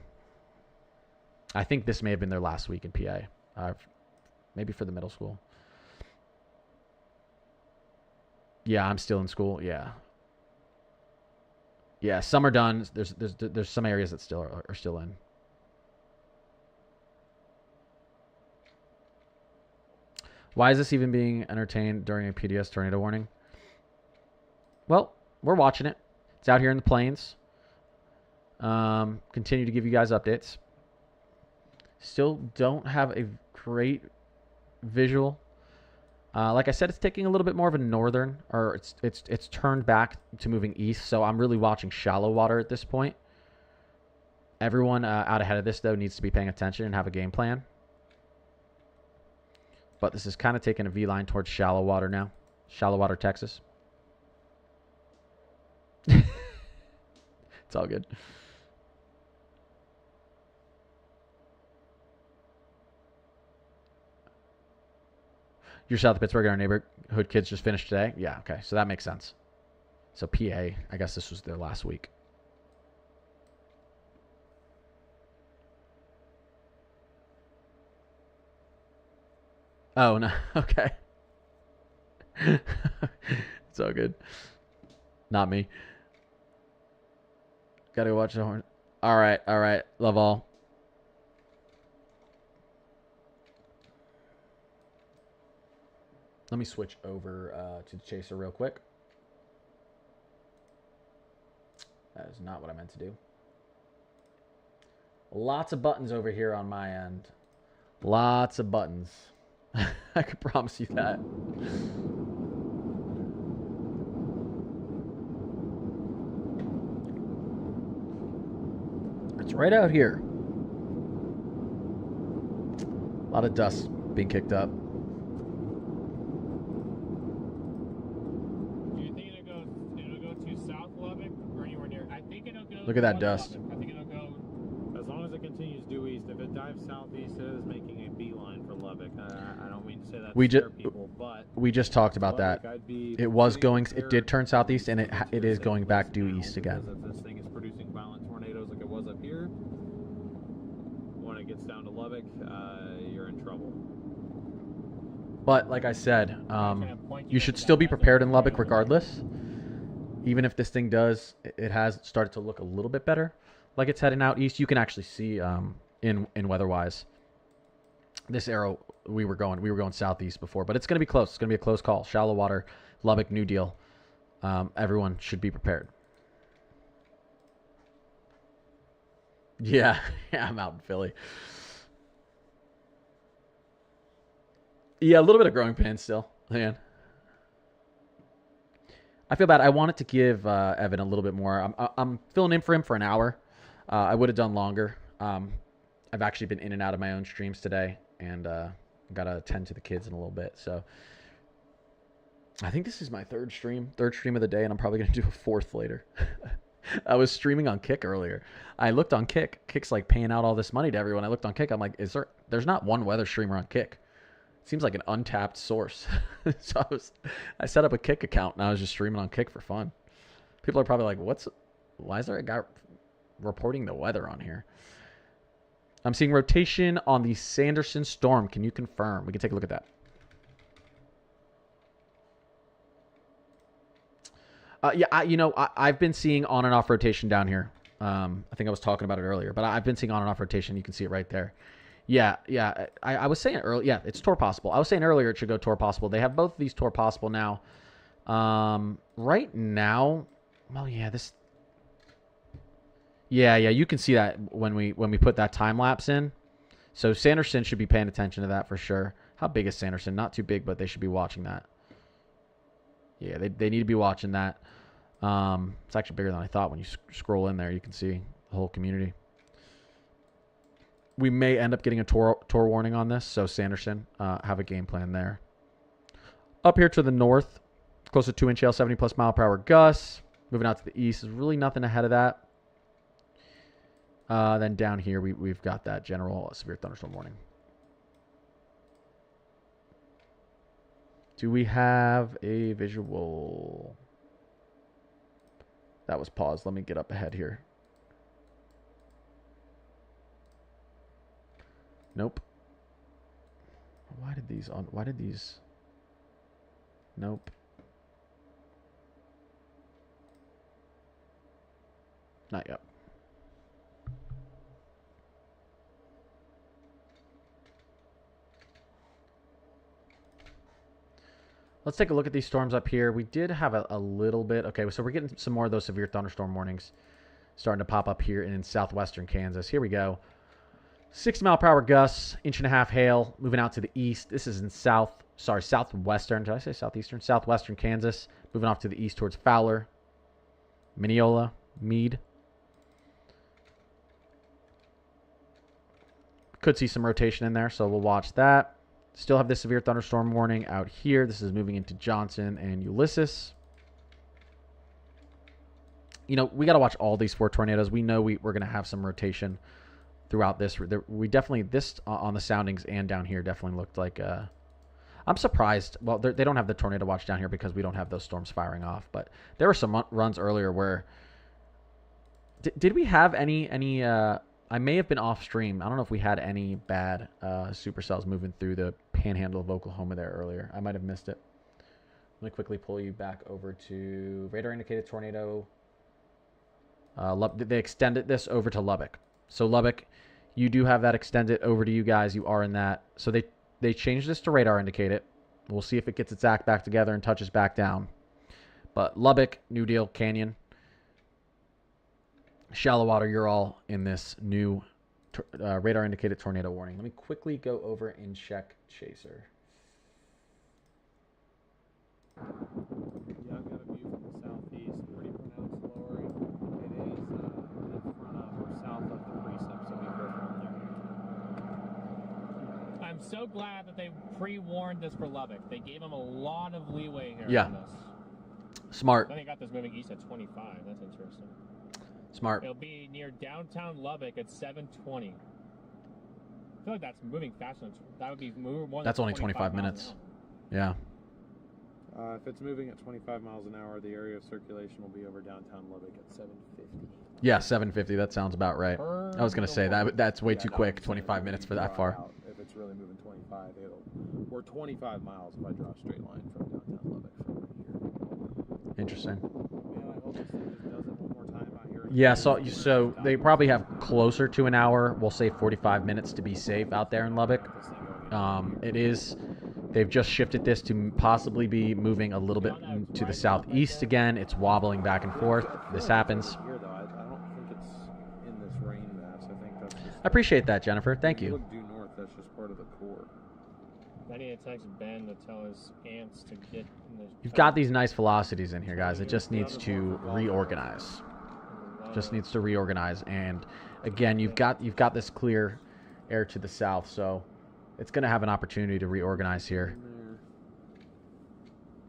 I think this may have been their last week in PA. Maybe for the middle school. Yeah, I'm still in school. Yeah. Yeah, some are done. There's some areas that still are still in. Why is this even being entertained during a PDS tornado warning? Well, we're watching it. It's out here in the plains. Continue to give you guys updates. Still don't have a great visual. Like I said, it's taking a little bit more of a northern, or it's turned back to moving east. So I'm really watching shallow water at this point. Everyone out ahead of this, though, needs to be paying attention and have a game plan. But this is kind of taking a V line towards shallow water now. Shallow water, Texas. It's all good. You're south of Pittsburgh, and our neighborhood kids just finished today? Yeah, okay. So that makes sense. So PA, I guess this was their last week. Oh, no. Okay. It's all good. Not me. Gotta watch the horn. All right, all right. Love all. Let me switch over to the chaser real quick. That is not what I meant to do. Lots of buttons over here on my end. Lots of buttons. I can promise you that. It's right out here. A lot of dust being kicked up. Do you think it'll go to South Lubbock or anywhere near? I think it'll go. Look at that dust. Lubbock. I think it'll go as long as it continues due east. If it dives southeast, it is making a beeline for Lubbock. I don't mean to say that to scare people, but we just talked about Lubbock, that. It did turn southeast, and it is going back due east again. If this thing is producing violent tornadoes like it was up here, when it gets down to Lubbock, you're in trouble. But like I said, you should still be prepared in Lubbock regardless. Even if this thing does, it has started to look a little bit better. Like it's heading out east. You can actually see in weather-wise. This arrow, we were going southeast before, but it's going to be close. It's going to be a close call. Shallow water, Lubbock, New Deal. Everyone should be prepared. Yeah, I'm out in Philly. Yeah, a little bit of growing pains still, man. I feel bad. I wanted to give Evan a little bit more. I'm filling in for him for an hour. I would have done longer. I've actually been in and out of my own streams today, and got to attend to the kids in a little bit. So I think this is my third stream of the day, and I'm probably going to do a fourth later. I was streaming on Kick earlier. I looked on Kick. Kick's like paying out all this money to everyone. I looked on Kick. I'm like, there's not one weather streamer on Kick. Seems like an untapped source. So I set up a Kick account, and I was just streaming on Kick for fun. People are probably like, why is there a guy reporting the weather on here? I'm seeing rotation on the Sanderson storm. Can you confirm? We can take a look at that. Yeah, I've been seeing on and off rotation down here. I think I was talking about it earlier, but I've been seeing on and off rotation. You can see it right there. Yeah. I was saying earlier. Yeah, it's Tor possible. I was saying earlier it should go Tor possible. They have both of these Tor possible now. Right now, well, yeah, this. Yeah, you can see that when we put that time lapse in. So Sanderson should be paying attention to that for sure. How big is Sanderson? Not too big, but they should be watching that. Yeah, they need to be watching that. It's actually bigger than I thought. When you scroll in there, you can see the whole community. We may end up getting a Tor warning on this, so Sanderson, have a game plan there. Up here to the north, close to 2-inch hail, 70+ mile per hour gusts. Moving out to the east, there's really nothing ahead of that. Then down here, we've got that general severe thunderstorm warning. Do we have a visual? That was paused. Let me get up ahead here. Nope. Why did these? Nope. Not yet. Let's take a look at these storms up here. We did have a little bit. Okay, so we're getting some more of those severe thunderstorm warnings starting to pop up here in southwestern Kansas. Here we go. 60 mile per hour gusts, 1.5 inch hail, moving out to the east. This is in southwestern. Did I say southeastern? Southwestern Kansas. Moving off to the east towards Fowler, Mineola, Meade. Could see some rotation in there, so we'll watch that. Still have this severe thunderstorm warning out here. This is moving into Johnson and Ulysses. We got to watch all these 4 tornadoes. We know we're going to have some rotation throughout this. We definitely, this on the soundings and down here definitely looked like, I'm surprised. Well, they don't have the tornado watch down here because we don't have those storms firing off. But there were some runs earlier where, did we have any I may have been off stream. I don't know if we had any bad supercells moving through the panhandle of Oklahoma there earlier. I might have missed it. Let me quickly pull you back over to radar indicated tornado. They extended this over to Lubbock. So Lubbock, you do have that extended over to you guys. You are in that. So they changed this to radar indicated. We'll see if it gets its act back together and touches back down. But Lubbock, New Deal, Canyon, shallow water, you're all in this new Radar indicated tornado warning. Let me quickly go over and check Chaser. Yeah, I've got a view from the southeast. Pretty pronounced lowering. It is in front of or south of the precip, so be careful in there. I'm so glad that they pre-warned this for Lubbock. They gave them a lot of leeway here Yeah. on this. Smart. Then they got this moving east at 25. That's interesting. Smart. It'll be near downtown Lubbock at 7:20. I feel like that's moving faster. That would be more. That's only 25 minutes. Yeah. If it's moving at 25 miles an hour, the area of circulation will be over downtown Lubbock at 750. Yeah, 750. That sounds about right. I was gonna say that's way too quick. 25 minutes for that far. If it's really moving 25, or 25 miles if I draw a straight line from downtown Lubbock from here. Interesting. Man, I hope this thing just does it one more time out here. Yeah, so they probably have closer to an hour. We'll say 45 minutes to be safe out there in Lubbock. It is. They've just shifted this to possibly be moving a little bit to the southeast again. It's wobbling back and forth. This happens. Here, though, I don't think it's in this rain mass. I think that's just. I appreciate that, Jennifer. Thank you. Look due north. That's just part of the core. I need to text Ben to tell his ants to get in the. You've got these nice velocities in here, guys. It just needs to reorganize. Just needs to reorganize. And again, you've got this clear air to the south, so it's going to have an opportunity to reorganize here.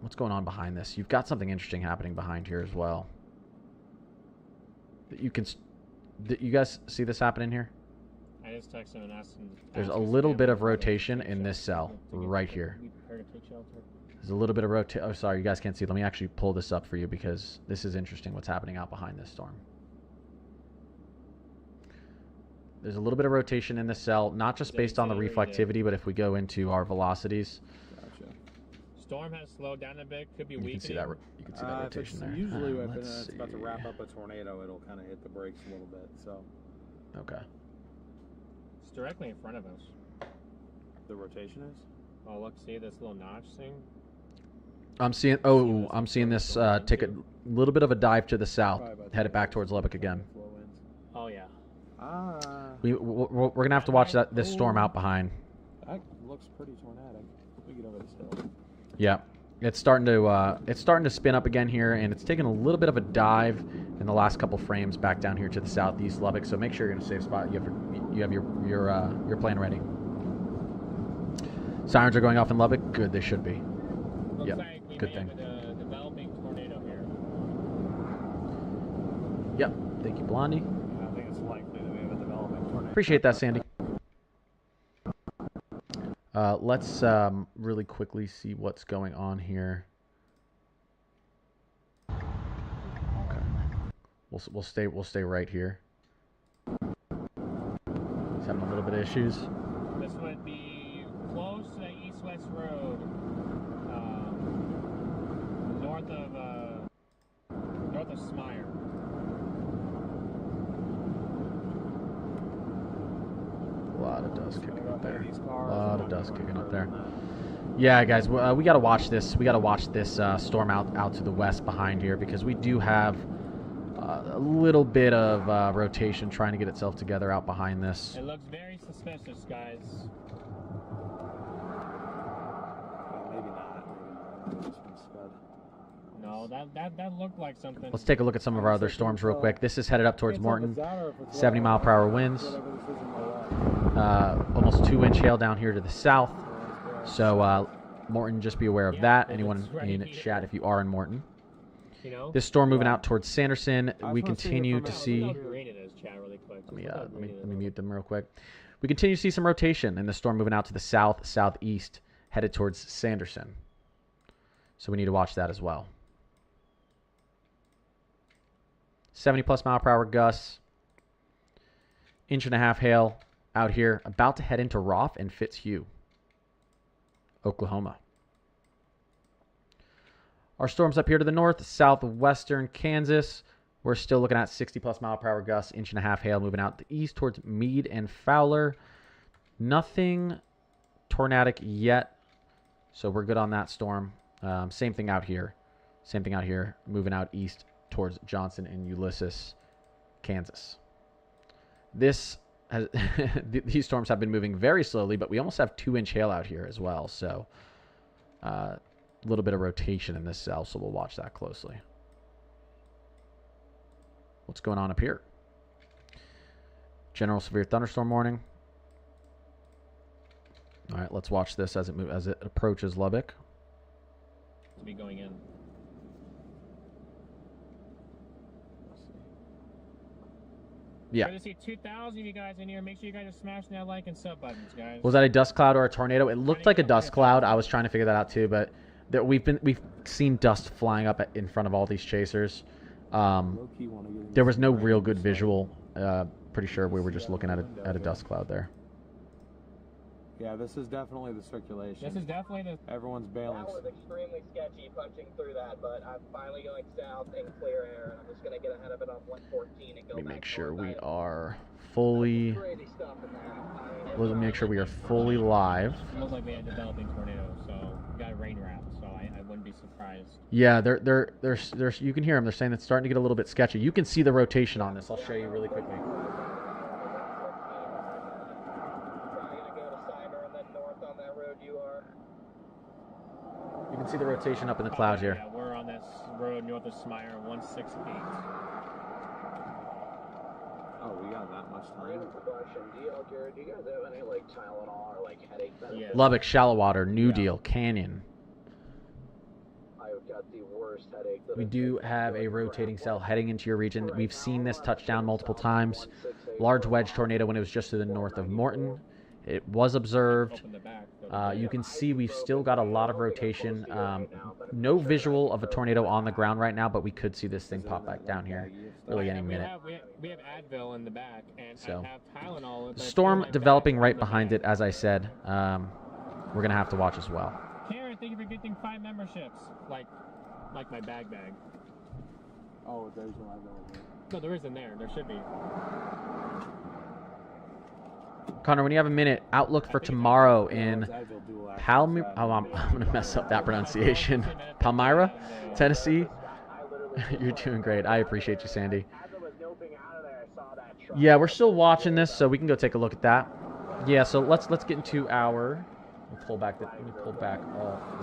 What's going on behind this? You've got something interesting happening behind here as well. You guys see this happening here? I just texted him and asked him. There's a little bit of rotation in this cell right here. There's a little bit of rotation. Oh, sorry, you guys can't see. Let me actually pull this up for you because this is interesting what's happening out behind this storm. There's a little bit of rotation in the cell, not just based on the reflectivity, but if we go into our velocities. Gotcha. Storm has slowed down a bit. Could be weakening. You can see that rotation there. Usually, when it's about to wrap up a tornado, it'll kind of hit the brakes a little bit. So. Okay. It's directly in front of us. The rotation is. Oh, look! See this little notch thing? I'm seeing this take a little bit of a dive to the south, headed back towards Lubbock again. Oh yeah. We're gonna have to watch this storm out behind. That looks pretty tornadic. We get over this hill. Yeah, it's starting to spin up again here, and it's taking a little bit of a dive in the last couple frames back down here to the southeast Lubbock. So make sure you're in a safe spot. You have your plan ready. Sirens are going off in Lubbock. Good, they should be. Looks like we good may thing. have a developing tornado here. Yep. Thank you, Blondie. I think it's likely that we have a developing tornado. Appreciate that, Sandy. Let's really quickly see what's going on here. Okay. We'll stay right here. He's having a little bit of issues. This would be close to the east-west road, north of Smyre. A lot of dust kicking up there. A lot of dust kicking up there. Yeah, guys, we got to watch this. We got to watch this storm out to the west behind here because we do have a little bit of rotation trying to get itself together out behind this. It looks very suspicious, guys. Maybe not. No, that looked like something. Let's take a look at some of our other storms real quick. This is headed up towards Morton. 70 mile per hour winds. Almost 2-inch hail down here to the south. So Morton, just be aware of that. Anyone in chat if you are in Morton. This storm moving out towards Sanderson. We continue to see. Let me mute them real quick. We continue to see some rotation in the storm moving out to the southeast, headed towards Sanderson. So we need to watch that as well. 70+ mile per hour gusts. 1.5-inch hail out here, about to head into Roth and Fitzhugh, Oklahoma. Our storms up here to the north, southwestern Kansas. We're still looking at 60+ mile per hour gusts, 1.5-inch hail moving out the east towards Meade and Fowler. Nothing tornadic yet, so we're good on that storm. Same thing out here. Moving out east towards Johnson and Ulysses, Kansas. This these storms have been moving very slowly, but we almost have 2-inch hail out here as well. So a little bit of rotation in this cell, so we'll watch that closely. What's going on up here? General severe thunderstorm warning. All right, let's watch this as it approaches Lubbock. To be going in. Yeah. Good to see 2,000 of you guys in here. Make sure you guys are smashing that like and sub buttons, guys. Was that a dust cloud or a tornado? It looked like a dust cloud. I was trying to figure that out too, but we've seen dust flying up in front of all these chasers. There was no real good visual. Pretty sure we were just looking at a dust cloud there. Yeah, this is definitely the circulation. This is definitely the... Everyone's bailing. That was extremely sketchy punching through that, but I'm finally going south in clear air, and I'm just going to get ahead of it on 114 and go Let me back make sure north. we are fully... Crazy stuff in there. Let me make sure we are fully live. It looks like we had developing tornadoes, so we got rain wrapped, so I wouldn't be surprised. Yeah, they're you can hear them. They're saying it's starting to get a little bit sketchy. You can see the rotation on this. I'll show you really quickly. You can see the rotation up in the cloud here. Yeah, we're on this road north of Smyre, 168. Oh, we got that much time. Do you guys have any like Tylenol or like headache medicine? Yeah. Lubbock, shallow water, New Deal, Canyon. I've got the worst headache. We do have a rotating cell heading into your region. We've seen this touch down multiple times. Large wedge tornado when it was just to the north of Morton. It was observed. You can see we've still got a lot of rotation. No visual of a tornado on the ground right now, but we could see this thing pop back down here really any minute. We have Advil in the back, and So, I have Tylenol. storm developing right behind it, as I said. We're going to have to watch as well. Karen, thank you for getting 5 memberships. Like my bag. Oh, there's no Advil. No, there isn't there. There should be. Connor, when you have a minute, outlook for tomorrow in Palmyra. Oh, I'm going to mess up that pronunciation. Palmyra, Tennessee. You're doing great. I appreciate you, Sandy. Yeah, we're still watching this, so we can go take a look at that. Yeah, so let's get into our. Let me pull back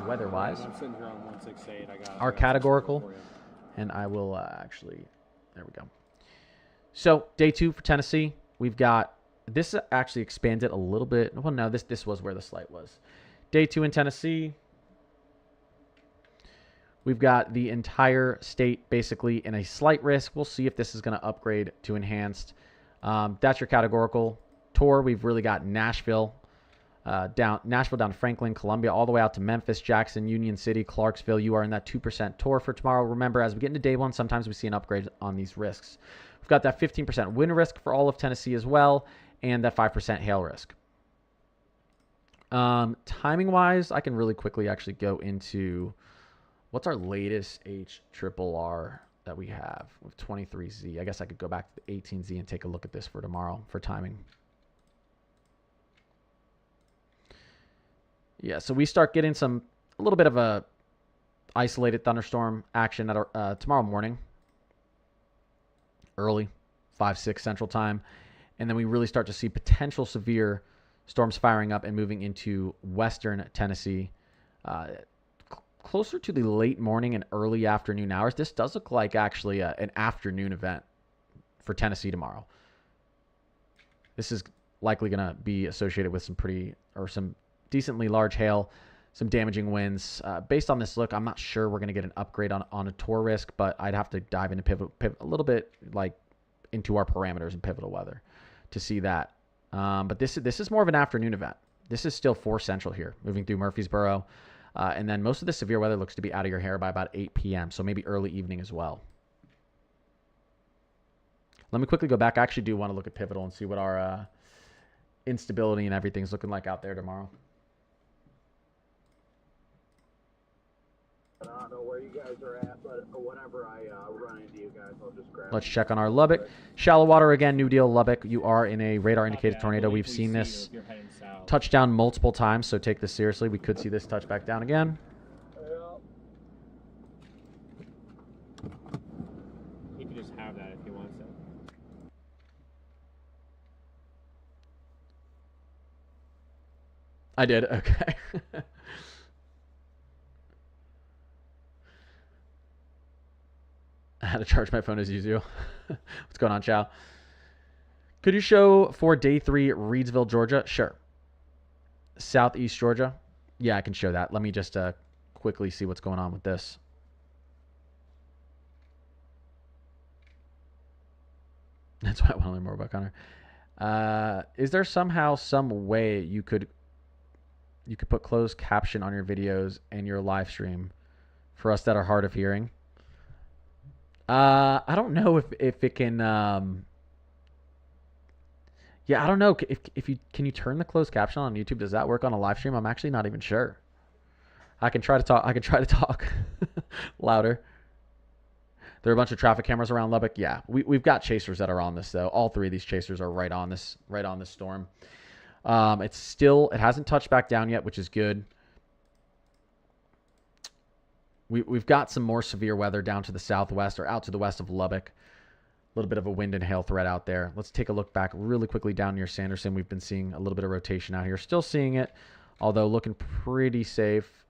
weather-wise. I'm sitting here on 168. Our categorical, and I will actually. There we go. So day 2 for Tennessee, we've got. This actually expanded a little bit. Well, no, this was where the slight was. Day 2 in Tennessee. We've got the entire state basically in a slight risk. We'll see if this is going to upgrade to enhanced. That's your categorical. Tour, we've really got Nashville down to Franklin, Columbia, all the way out to Memphis, Jackson, Union City, Clarksville. You are in that 2% tour for tomorrow. Remember, as we get into day 1, sometimes we see an upgrade on these risks. We've got that 15% wind risk for all of Tennessee as well, and that 5% hail risk. Timing-wise, I can really quickly actually go into what's our latest HRRR that we have with 23Z. I guess I could go back to the 18Z and take a look at this for tomorrow for timing. Yeah, so we start getting a little bit of a isolated thunderstorm action at tomorrow morning, early, 5-6 Central Time. And then we really start to see potential severe storms firing up and moving into western Tennessee closer to the late morning and early afternoon hours. This does look like actually an afternoon event for Tennessee tomorrow. This is likely going to be associated with some decently large hail, some damaging winds. Based on this look, I'm not sure we're going to get an upgrade on a tour risk, but I'd have to dive into pivot a little bit like into our parameters and pivotal weather to see that. But this is more of an afternoon event. This is still 4 Central here, moving through Murfreesboro. And then most of the severe weather looks to be out of your hair by about 8 p.m., so maybe early evening as well. Let me quickly go back. I actually do want to look at pivotal and see what our instability and everything's looking like out there tomorrow. I don't know where you guys are at, but whenever I run into you guys, I'll just grab. Let's check on our Lubbock. Shallow water again, New Deal, Lubbock. You are in a radar indicated tornado. We've seen this touch down multiple times, so take this seriously. We could see this touch back down again. He could just have that if he wants it. I did. Okay. I had to charge my phone as usual. What's going on, Chow? Could you show for day 3 Reedsville, Georgia? Sure. Southeast Georgia? Yeah, I can show that. Let me just quickly see what's going on with this. That's why I want to learn more about Connor. Is there somehow some way you could put closed caption on your videos and your live stream for us that are hard of hearing? I don't know if it can. Yeah, I don't know if you can you turn the closed caption on YouTube. Does that work on a live stream? I'm actually not even sure. I can try to talk louder. There are a bunch of traffic cameras around Lubbock. Yeah, we've got chasers that are on this though. All 3 of these chasers are right on this storm. It hasn't touched back down yet, which is good. We've got some more severe weather down to the southwest or out to the west of Lubbock. A little bit of a wind and hail threat out there. Let's take a look back really quickly down near Sanderson. We've been seeing a little bit of rotation out here. Still seeing it, although looking pretty safe.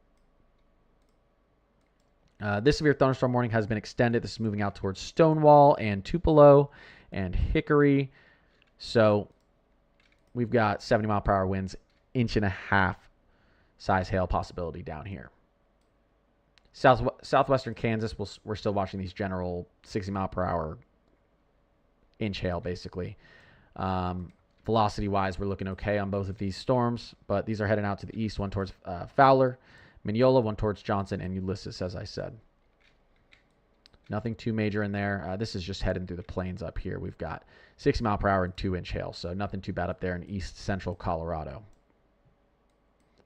This severe thunderstorm warning has been extended. This is moving out towards Stonewall and Tupelo and Hickory. So we've got 70-mile-per-hour winds, 1.5 inch size hail possibility down here. Southwestern Kansas, we're still watching these general 60-mile-per-hour inch hail, basically. Velocity-wise, we're looking okay on both of these storms, but these are heading out to the east, one towards Fowler, Mineola, one towards Johnson, and Ulysses, as I said. Nothing too major in there. This is just heading through the plains up here. We've got 60-mile-per-hour and 2-inch hail, so nothing too bad up there in east central Colorado.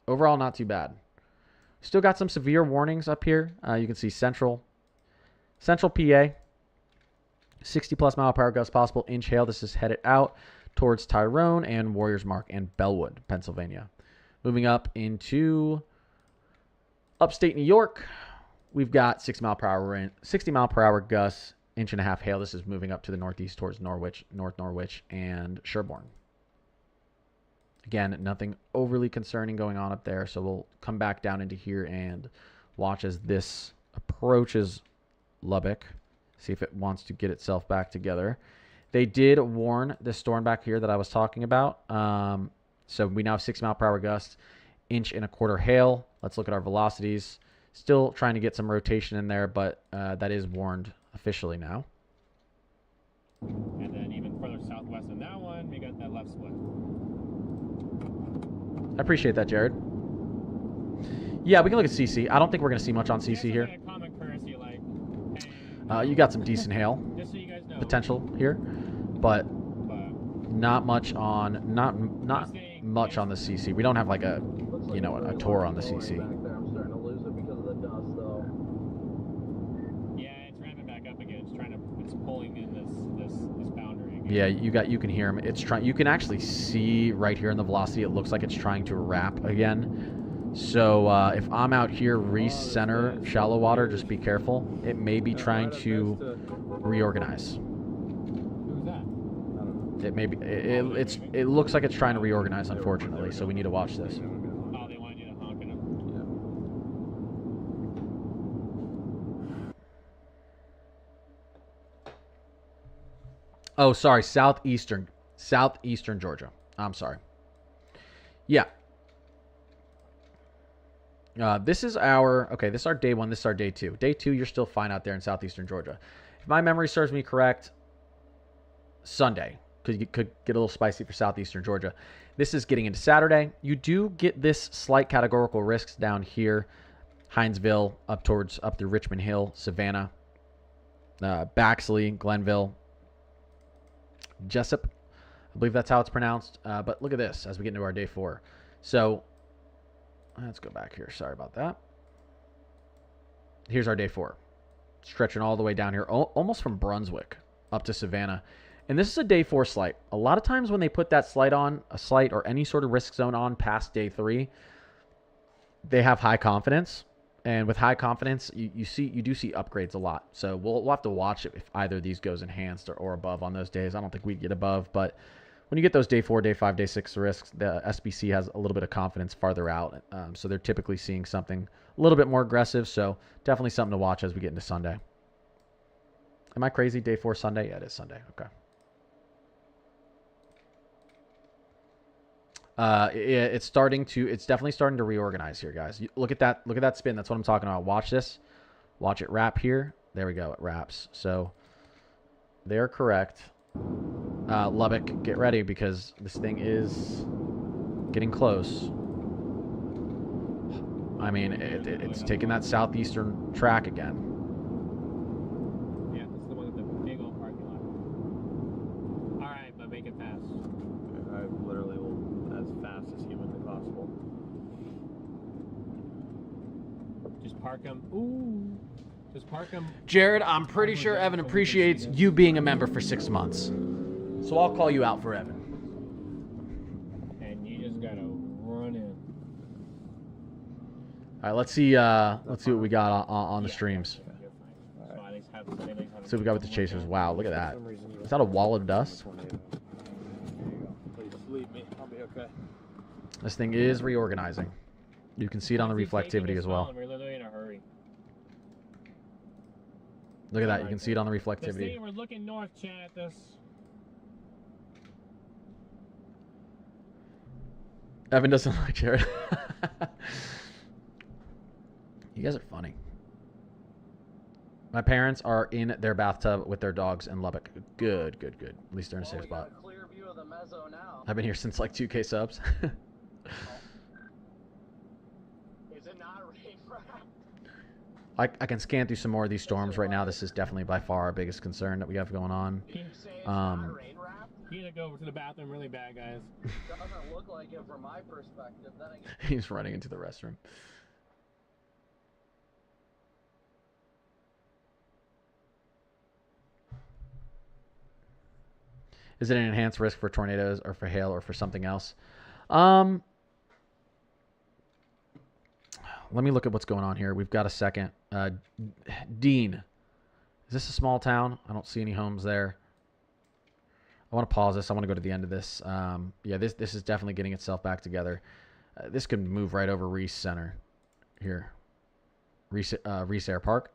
Overall, not too bad. Still got some severe warnings up here. You can see central PA, 60-plus mile-per-hour gusts possible, inch hail. This is headed out towards Tyrone and Warriors Mark and Bellwood, Pennsylvania. Moving up into upstate New York, we've got 60-mile-per-hour gusts, 1.5 inch hail. This is moving up to the northeast towards North Norwich, and Sherborne. Again, nothing overly concerning going on up there, so we'll come back down into here and watch as this approaches Lubbock, see if it wants to get itself back together. They did warn this storm back here that I was talking about. So we now have 60-mile-per-hour gusts, 1.25 inch hail. Let's look at our velocities. Still trying to get some rotation in there, but that is warned officially now. And then even further southwest on that one, we got that left split. I appreciate that, Jared. Yeah, we can look at CC. I don't think we're going to see much on CC here. Like a common courtesy, like, hey, you got some decent hail just so you guys know, potential here, but not much on not much on the CC. We don't have like a a tour on the CC. I'm starting to lose it because of the dust, though. Yeah, it's ramping back up again. It's pulling in this boundary again. Yeah, you can hear him. It's trying. You can actually see right here in the velocity. It looks like it's trying to wrap again. So if I'm out here recenter shallow water, just be careful. It may be trying to reorganize. Who's that? It may be. It looks like it's trying to reorganize, unfortunately. So we need to watch this. Oh, they want you to honk at them. Oh, sorry, southeastern Georgia. I'm sorry. Yeah. This is our day 1. This is our day 2. Day 2, you're still fine out there in southeastern Georgia. If my memory serves me correct, Sunday could get a little spicy for southeastern Georgia. This is getting into Saturday. You do get this slight categorical risks down here, Hinesville, up through Richmond Hill, Savannah, Baxley, Glenville, Jessup. I believe that's how it's pronounced. But look at this as we get into our day 4. So let's go back here. Sorry about that. Here's our day 4. Stretching all the way down here, almost from Brunswick up to Savannah. And this is a day 4 slight. A lot of times when they put that slight on, a slight or any sort of risk zone on past day 3, they have high confidence. And with high confidence, you do see upgrades a lot. So we'll have to watch if either of these goes enhanced or above on those days. I don't think we'd get above, but when you get those day 4, day 5, day 6 risks, the SBC has a little bit of confidence farther out. So they're typically seeing something a little bit more aggressive. So definitely something to watch as we get into Sunday. Am I crazy? Day 4 Sunday? Yeah, it is Sunday. Okay. It's definitely starting to reorganize here, guys. Look at that. Look at that spin. That's what I'm talking about. Watch this. Watch it wrap here. There we go. It wraps. So they're correct. Lubbock, get ready because this thing is getting close. I mean, it's taking that southeastern track again. Yeah, this is the one with the big old parking lot. All right, but make it fast. I literally will as fast as humanly possible. Just park them. Ooh. Just park them. Jared, I'm pretty sure Evan appreciates you being a member for 6 months. So I'll call you out for Evan. And you just gotta run in. All right, let's see what we got on the streams. Let's see what we got with the chasers. Wow, look at that. Is that a wall of dust? Please leave me. I'll be okay. This thing is reorganizing. You can see it on the reflectivity as well. We're literally in a hurry. Look at that. You can see it on the This reflectivity. thing, we're looking north, chat. This. Evan doesn't like Jared. You guys are funny. My parents are in their bathtub with their dogs in Lubbock. Good, good, good. At least they're in a safe spot. Clear view of the mezzo now. I've been here since like 2K subs. Is it not rain wrapped? I can scan through some more of these storms right now. This is definitely by far our biggest concern that we have going on. You say it's not rain wrapped? You need to go over to the bathroom really bad, guys. Doesn't look like it from my perspective. Then again, He's running into the restroom. Is it an enhanced risk for tornadoes or for hail or for something else? Let me look at what's going on here. We've got a second. Dean. Is this a small town? I don't see any homes there. I want to pause this. I want to go to the end of this. Yeah, this is definitely getting itself back together. This could move right over Reese Center here. Reese Air Park.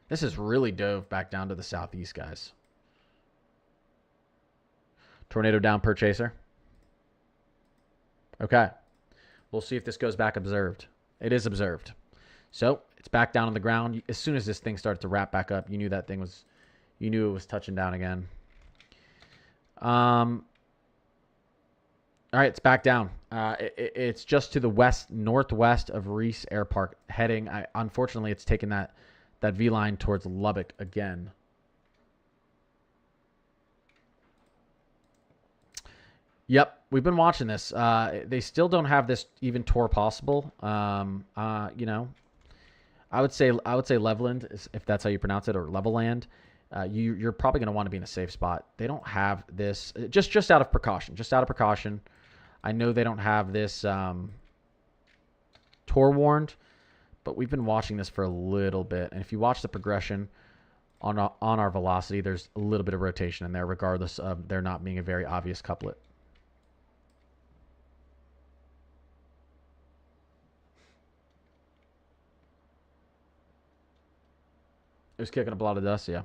This has really dove back down to the southeast, guys. Tornado down per chaser. Okay. We'll see if this goes back observed. It is observed. So it's back down on the ground. As soon as this thing started to wrap back up, you knew that thing was, you knew it was touching down again. All right, it's back down. It's just to the west, northwest of Reese Air Park heading. Unfortunately, it's taken that V line towards Lubbock again. Yep, we've been watching this. They still don't have this even tour possible. You know, I would say Leveland, if that's how you pronounce it, or Leveland. You're probably going to want to be in a safe spot. They don't have this just out of precaution. Just out of precaution. I know they don't have this tour warned, but we've been watching this for a little bit. And if you watch the progression on our velocity, there's a little bit of rotation in there, regardless of there not being a very obvious couplet. It was kicking up a lot of dust, yeah.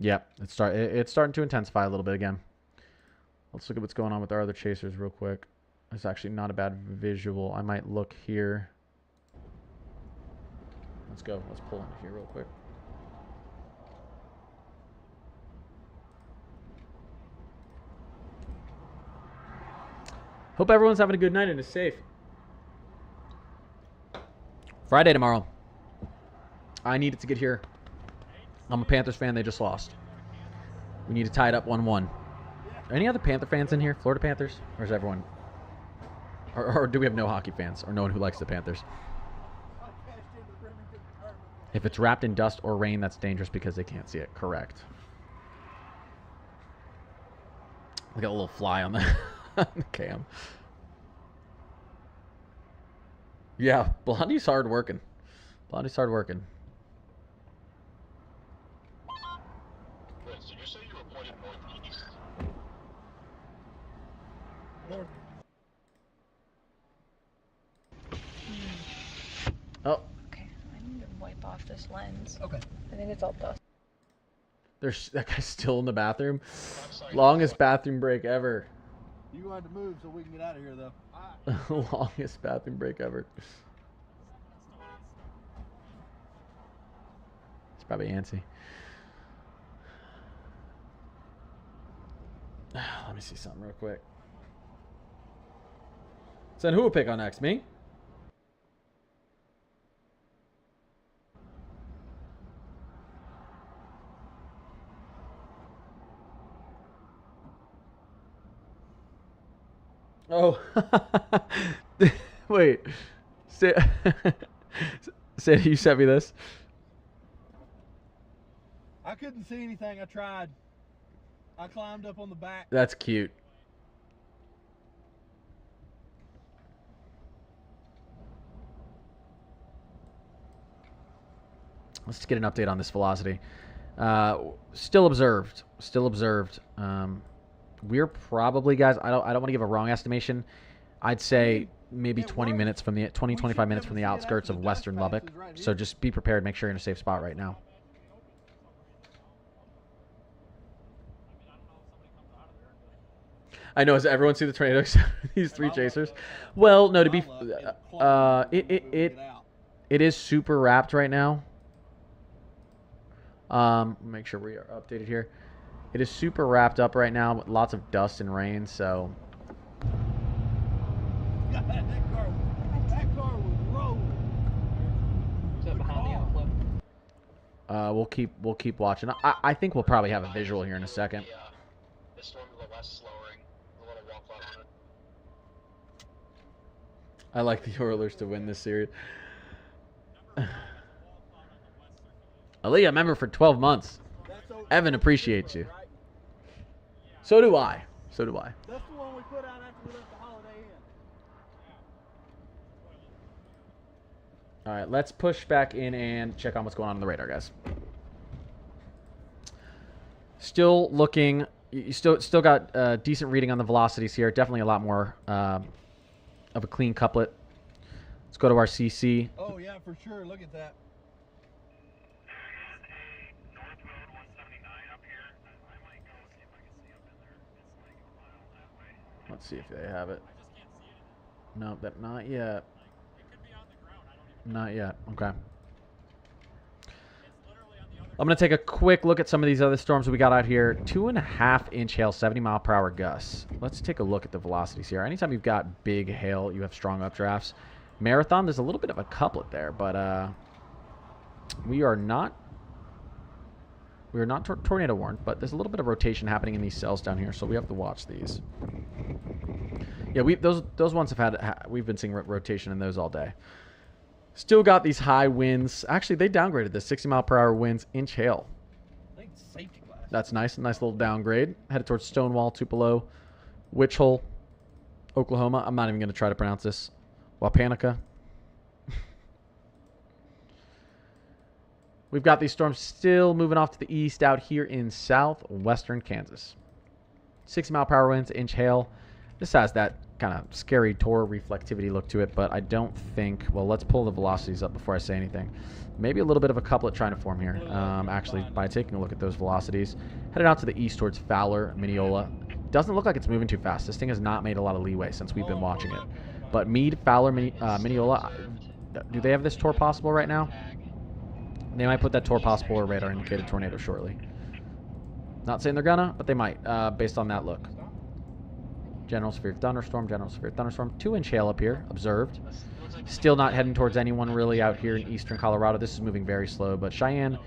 Yep, it's starting to intensify a little bit again. Let's look at what's going on with our other chasers real quick. It's actually not a bad visual. I might look here. Let's go. Let's pull into here real quick. Hope everyone's having a good night and is safe. Friday tomorrow. I needed to get here. I'm a Panthers fan. They just lost. We need to tie it up 1-1. Are any other Panther fans in here? Florida Panthers? Or is everyone? Or do we have no hockey fans? Or no one who likes the Panthers? If it's wrapped in dust or rain, that's dangerous because they can't see it. Correct. We got a little fly on the, on the cam. Yeah, Blondie's hard working. Blondie's hard working. Wait, so you say you reported northeast? North. Oh. Okay, I need to wipe off this lens. Okay. I think it's all dust. That guy's still in the bathroom. Longest bathroom break ever. You going to move so we can get out of here, though. Longest bathroom break ever. It's probably antsy. Let me see something real quick. So then who will pick on next? Me? Oh, wait. Sandy, you sent me this? I couldn't see anything. I tried. I climbed up on the back. That's cute. Let's get an update on this velocity. Still observed. Still observed. We're probably, guys, I don't want to give a wrong estimation. I'd say maybe 25 minutes from the outskirts of western Lubbock. So just be prepared. Make sure you're in a safe spot right now. I know. Has everyone seen the tornadoes? These three chasers. Well, no. To be, it is super wrapped right now. Make sure we are updated here. It is super wrapped up right now with lots of dust and rain. So. that car was rolling. Is that behind the outflow? We'll keep watching. I think we'll probably have a visual here in a second. The storm is a little less slowing, a little walk on it. I like the Oilers to win this series. Aaliyah, member for 12 months. Evan appreciates you. So do I. So do I. That's the one we put out after we left the Holiday Inn. All right, let's push back in and check on what's going on the radar, guys. Still looking. You still got decent reading on the velocities here. Definitely a lot more of a clean couplet. Let's go to our CC. Oh yeah, for sure. Look at that. Let's see if they have it. No, but not yet. Not yet. Okay. I'm going to take a quick look at some of these other storms we got out here. 2.5-inch hail, 70-mile-per-hour gusts. Let's take a look at the velocities here. Anytime you've got big hail, you have strong updrafts. Marathon, there's a little bit of a couplet there, but we are not tornado warned, but there's a little bit of rotation happening in these cells down here, so we have to watch these. Yeah, those ones we've been seeing rotation in those all day. Still got these high winds. Actually, they downgraded this 60-mile-per-hour winds, inch hail. Safety glass. That's nice. A nice little downgrade. Headed towards Stonewall, Tupelo, Witch Hole, Oklahoma. I'm not even going to try to pronounce this. Wapanica. We've got these storms still moving off to the east out here in southwestern Kansas. 60-mile-per-hour winds, inch hail. This has that kind of scary Tor reflectivity look to it, but I don't think... Well, let's pull the velocities up before I say anything. Maybe a little bit of a couplet trying to form here, actually, by taking a look at those velocities. Headed out to the east towards Fowler, Mineola. Doesn't look like it's moving too fast. This thing has not made a lot of leeway since we've been watching it. But Meade, Fowler, Mineola, do they have this Tor possible right now? They might put that Tor possible or radar indicated tornado shortly. Not saying they're gonna, but they might, based on that look. General severe thunderstorm, 2-inch hail up here, observed. Still not heading towards anyone really out here in eastern Colorado. This is moving very slow, but Cheyenne,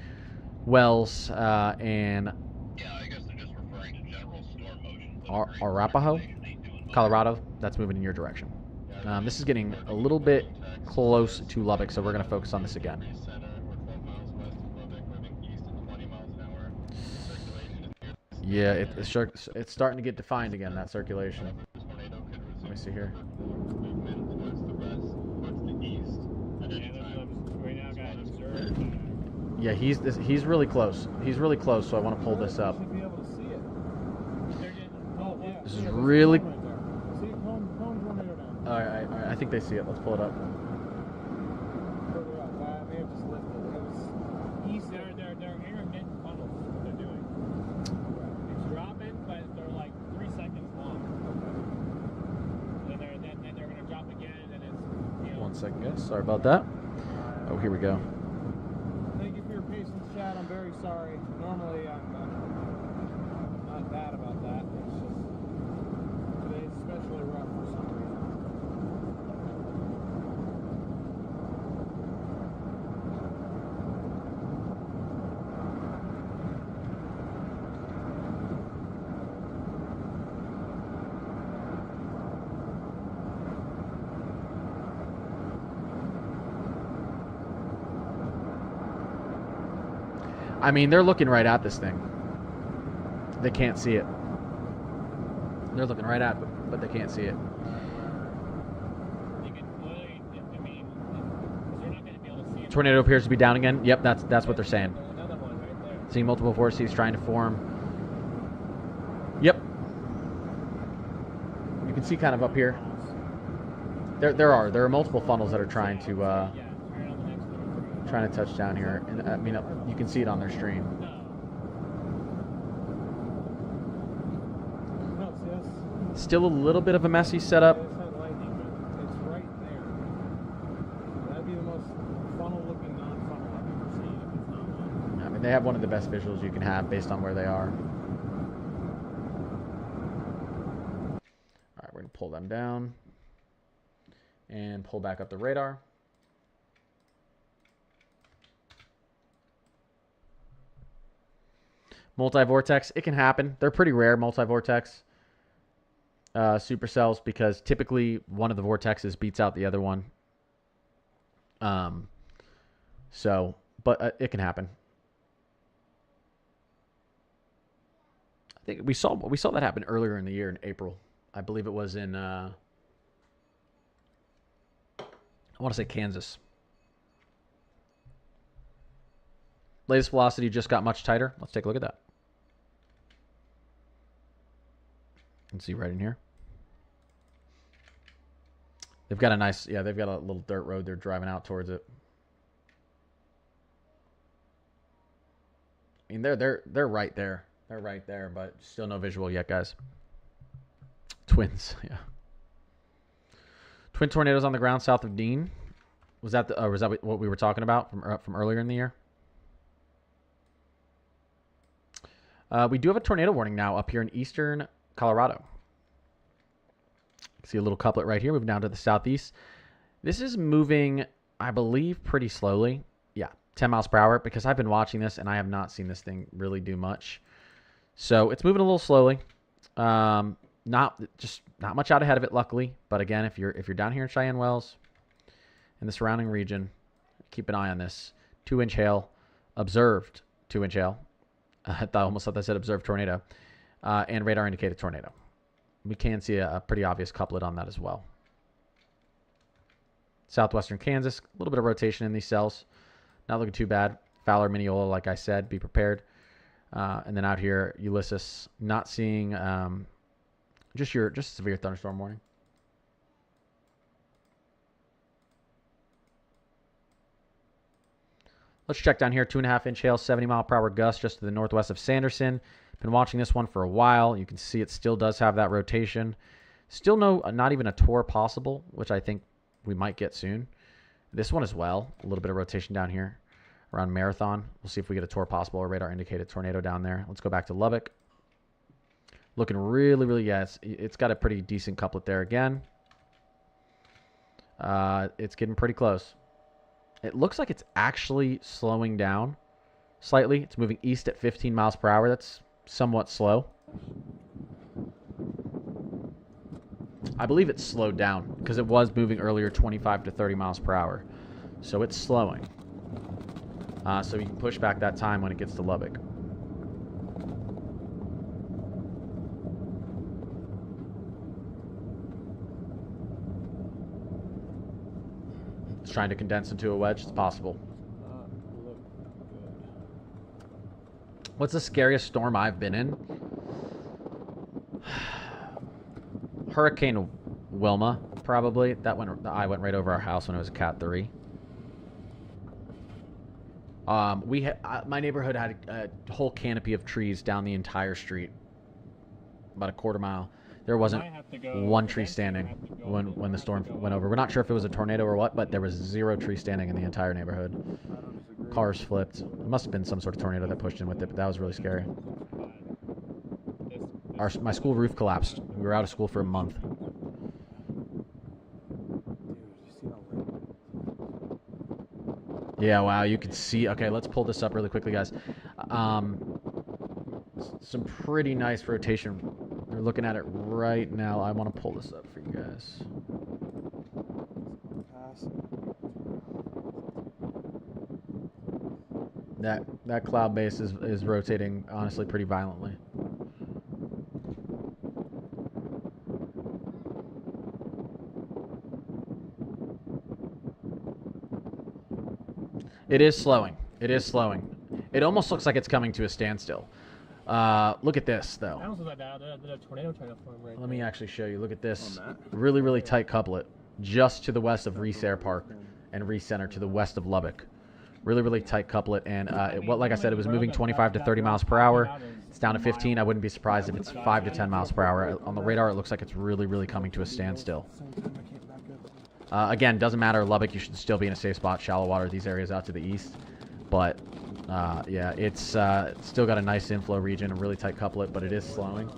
Wells, and Arapahoe, Colorado, that's moving in your direction. This is getting a little bit close to Lubbock, so we're going to focus on this again. Yeah, it's starting to get defined again, that circulation. Let me see here. Yeah, he's really close. He's really close, so I want to pull this up. Should be able to see it. Oh, yeah. This is really. See it? Cone tornado down. All right, I think they see it. Let's pull it up. Further up. I may have just lifted. It was east. They're intermittent funnels. What they're doing. It's dropping, but they're like 3 seconds long. Then they're gonna drop again, and it's 1 second, guys. Sorry about that. Oh, here we go. Thank you for your patience, Chad. I'm very sorry. Normally, I'm not bad about that. It's just today's especially rough for some reason. I mean, they're looking right at this thing. They can't see it. They're looking right at it, but they can't see it. Tornado appears to be down again. Yep, that's what they're saying. Seeing multiple vortices trying to form. Yep. You can see kind of up here. There are multiple funnels that are trying to touch down here, and I mean you can see it on their stream. Still a little bit of a messy setup. It's right there. That'd be the most funnel-looking non-funnel I've ever seen. If it's not one. I mean, they have one of the best visuals you can have based on where they are. All right, we're gonna pull them down and pull back up the radar. Multi-vortex, it can happen. They're pretty rare, multi-vortex supercells, because typically one of the vortexes beats out the other one. But it can happen. I think we saw that happen earlier in the year in April. I believe it was in I want to say Kansas. Latest velocity just got much tighter. Let's take a look at that. You can see right in here. They've got a nice, they've got a little dirt road they're driving out towards it. I mean, they're right there. They're right there, but still no visual yet, guys. Twins, yeah. Twin tornadoes on the ground south of Dean. Was that what we were talking about from earlier in the year? We do have a tornado warning now up here in eastern Colorado. You can see a little couplet right here moving down to the southeast. This is moving, I believe, pretty slowly. Yeah, 10 miles per hour, because I've been watching this and I have not seen this thing really do much. So it's moving a little slowly. Not much out ahead of it, luckily. But again, if you're down here in Cheyenne Wells, in the surrounding region, keep an eye on this. 2-inch hail, observed 2-inch hail. I almost thought I said observed tornado, and radar indicated tornado. We can see a pretty obvious couplet on that as well. Southwestern Kansas, a little bit of rotation in these cells. Not looking too bad. Fowler, Mineola, like I said, be prepared. And then out here, Ulysses, not seeing just severe thunderstorm warning. Let's check down here. 2.5-inch hail, 70-mile-per-hour gust just to the northwest of Sanderson. Been watching this one for a while. You can see it still does have that rotation. Still not even a tour possible, which I think we might get soon. This one as well. A little bit of rotation down here around Marathon. We'll see if we get a tour possible or radar indicated tornado down there. Let's go back to Lubbock. Looking really, really, it's got a pretty decent couplet there again. It's getting pretty close. It looks like it's actually slowing down slightly. It's moving east at 15 miles per hour. That's somewhat slow. I believe it's slowed down because it was moving earlier 25 to 30 miles per hour. So it's slowing. So you can push back that time when it gets to Lubbock. It's trying to condense into a wedge. It's possible. What's the scariest storm I've been in? Hurricane Wilma, probably. The eye went right over our house when it was a Cat 3. My neighborhood had a whole canopy of trees down the entire street, about a quarter mile. There wasn't one tree standing when the storm went over. We're not sure if it was a tornado or what, but there was 0 tree standing in the entire neighborhood. Cars flipped. It must have been some sort of tornado that pushed in with it, but that was really scary. My school roof collapsed. We were out of school for a month. Yeah, wow, you can see. Okay, let's pull this up really quickly, guys. Some pretty nice rotation. We're looking at it right now. I want to pull this up for you guys. That cloud base is rotating, honestly, pretty violently. It is slowing. It is slowing. It almost looks like it's coming to a standstill. Look at this, though. Let me actually show you. Look at this. Really, really tight couplet. Just to the west of Reese Air Park and Reese Center to the west of Lubbock. Really, really tight couplet. And like I said, it was moving 25 to 30 miles per hour. It's down to 15. I wouldn't be surprised if it's 5 to 10 miles per hour. On the radar, it looks like it's really, really coming to a standstill. Again, doesn't matter. Lubbock, you should still be in a safe spot. Shallow water, these areas out to the east. But, yeah, it's still got a nice inflow region, a really tight couplet, but it is slowing.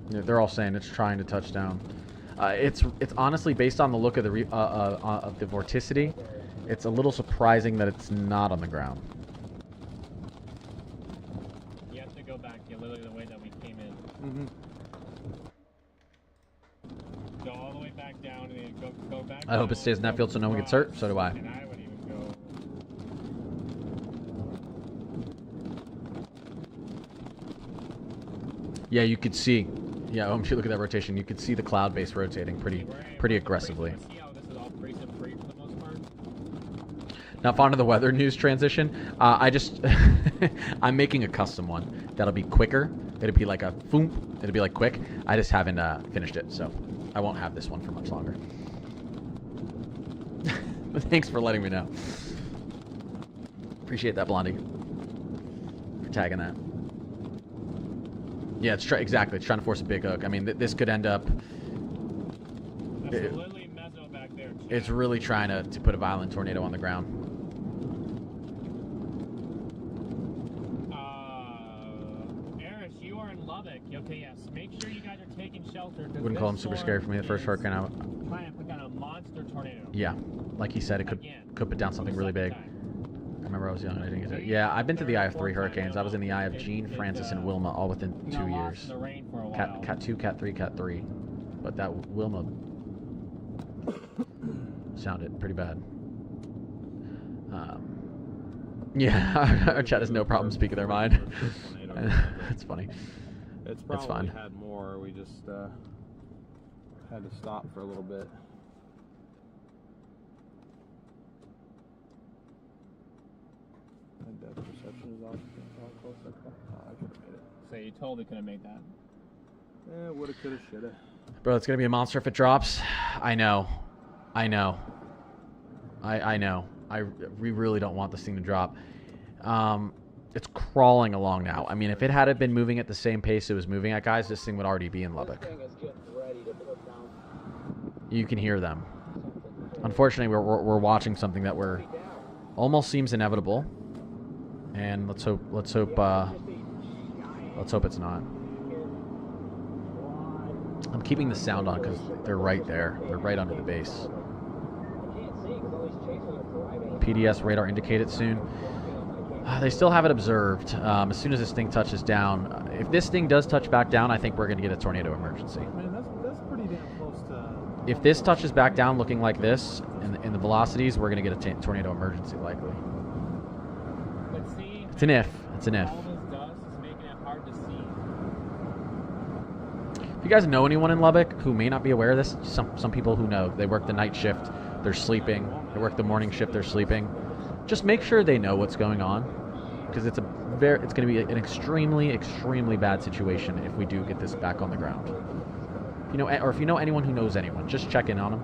Yeah, they're all saying it's trying to touch down. It's honestly, based on the look of the vorticity, it's a little surprising that it's not on the ground. You have to go back literally the way that we came in. Mm-hmm. Go all the way back down and then go back. I hope it stays in that field so no one gets hurt. So do I. And I would even go. Yeah, you could see. Yeah, if you look at that rotation, you could see the cloud base rotating pretty aggressively. See how this is all free for the most part? Now, fond of the weather news transition. I'm making a custom one that'll be quicker. It'll be like a boom. It'll be like quick. I just haven't finished it, so I won't have this one for much longer. Thanks for letting me know. Appreciate that, Blondie, for tagging that. Yeah, exactly. It's trying to force a big hook. I mean, this could end up. Absolutely mezzo back there. It's really trying to put a violent tornado on the ground. Eris, you are in Lubbock. Okay, yes. Make sure you guys are taking shelter. Wouldn't call him super scary for me. The first hurricane out. Trying to put down a monster tornado. Yeah, like he said, it could put down something really big. I remember I was young and I didn't get it. Yeah, I've been to the eye of 3 hurricanes. I was in the eye of Gene, Francis, and Wilma, all within 2 years. Cat 2, Cat 3, Cat 3. But that Wilma sounded pretty bad. Yeah, our chat has no problem speaking their mind. That's funny. It's That's probably fine. had more. We just had to stop for a little bit. My depth perception is off. I could have made it. So you totally could have made that. Yeah, woulda, coulda, shoulda. Bro, it's gonna be a monster if it drops. I know. I know. I know. We really don't want this thing to drop. It's crawling along now. I mean, if it had been moving at the same pace it was moving at, guys, this thing would already be in Lubbock. You can hear them. Unfortunately, we're watching something that almost seems inevitable, and let's hope it's not. I'm keeping the sound on because they're right there. They're right under the base. PDS radar indicated soon. They still have it observed. As soon as this thing touches down, if this thing does touch back down, I think we're going to get a tornado emergency. Man, that's pretty damn close to... If this touches back down looking like this, in the velocities, we're going to get a tornado emergency likely. Let's see. It's an if. It's an if. All this does is making it hard to see. If you guys know anyone in Lubbock who may not be aware of this, some people who know, they work the night shift, they're sleeping. They work the morning shift, they're sleeping. Just make sure they know what's going on, because it's going to be an extremely bad situation if we do get this back on the ground. You know, or if you know anyone who knows anyone, just check in on them.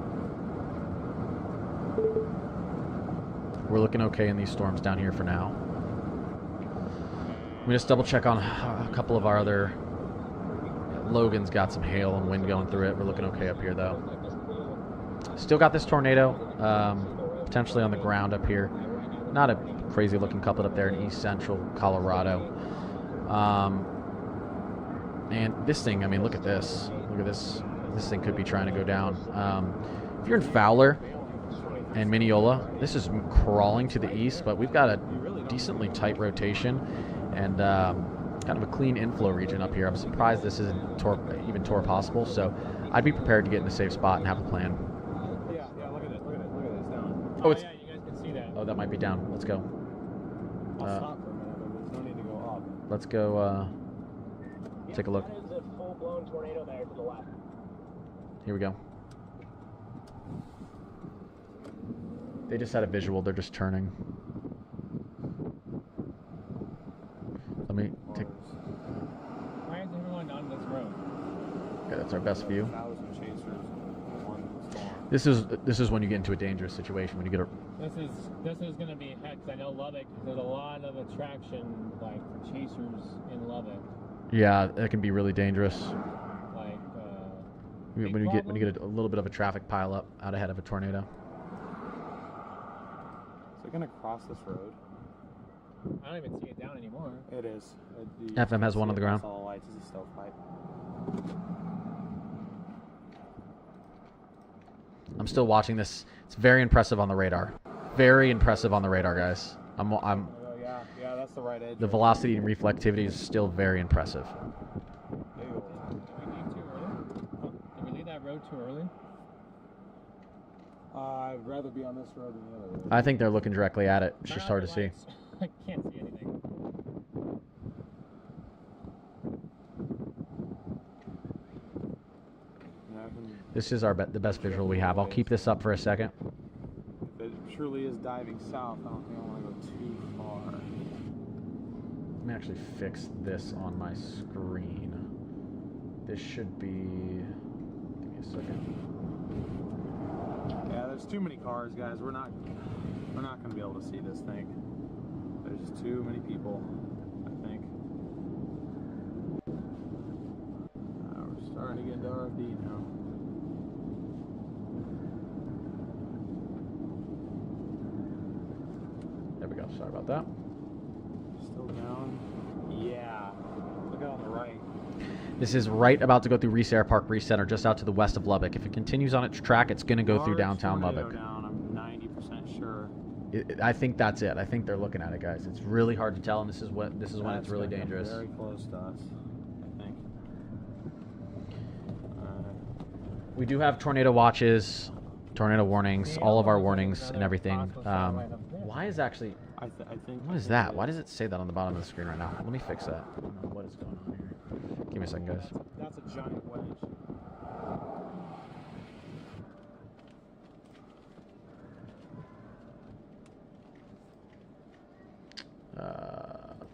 We're looking okay in these storms down here for now. Let me just double check on a couple of our other. Logan's got some hail and wind going through it. We're looking okay up here, though. Still got this tornado, potentially on the ground up here. Not a crazy-looking couplet up there in east central Colorado. And this thing, I mean, look at this. Look at this. This thing could be trying to go down. If you're in Fowler and Mineola, this is crawling to the east, but we've got a decently tight rotation and kind of a clean inflow region up here. I'm surprised this isn't even tour possible, so I'd be prepared to get in a safe spot and have a plan. Yeah, look at this down. Oh, it's, yeah, you guys can see that. Oh, that might be down. Let's go. I'll stop for a minute, but there's no need to go up. Let's go take a look. That is a full-blown tornado there to the left. Here we go. They just had a visual. They're just turning. Let me take... Why is everyone on this road? Yeah, that's our best view. 1,000 chasers in one storm. This is when you get into a dangerous situation, when you get a... This is going to be heck, 'cause I know Lubbock, there's a lot of attraction, like, chasers in Lubbock. Yeah, that can be really dangerous. Like, when you get a little bit of a traffic pile up out ahead of a tornado. Is it going to cross this road? I don't even see it down anymore. It is. FM has one on the ground. All the lights is a stovepipe. I'm still watching this. It's very impressive on the radar. Very impressive on the radar, guys. I'm Oh, yeah, that's the right edge. the velocity and reflectivity is still very impressive. Did we leave too early? Did we leave that road too early? I'd rather be on this road than the other road. I think they're looking directly at it. It's just hard to see. I can't see anything. This is the best visual we have. I'll keep this up for a second. If it truly is diving south, I don't think I want to go too far. Let me actually fix this on my screen. This should be... Give me a second. Yeah, there's too many cars, guys. We're not going to be able to see this thing. There's just too many people, I think. We're starting to get into RFD now. There we go. Sorry about that. Still down. Yeah. Look out on the right. This is right about to go through Reese Air Park Recenter, just out to the west of Lubbock. If it continues on its track, it's going to go through downtown Lubbock. Down, I'm 90% sure. I think that's it. I think they're looking at it, guys. It's really hard to tell, and this is when it's really gonna dangerous. Come very close to us, I think. We do have tornado watches, tornado warnings, all of our warnings and everything. Why is actually... I think... What is that? Why does it say that on the bottom of the screen right now? Let me fix that. I don't know what is going on here. Give me a second, guys. That's a giant wedge.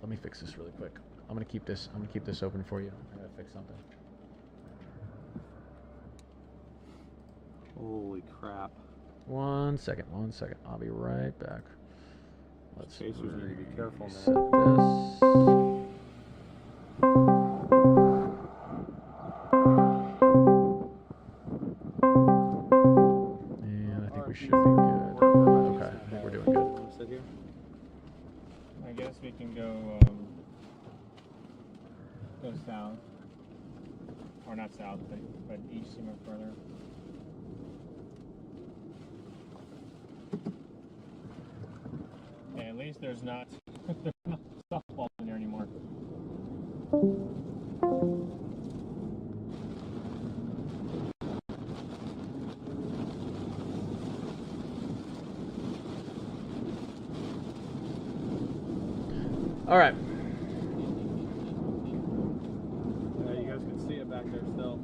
Let me fix this really quick. I'm gonna keep this open for you. I gotta fix something. Holy crap. One second. I'll be right back. Let's Chasers need to be careful, reset man. this. And I think we should be good. Okay, I think we're doing good. Sit here. I guess we can go south. Or not south, but east somewhere further. Yeah, at least there's not softballs in there anymore. All right. Yeah, you guys can see it back there still.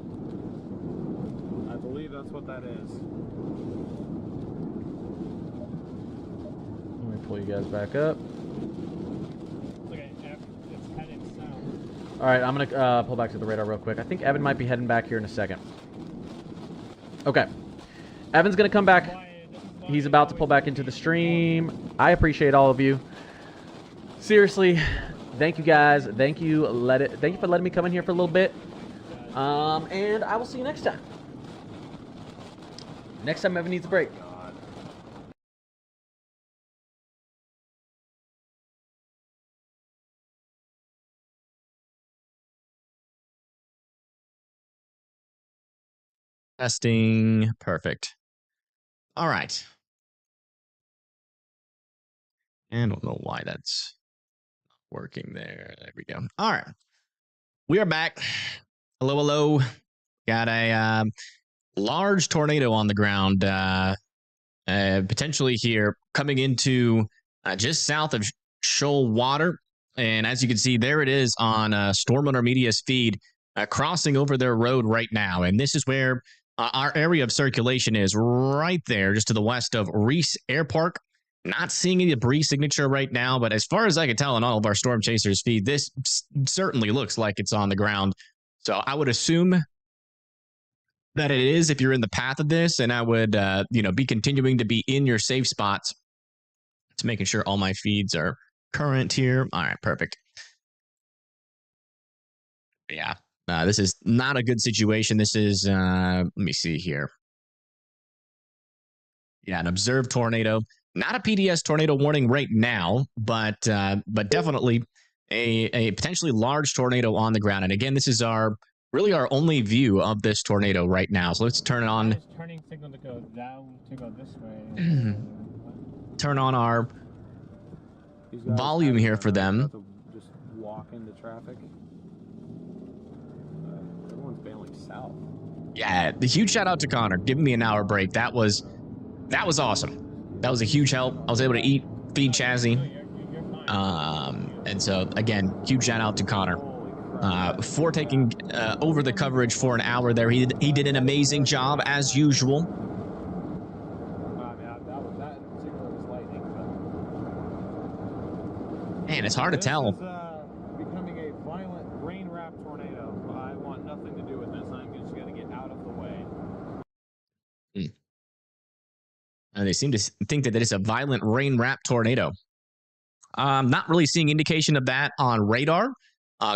what that is. Let me pull you guys back up. It's heading south. All right, I'm gonna pull back to the radar real quick. I think Evan might be heading back here in a second. Okay, Evan's gonna come back. He's about to pull back into the stream. I appreciate all of you. Seriously, thank you guys. Thank you for letting me come in here for a little bit. And I will see you next time. Next time Evan needs a break. Testing. Perfect. All right. I don't know why that's not working there. There we go. All right. We are back. Hello, hello. Got a large tornado on the ground, potentially here, coming into just south of Shoal Water. And as you can see, there it is on Storm Runner Media's feed, crossing over their road right now. And this is where our area of circulation is, right there, just to the west of Reese Air Park. Not seeing any debris signature right now, but as far as I can tell on all of our Storm Chasers feed, this certainly looks like it's on the ground. So I would assume that it is if you're in the path of this, and I would, be continuing to be in your safe spots. It's making sure all my feeds are current here. All right, perfect. Yeah, this is not a good situation. This is, let me see here. Yeah, an observed tornado. Not a PDS tornado warning right now, but definitely a potentially large tornado on the ground. And again, this is really our only view of this tornado right now. So let's turn it on. Turning signal to go down to go this way. Turn on our volume here for them. Just walk into traffic. Everyone's bailing south. Yeah, the huge shout out to Connor giving me an hour break. That was awesome. That was a huge help. I was able to feed Chazzy. And so again, huge shout out to Connor for taking over the coverage for an hour there. He did an amazing job as usual. Man, it's hard to tell. This is becoming a violent rain-wrapped tornado. I want nothing to do with this. I'm just going to get out of the way. And they seem to think that it is a violent rain-wrapped tornado. Not really seeing indication of that on radar.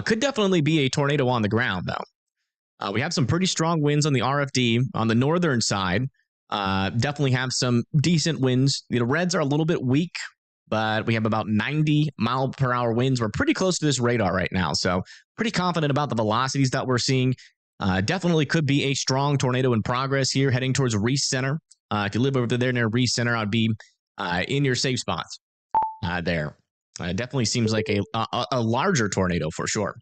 Could definitely be a tornado on the ground, though. We have some pretty strong winds on the RFD on the northern side. Definitely have some decent winds. The reds are a little bit weak, but we have about 90-mile-per-hour winds. We're pretty close to this radar right now, so pretty confident about the velocities that we're seeing. Definitely could be a strong tornado in progress here, heading towards Reese Center. If you live over there near Reese Center, I'd be in your safe spots there. Definitely seems like a larger tornado for sure.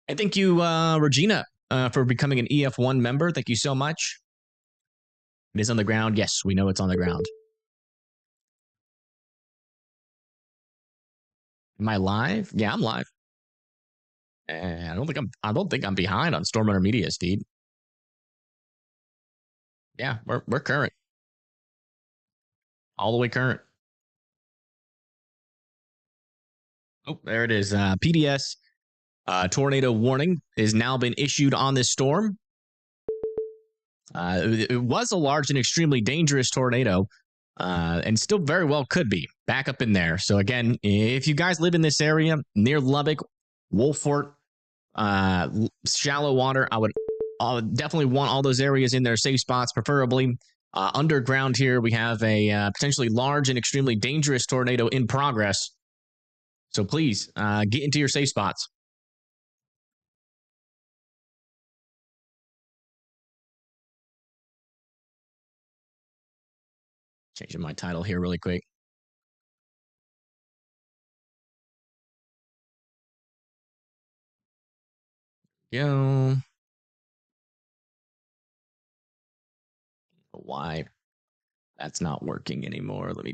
And thank you, Regina, for becoming an EF1 member. Thank you so much. It is on the ground. Yes, we know it's on the ground. Am I live? Yeah, I'm live. I don't think I'm behind on Storm Runner Media's feed. Yeah, we're current. All the way current. Oh, there it is. PDS tornado warning has now been issued on this storm. It was a large and extremely dangerous tornado, and still very well could be back up in there. So again, if you guys live in this area near Lubbock, Wolfort, Shallow Water, I would definitely want all those areas in their safe spots, preferably. Underground here, we have a potentially large and extremely dangerous tornado in progress. So please get into your safe spots. Changing my title here really quick. Go. Why that's not working anymore? Let me.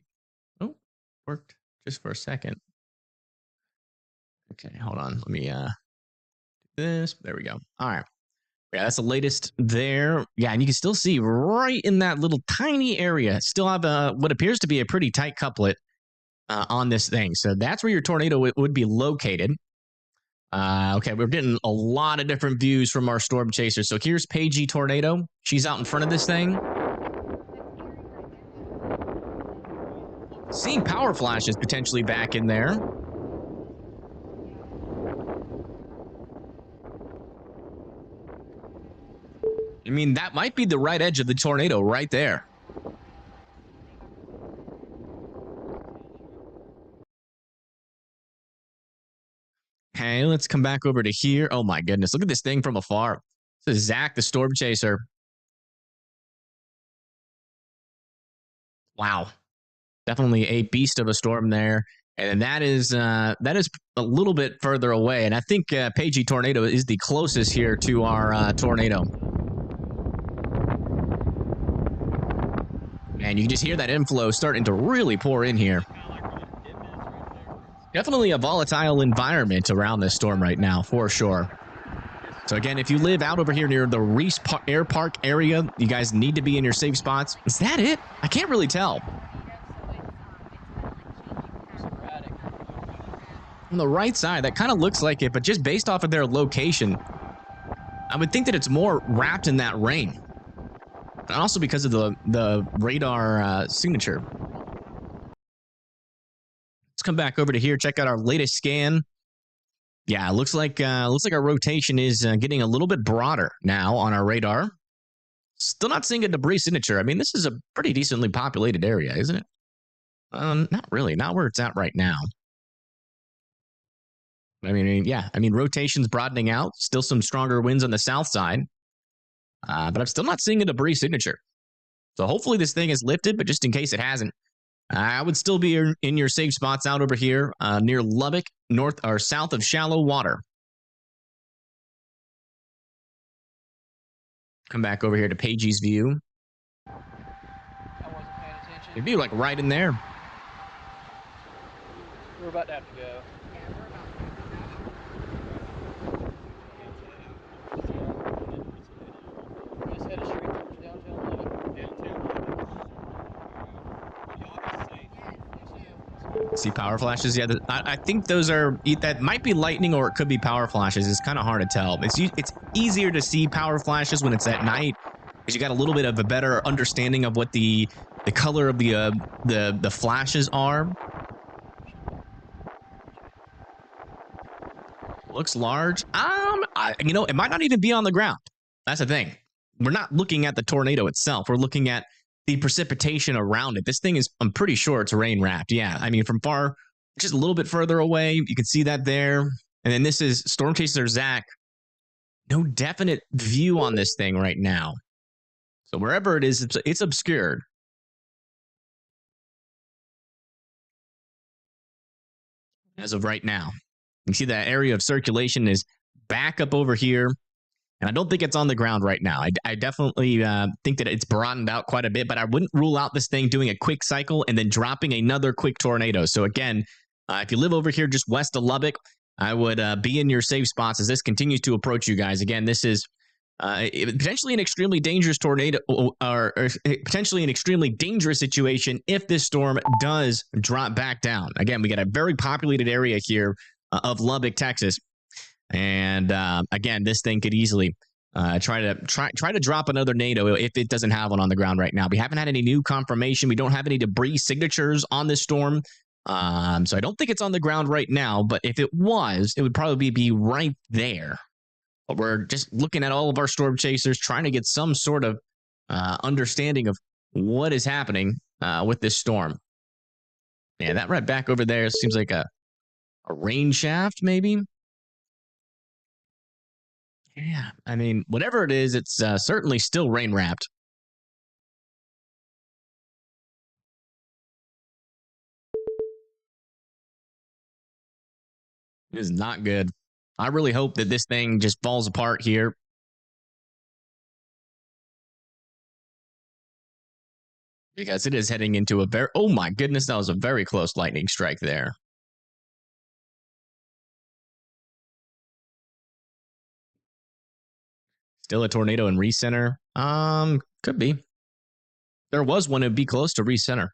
Oh, worked just for a second. Okay, hold on. Let me do this. There we go. All right. Yeah, that's the latest there. Yeah, and you can still see right in that little tiny area, still have what appears to be a pretty tight couplet on this thing. So that's where your tornado would be located. Okay, we're getting a lot of different views from our storm chaser. So here's Paigey Tornado. She's out in front of this thing. Seeing power flashes potentially back in there. I mean, that might be the right edge of the tornado right there. Hey, let's come back over to here. Oh my goodness, look at this thing from afar. This is Zach, the storm chaser. Wow. Definitely a beast of a storm there. And that is a little bit further away. And I think Paigey Tornado is the closest here to our tornado. And you can just hear that inflow starting to really pour in here. Definitely a volatile environment around this storm right now, for sure. So again, if you live out over here near the Reese Air Park area, you guys need to be in your safe spots. Is that it? I can't really tell. On the right side, that kind of looks like it, but just based off of their location, I would think that it's more wrapped in that rain. And also because of the radar signature. Let's come back over to here, check out our latest scan. Yeah, it looks like our rotation is getting a little bit broader now on our radar. Still not seeing a debris signature. I mean, this is a pretty decently populated area, isn't it? Not really, not where it's at right now. I mean, yeah, I mean, rotation's broadening out. Still some stronger winds on the south side. But I'm still not seeing a debris signature. So hopefully this thing is lifted, but just in case it hasn't, I would still be in your safe spots out over here near Lubbock, north or south of shallow water. Come back over here to Paigey's view. I wasn't paying attention. It'd be like right in there. We're about to have to go. Just headed straight towards downtown Lubbock. See power flashes? Yeah, I think those are, that might be lightning or it could be power flashes. It's kind of hard to tell. It's easier to see power flashes when it's at night because you got a little bit of a better understanding of what the color of the flashes are. Looks large. You know, it might not even be on the ground. That's the thing. We're not looking at the tornado itself. We're looking at the precipitation around it. This thing is, I'm pretty sure it's rain wrapped. Yeah, I mean, from far, just a little bit further away, you can see that there. And then this is Storm Chaser Zach. No definite view on this thing right now. So wherever it is, it's obscured. As of right now. You can see that area of circulation is back up over here. And I don't think it's on the ground right now. I definitely think that it's broadened out quite a bit, but I wouldn't rule out this thing doing a quick cycle and then dropping another quick tornado. So again, if you live over here just west of Lubbock, I would be in your safe spots as this continues to approach you guys. Again, this is potentially an extremely dangerous tornado or potentially an extremely dangerous situation if this storm does drop back down. Again, we got a very populated area here of Lubbock, Texas. And again, this thing could easily try to drop another NATO if it doesn't have one on the ground right now. We haven't had any new confirmation. We don't have any debris signatures on this storm. So I don't think it's on the ground right now. But if it was, it would probably be right there. But we're just looking at all of our storm chasers, trying to get some sort of understanding of what is happening with this storm. Yeah, that right back over there seems like a rain shaft, maybe. Yeah, I mean, whatever it is, it's certainly still rain wrapped. It is not good. I really hope that this thing just falls apart here. Because it is heading into a very... Oh my goodness, that was a very close lightning strike there. Still a tornado in recenter? Could be. There was one. It'd be close to recenter.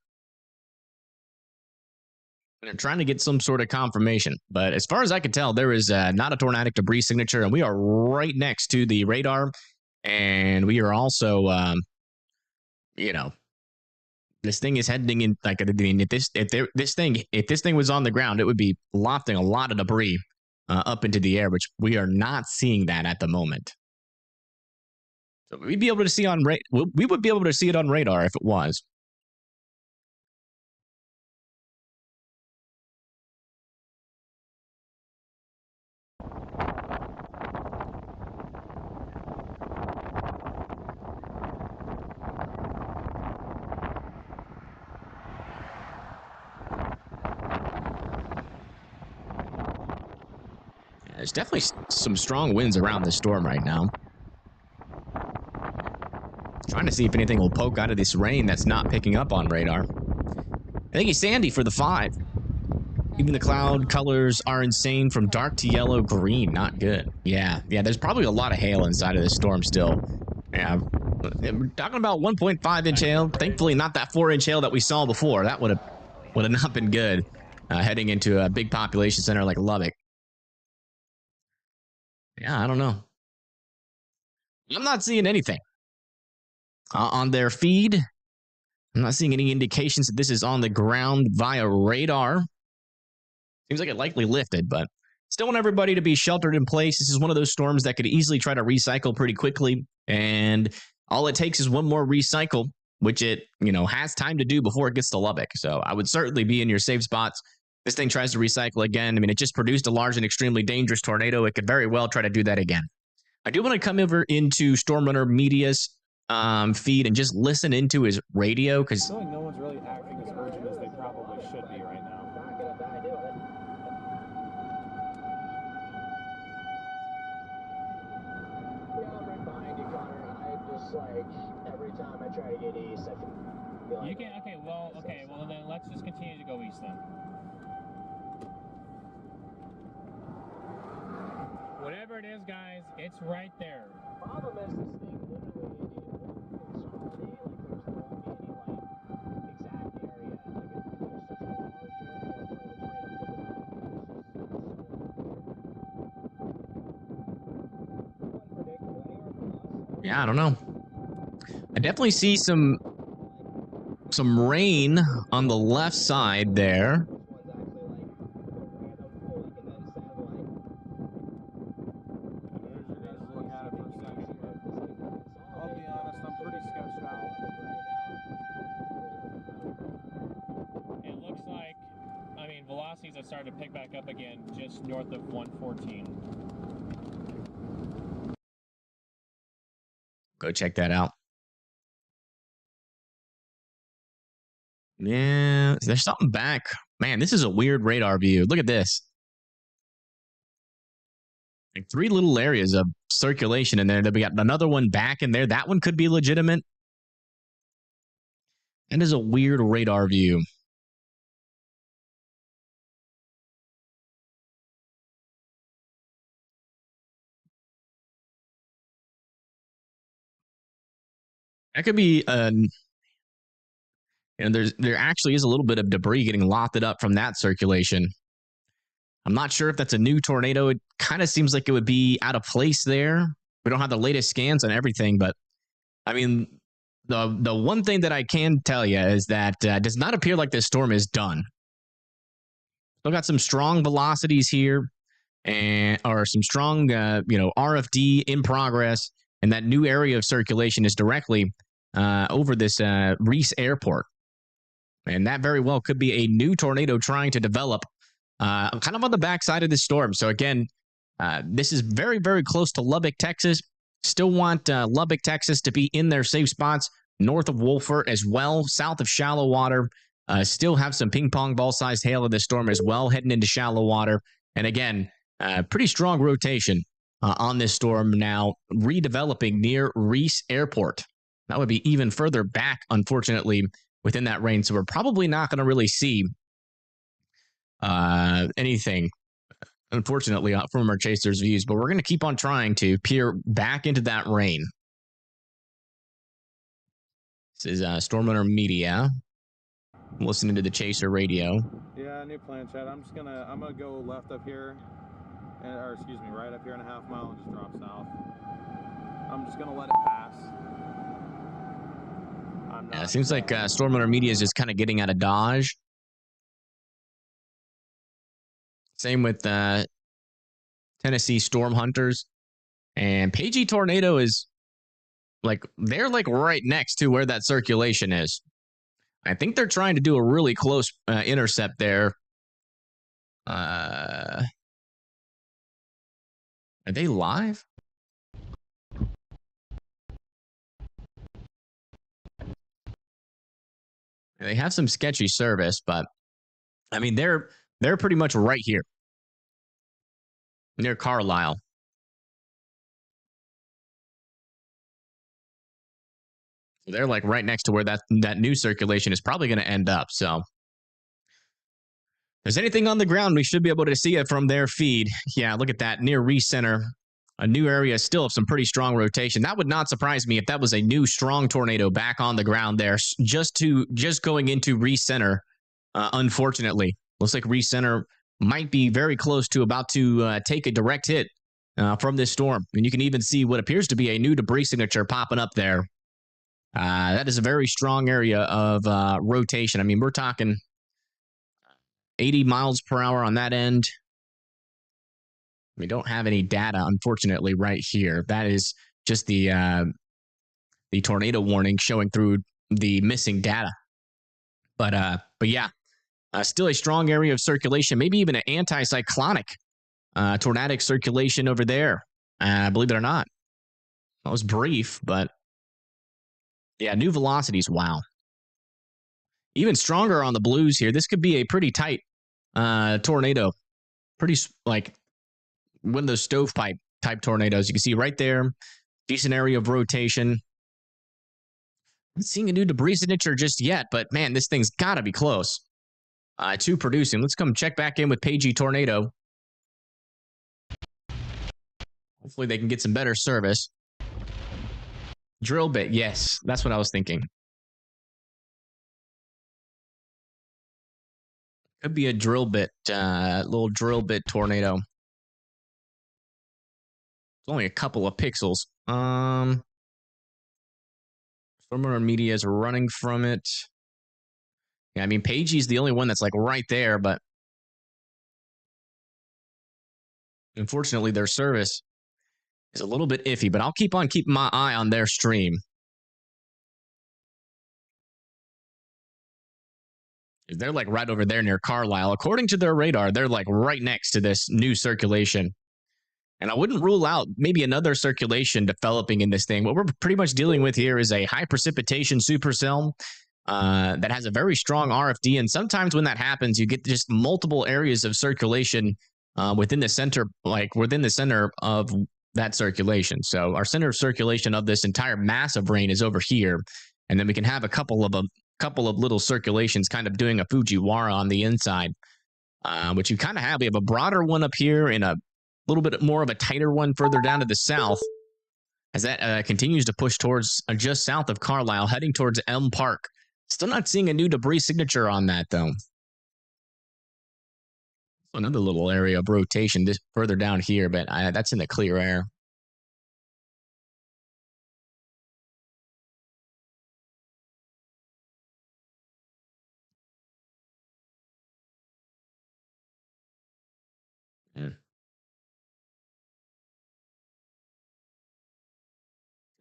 They're trying to get some sort of confirmation. But as far as I can tell, there is not a tornadic debris signature, and we are right next to the radar. And we are also, you know, this thing is heading in, like, I mean, if this thing was on the ground, it would be lofting a lot of debris up into the air, which we are not seeing that at the moment. So we'd be able to see we would be able to see it on radar if it was. There's definitely some strong winds around this storm right now. Trying to see if anything will poke out of this rain that's not picking up on radar. I think it's Sandy for the 5. Even the cloud colors are insane from dark to yellow, green. Not good. Yeah, there's probably a lot of hail inside of this storm still. Yeah, we're talking about 1.5 inch hail. Thankfully, not that 4-inch hail that we saw before. That would have not been good heading into a big population center like Lubbock. Yeah, I don't know. I'm not seeing anything on their feed. I'm not seeing any indications that this is on the ground via radar. Seems like it likely lifted, but still want everybody to be sheltered in place. This is one of those storms that could easily try to recycle pretty quickly, and all it takes is one more recycle, which it, has time to do before it gets to Lubbock. So I would certainly be in your safe spots. This thing tries to recycle again. I mean, it just produced a large and extremely dangerous tornado. It could very well try to do that again. I do want to come over into Stormrunner Media's feed and just listen into his radio, because I feel like no one's really acting as urgent as they probably should be right now. Yeah, I'm right behind you, Connor. I just, every time I try to get east, I feel like... You can, okay, well then let's just continue to go east then. Whatever it is, guys, it's right there. Problem is, this thing literally, there's Yeah, I don't know. I definitely see some rain on the left side there. Velocities have started to pick back up again just north of 114. Go check that out. Yeah, there's something back. Man, this is a weird radar view. Look at this. Like 3 little areas of circulation in there. Then we got another one back in there. That one could be legitimate. That is a weird radar view. That could be, there actually is a little bit of debris getting lofted up from that circulation. I'm not sure if that's a new tornado. It kind of seems like it would be out of place there. We don't have the latest scans on everything, but I mean, the one thing that I can tell you is that it does not appear like this storm is done. Still got some strong velocities here, or some strong, RFD in progress, and that new area of circulation is directly over this Reese Airport. And that very well could be a new tornado trying to develop kind of on the backside of this storm. So again, this is very, very close to Lubbock, Texas. Still want Lubbock, Texas to be in their safe spots, north of Wolfert as well, south of shallow water. Still have some ping pong ball sized hail of this storm as well, heading into shallow water. And again, pretty strong rotation on this storm now, redeveloping near Reese Airport. That would be even further back, unfortunately, within that range. So we're probably not going to really see anything unfortunately, from our chaser's views, but we're going to keep on trying to peer back into that rain. This is Storm Runner Media. I'm listening to the chaser radio. Yeah, new plan, Chad. I'm gonna go left up here, or excuse me, right up here in a half mile and just drop south. I'm just gonna let it pass. Yeah, it seems like Storm Runner Media is just kind of getting out of Dodge. Same with Tennessee Storm Hunters. And Pagey Tornado is they're right next to where that circulation is. I think they're trying to do a really close intercept there. Are they live? They have some sketchy service, but I mean they're pretty much right here near Carlisle. They're right next to where that new circulation is probably going to end up. So if there's anything on the ground, we should be able to see it from their feed. Yeah, look at that near recenter. A new area still of some pretty strong rotation. That would not surprise me if that was a new strong tornado back on the ground there, just going into recenter. Unfortunately, looks like recenter might be very close to about to take a direct hit from this storm. And you can even see what appears to be a new debris signature popping up there. That is a very strong area of rotation. I mean, we're talking 80 miles per hour on that end. We don't have any data, unfortunately, right here. That is just the tornado warning showing through the missing data. But yeah, still a strong area of circulation, maybe even an anticyclonic tornadic circulation over there. Believe it or not. That was brief, but yeah, new velocities. Wow. Even stronger on the blues here. This could be a pretty tight tornado. Pretty one of those stovepipe type tornadoes. You can see right there. Decent area of rotation. Not seeing a new debris signature just yet, but man, this thing's got to be close to producing. Let's come check back in with Pagey Tornado. Hopefully they can get some better service. Drill bit, yes, that's what I was thinking. Could be a drill bit, little drill bit tornado. It's only a couple of pixels. Storm Runner Media is running from it. Yeah, I mean, Pagey's the only one that's right there, but unfortunately their service is a little bit iffy, but I'll keep on keeping my eye on their stream. They're right over there near Carlisle. According to their radar, they're right next to this new circulation. And I wouldn't rule out maybe another circulation developing in this thing. What we're pretty much dealing with here is a high precipitation supercell that has a very strong RFD. And sometimes when that happens, you get just multiple areas of circulation within the center, within the center of that circulation. So our center of circulation of this entire massive rain is over here. And then we can have a couple of little circulations kind of doing a Fujiwara on the inside, which you kind of have. We have a broader one up here and a little bit more of a tighter one further down to the south as that continues to push towards just south of Carlisle, heading towards Elm Park. Still not seeing a new debris signature on that, though. Another little area of rotation this further down here, but that's in the clear air.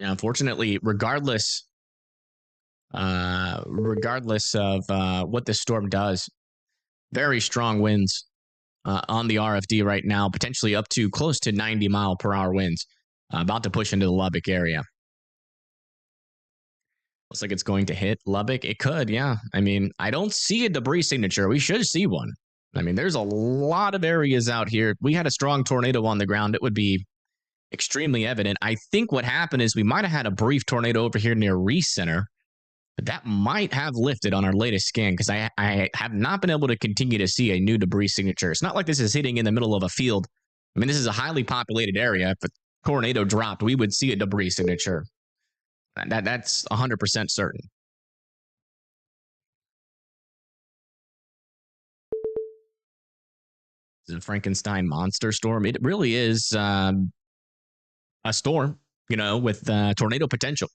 Yeah, unfortunately, regardless of what this storm does, very strong winds on the RFD right now, potentially up to close to 90 mile per hour winds, about to push into the Lubbock area. Looks like it's going to hit Lubbock. It could, yeah. I mean, I don't see a debris signature. We should see one. I mean, there's a lot of areas out here. If we had a strong tornado on the ground, it would be extremely evident. I think what happened is we might have had a brief tornado over here near Recenter. But that might have lifted on our latest scan because I have not been able to continue to see a new debris signature. It's not like this is hitting in the middle of a field. I mean, this is a highly populated area. If a tornado dropped, we would see a debris signature. That's 100% certain. This is a Frankenstein monster storm. It really is a storm, you know, with tornado potential.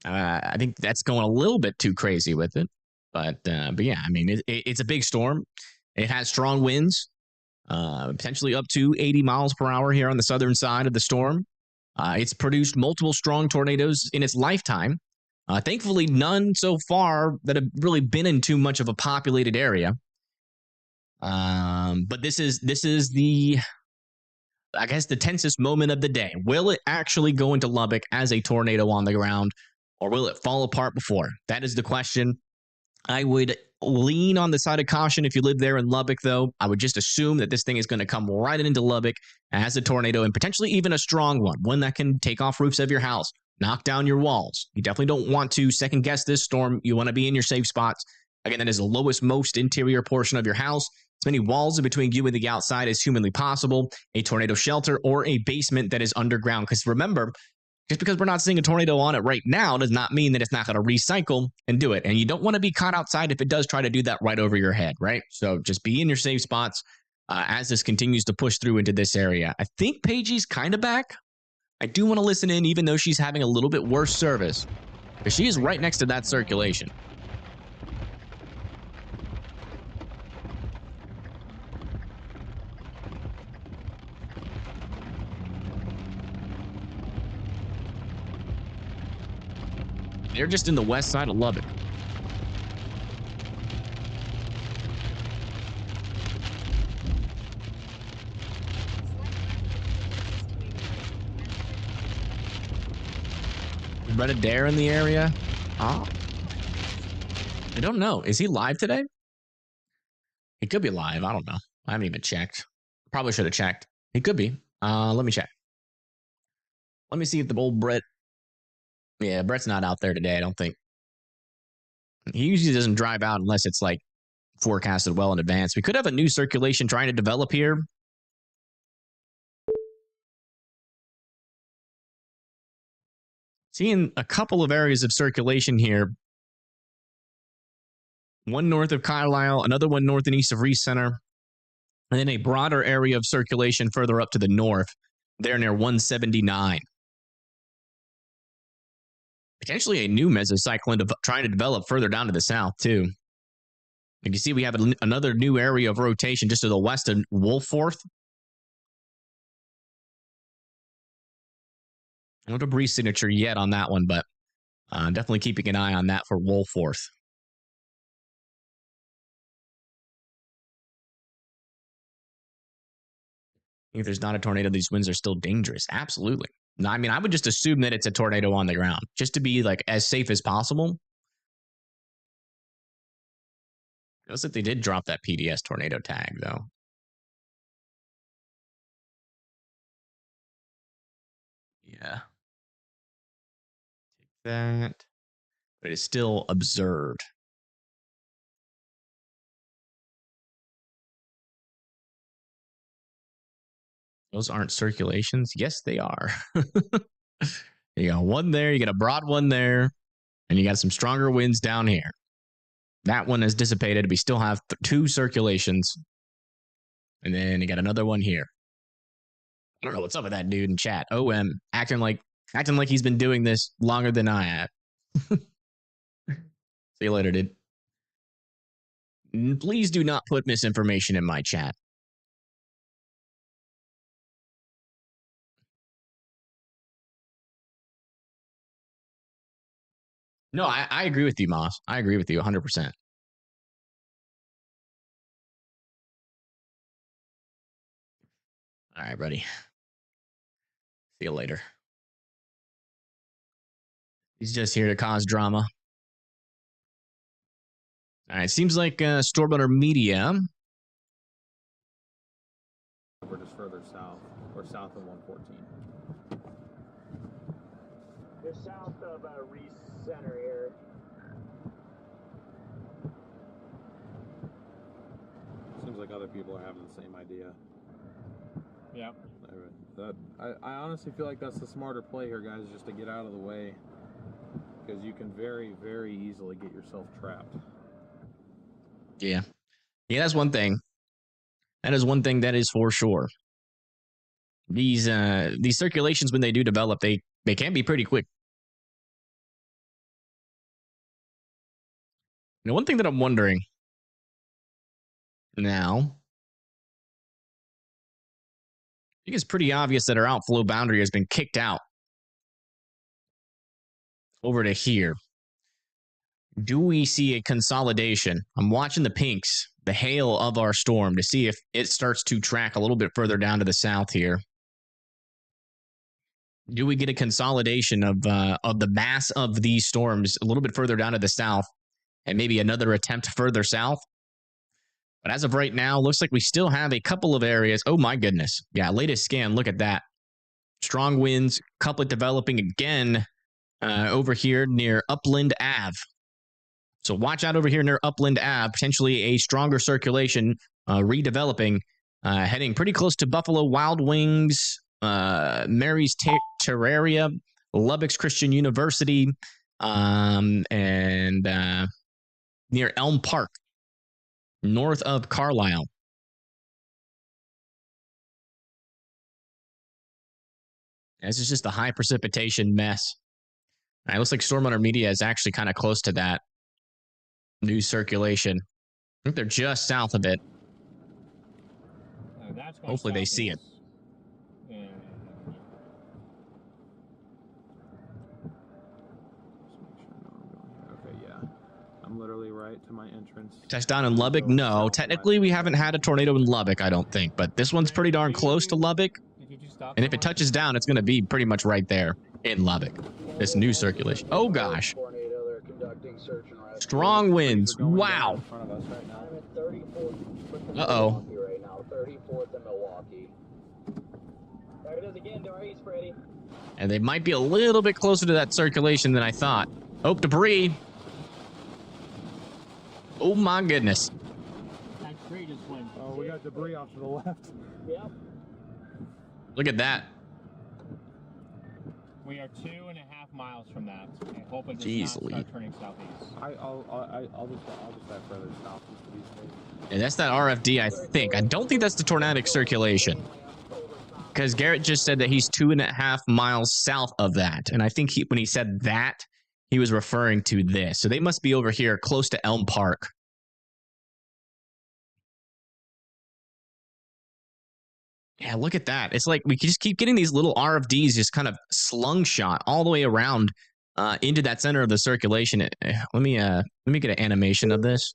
I think that's going a little bit too crazy with it. But yeah, I mean, it's a big storm. It has strong winds, potentially up to 80 miles per hour here on the southern side of the storm. It's produced multiple strong tornadoes in its lifetime. Thankfully, none so far that have really been in too much of a populated area. But this is the, I guess, the tensest moment of the day. Will it actually go into Lubbock as a tornado on the ground, or will it fall apart before? That is the question. I would lean on the side of caution if you live there in Lubbock, though. I would just assume that this thing is going to come right into Lubbock as a tornado, and potentially even a strong one that can take off roofs of your house, knock down your walls. You definitely don't want to second guess this storm. You want to be in your safe spots. Again, that is the lowest, most interior portion of your house. As many walls in between you and the outside as humanly possible. A tornado shelter or a basement that is underground. Because remember, just because we're not seeing a tornado on it right now does not mean that it's not going to recycle and do it. And you don't want to be caught outside if it does try to do that right over your head, right? So just be in your safe spots as this continues to push through into this area. I think Pagey's kind of back. I do want to listen in, even though she's having a little bit worse service, because she is right next to that circulation. They're just in the west side of Lubbock. Is Red Adair in the area? Oh. I don't know. Is he live today? He could be live. I don't know. I haven't even checked. Probably should have checked. He could be. Let me check. Let me see if the old Brett. Yeah, Brett's not out there today, I don't think. He usually doesn't drive out unless it's like forecasted well in advance. We could have a new circulation trying to develop here. Seeing a couple of areas of circulation here. One north of Carlisle, another one north and east of Reese Center, and then a broader area of circulation further up to the north, there near 179. Potentially a new mesocyclone trying to develop further down to the south, too. You can see we have another new area of rotation just to the west of Wolforth. No debris signature yet on that one, but definitely keeping an eye on that for Wolforth. If there's not a tornado, these winds are still dangerous. Absolutely. No, I mean, I would just assume that it's a tornado on the ground, just to be like as safe as possible. Notice that they did drop that PDS tornado tag, though. Yeah. Take that. But it's still observed. Those aren't circulations. Yes, they are. You got one there, you got a broad one there, and you got some stronger winds down here. That one has dissipated. We still have two circulations. And then you got another one here. I don't know what's up with that dude in chat. OM, acting like he's been doing this longer than I have. See you later, dude. Please do not put misinformation in my chat. No, I agree with you, Moss. I agree with you 100%. All right, buddy. See you later. He's just here to cause drama. All right, seems like Storm Hunter Media. We're just further south, or south of 114. south of Reese Center here. Seems like other people are having the same idea. Yeah. I honestly feel like that's the smarter play here, guys, just to get out of the way. Because you can very, very easily get yourself trapped. Yeah. Yeah, that's one thing. That is one thing that is for sure. These circulations, when they do develop, they can be pretty quick. Now, one thing that I'm wondering now, I think it's pretty obvious that our outflow boundary has been kicked out over to here. Do we see a consolidation? I'm watching the pinks, the hail of our storm, to see if it starts to track a little bit further down to the south here. Do we get a consolidation of the mass of these storms a little bit further down to the south, and maybe another attempt further south? But as of right now, looks like we still have a couple of areas. Oh my goodness. Yeah, latest scan, look at that. Strong winds, couplet developing again over here near Upland Ave. So watch out over here near Upland Ave, potentially a stronger circulation redeveloping, heading pretty close to Buffalo Wild Wings, Mary's Terraria, Lubbock's Christian University, and near Elm Park, north of Carlisle. This is just a high precipitation mess. It looks like Storm Hunter Media is actually kind of close to that new circulation. I think they're just south of it. Hopefully they see it. Okay, yeah. I'm literally right to my entrance. Touchdown in Lubbock? No, technically we haven't had a tornado in Lubbock, I don't think, but this one's pretty darn close to Lubbock. And if it touches down, it's going to be pretty much right there in Lubbock. This new circulation. Oh gosh. Strong winds. Wow. Uh-oh. There it is again to our east, Freddy. And they might be a little bit closer to that circulation than I thought. Oh, debris. Oh my goodness. That tree just went. Oh, we got debris off to the left. Yep. Look at that. We are 2.5 miles from that. I hope it does Jeez, not start turning southeast. I'll just head further south just to be safe. And that's that RFD, I think. I don't think that's the tornadic circulation. Because Garrett just said that he's 2.5 miles south of that. And I think when he said that, he was referring to this. So they must be over here close to Elm Park. Yeah, look at that. It's like we just keep getting these little RFDs just kind of slung shot all the way around into that center of the circulation. Let me get an animation of this.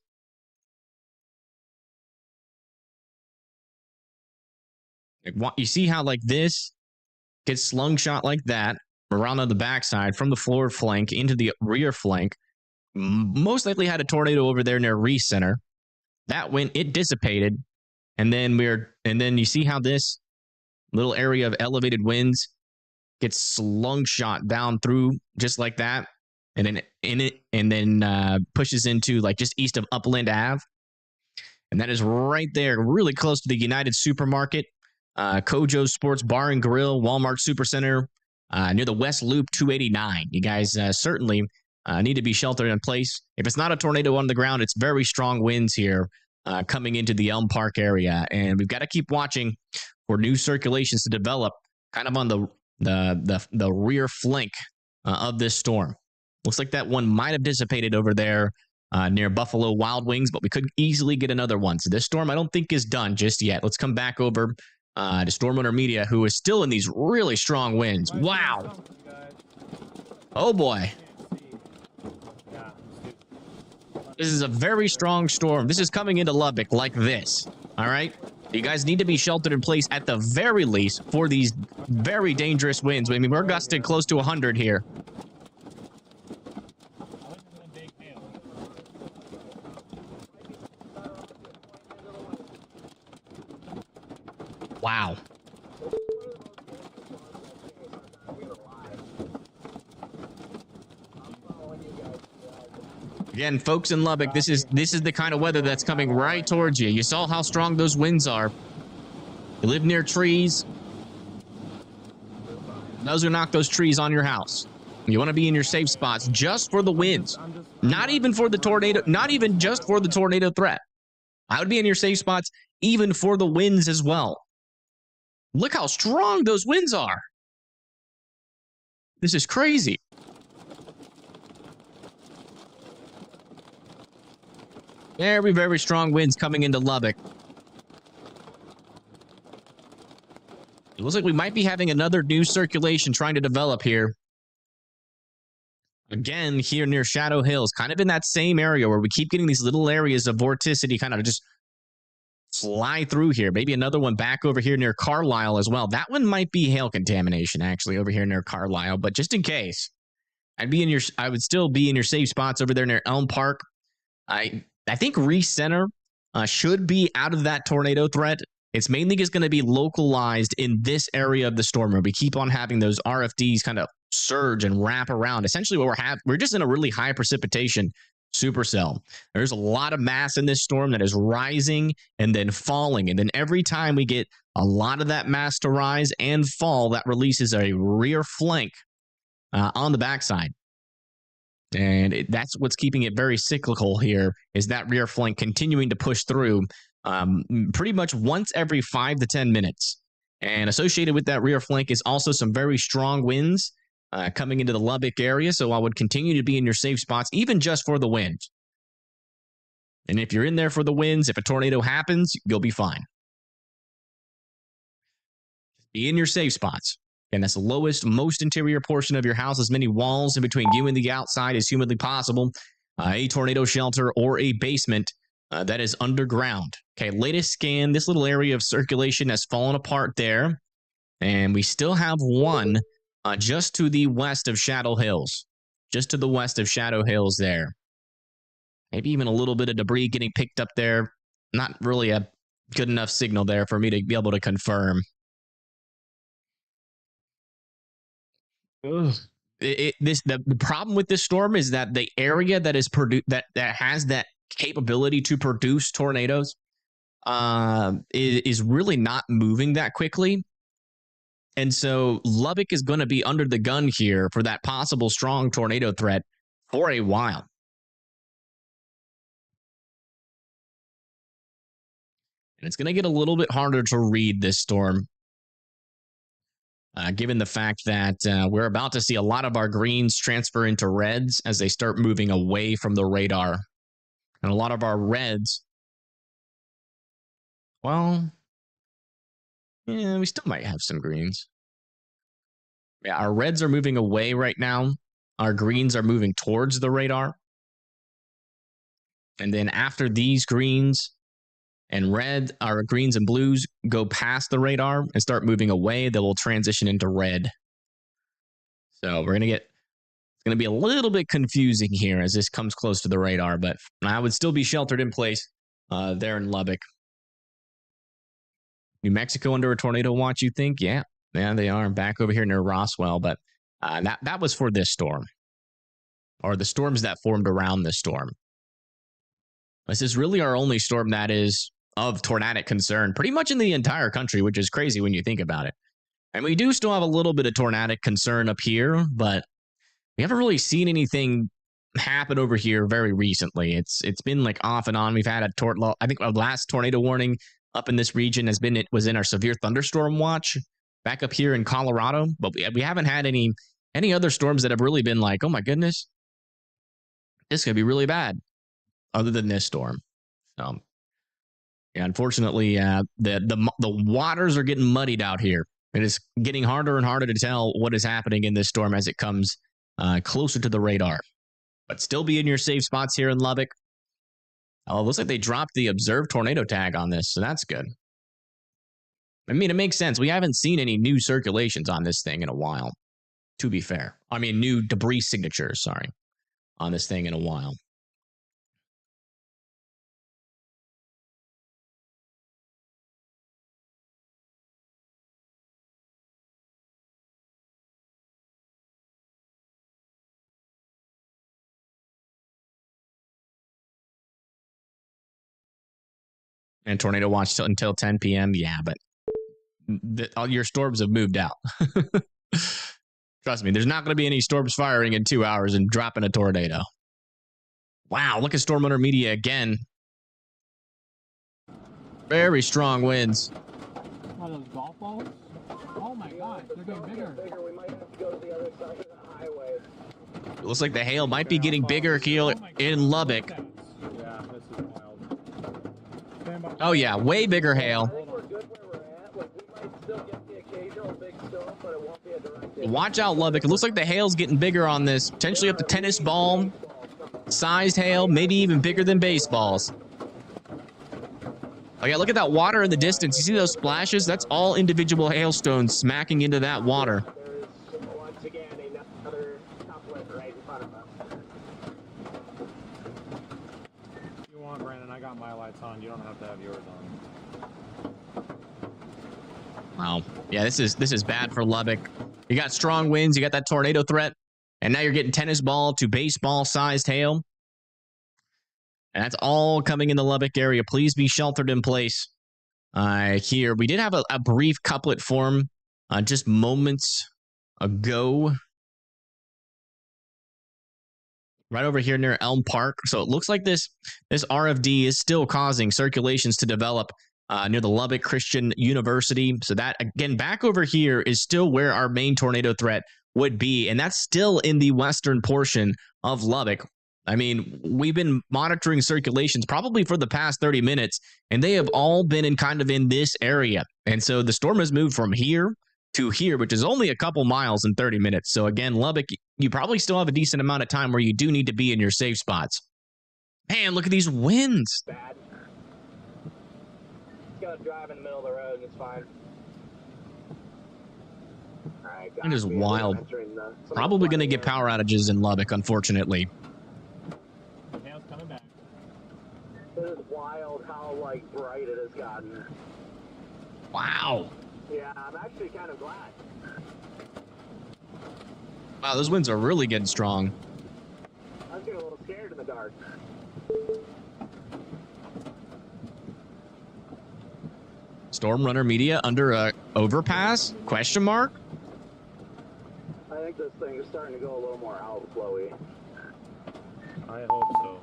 You see how like this gets slung shot like that around on the backside from the forward flank into the rear flank. Most likely had a tornado over there near Reese Center. That went, it dissipated. And then you see how this little area of elevated winds gets slung shot down through just like that, and then pushes into like just east of Upland Ave, and that is right there, really close to the United Supermarket, Kojo's Sports Bar and Grill, Walmart Supercenter, near the West Loop 289. You guys certainly need to be sheltered in place. If it's not a tornado on the ground, it's very strong winds here. Coming into the Elm Park area, and we've got to keep watching for new circulations to develop kind of on the rear flank of this storm. Looks like that one might have dissipated over there near Buffalo Wild Wings, but we could easily get another one. So this storm I don't think is done just yet. Let's come back over to Storm Hunter Media, who is still in these really strong winds. Wow. Oh boy. This is a very strong storm. This is coming into Lubbock like this. All right? You guys need to be sheltered in place at the very least for these very dangerous winds. I mean, we're gusted close to 100 here. Wow. Again, folks in Lubbock, this is the kind of weather that's coming right towards you. You saw how strong those winds are. You live near trees. Those will knock those trees on your house. You want to be in your safe spots just for the winds. Not even for the tornado, not even just for the tornado threat. I would be in your safe spots even for the winds as well. Look how strong those winds are. This is crazy. Very, very strong winds coming into Lubbock. It looks like we might be having another new circulation trying to develop here. Again, here near Shadow Hills, kind of in that same area where we keep getting these little areas of vorticity kind of just fly through here. Maybe another one back over here near Carlisle as well. That one might be hail contamination, actually, over here near Carlisle. But just in case, I would still be in your safe spots over there near Elm Park. I think Reese Center should be out of that tornado threat. It's mainly just going to be localized in this area of the storm where we keep on having those RFDs kind of surge and wrap around. Essentially, what we're just in a really high precipitation supercell. There's a lot of mass in this storm that is rising and then falling. And then every time we get a lot of that mass to rise and fall, that releases a rear flank on the backside. And that's what's keeping it very cyclical here, is that rear flank continuing to push through pretty much once every 5 to 10 minutes. And associated with that rear flank is also some very strong winds coming into the Lubbock area. So I would continue to be in your safe spots, even just for the wind. And if you're in there for the winds, if a tornado happens, you'll be fine. Be in your safe spots. And that's the lowest, most interior portion of your house, as many walls in between you and the outside as humanly possible. A tornado shelter or a basement that is underground. Okay, latest scan, this little area of circulation has fallen apart there. And we still have one just to the west of Shadow Hills. Just to the west of Shadow Hills there. Maybe even a little bit of debris getting picked up there. Not really a good enough signal there for me to be able to confirm. The problem with this storm is that the area that is that has that capability to produce tornadoes is really not moving that quickly. And so Lubbock is going to be under the gun here for that possible strong tornado threat for a while. And it's going to get a little bit harder to read this storm. Given the fact that we're about to see a lot of our greens transfer into reds as they start moving away from the radar. And a lot of our reds, well, yeah, we still might have some greens. Yeah, our reds are moving away right now. Our greens are moving towards the radar. And then after these greens and red, our greens and blues go past the radar and start moving away, they will transition into red. So we're going to get, it's going to be a little bit confusing here as this comes close to the radar, but I would still be sheltered in place there in Lubbock. New Mexico under a tornado watch, you think? Yeah, they are back over here near Roswell, but that was for this storm, or the storms that formed around this storm. This is really our only storm that is of tornadic concern pretty much in the entire country, which is crazy when you think about it. And we do still have a little bit of tornadic concern up here, but we haven't really seen anything happen over here very recently. It's been like off and on. We've had I think our last tornado warning up in this region was in our severe thunderstorm watch back up here in Colorado, but we haven't had any other storms that have really been like, oh my goodness, this is gonna be really bad, other than this storm. So yeah, unfortunately, the waters are getting muddied out here. It is getting harder and harder to tell what is happening in this storm as it comes closer to the radar. But still be in your safe spots here in Lubbock. Oh, it looks like they dropped the observed tornado tag on this, so that's good. I mean, it makes sense. We haven't seen any new circulations on this thing in a while, to be fair. I mean, new debris signatures, sorry, on this thing in a while. And tornado watch until 10 p.m. Yeah, but all your storms have moved out. Trust me, there's not going to be any storms firing in 2 hours and dropping a tornado. Wow, look at Storm Hunter Media again. Very strong winds. What are those golf balls? Oh my god, they're getting bigger. We might have to go to the other side of the highway. It looks like the hail might be getting bigger here in Lubbock. Yeah, this is wild. Oh yeah, way bigger hail. Watch out, Lubbock. It looks like the hail's getting bigger on this. Potentially up to tennis ball sized hail, maybe even bigger than baseballs. Oh yeah, look at that water in the distance. You see those splashes? That's all individual hailstones smacking into that water. Once again, another couplet right in front of us. If you want, Brandon, I got my lights on. You don't have to have yours on. Wow. Yeah, this is bad for Lubbock. You got strong winds, you got that tornado threat, and now you're getting tennis ball to baseball sized hail. And that's all coming in the Lubbock area. Please be sheltered in place. Here, we did have a brief couplet form just moments ago. Right over here near Elm Park. So it looks like this RFD is still causing circulations to develop near the Lubbock Christian University. So that, again, back over here is still where our main tornado threat would be. And that's still in the western portion of Lubbock. I mean, we've been monitoring circulations probably for the past 30 minutes, and they have all been in this area. And so the storm has moved from here to here, which is only a couple miles in 30 minutes. So again, Lubbock, you probably still have a decent amount of time where you do need to be in your safe spots. Man, look at these winds. Bad. Just gotta drive in the middle of the road and it's fine. Alright, It is wild. Probably going to get power outages in Lubbock, unfortunately. It is wild how bright it has gotten. Wow. Yeah, I'm actually kind of glad. Wow, those winds are really getting strong. I was getting a little scared in the dark. Storm Runner Media under a overpass? Question mark? I think this thing is starting to go a little more outflowy. I hope so.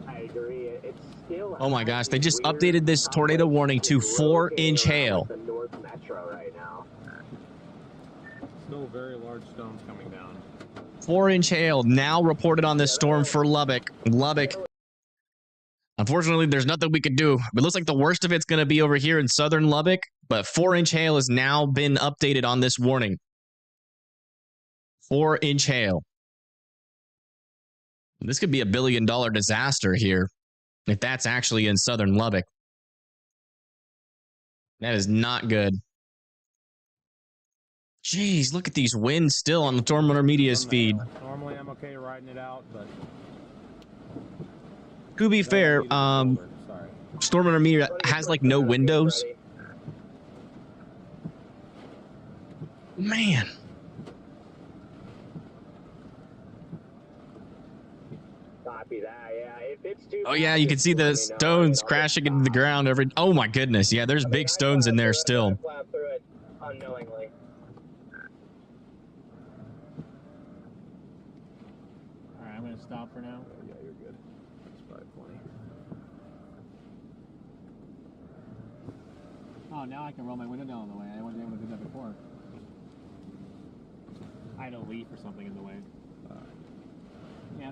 I agree. It's still. Oh my gosh, they just updated this tornado warning to 4-inch hail. The North Metro right now. Still very large stones coming down. 4-inch hail now reported on this storm for Lubbock. Unfortunately, there's nothing we can do. It looks like the worst of it's going to be over here in southern Lubbock, but 4-inch hail has now been updated on this warning. 4-inch hail. This could be a $1 billion disaster here if that's actually in southern Lubbock. That is not good. Jeez, look at these winds still on the Storm Runner Media's feed. Normally, I'm okay riding it out, but to be fair, Storm Runner Media has no windows. Man. Copy that. Yeah, if it's too. Oh yeah, you can see the stones crashing into the ground every. Oh my goodness, yeah, there's big stones in there still. Plowed through it unknowingly. All right, I'm gonna stop for now. yeah, you're good. It's probably plenty. Oh, now I can roll my window down the way. I wasn't able to do that before. I had a leaf or something in the way. Yeah.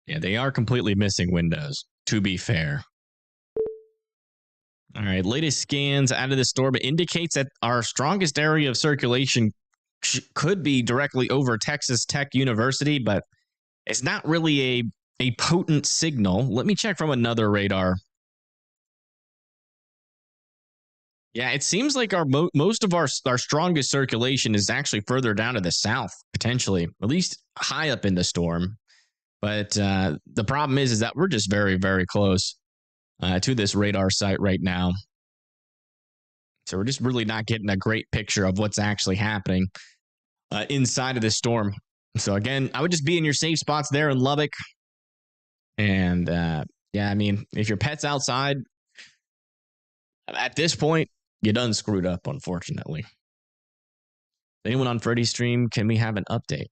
Yeah, they are completely missing windows, to be fair. All right, latest scans out of the storm indicates that our strongest area of circulation could be directly over Texas Tech University, but it's not really a potent signal. Let me check from another radar. Yeah, it seems like our most of our strongest circulation is actually further down to the south, potentially, at least high up in the storm. But the problem is that we're just very, very close to this radar site right now. So we're just really not getting a great picture of what's actually happening inside of this storm. So again, I would just be in your safe spots there in Lubbock. And yeah, I mean, if your pet's outside, at this point, you done screwed up, unfortunately. Anyone on Freddy's stream, can we have an update?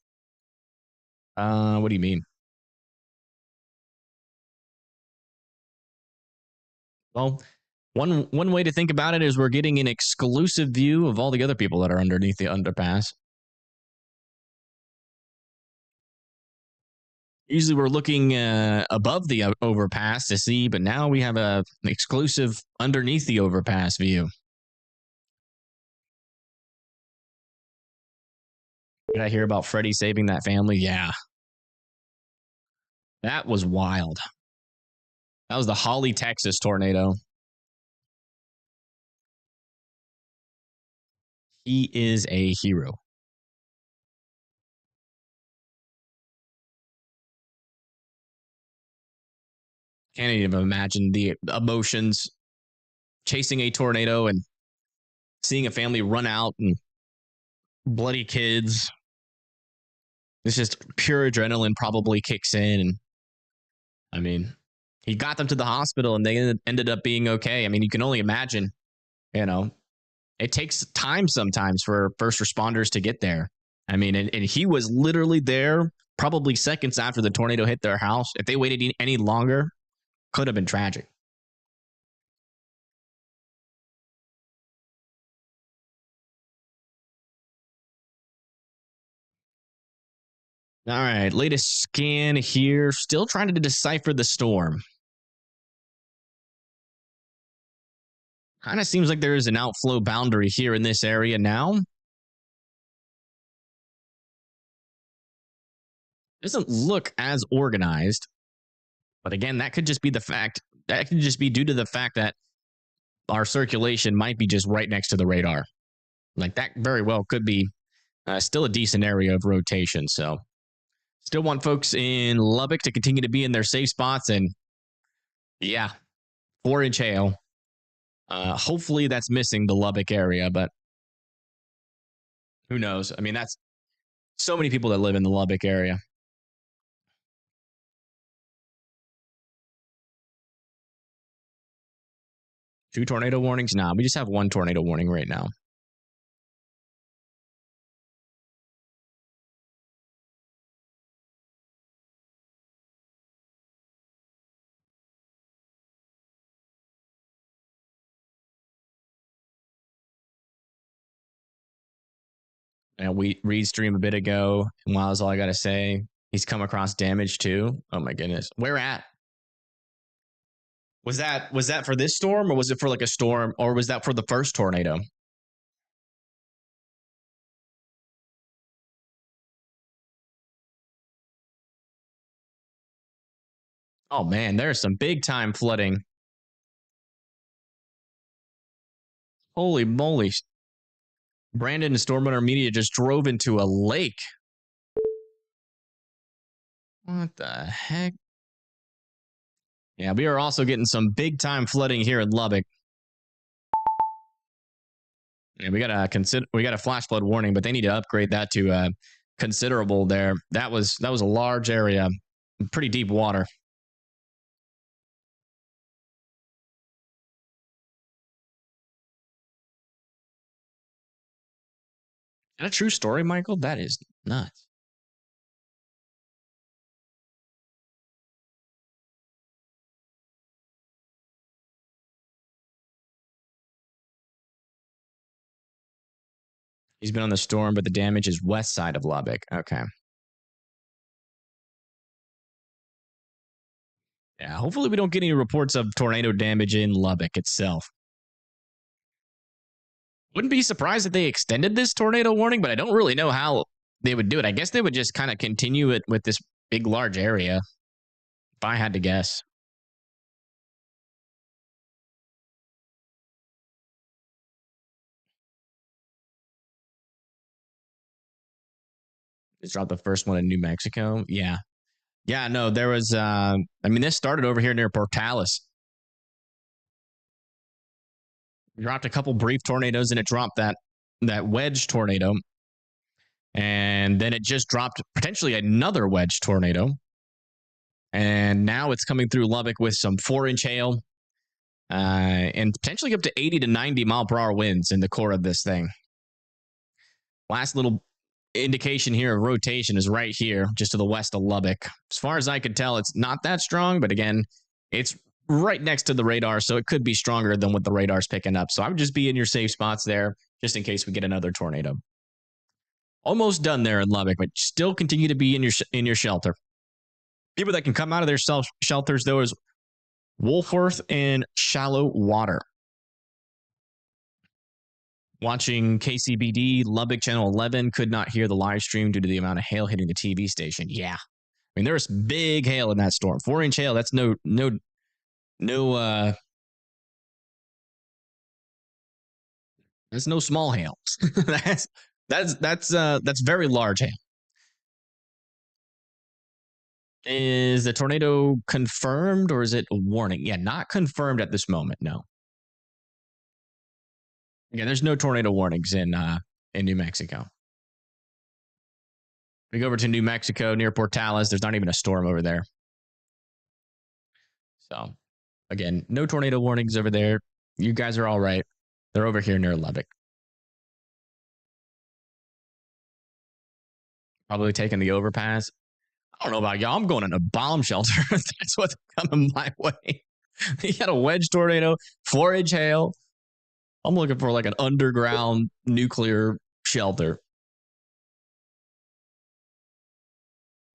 What do you mean? Well, one way to think about it is we're getting an exclusive view of all the other people that are underneath the underpass. Usually we're looking above the overpass to see, but now we have an exclusive underneath the overpass view. Did I hear about Freddy saving that family? Yeah. That was wild. That was the Holly, Texas tornado. He is a hero. Can't even imagine the emotions chasing a tornado and seeing a family run out and bloody kids. It's just pure adrenaline probably kicks in. And I mean, he got them to the hospital and they ended up being okay. I mean, you can only imagine, you know, it takes time sometimes for first responders to get there. I mean, and he was literally there probably seconds after the tornado hit their house. If they waited any longer, could have been tragic. All right, latest scan here. Still trying to decipher the storm. Kind of seems like there is an outflow boundary here in this area now. Doesn't look as organized. But again, that could just be the fact. That could just be due to the fact that our circulation might be just right next to the radar. Like that very well could be still a decent area of rotation. So still want folks in Lubbock to continue to be in their safe spots. And yeah, 4-inch hail. Hopefully that's missing the Lubbock area, but who knows? I mean, that's so many people that live in the Lubbock area. Two tornado warnings? Nah, we just have one tornado warning right now. And we read stream a bit ago, and wow, that's all I gotta say. He's come across damage too. Oh my goodness. Where at? Was that for this storm, or was it for like a storm, or was that for the first tornado? Oh man, there's some big time flooding. Holy moly. Brandon and Stormrunner Media just drove into a lake. What the heck? Yeah, we are also getting some big time flooding here in Lubbock. Yeah, we got a flash flood warning, but they need to upgrade that to considerable there. That was a large area, pretty deep water. Is that a true story, Michael? That is nuts. He's been on the storm, but the damage is west side of Lubbock. Okay. Yeah, hopefully we don't get any reports of tornado damage in Lubbock itself. Wouldn't be surprised if they extended this tornado warning, but I don't really know how they would do it. I guess they would just kind of continue it with this big, large area, if I had to guess. Just dropped the first one in New Mexico. Yeah. Yeah, no, there was, I mean, this started over here near Portales. Dropped a couple brief tornadoes, and it dropped that wedge tornado. And then it just dropped potentially another wedge tornado. And now it's coming through Lubbock with some 4-inch hail and potentially up to 80 to 90 mile per hour winds in the core of this thing. Last little indication here of rotation is right here, just to the west of Lubbock. As far as I could tell, it's not that strong, but again, it's right next to the radar, so it could be stronger than what the radar's picking up. So I would just be in your safe spots there, just in case we get another tornado. Almost done there in Lubbock, but still continue to be in your shelter. People that can come out of their shelters, though, is Wolfworth and Shallow Water. Watching KCBD, Lubbock Channel 11, could not hear the live stream due to the amount of hail hitting the TV station. Yeah. I mean, there was big hail in that storm. 4-inch hail, that's no that's no small hail. That's very large hail. Is the tornado confirmed or is it a warning? Yeah, not confirmed at this moment. No. Yeah, there's no tornado warnings in New Mexico. We go over to New Mexico near Portales. There's not even a storm over there. So, again, no tornado warnings over there. You guys are all right. They're over here near Lubbock. Probably taking the overpass. I don't know about y'all. I'm going in a bomb shelter. That's what's coming my way. You got a wedge tornado, 4-inch hail. I'm looking for like an underground nuclear shelter.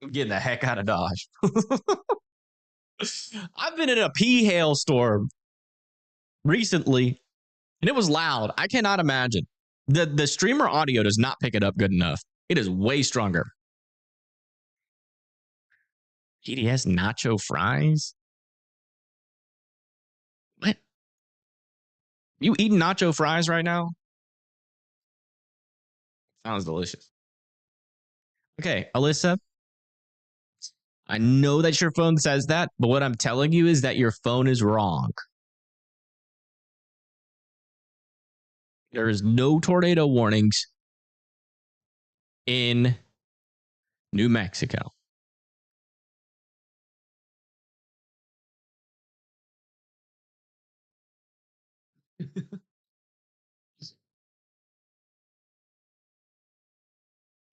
I'm getting the heck out of Dodge. I've been in a pea hailstorm recently, and it was loud. I cannot imagine. The streamer audio does not pick it up good enough. It is way stronger. PDS nacho fries? What? You eating nacho fries right now? Sounds delicious. Okay, Alyssa. I know that your phone says that, but what I'm telling you is that your phone is wrong. There is no tornado warnings in New Mexico.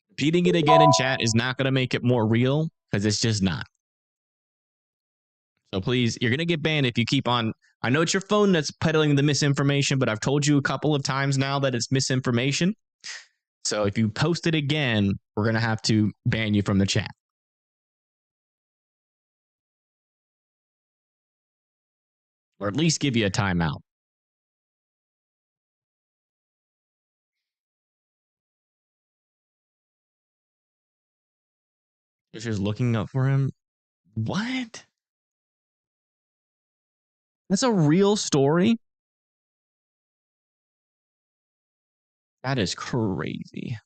Repeating it again in chat is not going to make it more real because it's just not. So please, you're going to get banned if you keep on. I know it's your phone that's peddling the misinformation, but I've told you a couple of times now that it's misinformation. So if you post it again, we're going to have to ban you from the chat. Or at least give you a timeout. If you're looking up for him. What? That's a real story? That is crazy.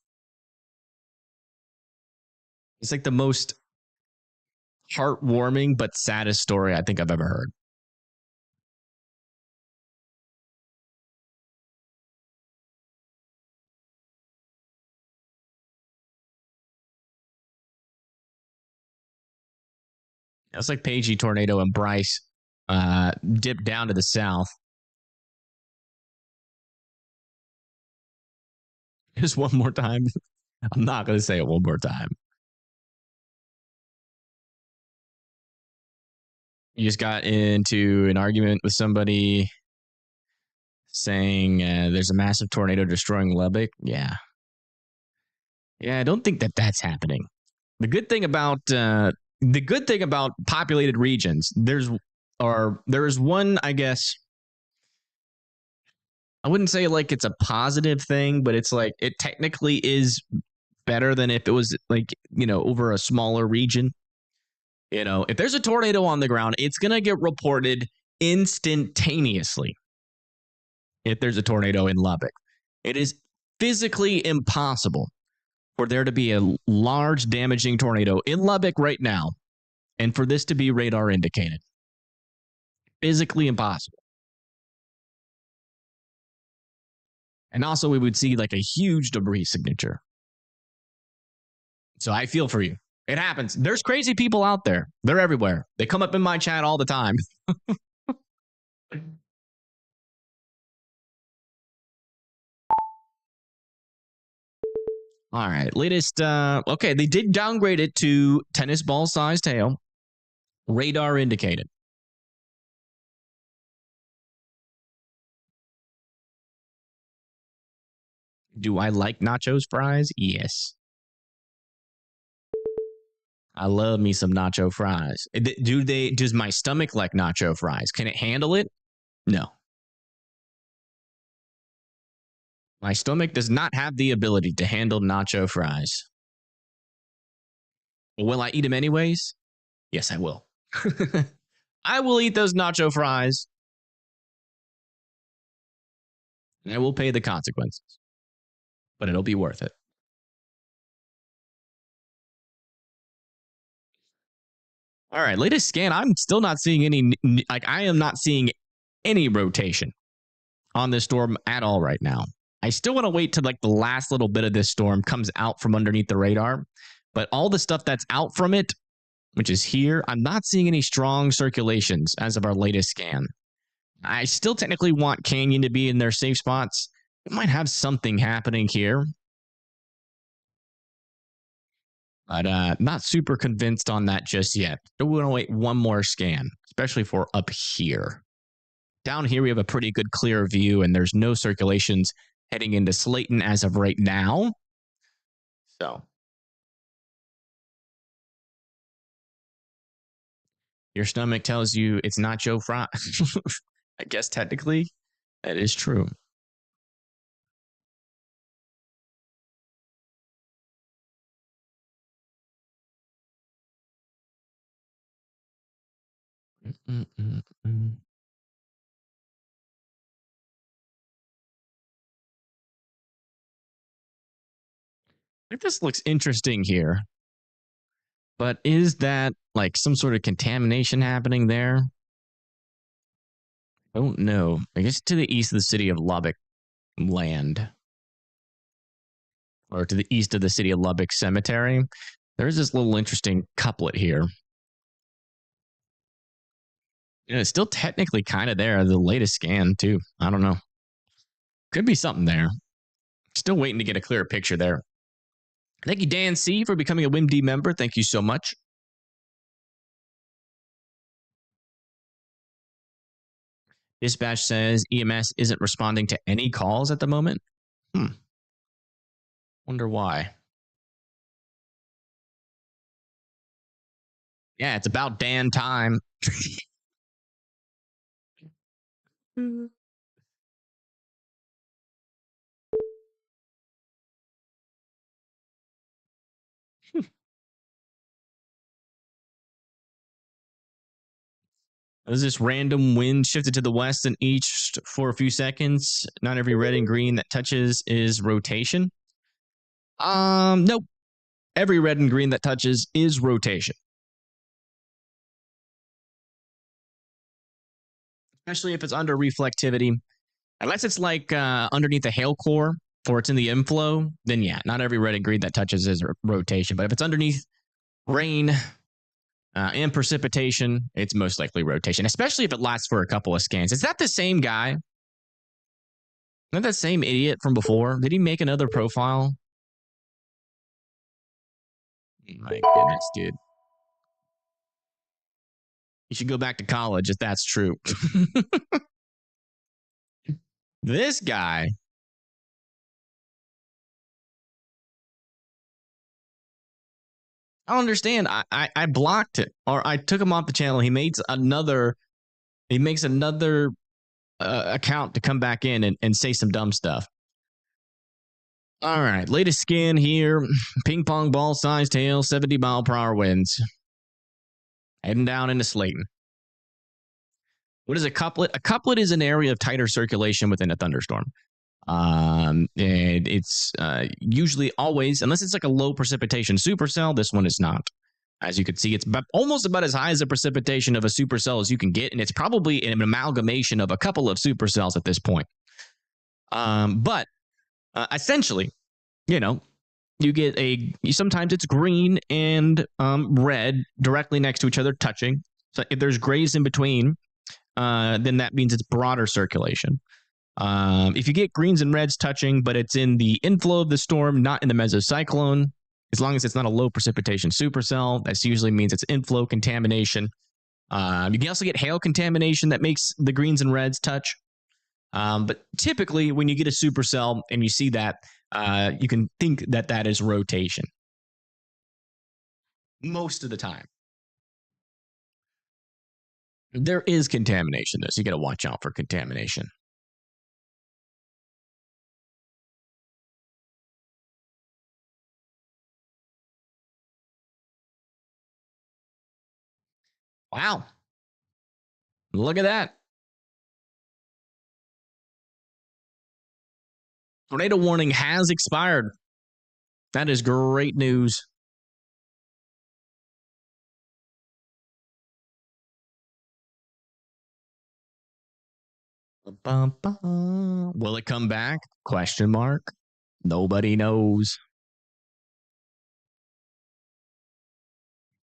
It's like the most heartwarming but saddest story I think I've ever heard. It's like Pagey Tornado and Bryce dipped down to the south. Just one more time. I'm not going to say it one more time. You just got into an argument with somebody saying there's a massive tornado destroying Lubbock. Yeah. Yeah, I don't think that that's happening. The good thing about populated regions, there is one, I guess. I wouldn't say like it's a positive thing, but it's like it technically is better than if it was like, over a smaller region. If there's a tornado on the ground, it's going to get reported instantaneously. If there's a tornado in Lubbock, it is physically impossible for there to be a large damaging tornado in Lubbock right now and for this to be radar indicated. Physically impossible. And also we would see like a huge debris signature. So I feel for you. It happens. There's crazy people out there. They're everywhere. They come up in my chat all the time. All right, latest. Okay, they did downgrade it to tennis ball sized hail. Radar indicated. Do I like nachos fries? Yes. I love me some nacho fries. Does my stomach like nacho fries? Can it handle it? No. My stomach does not have the ability to handle nacho fries. Will I eat them anyways? Yes, I will. I will eat those nacho fries. And I will pay the consequences. But it'll be worth it. All right, latest scan. I'm still not seeing any, like, I am not seeing any rotation on this storm at all right now. I still want to wait till like the last little bit of this storm comes out from underneath the radar. But all the stuff that's out from it, which is here, I'm not seeing any strong circulations as of our latest scan. I still technically want Canyon to be in their safe spots. We might have something happening here. But not super convinced on that just yet. We're going to wait one more scan, especially for up here. Down here, we have a pretty good clear view, and there's no circulations heading into Slayton as of right now. So your stomach tells you it's not Joe Fry. I guess technically that is true. If this looks interesting here, but is that like some sort of contamination happening there? I don't know. I guess to the east of the city of Lubbock land, or to the east of the city of Lubbock Cemetery, there's this little interesting couplet here. You know, it's still technically kind of there, the latest scan too. I don't know. Could be something there. Still waiting to get a clearer picture there. Thank you, Dan C, for becoming a WIMD member. Thank you so much. Dispatch says EMS isn't responding to any calls at the moment. Wonder why. Yeah, it's about Dan time. As this random wind shifted to the west and east for a few seconds, not every red and green that touches is rotation. Nope. Every red and green that touches is rotation. Especially if it's under reflectivity. Unless it's like underneath the hail core or it's in the inflow, then yeah, not every red and green that touches is rotation. But if it's underneath rain and precipitation, it's most likely rotation, especially if it lasts for a couple of scans. Is that the same guy? Is that the same idiot from before? Did he make another profile? My goodness, dude. You should go back to college if that's true. This guy. I don't understand. I blocked it, or I took him off the channel. He makes another account to come back in and say some dumb stuff. All right, latest scan here. Ping pong ball sized hail, 70 mile per hour winds. Heading down into Slayton. What is a couplet? A couplet is an area of tighter circulation within a thunderstorm. And it's usually always, unless it's like a low precipitation supercell, this one is not. As you can see, it's almost about as high as the precipitation of a supercell as you can get, and it's probably an amalgamation of a couple of supercells at this point. But Essentially, you know, you get sometimes it's green and red directly next to each other touching. So if there's grays in between, then that means it's broader circulation. If you get greens and reds touching, but it's in the inflow of the storm, not in the mesocyclone, as long as it's not a low precipitation supercell, that usually means it's inflow contamination. You can also get hail contamination that makes the greens and reds touch. But typically, when you get a supercell and you see that, you can think that that is rotation. Most of the time. There is contamination, though, so you got to watch out for contamination. Wow. Look at that. Tornado warning has expired. That is great news. Will it come back? Question mark. Nobody knows.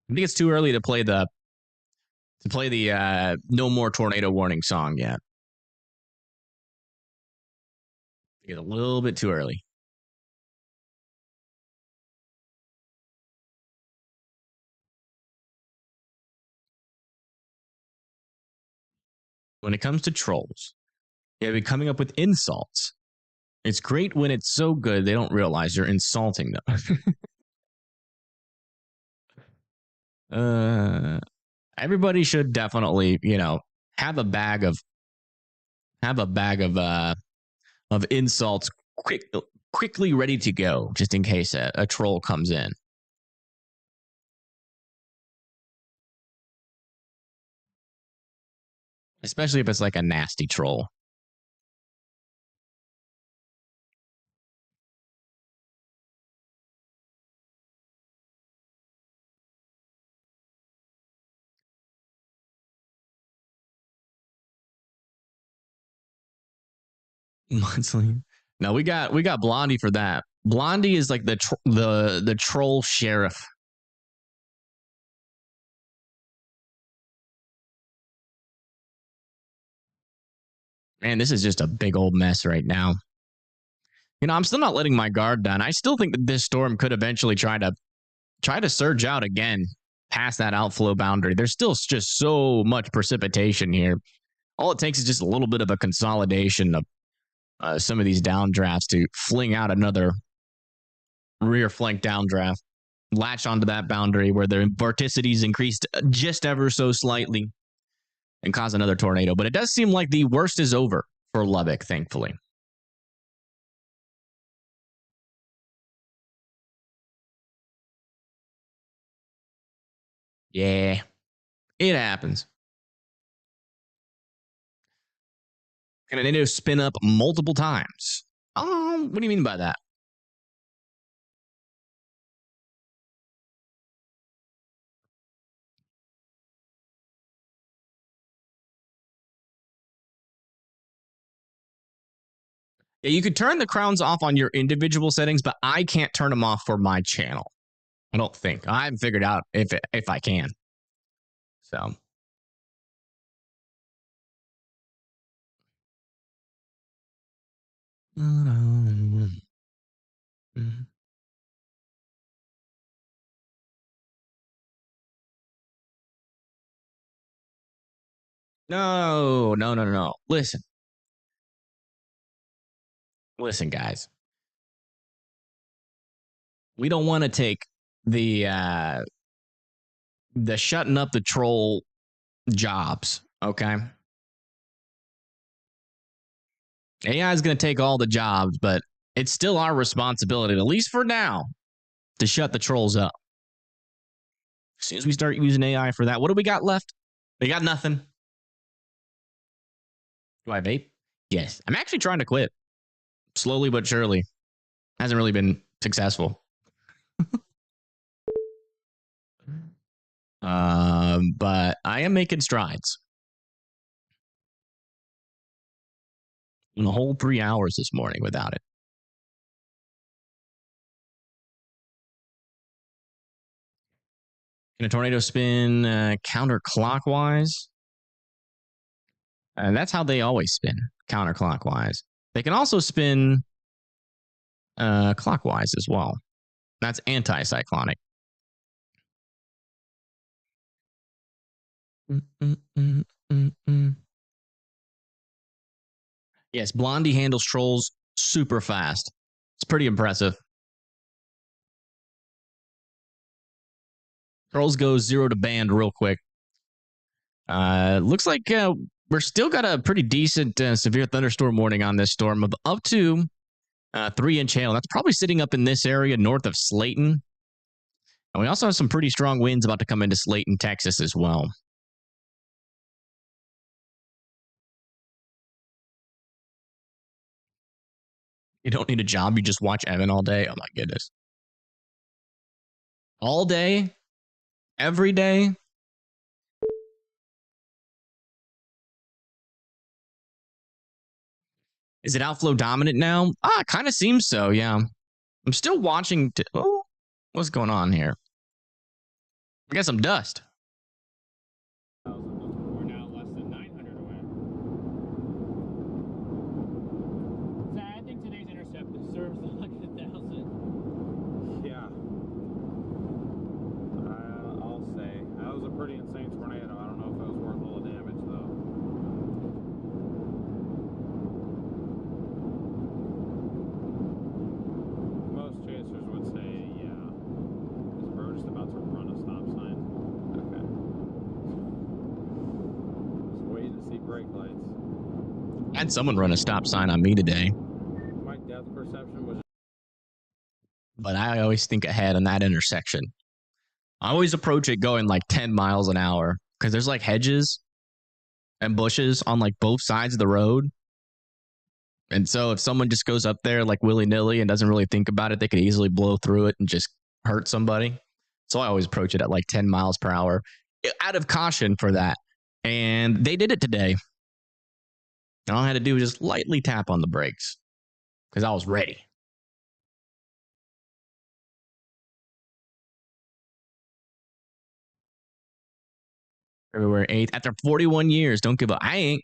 I think it's too early to play the No More Tornado Warning song yet. It's a little bit too early. When it comes to trolls, they've been coming up with insults. It's great when it's so good they don't realize you're insulting them. Everybody should definitely, have a bag of insults quickly ready to go, just in case a troll comes in. Especially if it's like a nasty troll. Monthly. No, we got Blondie for that. Blondie is like the troll sheriff. Man, this is just a big old mess right now. I'm still not letting my guard down. I still think that this storm could eventually try to surge out again past that outflow boundary. There's still just so much precipitation here. All it takes is just a little bit of a consolidation of some of these downdrafts to fling out another rear flank downdraft, latch onto that boundary where the vorticities increased just ever so slightly and cause another tornado. But it does seem like the worst is over for Lubbock, thankfully. Yeah, it happens. Can a tornado spin up multiple times? What do you mean by that? Yeah, you could turn the crowns off on your individual settings, but I can't turn them off for my channel. I don't think. I haven't figured out if I can. So. No. Listen, guys. We don't want to take the shutting up the troll jobs, okay? AI is going to take all the jobs, but it's still our responsibility, at least for now, to shut the trolls up. As soon as we start using AI for that, what do we got left? We got nothing. Do I vape? Yes. I'm actually trying to quit. Slowly but surely. Hasn't really been successful. But I am making strides. In a whole 3 hours this morning without it. Can a tornado spin counterclockwise? And that's how they always spin, counterclockwise. They can also spin clockwise as well. That's anticyclonic. Yes, Blondie handles trolls super fast. It's pretty impressive. Trolls go 0 to band real quick. Looks like we're still got a pretty decent severe thunderstorm warning on this storm of up to 3-inch hail. That's probably sitting up in this area north of Slayton. And we also have some pretty strong winds about to come into Slayton, Texas as well. You don't need a job. You just watch Evan all day. Oh, my goodness. All day? Every day? Is it outflow dominant now? Ah, kind of seems so, yeah. I'm still watching. Oh, what's going on here? We got some dust. We're now less than 900 away. So I think today's intercept deserves the 100,000. Yeah. I'll say. That was a pretty insane tornado. I don't know if it was worth all the damage, though. Most chasers would say, yeah. This bro just about to run a stop sign. Okay. Just waiting to see brake lights. I had someone run a stop sign on me today. My depth perception was... But I always think ahead on that intersection. I always approach it going like 10 miles an hour because there's like hedges and bushes on like both sides of the road. And so if someone just goes up there like willy-nilly and doesn't really think about it, they could easily blow through it and just hurt somebody. So I always approach it at like 10 miles per hour out of caution for that. And they did it today. And all I had to do was just lightly tap on the brakes because I was ready. February 8th. After 41 years, don't give up. I ain't.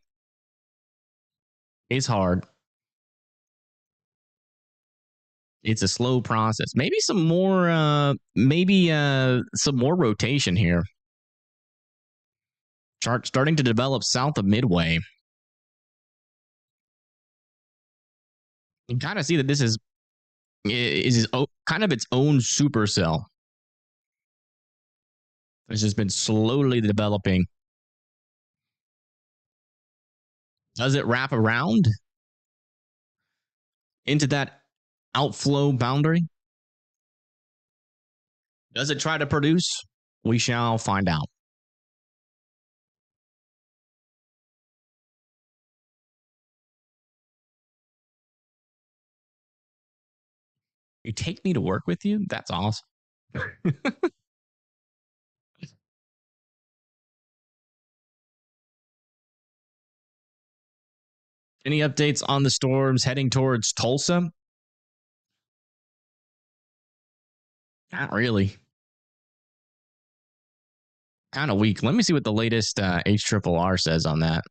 It's hard. It's a slow process. Maybe some more rotation here. Chart starting to develop south of Midway. You kind of see that this is kind of its own supercell. It's just been slowly developing. Does it wrap around into that outflow boundary? Does it try to produce? We shall find out. You take me to work with you? That's awesome. Any updates on the storms heading towards Tulsa? Not really. Kind of weak. Let me see what the latest HRRR says on that.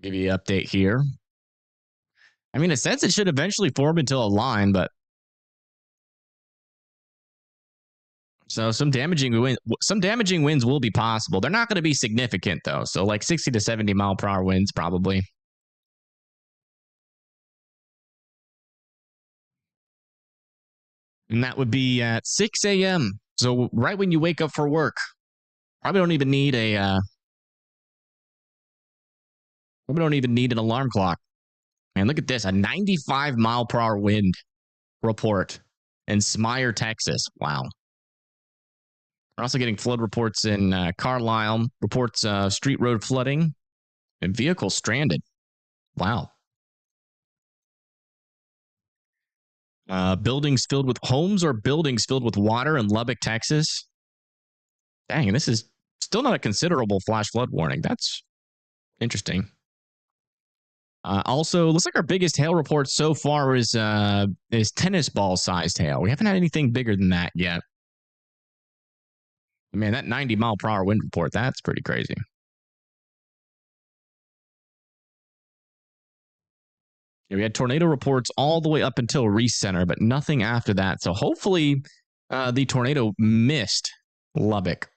Give you an update here. I mean, it says it should eventually form into a line, but so some damaging winds will be possible. They're not going to be significant though. So like 60 to 70 mile per hour winds probably. And that would be at 6 a.m. So right when you wake up for work. Probably don't even need an alarm clock. Man, look at this. A 95 mile per hour wind report in Smyre, Texas. Wow. We're also getting flood reports in Carlisle. Reports street road flooding and vehicles stranded. Wow. Buildings filled with homes or buildings filled with water in Lubbock, Texas. Dang, this is still not a considerable flash flood warning. That's interesting. Also, looks like our biggest hail report so far is tennis ball sized hail. We haven't had anything bigger than that yet. Man, that 90-mile-per-hour wind report, that's pretty crazy. Yeah, we had tornado reports all the way up until recenter, but nothing after that. So hopefully the tornado missed Lubbock.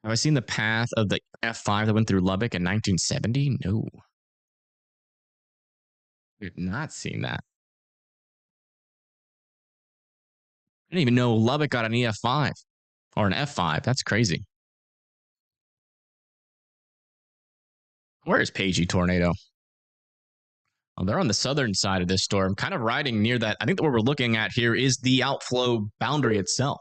Have I seen the path of the F5 that went through Lubbock in 1970? No. We have not seen that. I didn't even know Lubbock got an EF5 or an F5. That's crazy. Where is Pagey Tornado? Oh, they're on the southern side of this storm, kind of riding near that. I think that what we're looking at here is the outflow boundary itself.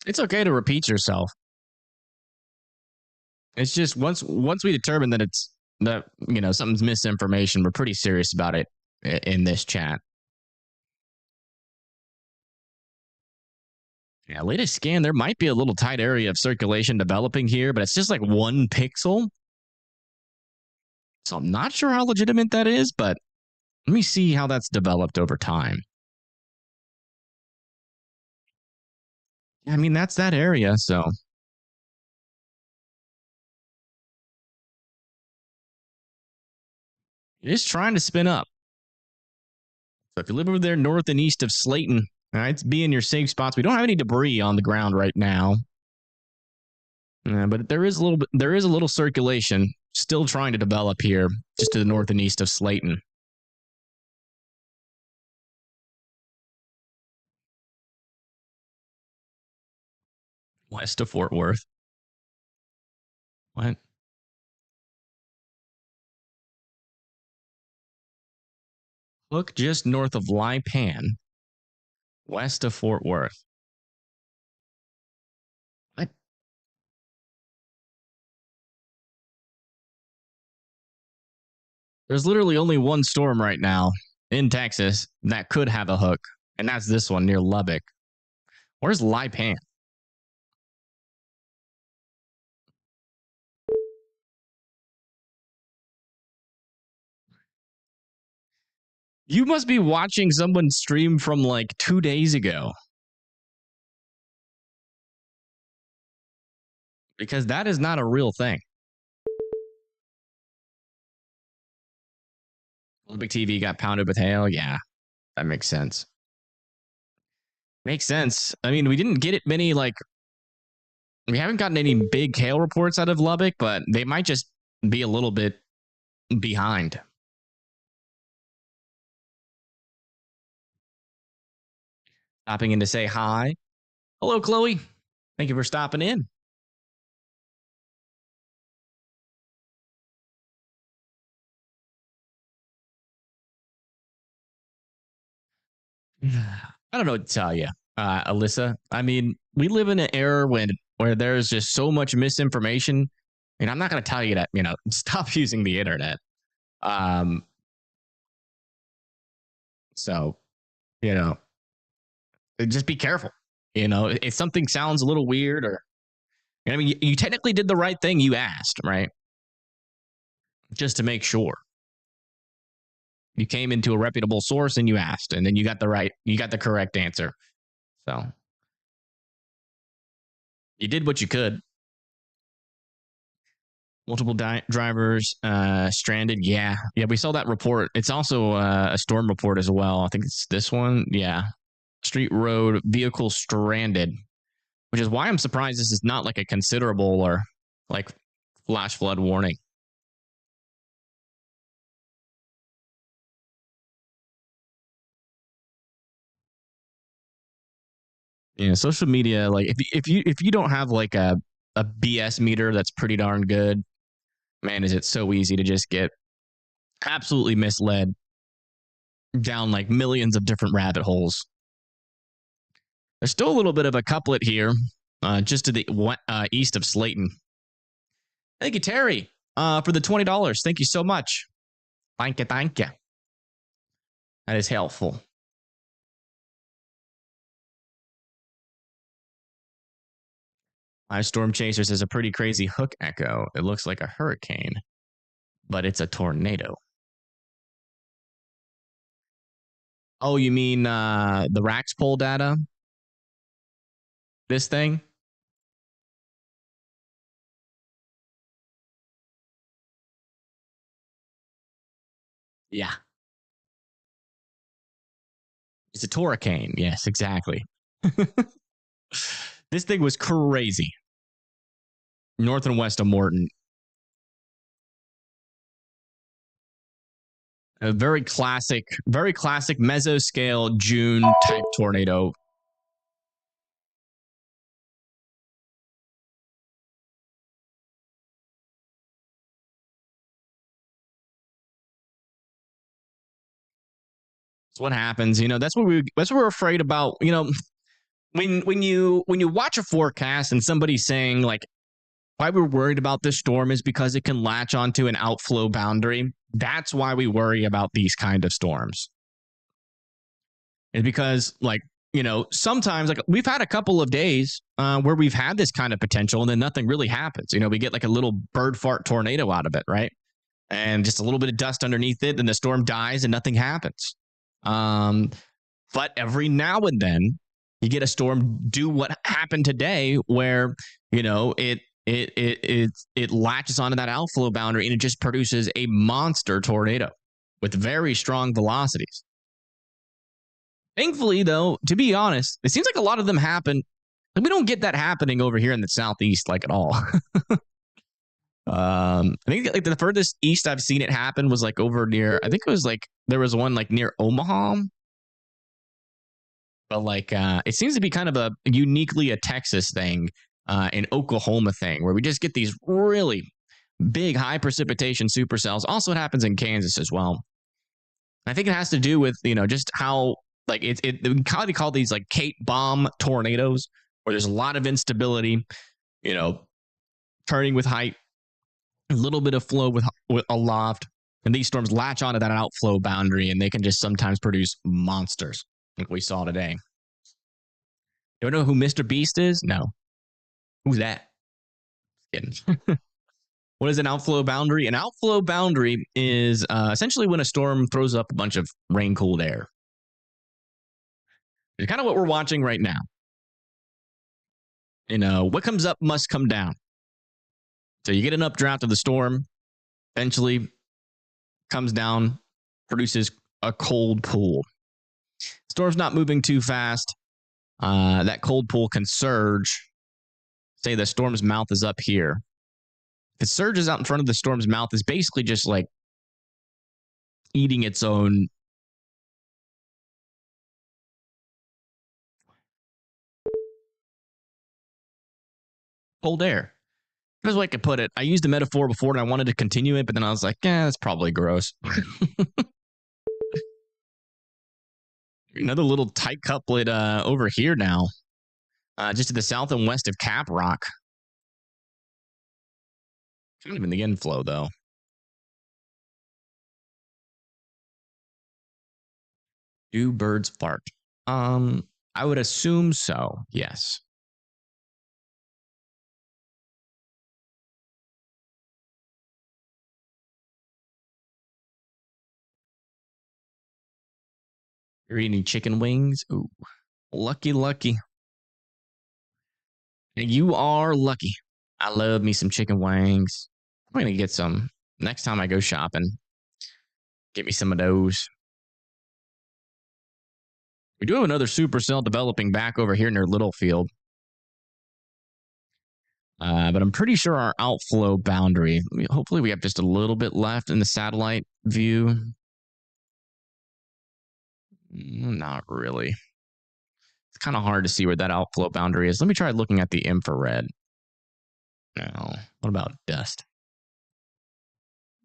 It's okay to repeat yourself. It's just once we determine that something's misinformation, we're pretty serious about it in this chat. Yeah, latest scan, there might be a little tight area of circulation developing here, but it's just like 1 pixel. So I'm not sure how legitimate that is, but let me see how that's developed over time. I mean, that's that area, so. It is trying to spin up. So if you live over there north and east of Slayton, all right, be in your safe spots. We don't have any debris on the ground right now. But there is a little circulation still trying to develop here, just to the north and east of Slayton. West of Fort Worth. What? Look just north of Lipan, west of Fort Worth. What? There's literally only one storm right now in Texas that could have a hook, and that's this one near Lubbock. Where's Lipan? You must be watching someone stream from like 2 days ago. Because that is not a real thing. Olympic TV got pounded with hail. Yeah, that makes sense. Makes sense. I mean, we didn't get it many, we haven't gotten any big hail reports out of Lubbock, but they might just be a little bit behind. Stopping in to say hi. Hello, Chloe. Thank you for stopping in. I don't know what to tell you, Alyssa. I mean, we live in an era where there's just so much misinformation. And I'm not going to tell you that, stop using the internet. So, just be careful. If something sounds a little weird I mean, you technically did the right thing. You asked, right? Just to make sure. You came into a reputable source and you asked, and then you got the correct answer. So you did what you could. Multiple drivers stranded. Yeah, we saw that report. It's also a storm report as well. I think it's this one. Yeah. Street road vehicle stranded, which is why I'm surprised this is not like a considerable or like flash flood warning. Social media, like if you don't have like a BS meter that's pretty darn good, man, is it so easy to just get absolutely misled down like millions of different rabbit holes. There's still a little bit of a couplet here, just to the east of Slayton. Thank you, Terry, for the $20. Thank you so much. Thank you, thank you. That is helpful. My Storm Chaser says a pretty crazy hook echo. It looks like a hurricane, but it's a tornado. Oh, you mean the Rax poll data? This thing? Yeah. It's a torricane. Yes, exactly. This thing was crazy. North and west of Morton. A very classic mesoscale June type tornado. That's what happens. You know, that's what we're afraid about. You know, when you watch a forecast and somebody's saying like, why we're worried about this storm is because it can latch onto an outflow boundary. That's why we worry about these kind of storms. It's because, like, you know, sometimes, like, we've had a couple of days where we've had this kind of potential and then nothing really happens. You know, we get like a little bird fart tornado out of it, right? And just a little bit of dust underneath it, and the storm dies and nothing happens. But every now and then you get a storm do what happened today, where, you know, it latches onto that outflow boundary and it just produces a monster tornado with very strong velocities. Thankfully, though, to be honest, it seems like a lot of them happen. Like, we don't get that happening over here in the southeast, like, at all. I think like the furthest east I've seen it happen was like over near, I think it was like, there was one like near Omaha. But like, it seems to be kind of a uniquely a Texas thing, an Oklahoma thing, where we just get these really big high precipitation supercells. Also, it happens in Kansas as well. I think it has to do with, you know, just how, like, we call these like Kate bomb tornadoes, where there's a lot of instability, you know, turning with height, a little bit of flow with aloft, and these storms latch onto that outflow boundary, and they can just sometimes produce monsters, like we saw today. Don't know who Mr. Beast is? No. Who's that? Just kidding. What is an outflow boundary? An outflow boundary is essentially when a storm throws up a bunch of rain-cooled air. It's kind of what we're watching right now. You know, what comes up must come down. So you get an updraft of the storm, eventually comes down, produces a cold pool. Storm's not moving too fast. That cold pool can surge. Say the storm's mouth is up here. If it surges out in front of the storm's mouth, is basically just like eating its own cold air. Here's the way I could put it. I used a metaphor before and I wanted to continue it, but then I was like, that's probably gross. Another little tight couplet over here now. Just to the south and west of Cap Rock. Kind of in the inflow, though. Do birds fart? I would assume so, yes. You're eating chicken wings? Ooh, lucky, lucky. You are lucky. I love me some chicken wings. I'm going to get some next time I go shopping. Get me some of those. We do have another supercell developing back over here near Littlefield. But I'm pretty sure our outflow boundary, hopefully we have just a little bit left in the satellite view. Not really. It's kind of hard to see where that outflow boundary is. Let me try looking at the infrared. No. What about dust?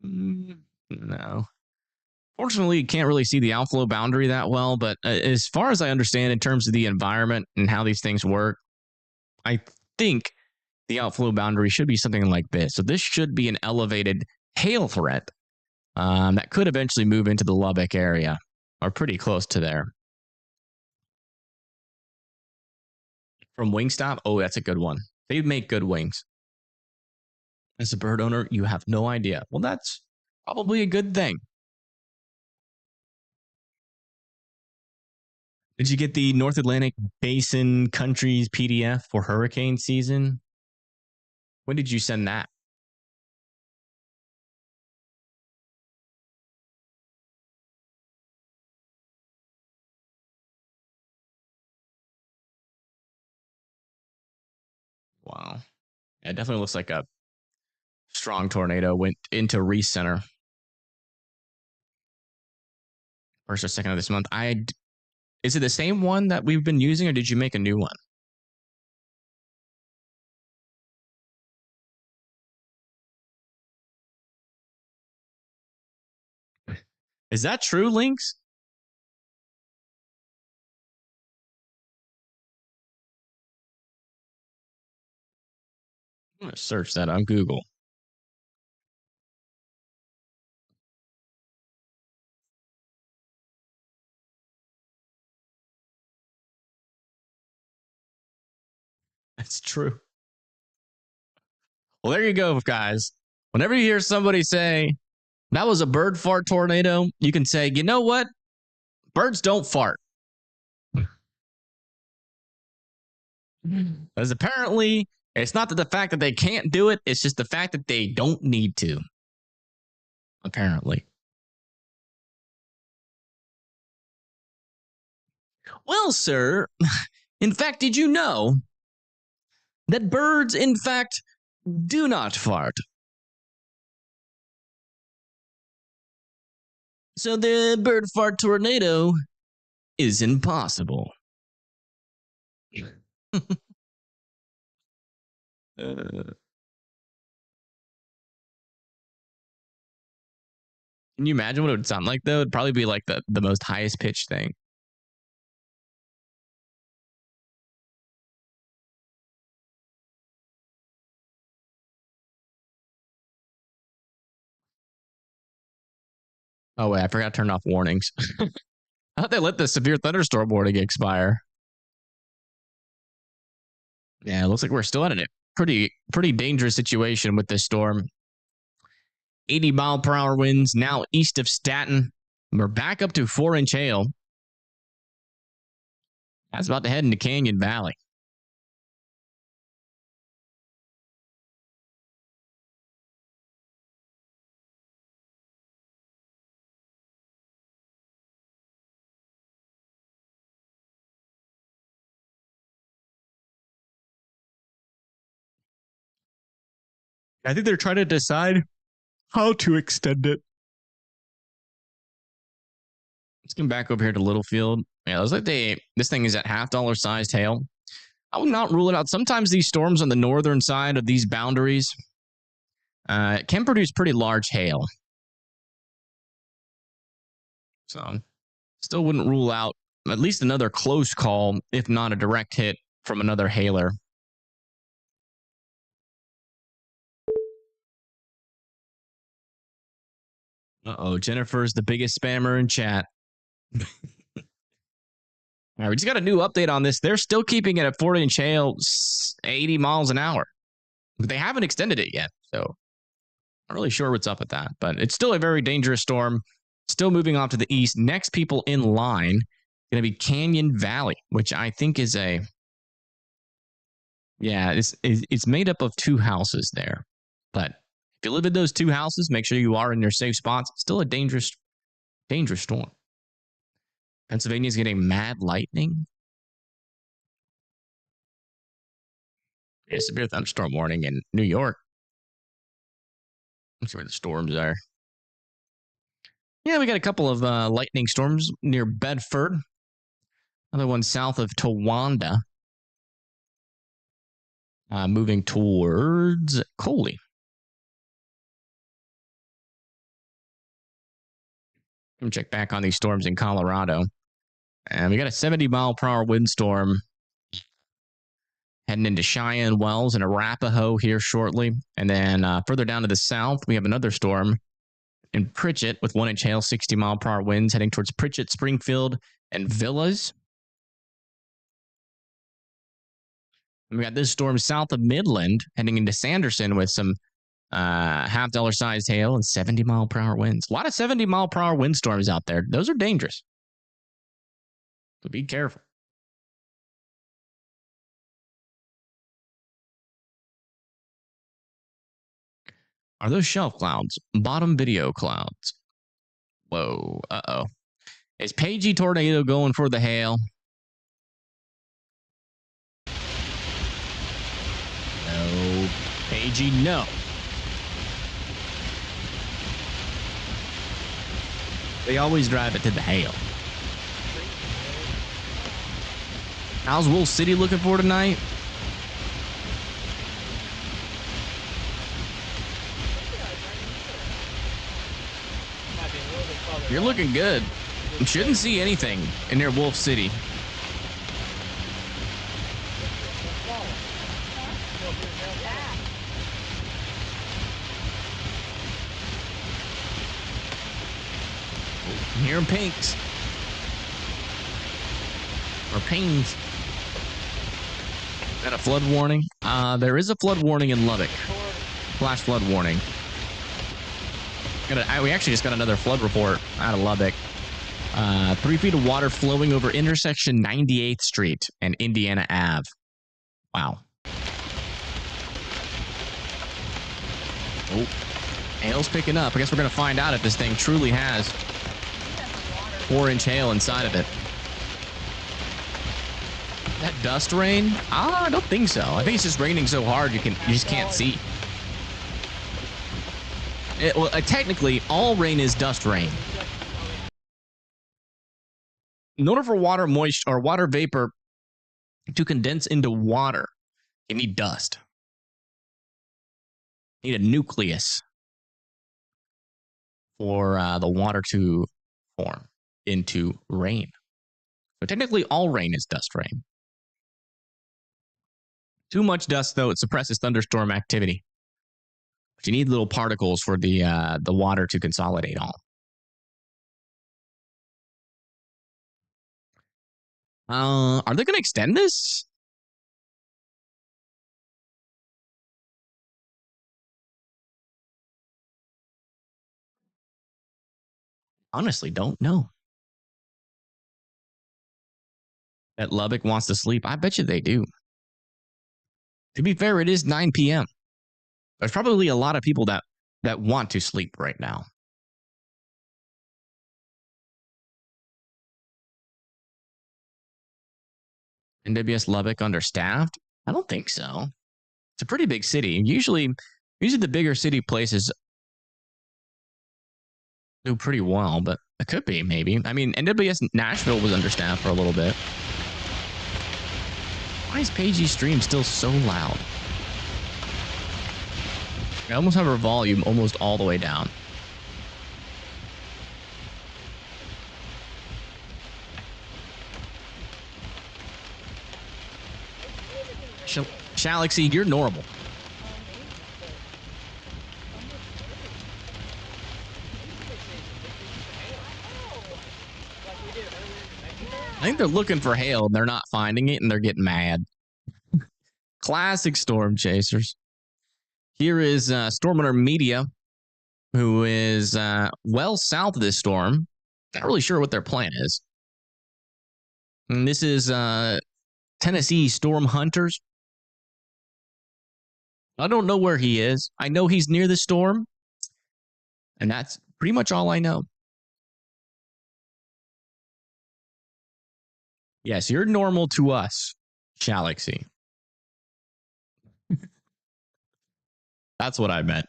No. Fortunately, you can't really see the outflow boundary that well, but as far as I understand in terms of the environment and how these things work, I think the outflow boundary should be something like this. So this should be an elevated hail threat that could eventually move into the Lubbock area, or pretty close to there. From Wingstop, oh, that's a good one. They make good wings. As a bird owner, you have no idea. Well, that's probably a good thing. Did you get the North Atlantic Basin Countries PDF for hurricane season? When did you send that? Wow. Yeah, it definitely looks like a strong tornado went into Reese Center. First or second of this month. Is it the same one that we've been using, or did you make a new one? Is that true, Lynx? I'm going to search that on Google. That's true. Well, there you go, guys. Whenever you hear somebody say, that was a bird fart tornado, you can say, you know what? Birds don't fart. Because apparently, it's not that the fact that they can't do it, it's just the fact that they don't need to. Apparently. Well, sir, in fact, did you know that birds, in fact, do not fart? So the bird fart tornado is impossible. Can you imagine what it would sound like, though? It'd probably be like the most highest pitched thing. Oh, wait, I forgot to turn off warnings. I thought they let the severe thunderstorm warning expire. Yeah, it looks like we're still in a pretty dangerous situation with this storm. 80-mile-per-hour winds now east of Staten. We're back up to 4-inch hail. That's about to head into Canyon Valley. I think they're trying to decide how to extend it. Let's come back over here to Littlefield. Yeah, it looks like this thing is at $half sized hail. I would not rule it out. Sometimes these storms on the northern side of these boundaries can produce pretty large hail. So still wouldn't rule out at least another close call, if not a direct hit from another hailer. Uh-oh, Jennifer's the biggest spammer in chat. All right, we just got a new update on this. They're still keeping it at 4-inch hail, 80 miles an hour. But they haven't extended it yet, so not really sure what's up with that. But it's still a very dangerous storm. Still moving off to the east. Next people in line going to be Canyon Valley, which I think is it's made up of 2 houses there. But if you live in those 2 houses, make sure you are in your safe spots. It's still a dangerous storm. Pennsylvania's getting mad lightning. Yeah, severe thunderstorm warning in New York. Let's see where the storms are. Yeah, we got a couple of lightning storms near Bedford. Another one south of Towanda. Moving towards Coley. Let me check back on these storms in Colorado. And we got a 70-mile-per-hour windstorm heading into Cheyenne Wells and Arapahoe here shortly. And then further down to the south, we have another storm in Pritchett with 1-inch hail, 60-mile-per-hour winds heading towards Pritchett, Springfield, and Villas. And we got this storm south of Midland heading into Sanderson with some half-dollar sized hail and 70-mile-per-hour winds. A lot of 70-mile-per-hour windstorms out there. Those are dangerous. So be careful. Are those shelf clouds? Bottom video clouds. Whoa. Uh-oh. Is Pagey Tornado going for the hail? No. Pagey, no. They always drive it to the hail. How's Wolf City looking for tonight? You're looking good. You shouldn't see anything in near Wolf City. I'm hearing pinks. Or pings. Is that a flood warning? There is a flood warning in Lubbock. Flash flood warning. We actually just got another flood report out of Lubbock. 3 feet of water flowing over intersection 98th Street and Indiana Ave. Wow. Oh, hail's picking up. I guess we're going to find out if this thing truly has 4-inch hail inside of it. That dust rain? I don't think so. I think it's just raining so hard you just can't see. Technically, all rain is dust rain. In order for water vapor to condense into water, you need dust. You need a nucleus for the water to form into rain. So technically, all rain is dust rain. Too much dust, though, it suppresses thunderstorm activity. But you need little particles for the water to consolidate all. Are they going to extend this? Honestly, don't know. That Lubbock wants to sleep. I bet you they do. To be fair, it is 9 p.m. There's probably a lot of people that want to sleep right now. NWS Lubbock understaffed? I don't think so. It's a pretty big city. Usually the bigger city places do pretty well, but it could be, maybe. I mean, NWS Nashville was understaffed for a little bit. Why is Pagey's stream still so loud? I almost have her volume almost all the way down. Shalaxy, you're normal. I think they're looking for hail and they're not finding it and they're getting mad. Classic storm chasers. Here is Storm Hunter Media, who is well south of this storm. Not really sure what their plan is. And this is Tennessee Storm Hunters. I don't know where he is. I know he's near the storm. And that's pretty much all I know. Yes, you're normal to us, Shalaxy. That's what I meant.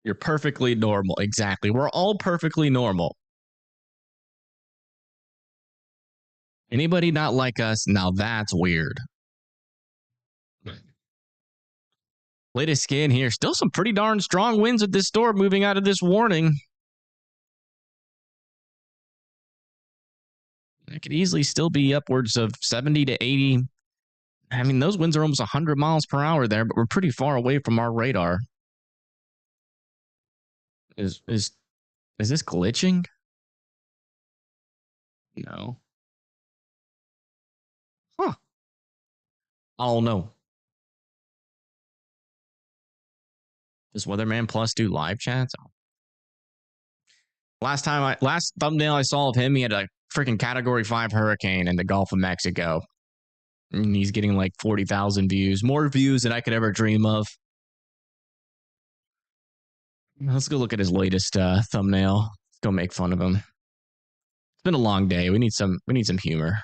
You're perfectly normal. Exactly. We're all perfectly normal. Anybody not like us? Now that's weird. Latest scan here. Still some pretty darn strong winds with this storm moving out of this warning. It could easily still be upwards of 70 to 80. I mean, those winds are almost 100 miles per hour there, but we're pretty far away from our radar. Is this glitching? No. Huh. Oh no. Does Weatherman Plus do live chats? Last thumbnail I saw of him, he had a freaking Category 5 hurricane in the Gulf of Mexico. And he's getting like 40,000 views. More views than I could ever dream of. Let's go look at his latest thumbnail. Let's go make fun of him. It's been a long day. We need some humor.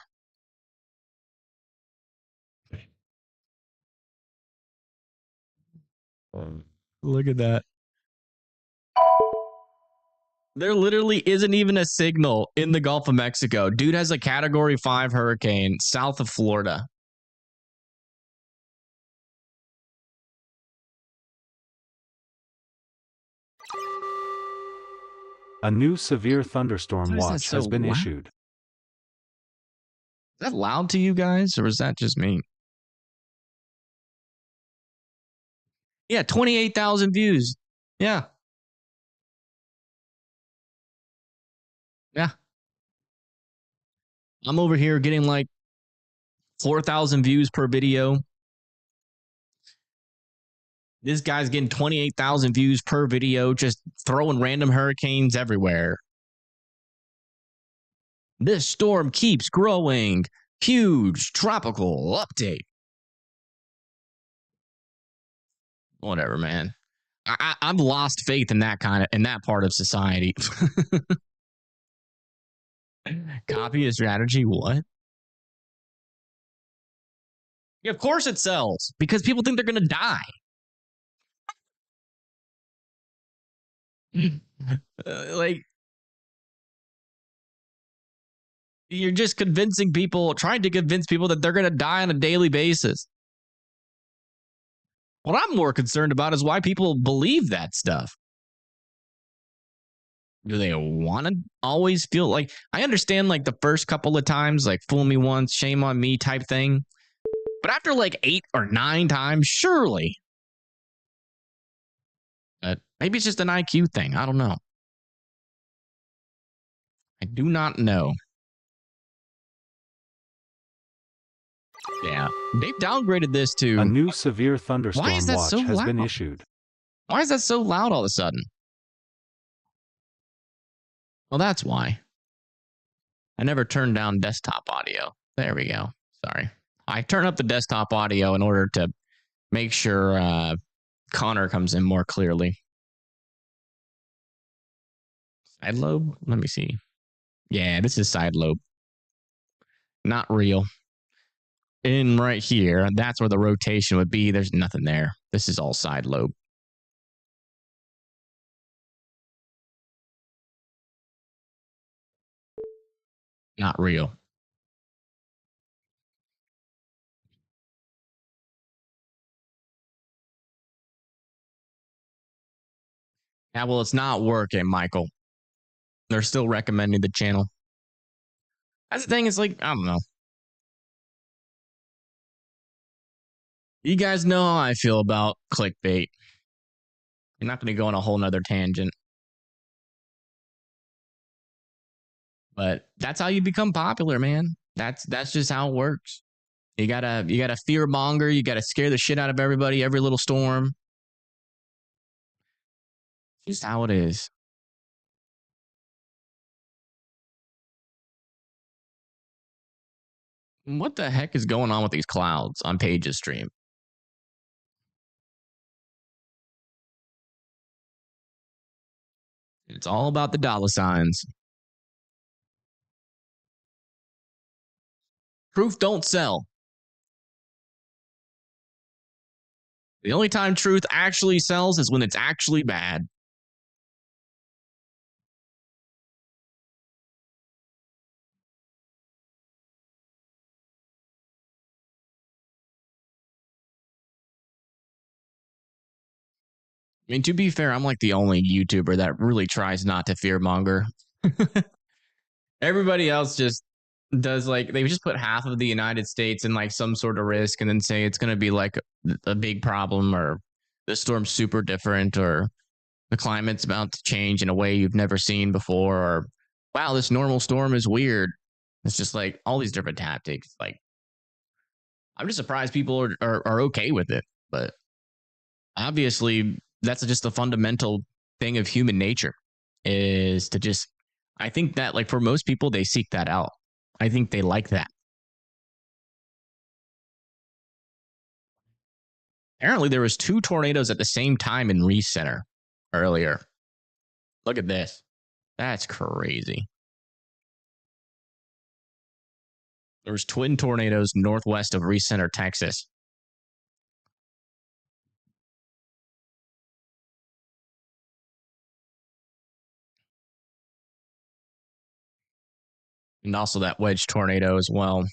Look at that. There literally isn't even a signal in the Gulf of Mexico. Dude has a Category 5 hurricane south of Florida. A new severe thunderstorm watch has been issued. Is that loud to you guys, or is that just me? Yeah, 28,000 views. Yeah. Yeah. I'm over here getting like 4,000 views per video. This guy's getting 28,000 views per video, just throwing random hurricanes everywhere. This storm keeps growing. Huge tropical update. Whatever, man. I've lost faith in that part of society. Copy a strategy. What? Yeah, of course it sells because people think they're going to die. Like, you're just trying to convince people that they're going to die on a daily basis. What I'm more concerned about is why people believe that stuff. Do they want to always feel like, I understand like the first couple of times, like fool me once, shame on me type thing. But after like 8 or 9 times, surely. Maybe it's just an IQ thing. I don't know. I do not know. Yeah, they've downgraded this to... A new severe thunderstorm watch has been issued. Why is that so loud all of a sudden? Well, that's why. I never turned down desktop audio. There we go. Sorry. I turn up the desktop audio in order to make sure Connor comes in more clearly. Side lobe? Let me see. Yeah, this is side lobe. Not real. In right here, that's where the rotation would be. There's nothing there. This is all side lobe. Not real. Yeah, well, it's not working, Michael. They're still recommending the channel. That's the thing. It's like, I don't know. You guys know how I feel about clickbait. I'm not going to go on a whole nother tangent. But that's how you become popular, man. That's just how it works. You gotta fear monger. You gotta scare the shit out of everybody, every little storm. Just how it is. What the heck is going on with these clouds on Paige's stream? It's all about the dollar signs. Truth don't sell. The only time truth actually sells is when it's actually bad. I mean, to be fair, I'm like the only YouTuber that really tries not to fearmonger. Everybody else just does like they just put half of the United States in like some sort of risk and then say it's going to be like a big problem or the storm's super different or the climate's about to change in a way you've never seen before or wow, this normal storm is weird. It's just like all these different tactics. Like I'm just surprised people are okay with it, but obviously that's just a fundamental thing of human nature is to just I think that like for most people they seek that out. I think they like that. Apparently there was 2 tornadoes at the same time in Reese Center earlier. Look at this. That's crazy. There was twin tornadoes northwest of Reese Center, Texas. And also that Wedge tornado as well.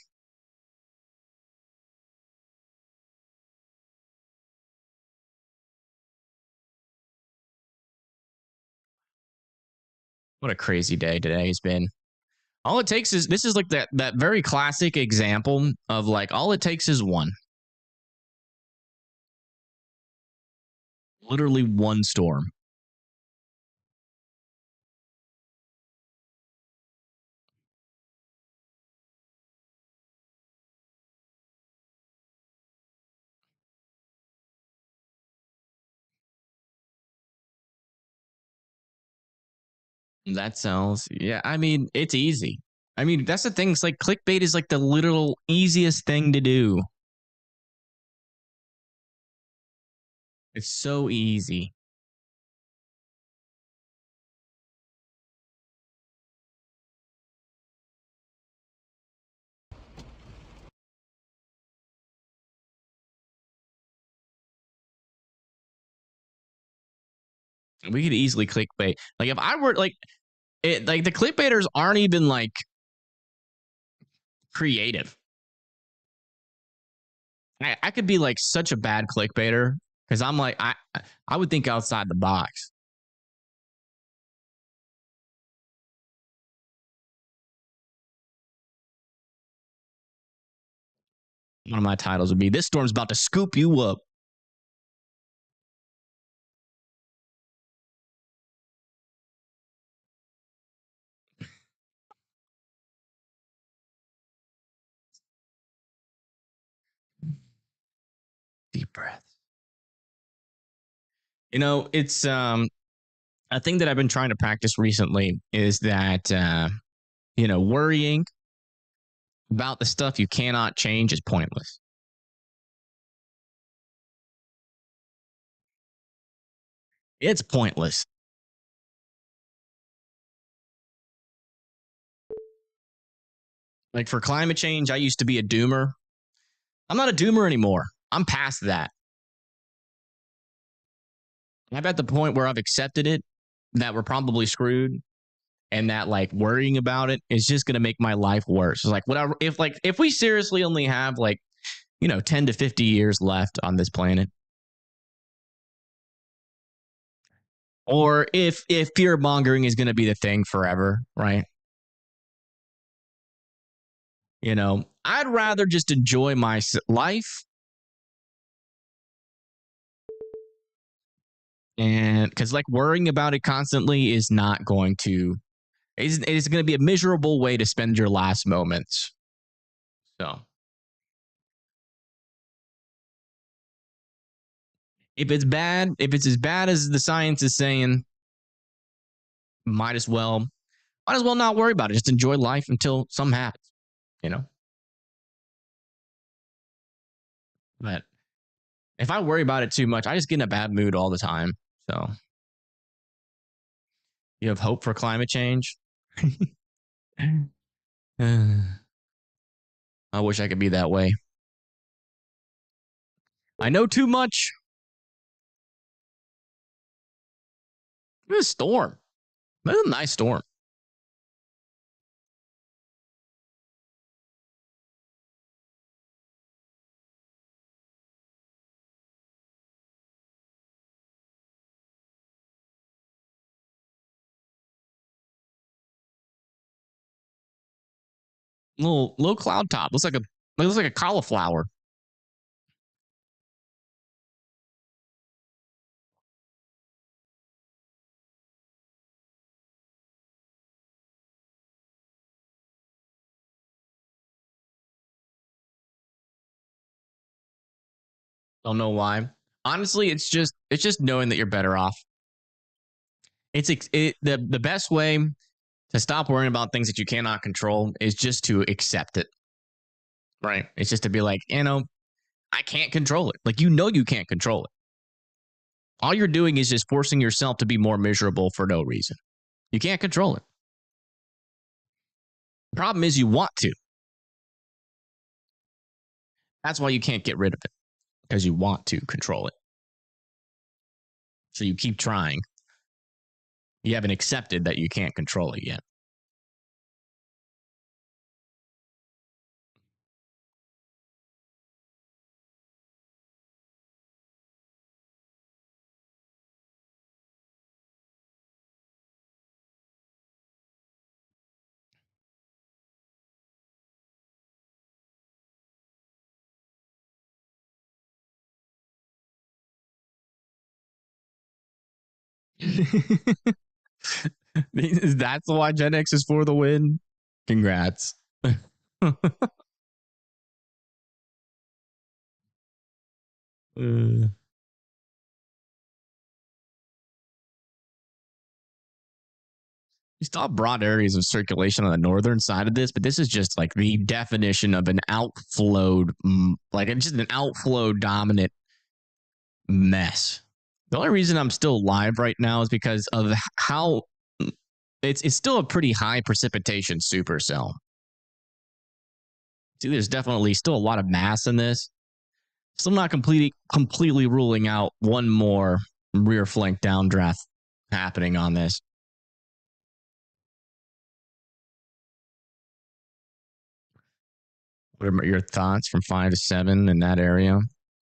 What a crazy day today has been. All it takes is this is like that very classic example of like all it takes is one. Literally one storm. That sounds, yeah. I mean, it's easy. I mean, that's the thing. It's like clickbait is like the literal easiest thing to do. It's so easy. We could easily clickbait. Like if I were like it, like the clickbaiters aren't even like creative. I could be like such a bad clickbaiter because I'm like I would think outside the box. One of my titles would be "This storm's about to scoop you up." Deep breath. You know, it's a thing that I've been trying to practice recently is that you know, worrying about the stuff you cannot change is pointless. It's pointless. Like for climate change, I used to be a doomer. I'm not a doomer anymore. I'm past that. I'm at the point where I've accepted it, that we're probably screwed, and that like worrying about it is just gonna make my life worse. It's like whatever if we seriously only have like, you know, 10 to 50 years left on this planet. Or if fear mongering is gonna be the thing forever, right? You know, I'd rather just enjoy my life and because like worrying about it constantly is not going to it's going to be a miserable way to spend your last moments. So if it's bad, if it's as bad as the science is saying, might as well not worry about it. Just enjoy life until something happens, you know. But if I worry about it too much, I just get in a bad mood all the time. So you have hope for climate change. I wish I could be that way. I know too much. Look at this storm. That's a nice storm. Little low cloud top. Looks like a cauliflower. Don't know why. Honestly, it's just knowing that you're better off. The best way to stop worrying about things that you cannot control is just to accept it. Right? It's just to be like, I can't control it. Like, you can't control it. All you're doing is just forcing yourself to be more miserable for no reason. You can't control it. The problem is you want to. That's why you can't get rid of it, because you want to control it. So you keep trying. You haven't accepted that you can't control it yet. That's why Gen X is for the win. Congrats. You still have broad areas of circulation on the northern side of this, but this is just like the definition of an outflow, like it's just an outflow dominant mess. The only reason I'm still live right now is because of how it's still a pretty high precipitation supercell. See, there's definitely still a lot of mass in this. Still not completely ruling out one more rear flank downdraft happening on this. What are your thoughts from 5 to 7 in that area?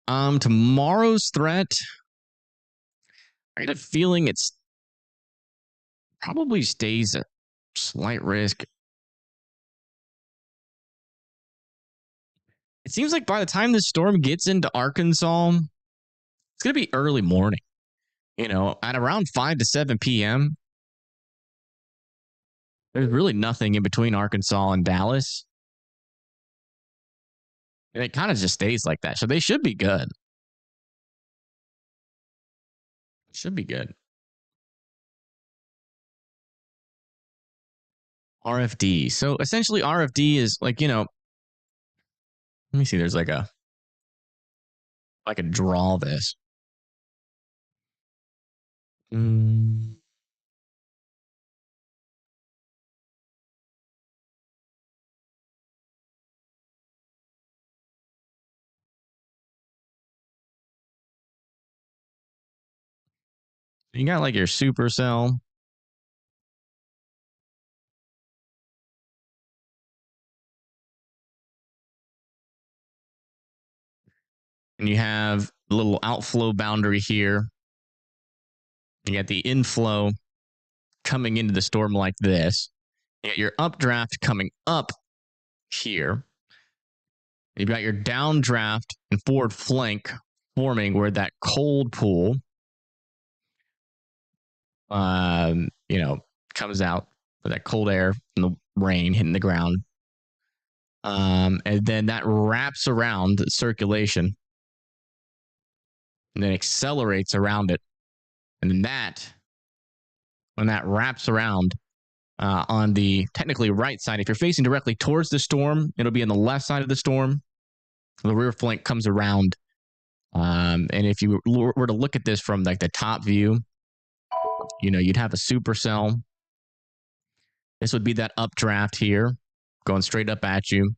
Tomorrow's threat, I get a feeling it's probably stays at slight risk. It seems like by the time this storm gets into Arkansas, it's going to be early morning. At around 5 to 7 p.m., there's really nothing in between Arkansas and Dallas. And it kind of just stays like that. So they should be good. Should be good. RFD. So essentially RFD is like, let me see. There's like I could draw this. You got like your supercell. And you have a little outflow boundary here. You got the inflow coming into the storm like this. You got your updraft coming up here. You've got your downdraft and forward flank forming where that cold pool, comes out with that cold air and the rain hitting the ground. And then that wraps around the circulation and then accelerates around it. And then when that wraps around on the technically right side, if you're facing directly towards the storm, it'll be on the left side of the storm. The rear flank comes around. And if you were to look at this from like the top view, you'd have a supercell. This would be that updraft here going straight up at you.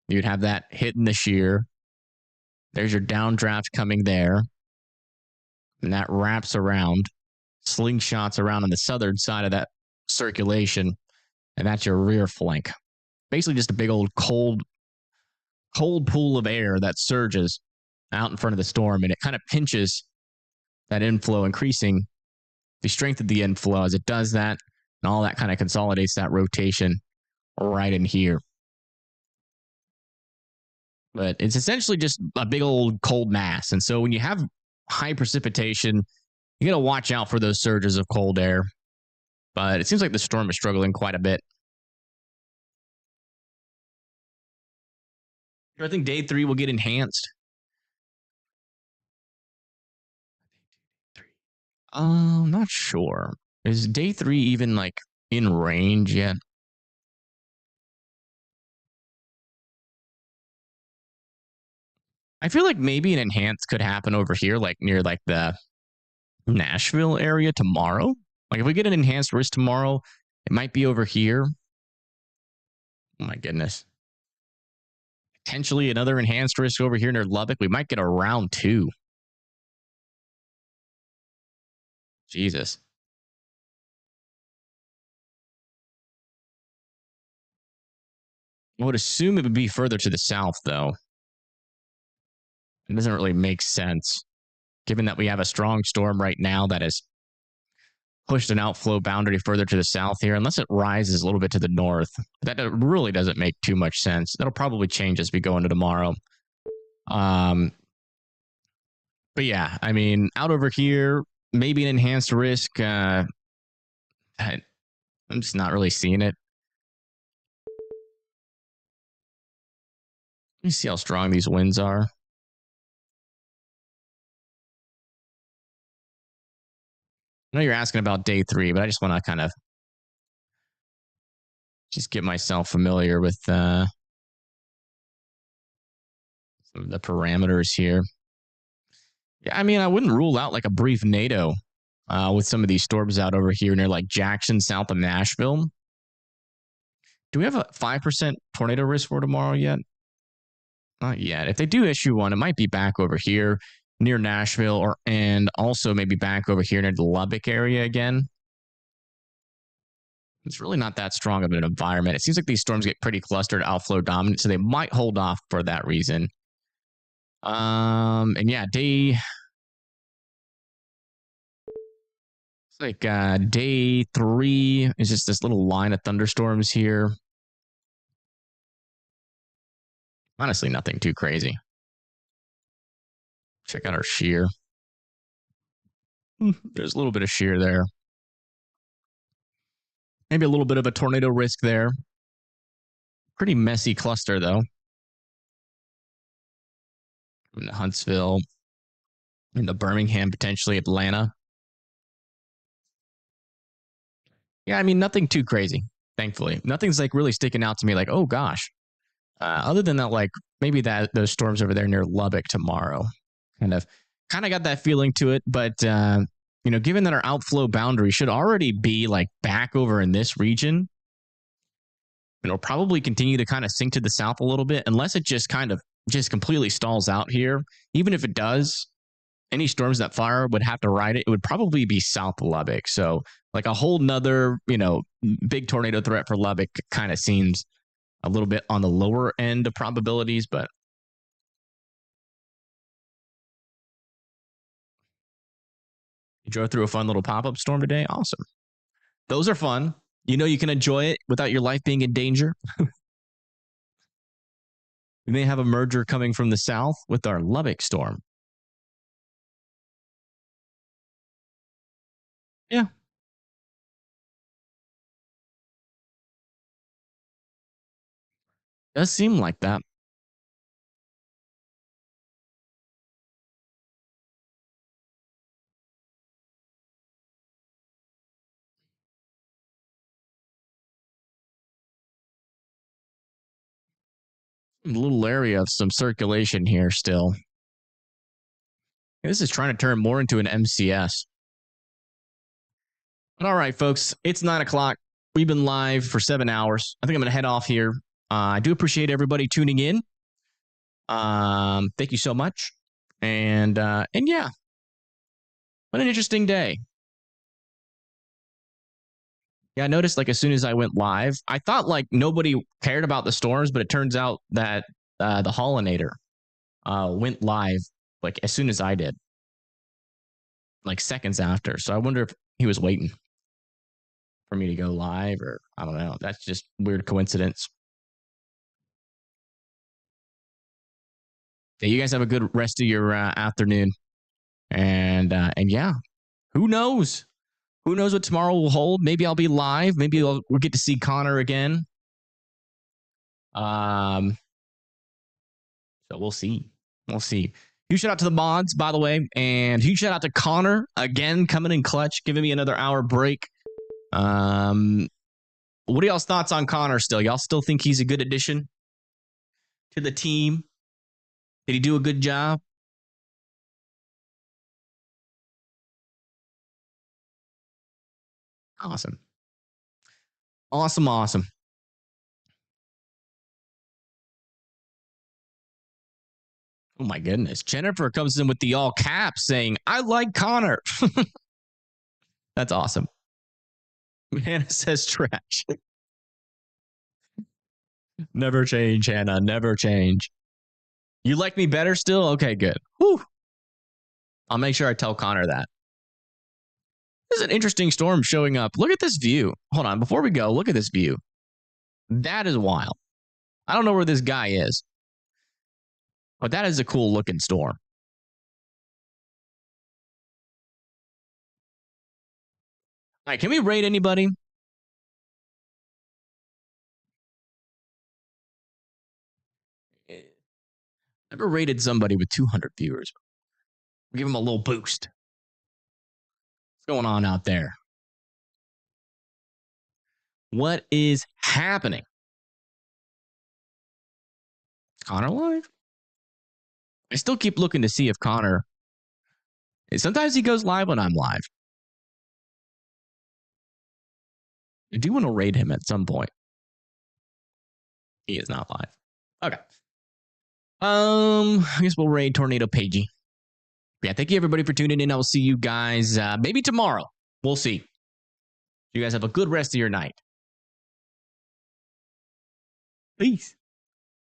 You'd have that hitting the shear. There's your downdraft coming there. And that wraps around, slingshots around on the southern side of that circulation. And that's your rear flank. Basically just a big old cold pool of air that surges out in front of the storm. And it kind of pinches that inflow, increasing the strength of the inflow as it does that. And all that kind of consolidates that rotation right in here. But it's essentially just a big old cold mass. And so when you have high precipitation, you got to watch out for those surges of cold air. But it seems like the storm is struggling quite a bit. I think day 3 will get enhanced. I'm not sure. Is day 3 even like in range yet? I feel like maybe an enhanced could happen over here, like near like the Nashville area tomorrow. Like if we get an enhanced risk tomorrow, it might be over here. Oh my goodness. Potentially another enhanced risk over here near Lubbock. We might get a round 2. Jesus. I would assume it would be further to the south, though. It doesn't really make sense, given that we have a strong storm right now that has pushed an outflow boundary further to the south here, unless it rises a little bit to the north. That really doesn't make too much sense. That'll probably change as we go into tomorrow. But yeah, I mean, out over here, maybe an enhanced risk. I'm just not really seeing it. Let me see how strong these winds are. I know you're asking about day 3, but I just want to kind of just get myself familiar with some of the parameters here. Yeah, I mean, I wouldn't rule out like a brief NATO with some of these storms out over here near like Jackson, south of Nashville. Do we have a 5% tornado risk for tomorrow yet? Not yet. If they do issue one, it might be back over here near Nashville, and also maybe back over here near the Lubbock area again. It's really not that strong of an environment. It seems like these storms get pretty clustered, outflow dominant, so they might hold off for that reason. And yeah, day day 3 is just this little line of thunderstorms here. Honestly, nothing too crazy. Check out our shear. There's a little bit of shear there. Maybe a little bit of a tornado risk there. Pretty messy cluster, though. In Huntsville, into Birmingham, potentially Atlanta. Yeah, I mean, nothing too crazy, thankfully. Nothing's like really sticking out to me like, oh gosh. Other than that, like maybe those storms over there near Lubbock tomorrow. Kind of got that feeling to it, but you know, given that our outflow boundary should already be like back over in this region, it'll probably continue to kind of sink to the south a little bit, unless it just kind of just completely stalls out here. Even if it does, any storms that fire would have to ride it. It would probably be south of Lubbock. So like a whole nother, you know, big tornado threat for Lubbock kind of seems a little bit on the lower end of probabilities, but you drove through a fun little pop-up storm today. Awesome. Those are fun. You know, you can enjoy it without your life being in danger. We may have a merger coming from the south with our Lubbock storm. Yeah. Does seem like that. A little area of some circulation here still. This is trying to turn more into an MCS. But all right, folks, it's 9 o'clock. We've been live for 7 hours. I think I'm going to head off here. I do appreciate everybody tuning in. Thank you so much. And yeah, what an interesting day. Yeah, I noticed like as soon as I went live, I thought like nobody cared about the storms, but it turns out that the Hollinator went live like as soon as I did, like seconds after. So I wonder if he was waiting. for me to go live, or I don't know. That's just weird coincidence. Yeah, you guys have a good rest of your afternoon. And yeah, who knows? Who knows what tomorrow will hold? Maybe I'll be live. Maybe we'll get to see Connor again. So we'll see. We'll see. Huge shout out to the mods, by the way, and huge shout out to Connor again, coming in clutch, giving me another hour break. What are y'all's thoughts on Connor still? Y'all still think he's a good addition to the team? Did he do a good job? Awesome. Awesome, awesome. Oh my goodness. Jennifer comes in with the all caps saying, I like Connor. That's awesome. Hannah says trash. Never change, Hannah. Never change. You like me better still? Okay, good. Whew. I'll make sure I tell Connor that. This is an interesting storm showing up. Look at this view. Hold on. Before we go, look at this view. That is wild. I don't know where this guy is, but that is a cool looking storm. All right, can we rate anybody? Never rated somebody with 200 viewers. Give him a little boost. What's going on out there? What is happening? Connor live? I still keep looking to see if Connor... Sometimes he goes live when I'm live. I do want to raid him at some point. He is not live. Okay. I guess we'll raid Tornado Pagey. Yeah, thank you everybody for tuning in. I will see you guys maybe tomorrow. We'll see. You guys have a good rest of your night. Peace.